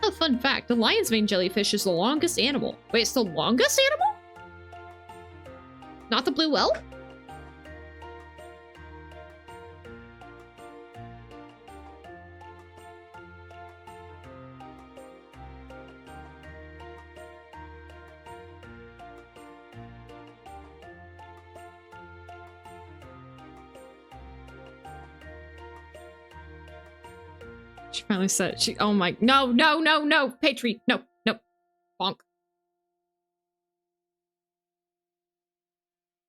Oh, fun fact, the lion's mane jellyfish is the longest animal. Wait, it's the longest animal? Not the blue whale? She finally said oh my, no, Patri, no, bonk.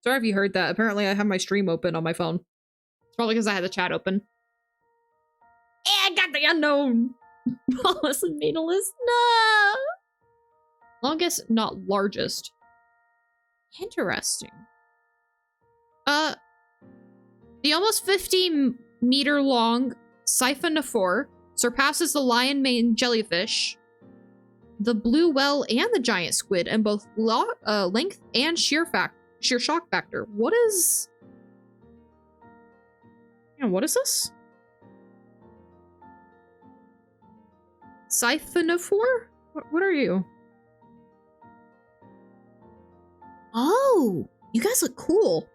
Sorry if you heard that. Apparently I have my stream open on my phone. It's probably because I had the chat open. Yeah, I got the unknown! Paulus and Medalist, no! Longest, not largest. Interesting. The almost 50-meter long siphonophore surpasses the lion mane jellyfish, the blue whale, and the giant squid in both length and sheer shock factor. What is... Yeah, what is this? Siphonophore? What are you? Oh, you guys look cool.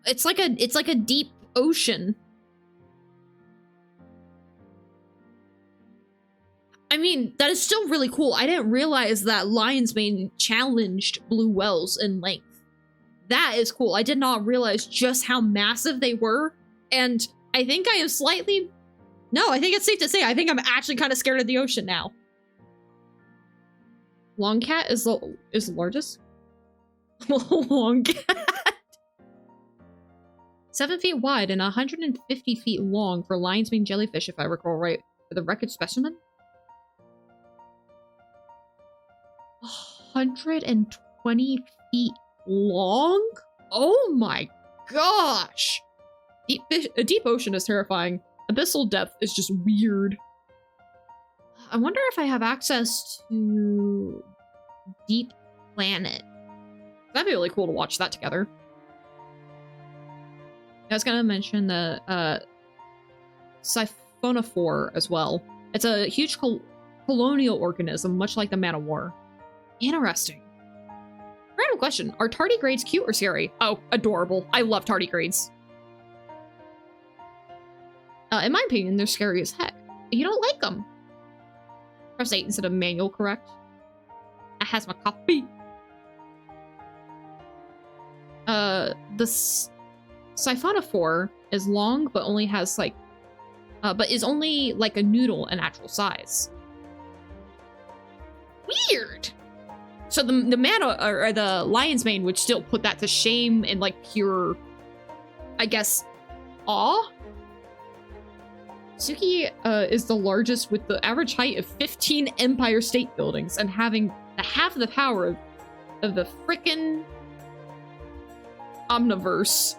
It's like a deep ocean. I mean, that is still really cool. I didn't realize that lion's mane challenged blue whales in length. That is cool. I did not realize just how massive they were. And I think I am slightly... No, I think it's safe to say I think I'm actually kind of scared of the ocean now. Long cat is the largest? Long cat. 7 feet wide and 150 feet long for lion's mane jellyfish, if I recall right. For the record specimen? 120 feet long? Oh my gosh! A deep ocean is terrifying. Abyssal depth is just weird. I wonder if I have access to Deep Planet. That'd be really cool to watch that together. I was gonna mention the siphonophore as well. It's a huge colonial organism, much like the man of war. Interesting. Random question. Are tardigrades cute or scary? Oh, adorable. I love tardigrades. In my opinion, they're scary as heck. You don't like them. Press 8 instead of manual, correct? That has my copy. The siphonophore is long, but only has like, but is only like a noodle in actual size. Weird. So the man or the lion's mane would still put that to shame in like pure, I guess, awe. Tsuki is the largest with the average height of 15 Empire State Buildings and having half of the power of the frickin' Omniverse.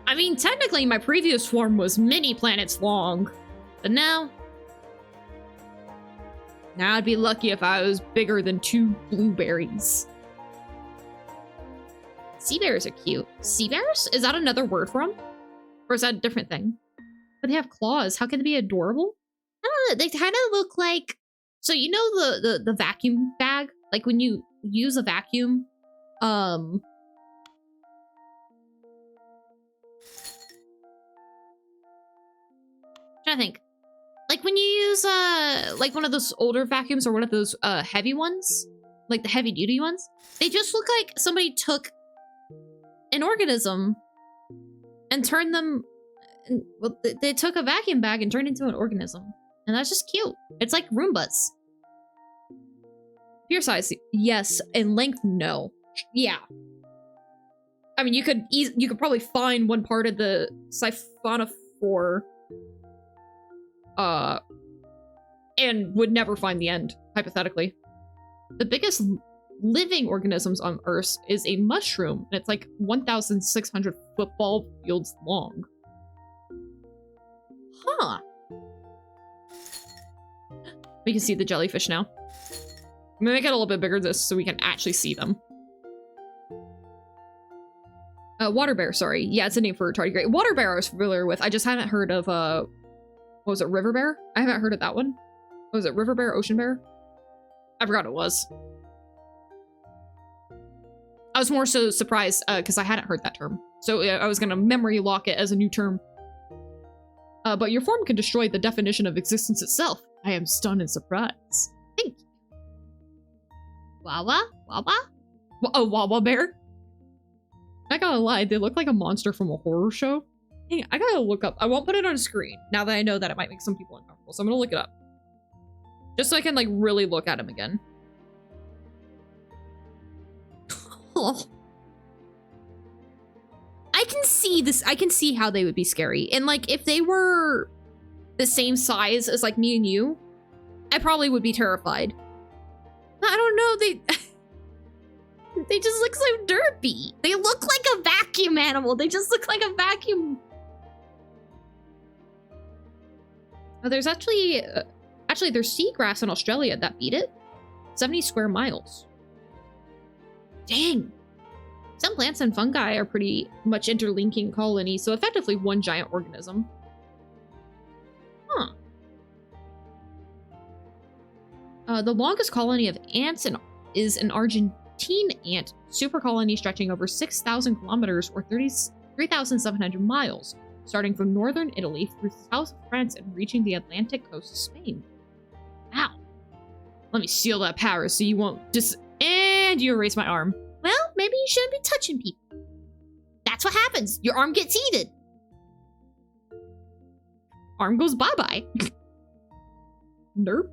I mean, technically my previous form was many planets long, but now I'd be lucky if I was bigger than 2 blueberries. Sea bears are cute. Sea bears? Is that another word for them? Or is that a different thing? But they have claws. How can they be adorable? I don't know. They kind of look like... So you know the vacuum bag? Like when you use a vacuum... I'm trying to think. Like when you use like one of those older vacuums or one of those heavy ones, like the heavy duty ones, they just look like somebody took an organism and turned them, well, they took a vacuum bag and turned it into an organism. And that's just cute. It's like Roombas. Pure size, yes. And length, no. Yeah. I mean, you could probably find one part of the siphonophore and would never find the end, hypothetically. The biggest living organisms on Earth is a mushroom, and it's like 1,600 football fields long. Huh. We can see the jellyfish now. I'm gonna make it a little bit bigger just so we can actually see them. Water bear, sorry. Yeah, it's a name for a tardigrade. Water bear I was familiar with. I just haven't heard of, what was it, river bear? I haven't heard of that one. What was it, river bear, ocean bear? I forgot what it was. I was more so surprised, because I hadn't heard that term. So I was gonna memory lock it as a new term. But your form can destroy the definition of existence itself. I am stunned and surprised. Thank you. Wawa? Wawa? A Wawa bear? I gotta lie, they look like a monster from a horror show. Hey, I gotta look up. I won't put it on screen now that I know that it might make some people uncomfortable. So I'm gonna look it up. Just so I can like really look at him again. Oh. I can see this. I can see how they would be scary. And like if they were the same size as like me and you, I probably would be terrified. I don't know, they just look so derpy. They look like a vacuum animal. They just look like a vacuum. Oh, there's actually there's seagrass in Australia that beat it. 70 square miles. Dang. Some plants and fungi are pretty much interlinking colonies, so effectively one giant organism. Huh. The longest colony of ants is an Argentine ant super colony stretching over 6,000 kilometers or 3,700 miles, starting from northern Italy through south of France and reaching the Atlantic coast of Spain. Wow. Let me seal that power so you won't and you erase my arm. Well, maybe you shouldn't be touching people. That's what happens. Your arm gets heated. Arm goes bye-bye. Derp.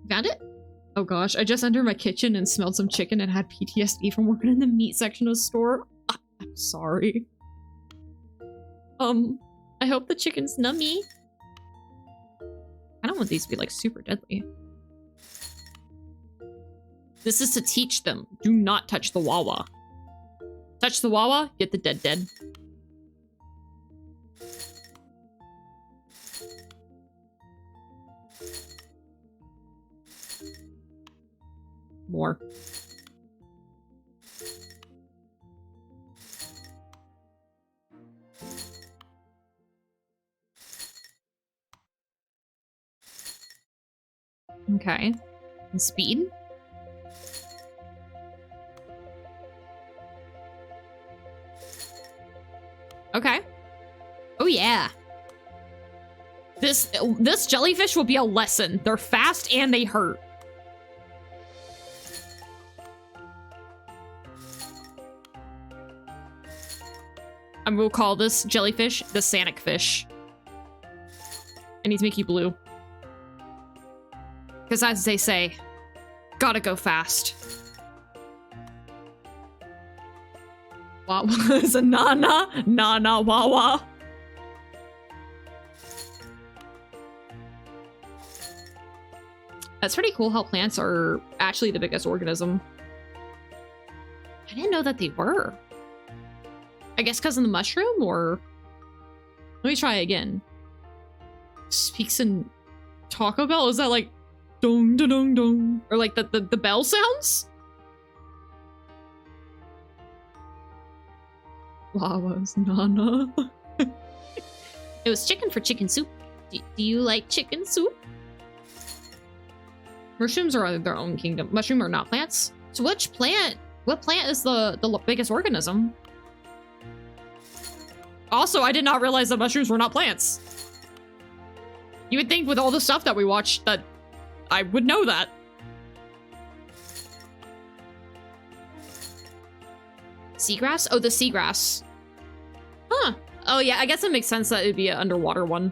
Found it? Oh gosh, I just entered my kitchen and smelled some chicken and had PTSD from working in the meat section of the store. I'm sorry. I hope the chicken's nummy. I don't want these to be like super deadly. This is to teach them. Do not touch the Wawa. Touch the Wawa, get the dead. More. Okay. And speed? Okay. Oh yeah. This jellyfish will be a lesson. They're fast and they hurt. I'm gonna call this jellyfish the Sanic fish. I need to make you blue. Because as they say, gotta go fast. Wawa is a nana. Nana Wawa. That's pretty cool how plants are actually the biggest organism. I didn't know that they were. I guess because of the mushroom, or... Let me try again. Speaks in Taco Bell? Is that like... Dong, da, dong, dong? Or like the bell sounds? Wawa's Nana. It was chicken for chicken soup. Do you like chicken soup? Mushrooms are their own kingdom. Mushroom are not plants. So what plant is the biggest organism? Also, I did not realize that mushrooms were not plants. You would think with all the stuff that we watched that I would know that. Seagrass? Oh, the seagrass. Huh. Oh yeah, I guess it makes sense that it'd be an underwater one.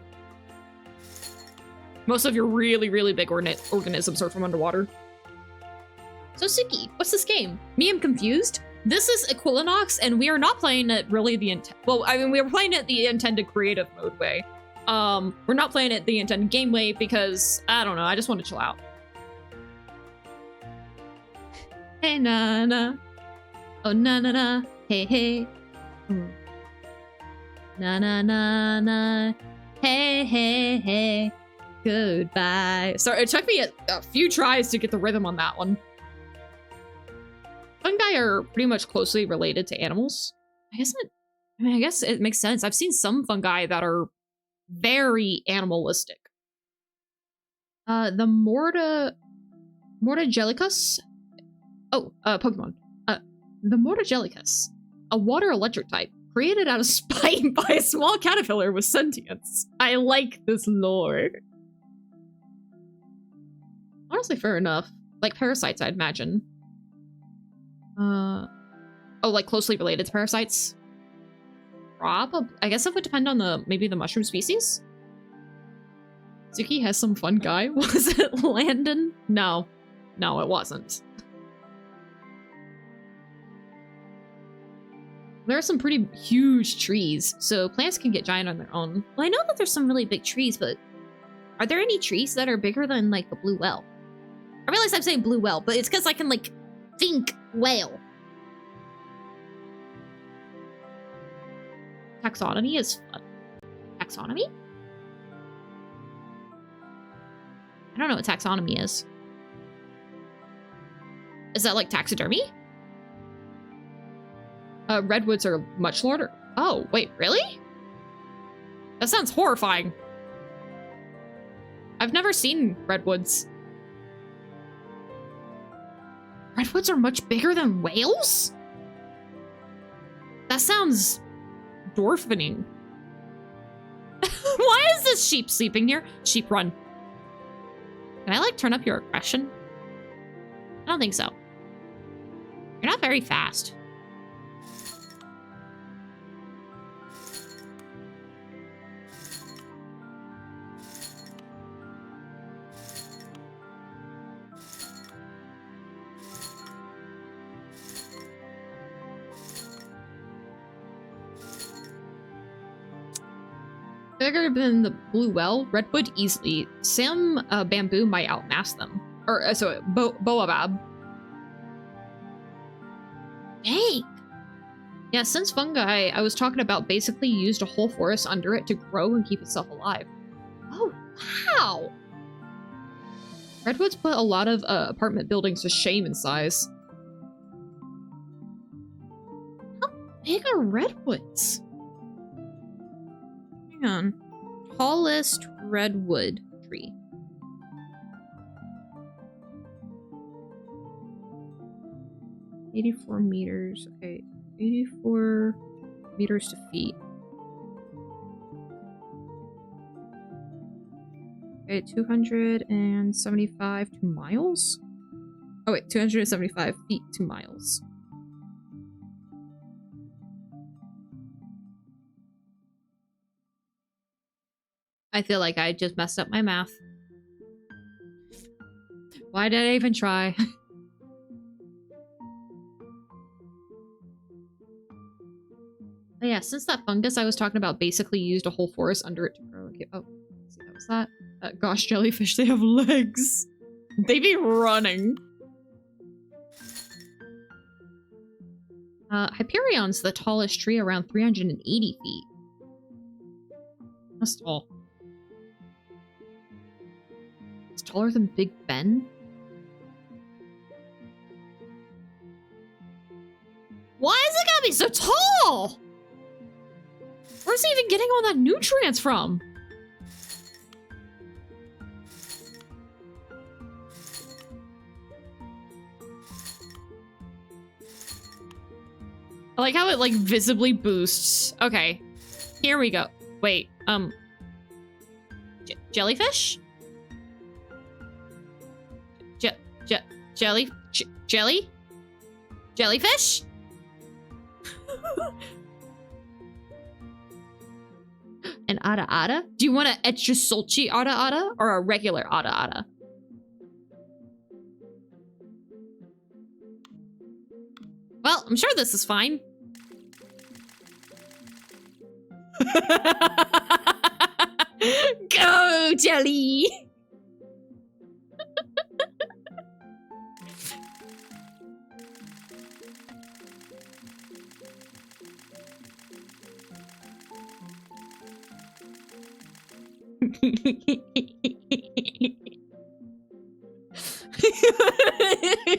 Most of your really, really big organisms are from underwater. So Tsuki, what's this game? Me, I'm confused. This is Equilinox, and we are not playing it really the well, I mean, we were playing it the intended creative mode way. We're not playing it the intended game way because, I don't know, I just want to chill out. Hey, na-na. Oh, na-na-na. Hey, hey. Na-na-na-na. Hey, hey, hey. Goodbye. Sorry, it took me a few tries to get the rhythm on that one. Fungi are pretty much closely related to animals. I guess it makes sense. I've seen some fungi that are very animalistic. The Mortagelicus. Oh, Pokemon. The Mortagelicus, a water electric type, created out of spite by a small caterpillar with sentience. I like this lore. Honestly, fair enough. Like parasites, I'd imagine. Oh, like closely related to parasites? Probably. I guess it would depend on maybe the mushroom species. Tsuki has some fun guy. Was it Landon? No. No, it wasn't. There are some pretty huge trees, so plants can get giant on their own. Well, I know that there's some really big trees, but are there any trees that are bigger than, like, the blue whale? I realize I'm saying blue whale, but it's because I can, like, think whale. Taxonomy is fun. Taxonomy? I don't know what taxonomy is. Is that like taxidermy? Redwoods are much larger. Oh, wait, really? That sounds horrifying. I've never seen redwoods. Redwoods are much bigger than whales? That sounds dwarfening. Why is this sheep sleeping here? Sheep, run. Can I, like, turn up your aggression? I don't think so. You're not very fast. Bigger than the blue whale, redwood easily. Some bamboo might outmass them. Or, boabab. Dang! Yeah, since fungi, I was talking about basically used a whole forest under it to grow and keep itself alive. Oh, wow! Redwoods put a lot of apartment buildings to shame in size. How big are redwoods? Hang on. Tallest redwood tree. $84 meters. Okay, 84 meters to feet. Okay, 275 to miles? Oh wait, 275 feet to miles. I feel like I just messed up my math. Why did I even try? Oh yeah, since that fungus I was talking about basically used a whole forest under it to grow. Okay, oh, let's see, that was that. Gosh, jellyfish, they have legs. They be running. Hyperion's the tallest tree, around 380 feet. That's tall. It's taller than Big Ben? Why is it gotta be so tall? Where's he even getting all that nutrients from? I like how it, like, visibly boosts. Okay. Here we go. Wait, jellyfish? Jelly? Jellyfish? An ada-ada? Do you want an extra salty ada-ada or a regular ada-ada? Well, I'm sure this is fine. Go, Jelly!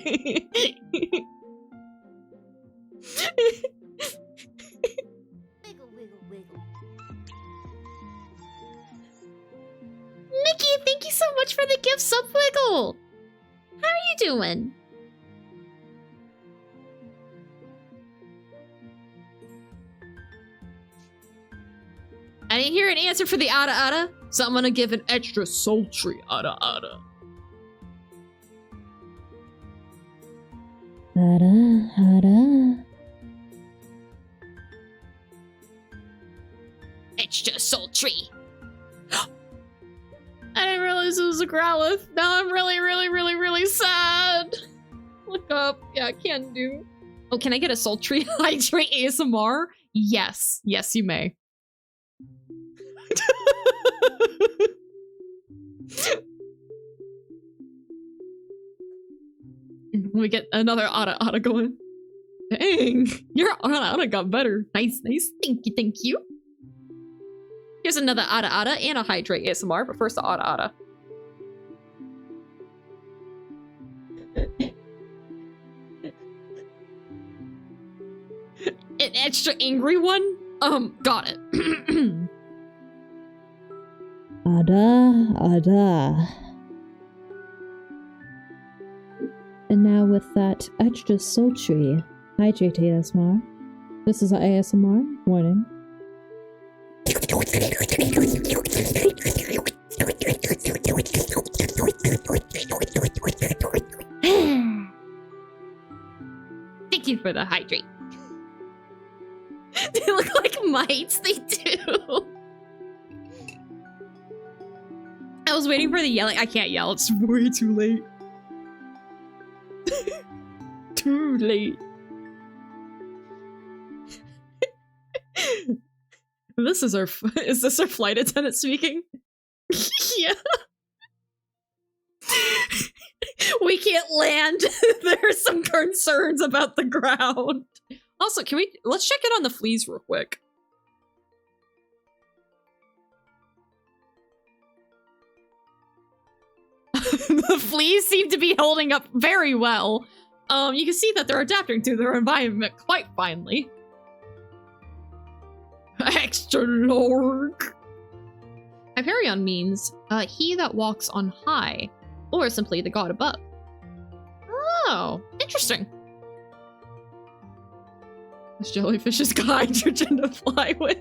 Wiggle, wiggle, wiggle. Mickey, thank you so much for the gift, Subwiggle. How are you doing? I didn't hear an answer for the Ada Ada, so I'm gonna give an extra sultry Ada Ada. Hara, hara. Extra sultry. I didn't realize it was a Growlithe. Now I'm really sad. Look up. Yeah, I can do. Oh, can I get a sultry hydrate ASMR? Yes. Yes, you may. We get another Ada Ada going. Dang, your Ada Ada got better. Nice, nice. Thank you, thank you. Here's another Ada Ada and a hydrate ASMR, but first the Ada Ada. An extra angry one? Got it. Ada, ada. And now with that extra sultry hydrate ASMR. This is an ASMR warning. Thank you for the hydrate. They look like mites, they do. I was waiting for the yelling. I can't yell, it's way too late. Too late. This is our is this our flight attendant speaking? Yeah. We can't land. There's some concerns about the ground. Also, let's check in on the fleas real quick. The fleas seem to be holding up very well. You can see that they're adapting to their environment quite finely. Extra lorg. Hyperion means he that walks on high, or simply the god above. Oh, interesting. This jellyfish's got hydrogen to fly with.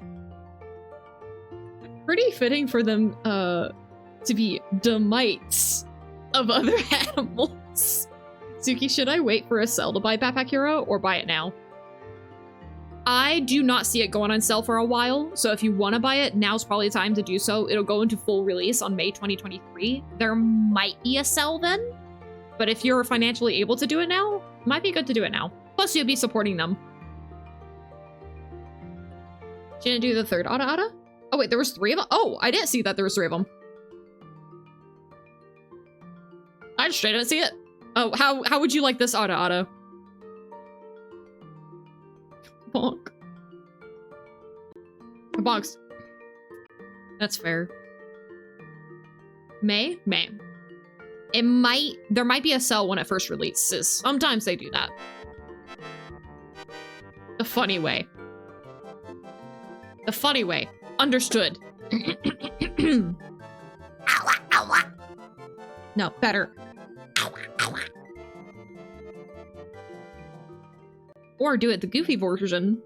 Pretty fitting for them to be demites of other animals. Tsuki, should I wait for a sale to buy Backpack Hero or buy it now? I do not see it going on sale for a while, so if you want to buy it, now's probably the time to do so. It'll go into full release on May 2023. There might be a sale then, but if you're financially able to do it now, it might be good to do it now. Plus, you'll be supporting them. She didn't do the third Ada Ada? Oh wait, there was 3 of them? Oh, I didn't see that there was 3 of them. I just straight didn't see it. Oh, how would you like this Ada Ada? Bonk. Bonks. That's fair. May? May. There might be a sale when it first releases. Sometimes they do that. The funny way. The funny way. Understood. Ow, ow, ow. No, better. Or do it the goofy version.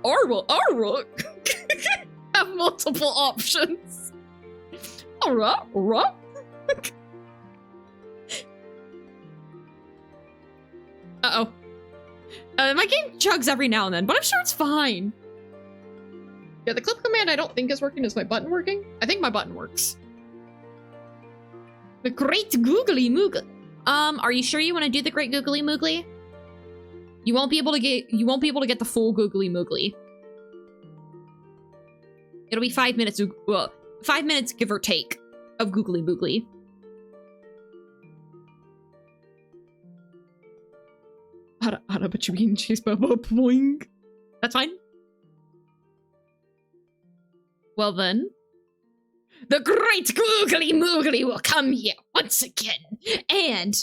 Arwa. Have multiple options. Arwa. Uh-oh. My game chugs every now and then, but I'm sure it's fine. Yeah, the clip command I don't think is working. Is my button working? I think my button works. The Great Googly Moogly. Are you sure you want to do the Great Googly Moogly? You won't be able to get the full Googly Moogly. It'll be 5 minutes, 5 minutes give or take of Googly Moogly. But you being chased by a boing. That's fine. Well then. The great googly moogly will come here once again. And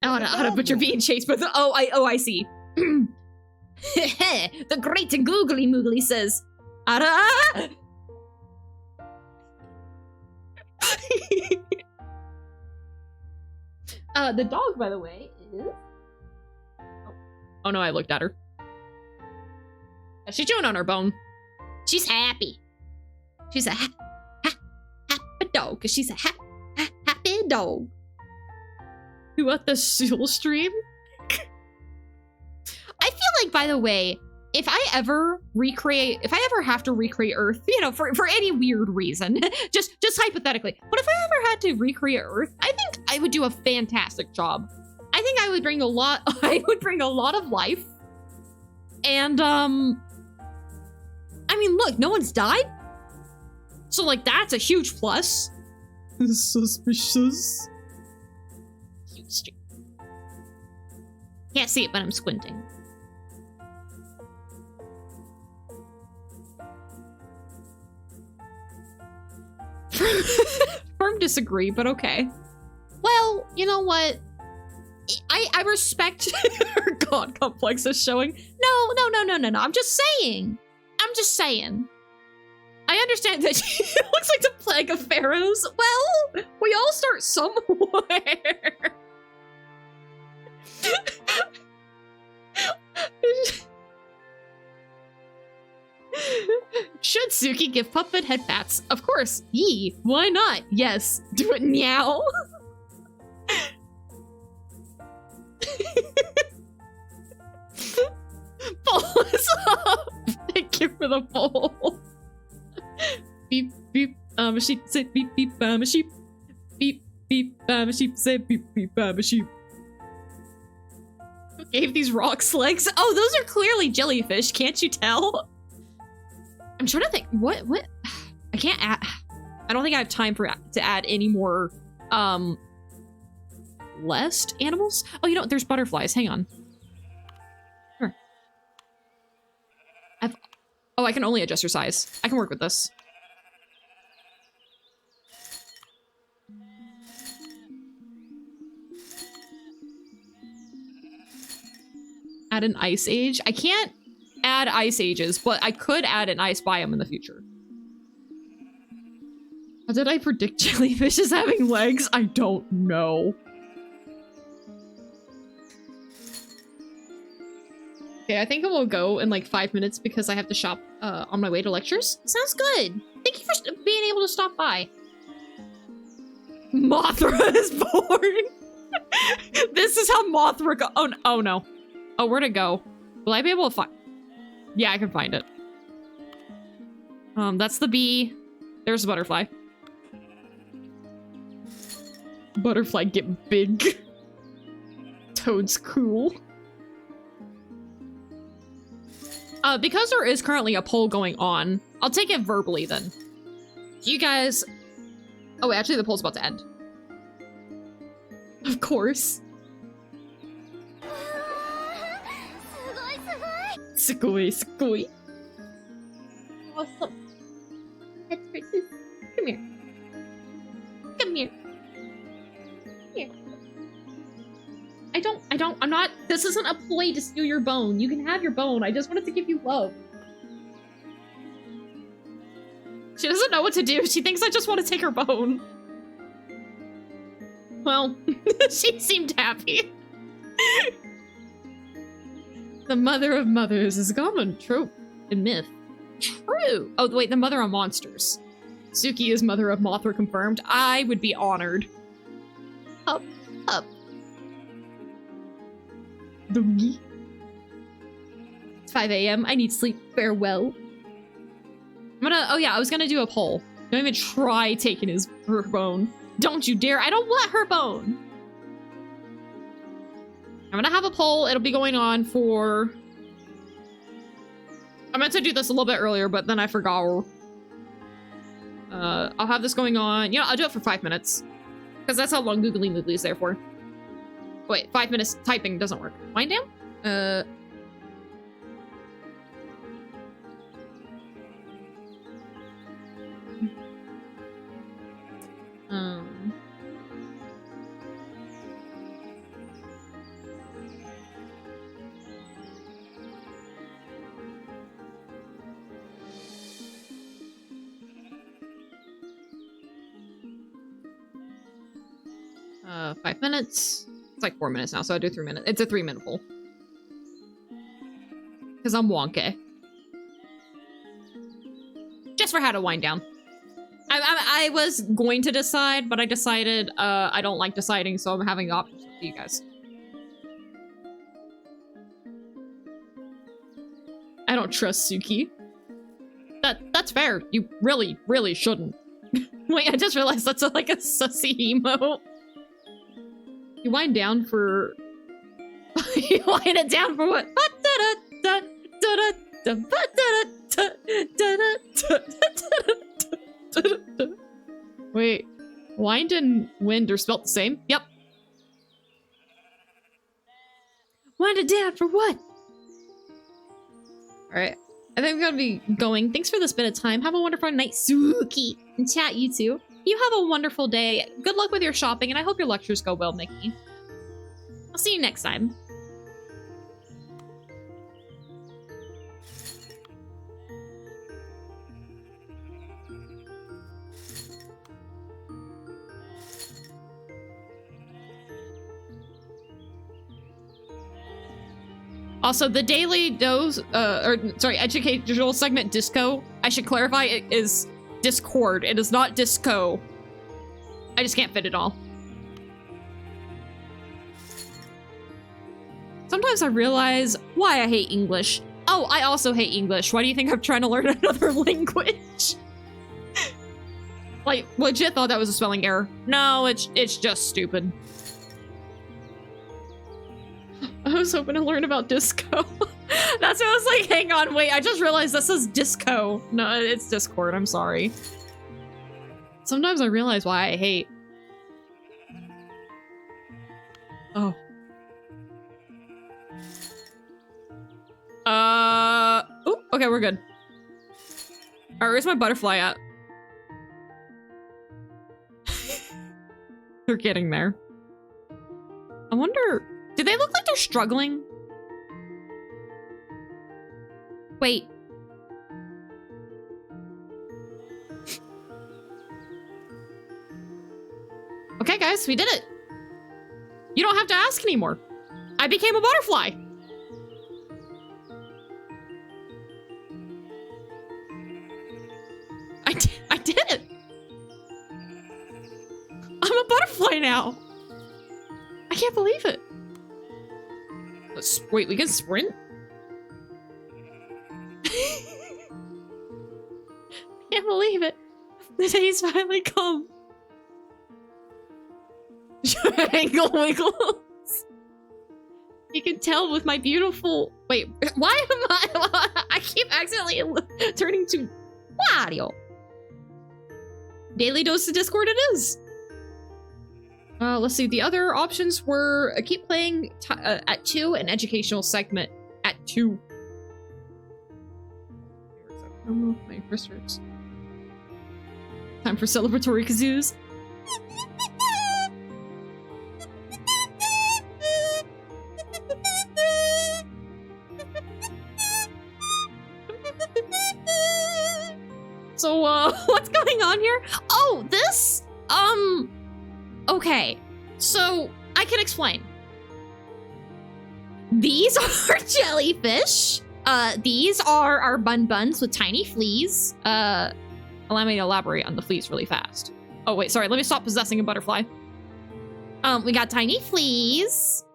how to butcher being chased by the I see. The great googly moogly says, Ara! The dog, by the way, is... Oh no, I looked at her. She's chewing on her bone. She's happy. She's a happy dog, because she's a happy dog. You want the seal stream? I feel like, by the way, if I ever have to recreate Earth, you know, for any weird reason, just hypothetically, but if I ever had to recreate Earth, I think I would do a fantastic job. I think I would bring a lot of life. And, I mean, look, no one's died. So, like, that's a huge plus. Suspicious. Can't see it, but I'm squinting. Firm disagree, but okay. Well, you know what? I respect her god complex is showing. No. I'm just saying. I understand that she looks like the plague of pharaohs. Well, we all start somewhere. Should Tsuki give puppet head pats? Of course. Yee. Why not? Yes. Do it now. Pull us up. Thank you for the poll. Beep beep. A sheep say beep beep. A sheep. Beep beep. A sheep say beep beep. A sheep. Who gave these rocks legs? Oh, those are clearly jellyfish. Can't you tell? I'm trying to think. What? I can't add. I don't think I have time to add any more. Less animals? Oh, you know, there's butterflies. Hang on. Sure. I can only adjust your size. I can work with this. Add an ice age. I can't add ice ages, but I could add an ice biome in the future. How did I predict jellyfishes having legs? I don't know. Okay, I think I will go in like 5 minutes because I have to shop on my way to lectures. Sounds good. Thank you for being able to stop by. Mothra is born. This is how Mothra go. Oh no. Oh, where'd it go? Will I be able to find? Yeah, I can find it. That's the bee. There's the butterfly. Butterfly get big. Toad's cool. Because there is currently a poll going on, I'll take it verbally then. You guys... Oh, wait, actually the poll's about to end. Of course. Sugoi. Awesome. That's Princess. Come here. Come here. Here. I'm not, this isn't a play to steal your bone. You can have your bone. I just wanted to give you love. She doesn't know what to do. She thinks I just want to take her bone. Well, she seemed happy. The mother of mothers is a common trope in myth. True. Oh, wait, the mother of monsters. Tsuki is mother of Mothra confirmed. I would be honored. Up. Doggy. It's 5 a.m. I need sleep. Farewell. I was gonna do a poll. Don't even try taking her bone. Don't you dare. I don't want her bone. I'm gonna have a poll. It'll be going on for... I meant to do this a little bit earlier, but then I forgot. I'll have this going on. I'll do it for 5 minutes. Because that's how long Googly Moogly is there for. Wait, 5 minutes typing doesn't work. Wind down? 5 minutes. It's like 4 minutes now, so I do 3 minutes. It's a 3-minute poll. Because I'm wonky. Just for how to wind down. I was going to decide, but I decided I don't like deciding, so I'm having the options for you guys. I don't trust Tsuki. That's fair. You really, really shouldn't. Wait, I just realized that's like a sussy emote. You wind down for... You wind it down for what? Wait, wind and wind are spelt the same? Yep. Wind it down for what? Alright, I think I'm gonna be going. Thanks for this bit of time. Have a wonderful night, Tsuki. And chat, you too. You have a wonderful day. Good luck with your shopping, and I hope your lectures go well, Mickey. I'll see you next time. Also, the daily dose, educational segment disco, I should clarify, it is Discord. It is not disco. I just can't fit it all. Sometimes I realize why I hate English. Oh, I also hate English. Why do you think I'm trying to learn another language? Like, legit thought that was a spelling error. No, it's just stupid. I was hoping to learn about disco. That's what I was like, hang on, wait, I just realized this is disco. No, it's Discord, I'm sorry. Sometimes I realize why I hate. Oh. Oh, okay, we're good. Alright, where's my butterfly at? They're getting there. I wonder... Do they look like they're struggling? Wait. Okay, guys, we did it. You don't have to ask anymore. I became a butterfly. I did it. I'm a butterfly now. I can't believe it. Wait, we can sprint? Can't believe it. The day's finally come. Triangle wiggles. You can tell with my beautiful... Wait, why am I keep accidentally turning to Wario. Daily dose of Discord it is. Let's see. The other options were keep playing at 2 and educational segment at 2. Oh, my wrist hurts. Time for celebratory kazoos. So, what's going on here? Oh, this? Okay, so I can explain. These are jellyfish. These are our buns with tiny fleas. Allow me to elaborate on the fleas really fast. Oh, wait, sorry. Let me stop possessing a butterfly. We got tiny fleas.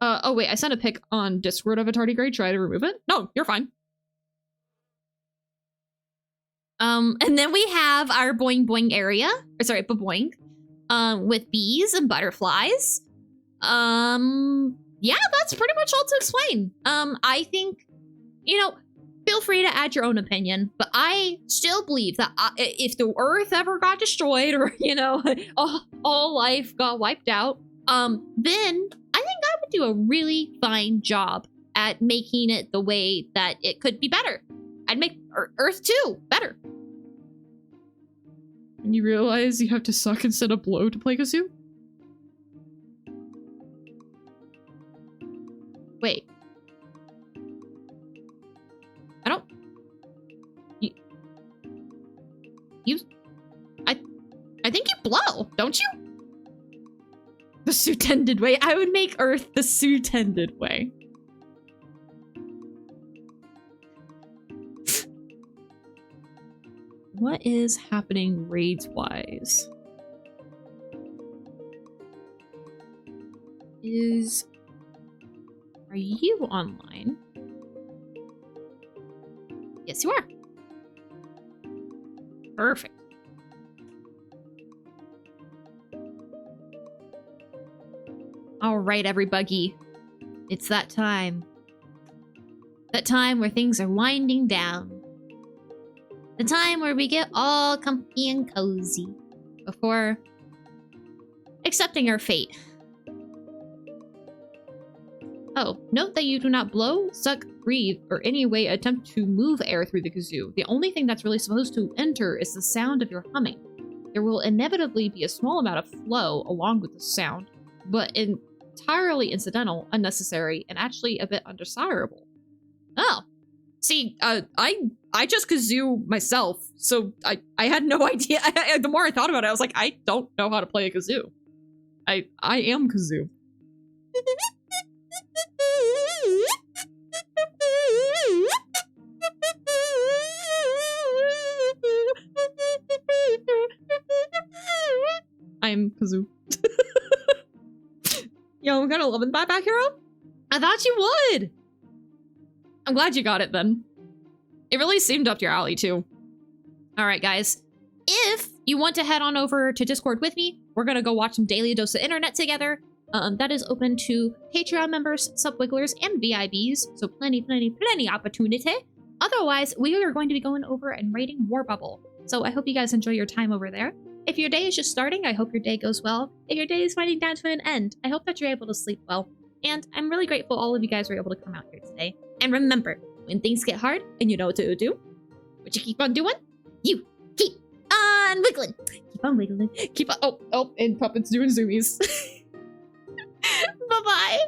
Oh, wait, I sent a pic on Discord of a tardigrade. Try to remove it? No, you're fine. And then we have our boing boing area, or sorry, baboing, with bees and butterflies. Yeah, that's pretty much all to explain. I think, you know, feel free to add your own opinion, but I still believe that if the Earth ever got destroyed or, you know, all life got wiped out, then I think I would do a really fine job at making it the way that it could be better. I'd make Earth 2 better. And you realize you have to suck instead of blow to play kazoo? Wait. I don't... I think you blow, don't you? The Sutended way. I would make Earth the Sutended way. What is happening raids-wise? Are you online? Yes, you are. Perfect. All right, everybody. It's that time. That time where things are winding down. The time where we get all comfy and cozy before accepting our fate. Oh, note that you do not blow, suck, breathe, or any way attempt to move air through the kazoo. The only thing that's really supposed to enter is the sound of your humming. There will inevitably be a small amount of flow along with the sound, but entirely incidental, unnecessary, and actually a bit undesirable. Oh. See, I just kazoo myself, so I had no idea. The more I thought about it, I was like, I don't know how to play a kazoo. I am kazoo. I'm kazoo. Yo, we got 11 back hero? I thought you would! I'm glad you got it then. It really seemed up your alley too. Alright guys, if you want to head on over to Discord with me, we're gonna go watch some Daily Dose of Internet together. That is open to Patreon members, Subwigglers, and VIBs, so plenty opportunity. Otherwise, we are going to be going over and raiding War Bubble. So I hope you guys enjoy your time over there. If your day is just starting, I hope your day goes well. If your day is winding down to an end, I hope that you're able to sleep well. And I'm really grateful all of you guys were able to come out here today. And remember, when things get hard and you know what to do, what you keep on doing? You keep on wiggling. Keep on wiggling. Keep on. Oh, and Puppet's doing zoomies. Bye-bye.